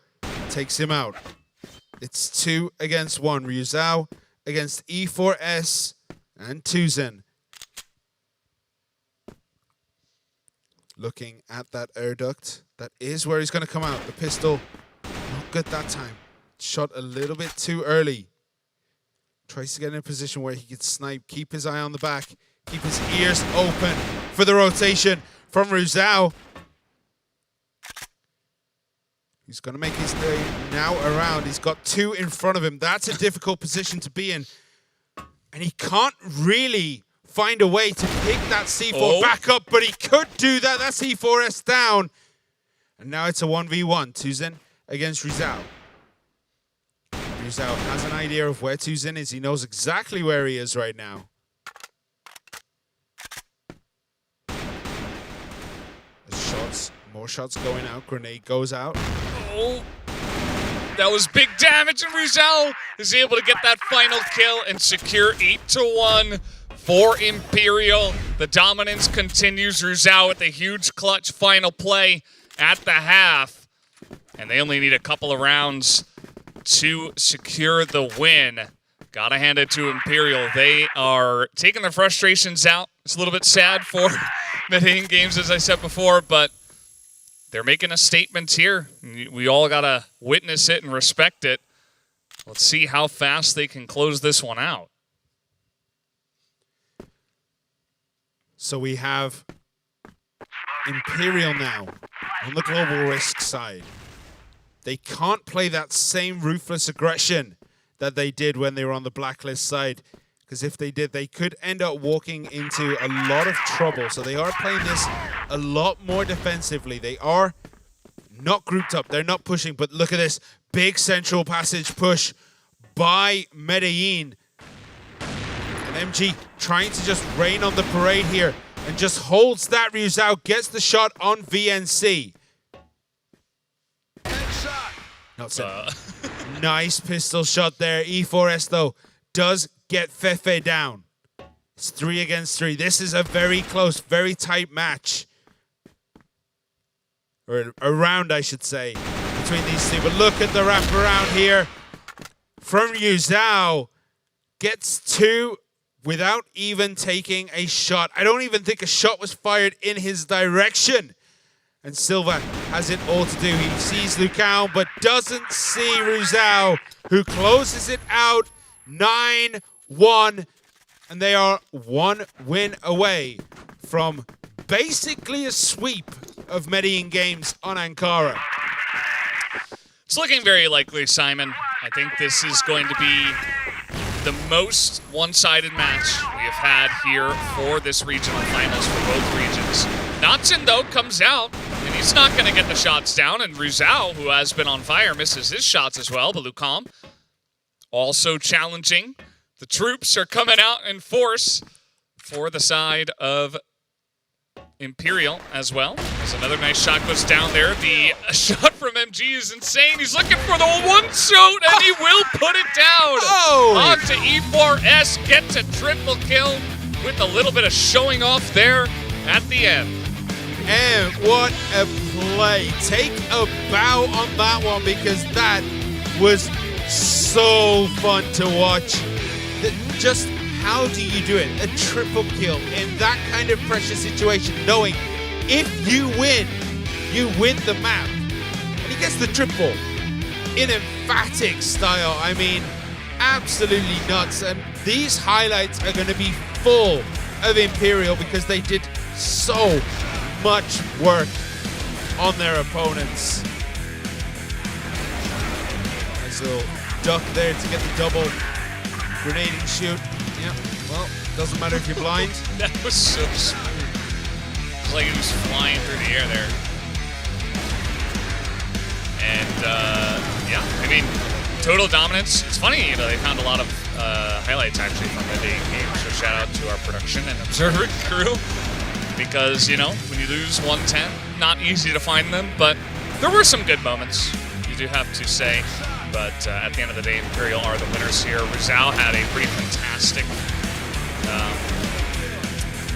takes him out. It's 2 against 1. Rizal against E4S and Tuzen. Looking at that air duct. That is where he's going to come out. The pistol, not good that time. Shot a little bit too early. Tries to get in a position where he can snipe. Keep his eye on the back. Keep his ears open for the rotation from Ruzao. He's going to make his way now around. He's got 2 in front of him. That's a difficult position to be in. And he can't really find a way to pick that C4 back up, but he could do that. That's C4S down. And now it's a 1v1. Tuzin against Rizal. Rizal has an idea of where Tuzin is. He knows exactly where he is right now. Shots, more shots going out. Grenade goes out. Oh, that was big damage, and Rizal is able to get that final kill and secure 8-1 for Imperial. The dominance continues. Rizal with a huge clutch final play at the half. And they only need a couple of rounds to secure the win. Gotta hand it to Imperial. They are taking their frustrations out. It's a little bit sad for Medellin Games, as I said before, but they're making a statement here. We all gotta witness it and respect it. Let's see how fast they can close this one out. So we have Imperial now on the global risk side. They can't play that same ruthless aggression that they did when they were on the blacklist side, because if they did, they could end up walking into a lot of trouble. So they are playing this a lot more defensively. They are not grouped up. They're not pushing, but look at this big central passage push by Medellin. And MG trying to just rain on the parade here and just holds that. Ryuzao gets the shot on VNC. Not so. Nice pistol shot there. E4S, though, does get Fefe down. It's 3 against 3. This is a very close, very tight match. Or a round, I should say, between these two. But look at the wraparound here from Ryuzao. Gets 2 without even taking a shot. I don't even think a shot was fired in his direction. And Silva has it all to do. He sees Lucao, but doesn't see Ryuzao, who closes it out 9-1. And they are 1 win away from basically a sweep of Medellin Games on Ankara. It's looking very likely, Simon. I think this is going to be the most one-sided match we have had here for this regional finals for both regions. Natsun, though, comes out, and he's not going to get the shots down, and Ryuzao, who has been on fire, misses his shots as well, but Lucam also challenging. The troops are coming out in force for the side of Imperial as well. As another nice shot goes down there. The shot from MG is insane. He's looking for the one shot, and he will put it down. On to E4S, gets a triple kill with a little bit of showing off there at the end. And what a play. Take a bow on that one, because that was so fun to watch. Just how do you do it? A triple kill in that kind of pressure situation, knowing if you win the map. And he gets the triple in emphatic style. I mean, absolutely nuts. And these highlights are going to be full of Imperial because they did so much work on their opponents. Nice little duck there to get the double. Grenade and shoot. Yeah, well, doesn't matter if you're blind. That was so smooth. It's like he was flying through the air there. And, yeah, I mean, total dominance. It's funny, you know, they found a lot of highlights, actually, from the day game. So shout out to our production and observer crew. Because, you know, when you lose 110, not easy to find them. But there were some good moments, you do have to say. But at the end of the day, Imperial are the winners here. Rizal had a pretty fantastic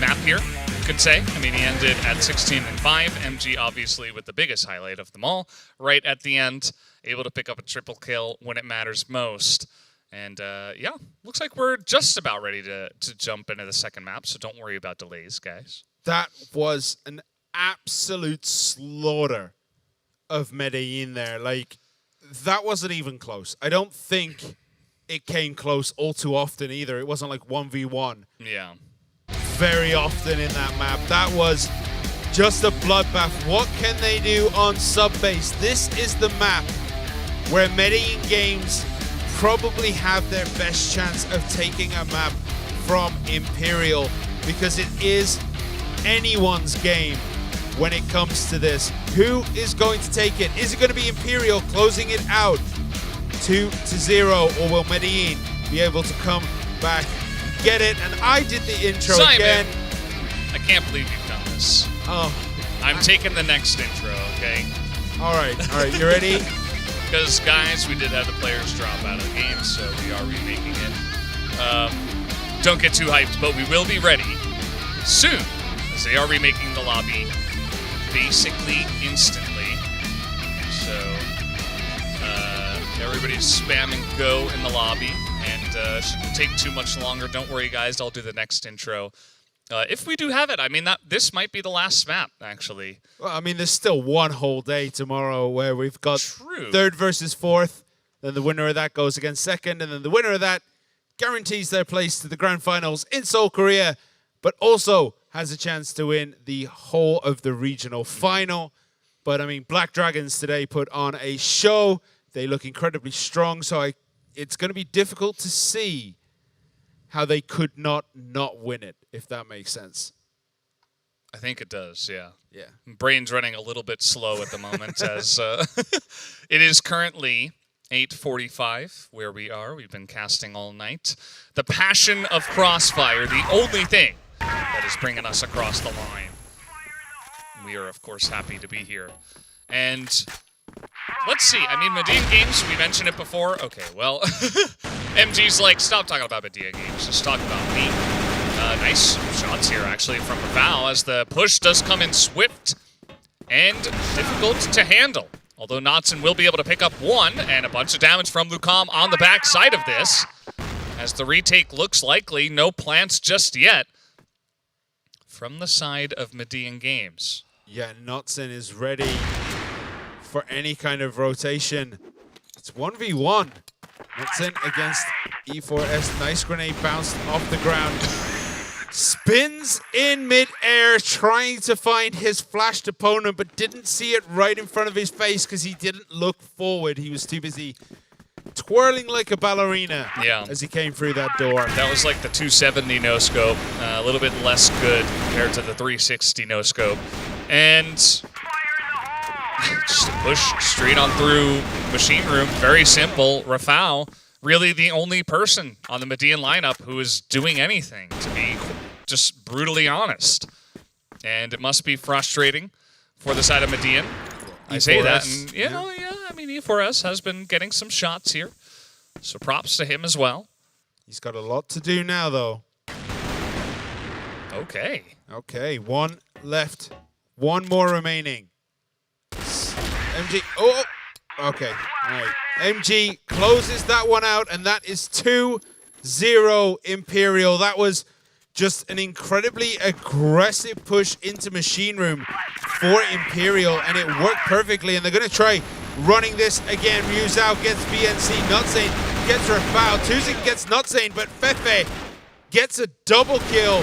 map here, you could say. I mean, he ended at 16-5. MG, obviously, with the biggest highlight of them all, right at the end, able to pick up a triple kill when it matters most. And, yeah, looks like we're just about ready to jump into the second map, so don't worry about delays, guys. That was an absolute slaughter of Medellin there. Like, that wasn't even close. I don't think it came close all too often either. It wasn't like 1v1 Yeah. very often in that map. That was just a bloodbath. What can they do on sub-base? This is the map where Medellin Games probably have their best chance of taking a map from Imperial, because it is anyone's game when it comes to this. Who is going to take it? Is it going to be Imperial closing it out 2-0, or will Medellin be able to come back, get it? And I did the intro Simon, again. I can't believe you've done this. Oh, I'm taking the next intro, okay? all right, you ready? Because, guys, we did have the players drop out of the game, so we are remaking it. Don't get too hyped, but we will be ready soon, as they are remaking the lobby basically instantly. So, everybody's spamming go in the lobby, and shouldn't take too much longer. Don't worry, guys, I'll do the next intro. If we do have it, I mean, this might be the last map, actually. Well, I mean, there's still one whole day tomorrow where we've got third versus fourth. Then the winner of that goes against second, and then the winner of that guarantees their place to the grand finals in Seoul, Korea, but also has a chance to win the whole of the regional final. But I mean, Black Dragons today put on a show. They look incredibly strong, so it's going to be difficult to see how they could not win it, if that makes sense. I think it does, yeah. Yeah. Brain's running a little bit slow at the moment, as it is currently 8:45 where we are. We've been casting all night. The passion of Crossfire, the only thing that is bringing us across the line. We are, of course, happy to be here. And let's see. I mean, Medellin Games, we mentioned it before. Okay, well, MG's like, stop talking about Medellin Games. Just talk about me. Nice shots here, actually, from Rafal, as the push does come in swift and difficult to handle. Although Knotson will be able to pick up one, and a bunch of damage from Lucam on the back side of this, as the retake looks likely. No plants just yet from the side of Medellin Games. Yeah, Knotson is ready for any kind of rotation. It's 1v1. Knotson against E4S. Nice grenade bounced off the ground. Spins in mid-air, trying to find his flashed opponent, but didn't see it right in front of his face because he didn't look forward. He was too busy twirling like a ballerina as he came through that door. That was like the 270 no-scope. A little bit less good compared to the 360 no-scope. And just a push straight on through Machine Room. Very simple. Rafal, really the only person on the Medellin lineup who is doing anything, to be just brutally honest. And it must be frustrating for the side of Medellin. I say that, and I mean, E4S has been getting some shots here. So props to him as well. He's got a lot to do now, though. Okay. Okay, one left. One more remaining. MG, okay, all right. MG closes that one out, and that is 2-0 Imperial. That was just an incredibly aggressive push into Machine Room for Imperial, and it worked perfectly, and they're going to try running this again. Ryuzao gets BNC, Notsane gets Rafal, Tuzin gets Notsane, but Fefe gets a double kill,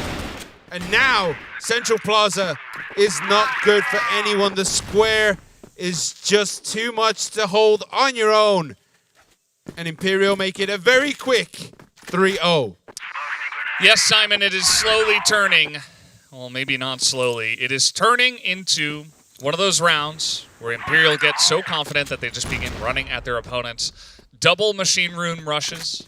and now Central Plaza is not good for anyone. The square is just too much to hold on your own, and Imperial make it a very quick 3-0. Yes, Simon, it is slowly turning. Well, maybe not slowly. It is turning into one of those rounds where Imperial gets so confident that they just begin running at their opponents. Double Machine Room rushes.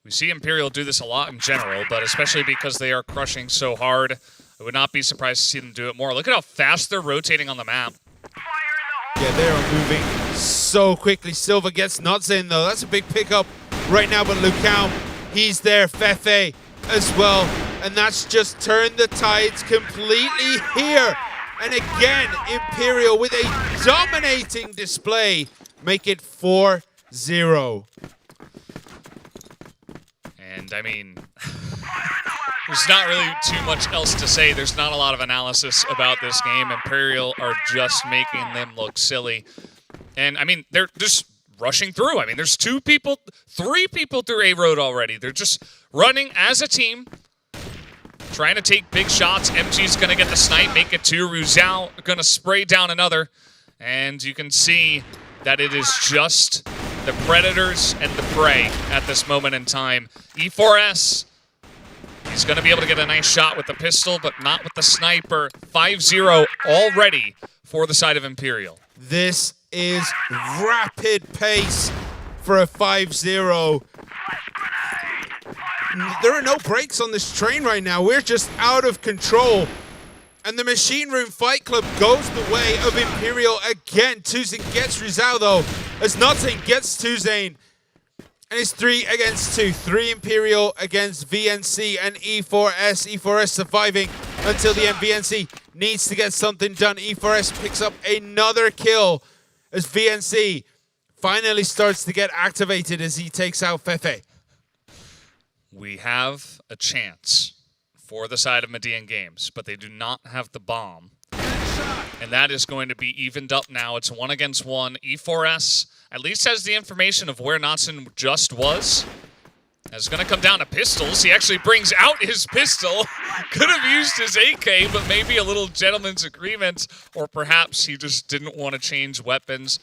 We see Imperial do this a lot in general, but especially because they are crushing so hard, I would not be surprised to see them do it more. Look at how fast they're rotating on the map. Yeah, they are moving so quickly. Silva gets Notsane, though. That's a big pickup right now, but Lucam, he's there. Fefe as well. And that's just turned the tides completely here. And again, Imperial with a dominating display make it 4-0. And I mean, There's not really too much else to say. There's not a lot of analysis about this game. Imperial are just making them look silly. And, I mean, they're just rushing through. I mean, there's 3 people through A-Road already. They're just running as a team, trying to take big shots. MG's going to get the snipe, make it 2. Ruzal going to spray down another. And you can see that it is just the predators and the prey at this moment in time. E4S, he's going to be able to get a nice shot with the pistol, but not with the sniper. 5-0 already for the side of Imperial. This is rapid pace for a 5-0. There are no brakes on this train right now. We're just out of control. And the Machine Room Fight Club goes the way of Imperial again. Tuzane gets Rizal though, as Notzane gets Tuzane. And it's 3 against 2. 3 Imperial against VNC and E4S. E4S surviving until the end. VNC needs to get something done. E4S picks up another kill as VNC finally starts to get activated as he takes out Fefe. We have a chance for the side of Median Games, but they do not have the bomb. And that is going to be evened up now. It's 1 against 1. E4S at least has the information of where Notzane just was. It's going to come down to pistols. He actually brings out his pistol. Could have used his AK, but maybe a little gentleman's agreement, or perhaps he just didn't want to change weapons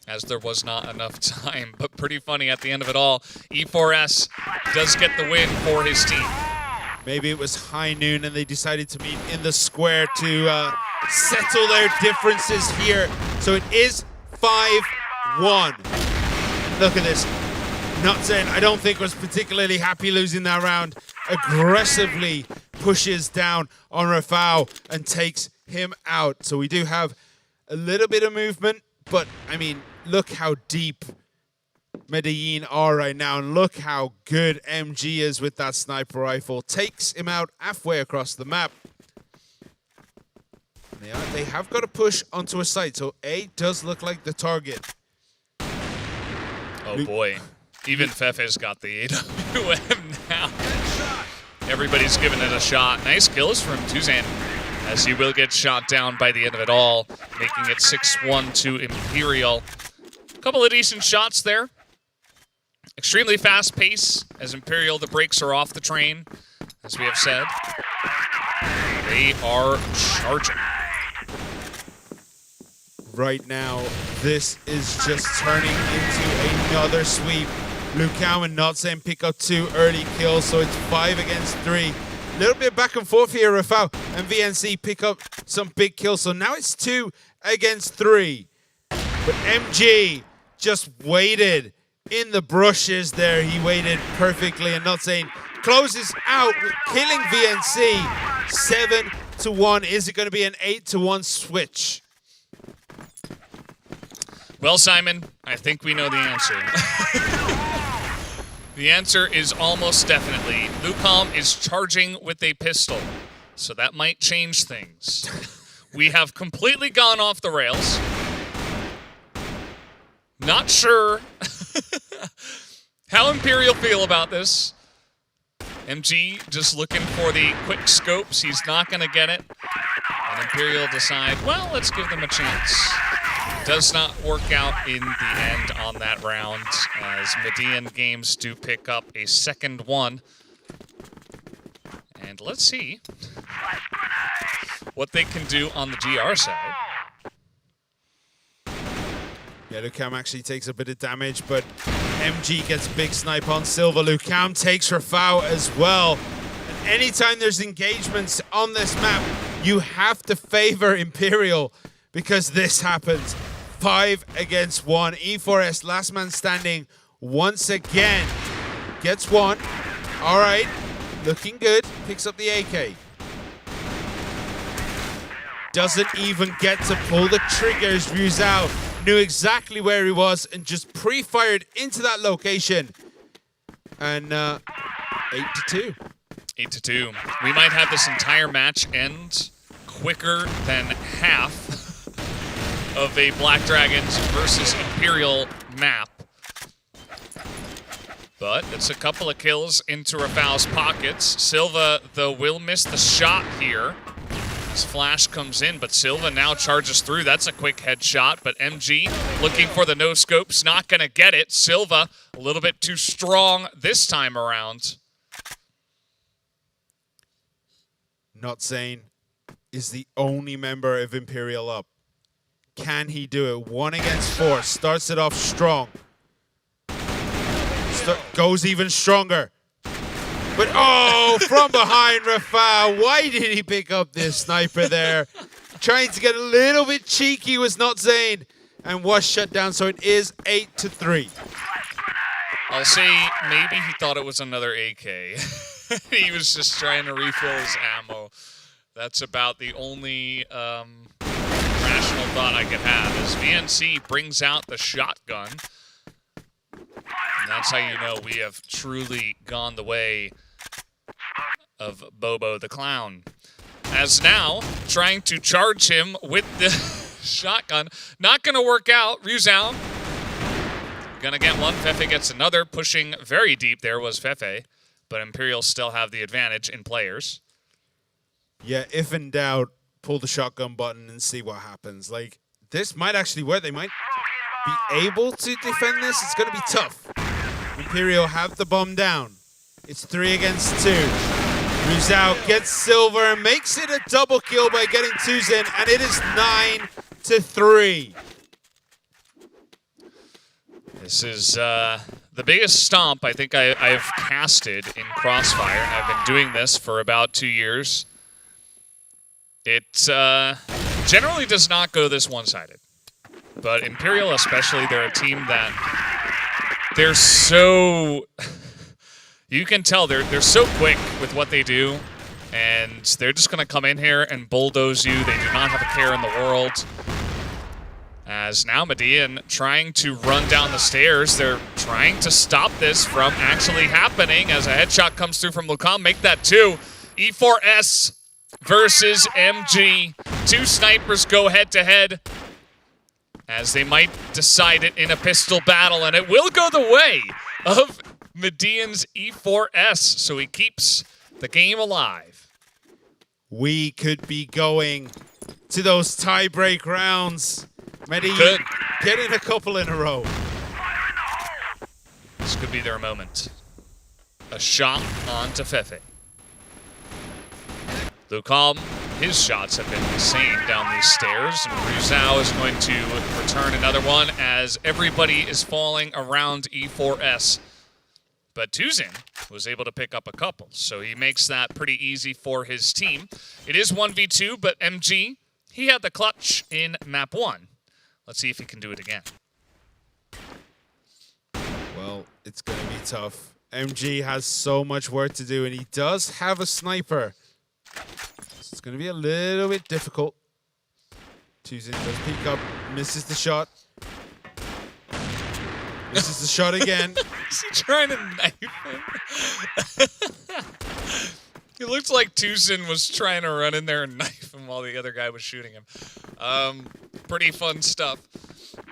as there was not enough time. But pretty funny at the end of it all. E4S does get the win for his team. Maybe it was high noon and they decided to meet in the square to settle their differences here. So it is 5-1. Look at this. Notzane, I don't think was particularly happy losing that round. Aggressively pushes down on Rafał and takes him out. So we do have a little bit of movement, but I mean, look how deep Medellin are right now, and look how good MG is with that sniper rifle. Takes him out halfway across the map. They have got to push onto a site, so A does look like the target. Oh boy, even Fefe's got the AWM now. Everybody's giving it a shot. Nice kills from Tuzane, as he will get shot down by the end of it all, making it 6-1 to Imperial. A couple of decent shots there. Extremely fast pace as Imperial, the brakes are off the train, as we have said. They are charging. Right now, this is just turning into another sweep. Lukau and Notzane pick up 2 early kills, so it's 5 against 3. A little bit back and forth here. Rafał and VNC pick up some big kills, so now it's 2 against 3. But MG just waited in the brushes there. He waited perfectly, and Notzane closes out, killing VNC. 7-1. Is it going to be an 8-1 switch? Well, Simon, I think we know the answer. The answer is almost definitely Lucom is charging with a pistol, so that might change things. We have completely gone off the rails. Not sure how Imperial feel about this. MG just looking for the quick scopes. He's not going to get it. And Imperial decide, well, let's give them a chance. Does not work out in the end on that round, as Median Games do pick up a second one. And let's see what they can do on the GR side. Yeah, Lucam actually takes a bit of damage, but MG gets a big snipe on Silva. Lucam takes Rafał as well. And anytime there's engagements on this map, you have to favor Imperial because this happens. 5 against 1. E4S, last man standing once again. Gets one. All right, looking good. Picks up the AK. Doesn't even get to pull the triggers. Ruzal knew exactly where he was and just pre-fired into that location. And 8-2. 8-2. We might have this entire match end quicker than half of a Black Dragons versus Imperial map. But it's a couple of kills into Rafal's pockets. Silva, though, will miss the shot here. This flash comes in, but Silva now charges through. That's a quick headshot, but MG looking for the no-scope's not going to get it. Silva a little bit too strong this time around. Not Zane is the only member of Imperial up. Can he do it? 1 against 4. Starts it off strong. Goes even stronger. But oh, from behind Rafal. Why did he pick up this sniper there? Trying to get a little bit cheeky was Not Zane and was shut down. So it is 8-3. I'll say maybe he thought it was another AK. He was just trying to refill his ammo. That's about the only rational thought I could have as VNC brings out the shotgun. And that's how you know we have truly gone the way of Bobo the Clown. As now, trying to charge him with the shotgun. Not going to work out. Ryuzao going to get one. Fefe gets another. Pushing very deep there was Fefe. But Imperial still have the advantage in players. Yeah, if in doubt, pull the shotgun button and see what happens. Like, this might actually work. They might be able to defend this. It's going to be tough. Imperial have the bomb down. It's 3 against 2. Ryuzao gets Silver and makes it a double kill by getting Tuzin, and it is 9-3. This is the biggest stomp I think I've casted in Crossfire. I've been doing this for about 2 years. It generally does not go this one-sided. But Imperial especially, they're a team that they're so... You can tell they're so quick with what they do, and they're just going to come in here and bulldoze you. They do not have a care in the world. As now Median trying to run down the stairs. They're trying to stop this from actually happening as a headshot comes through from Lucam. Make that 2. E4S versus MG. 2 snipers go head-to-head as they might decide it in a pistol battle, and it will go the way of Median's E4S, so he keeps the game alive. We could be going to those tie-break rounds. Median getting a couple in a row. This could be their moment. A shot onto Fefe. Lucam, his shots have been insane down these stairs. And Ryuzao is going to return another one as everybody is falling around E4S. But Tuzin was able to pick up a couple, so he makes that pretty easy for his team. It is 1v2, but MG, he had the clutch in map 1. Let's see if he can do it again. Well, it's going to be tough. MG has so much work to do, and he does have a sniper. So it's going to be a little bit difficult. Tuzin does peek up, misses the shot. Misses the shot again. Is he trying to knife him? It looks like Tuzin was trying to run in there and knife him while the other guy was shooting him. Pretty fun stuff.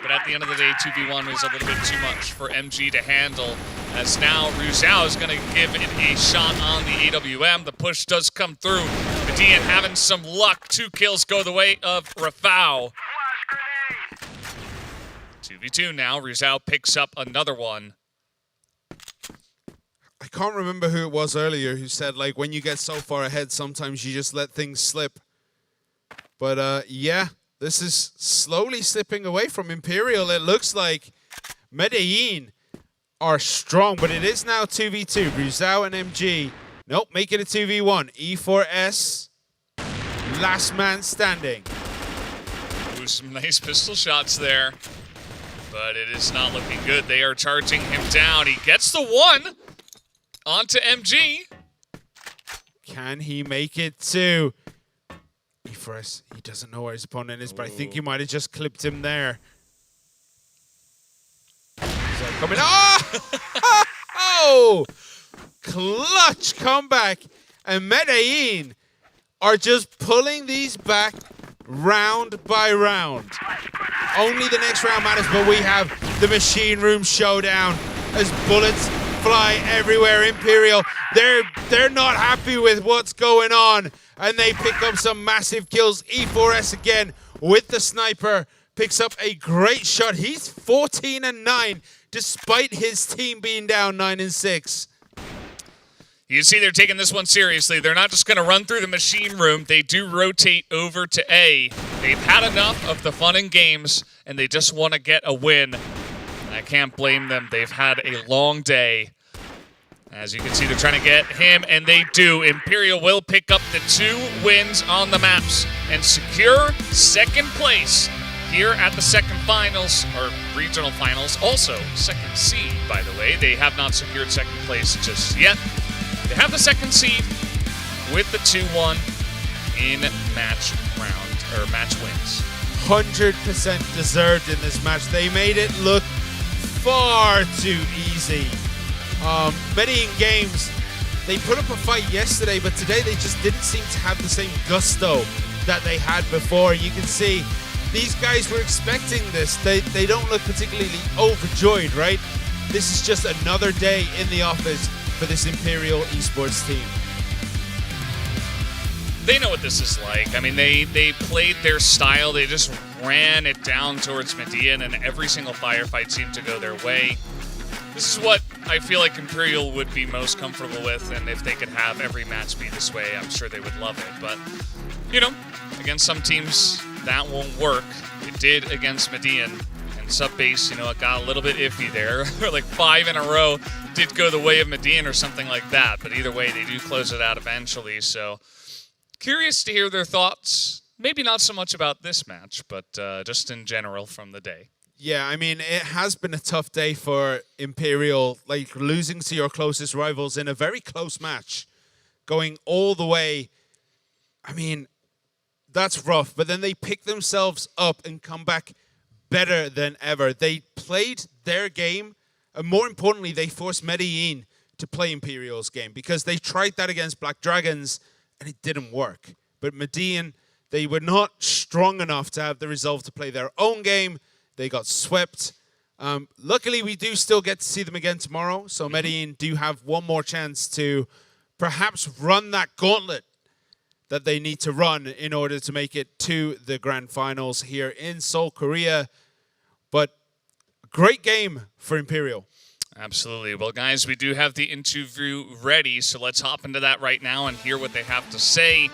But at the end of the day, 2v1 was a little bit too much for MG to handle. As now Ryuzao is going to give it a shot on the AWM. The push does come through. Median having some luck. 2 kills go the way of Rafal. 2v2 now. Ryuzao picks up another one. I can't remember who it was earlier who said, like, when you get so far ahead, sometimes you just let things slip. But, yeah, this is slowly slipping away from Imperial. It looks like Medellin are strong, but it is now 2v2. Ryuzao and MG. Nope, make it a 2v1. E4S, last man standing. Ooh, some nice pistol shots there. But it is not looking good. They are charging him down. He gets the 1 onto MG. Can he make it 2? E4S, he doesn't know where his opponent is, but I think you might have just clipped him there. Coming. Oh! Oh! Clutch comeback. And Medellin are just pulling these back round by round. Only the next round matters, but we have the Machine Room Showdown as bullets fly everywhere. Imperial, they're not happy with what's going on, and they pick up some massive kills. E4S again with the sniper picks up a great shot. He's 14-9 despite his team being down 9-6. You see they're taking this one seriously. They're not just going to run through the machine room. They do rotate over to A. They've had enough of the fun and games, and they just want to get a win. And I can't blame them. They've had a long day. As you can see, they're trying to get him, and they do. Imperial will pick up the 2 wins on the maps and secure second place here at the second finals, or regional finals. Also, second seed, by the way. They have not secured second place just yet. They have the second seed with the 2-1 in match round, or match wins. 100% deserved in this match. They made it look far too easy. Medellin Games, they put up a fight yesterday, but today they just didn't seem to have the same gusto that they had before. You can see these guys were expecting this. They don't look particularly overjoyed, right? This is just another day in the office for this Imperial esports team. They know what this is like. I mean, they played their style. They just ran it down towards Median, and every single firefight seemed to go their way. This is what I feel like Imperial would be most comfortable with, and if they could have every match be this way, I'm sure they would love it. But, you know, against some teams, that won't work. It did against Median. Subbase, you know, it got a little bit iffy there. Like 5 in a row did go the way of Median or something like that. But either way, they do close it out eventually. So curious to hear their thoughts. Maybe not so much about this match, but just in general from the day. Yeah, I mean, it has been a tough day for Imperial, like losing to your closest rivals in a very close match, going all the way. I mean, that's rough. But then they pick themselves up and come back better than ever. They played their game, and more importantly, they forced Medellin to play Imperial's game, because they tried that against Black Dragons, and it didn't work. But Medellin, they were not strong enough to have the resolve to play their own game. They got swept. Luckily, we do still get to see them again tomorrow, so Medellin do have one more chance to perhaps run that gauntlet that they need to run in order to make it to the grand finals here in Seoul, Korea. But great game for Imperial. Absolutely. Well, guys, we do have the interview ready, so let's hop into that right now and hear what they have to say,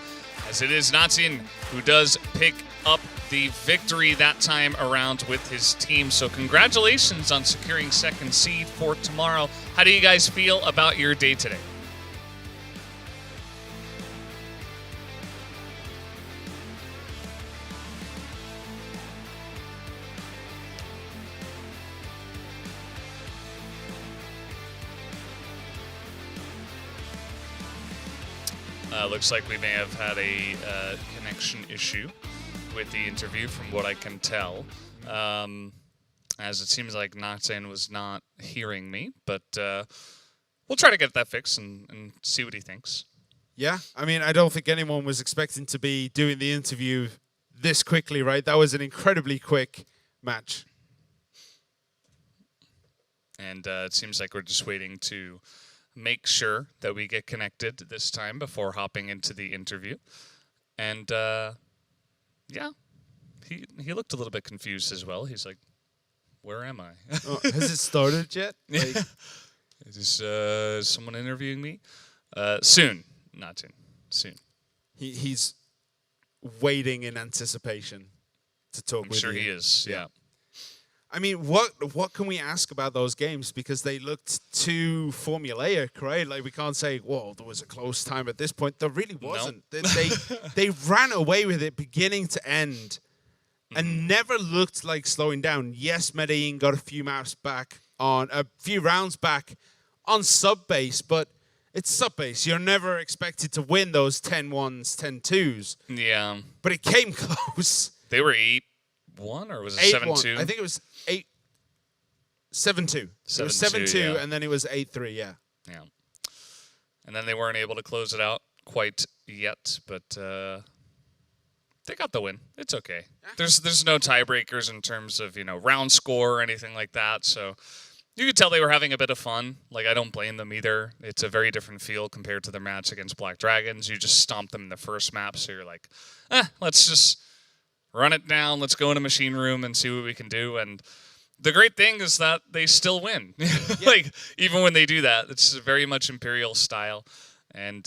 as it is Natin who does pick up the victory that time around with his team. So congratulations on securing second seed for tomorrow. How do you guys feel about your day today? Looks like we may have had a connection issue with the interview, from what I can tell. As it seems like Natin was not hearing me, but we'll try to get that fixed and see what he thinks. Yeah, I mean, I don't think anyone was expecting to be doing the interview this quickly, right? That was an incredibly quick match. And it seems like we're just waiting to make sure that we get connected this time before hopping into the interview. And yeah, he looked a little bit confused as well. He's like, where am I? Oh, has it started yet? Like... Is someone interviewing me? Soon. Not soon. He's waiting in anticipation to talk with you. I'm sure he is, yeah. I mean, what can we ask about those games? Because they looked too formulaic, right? Like, we can't say, whoa, there was a close time at this point. There really wasn't. Nope. They ran away with it beginning to end and never looked like slowing down. Yes, Medellin got a few rounds back on Subbase, but it's Subbase. You're never expected to win those 10-1s, 10-2s. Yeah. But it came close. They were 8-1, or was it 7-2? I think it was 7-2. It was 7-2, yeah. And then it was 8-3, yeah. Yeah. And then they weren't able to close it out quite yet, but they got the win. It's okay. There's no tiebreakers in terms of, round score or anything like that, so You could tell they were having a bit of fun. Like, I don't blame them either. It's a very different feel compared to their match against Black Dragons. You just stomped them in the first map, so you're like, let's just run it down. Let's go in a machine room and see what we can do. And the great thing is that they still win. Like, even when they do that, it's very much Imperial style. And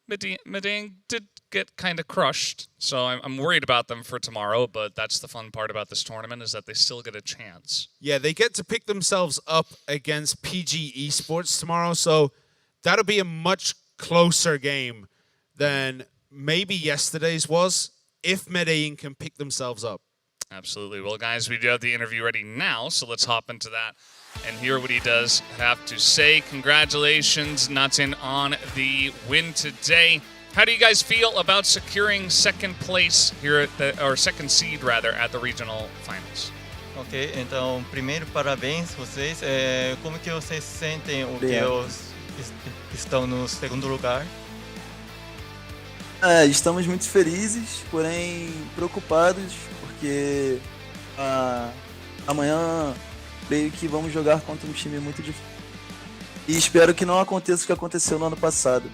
Medellin did get kind of crushed, so I'm worried about them for tomorrow, but that's the fun part about this tournament, is that they still get a chance. Yeah, they get to pick themselves up against PG Esports tomorrow, so that'll be a much closer game than maybe yesterday's was, if Medellin can pick themselves up. Absolutely. Well, guys, we do have the interview ready now, so let's hop into that and hear what he does have to say. Congratulations, Nathan, on the win today. How do you guys feel about securing second place here at or second seed rather, at the regional finals? Ok, então, primeiro, parabéns vocês. Como que vocês sentem o que estão no segundo lugar? Estamos muito felizes, porém preocupados, porque amanhã creio que vamos jogar contra um time muito difícil. E espero que não aconteça o que aconteceu no ano passado.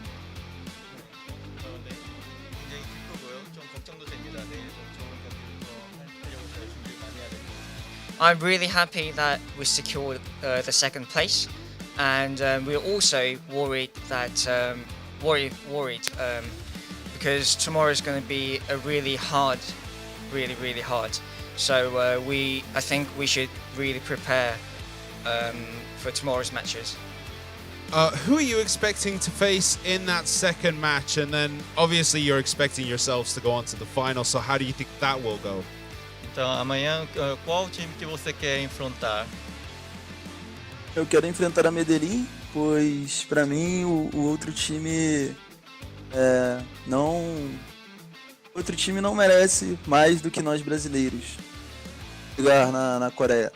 I'm really happy that we secured the second place, and we're also worried that because tomorrow is going to be a really hard. So I think we should really prepare for tomorrow's matches. Who are you expecting to face in that second match? And then obviously you're expecting yourselves to go on to the final. So how do you think that will go? Então, amanhã, qual time que você quer enfrentar? Eu quero enfrentar a Medellin, pois para mim o outro time não merece mais do que nós brasileiros jogar na Coreia.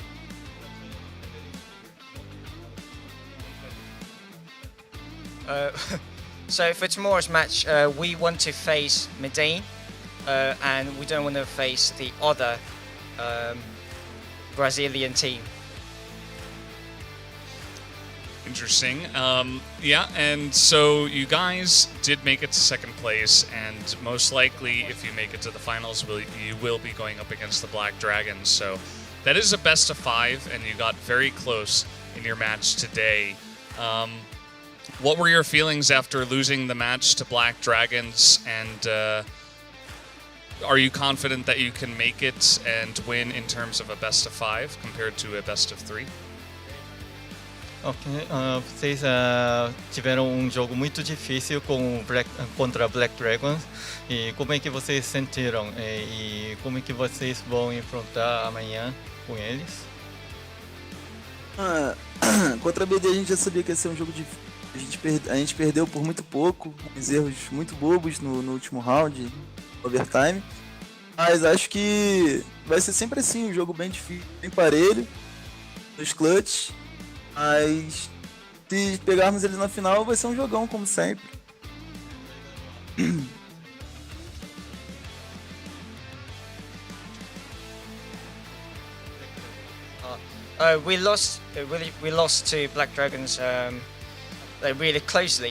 So for tomorrow's match, we want to face Medellin, and we don't want to face the other Brazilian team. Interesting. Yeah, and so you guys did make it to second place, and most likely, if you make it to the finals, you will be going up against the Black Dragons. So that is a best of 5, and you got very close in your match today. What were your feelings after losing the match to Black Dragons, and are you confident that you can make it and win in terms of a best of 5 compared to a best of 3? Ok, vocês tiveram jogo muito difícil contra Black Dragons, e como é que vocês sentiram, e como é que vocês vão enfrentar amanhã com eles? Contra a BD a gente já sabia que ia ser um jogo difícil. A gente perdeu por muito pouco, uns erros muito bobos no último round, overtime. Mas acho que vai ser sempre assim, um jogo bem difícil, bem parelho, nos clutch. Mas se pegarmos eles na final, vai ser um jogão, como sempre. We lost to Black Dragons really close.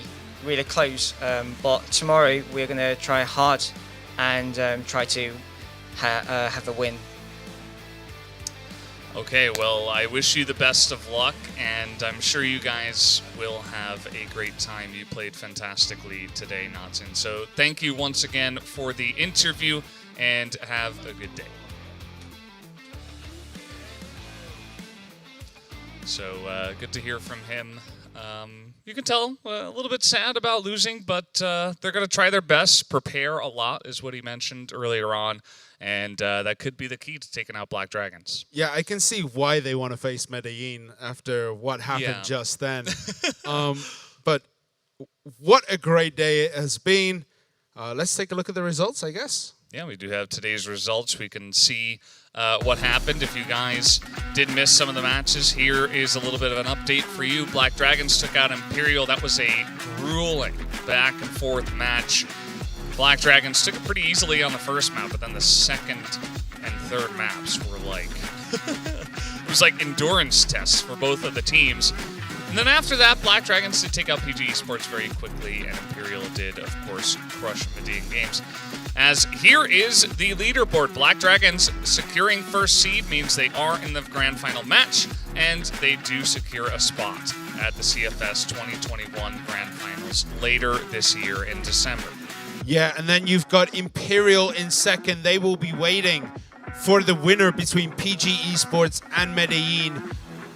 But tomorrow we're going to try hard and try to have a win. Okay, well, I wish you the best of luck, and I'm sure you guys will have a great time. You played fantastically today, Nathan. So thank you once again for the interview, and have a good day. So good to hear from him. You can tell a little bit sad about losing, but they're going to try their best. Prepare a lot is what he mentioned earlier on, and that could be the key to taking out Black Dragons. Yeah, I can see why they want to face Medellin after what happened just then. But what a great day it has been. Let's take a look at the results, I guess. Yeah, we do have today's results. We can see what happened. If you guys did miss some of the matches, here is a little bit of an update for you. Black Dragons took out Imperial. That was a grueling back and forth match. Black Dragons took it pretty easily on the first map, but then the second and third maps were like was like endurance tests for both of the teams. And then after that, Black Dragons did take out PG Esports very quickly, and Imperial did, of course, crush Medellin Games. As here is the leaderboard. Black Dragons securing first seed means they are in the grand final match, and they do secure a spot at the CFS 2021 Grand Finals later this year in December. Yeah, and then you've got Imperial in second. They will be waiting for the winner between PG Esports and Medellin.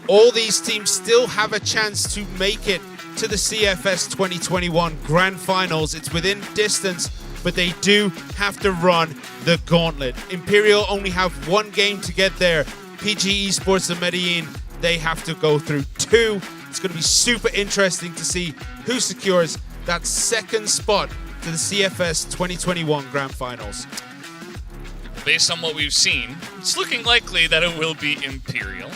All these teams still have a chance to make it to the CFS 2021 Grand Finals. It's within distance, but they do have to run the gauntlet. Imperial only have one game to get there. PG Esports and Medellin, they have to go through two. It's going to be super interesting to see who secures that second spot to the CFS 2021 Grand Finals. Based on what we've seen, it's looking likely that it will be Imperial.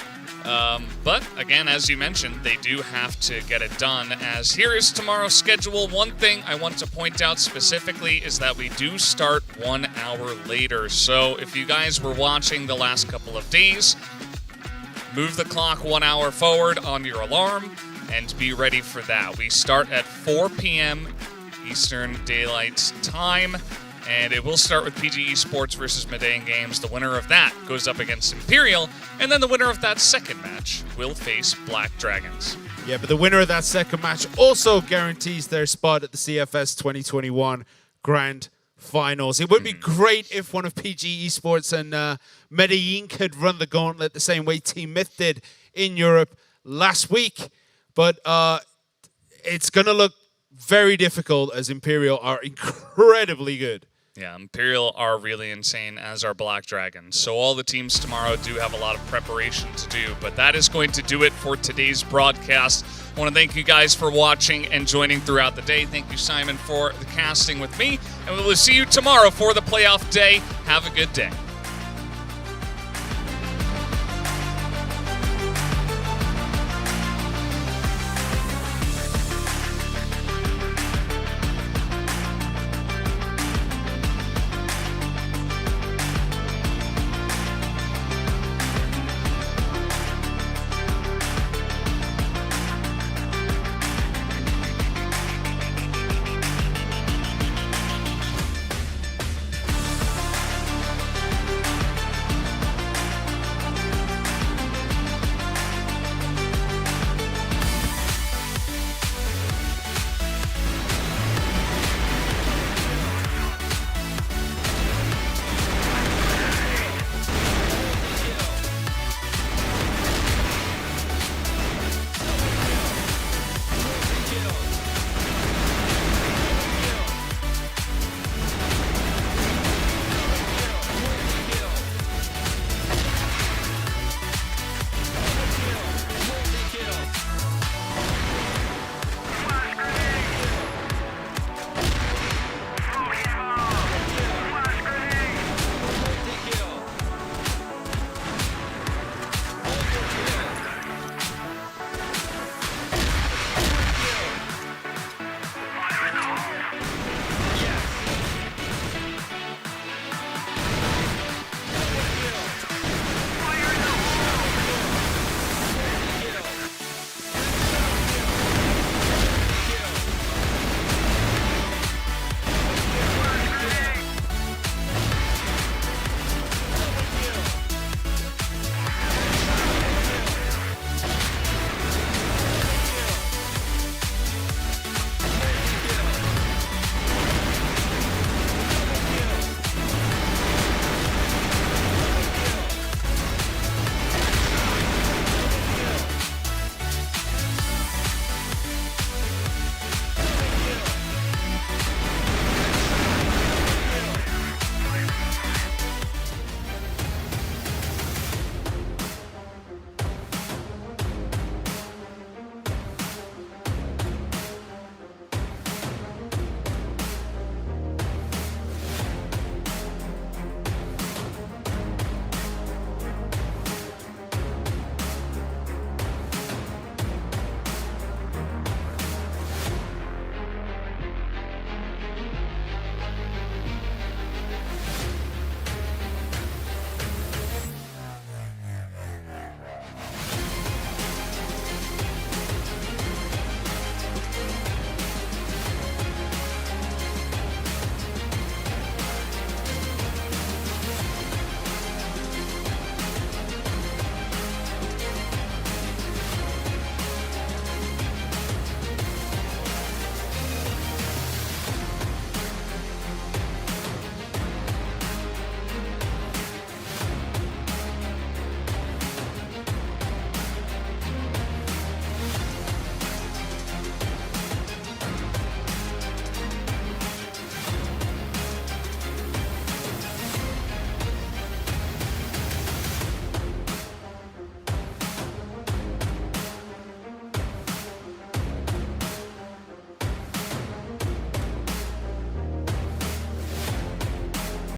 But again, as you mentioned, they do have to get it done, as here is tomorrow's schedule. One thing I want to point out specifically is that we do start 1 hour later. So if you guys were watching the last couple of days, move the clock 1 hour forward on your alarm and be ready for that. We start at 4 p.m. Eastern Daylight Time. And it will start with PG Esports versus Medellin Games. The winner of that goes up against Imperial, and then the winner of that second match will face Black Dragons. Yeah, but the winner of that second match also guarantees their spot at the CFS 2021 Grand Finals. It would be great if one of PG Esports and Medellin could run the gauntlet the same way Team Myth did in Europe last week, but it's going to look very difficult as Imperial are incredibly good. Yeah, Imperial are really insane, as are Black Dragons. So all the teams tomorrow do have a lot of preparation to do, but that is going to do it for today's broadcast. I want to thank you guys for watching and joining throughout the day. Thank you, Simon, for the casting with me, and we will see you tomorrow for the playoff day. Have a good day.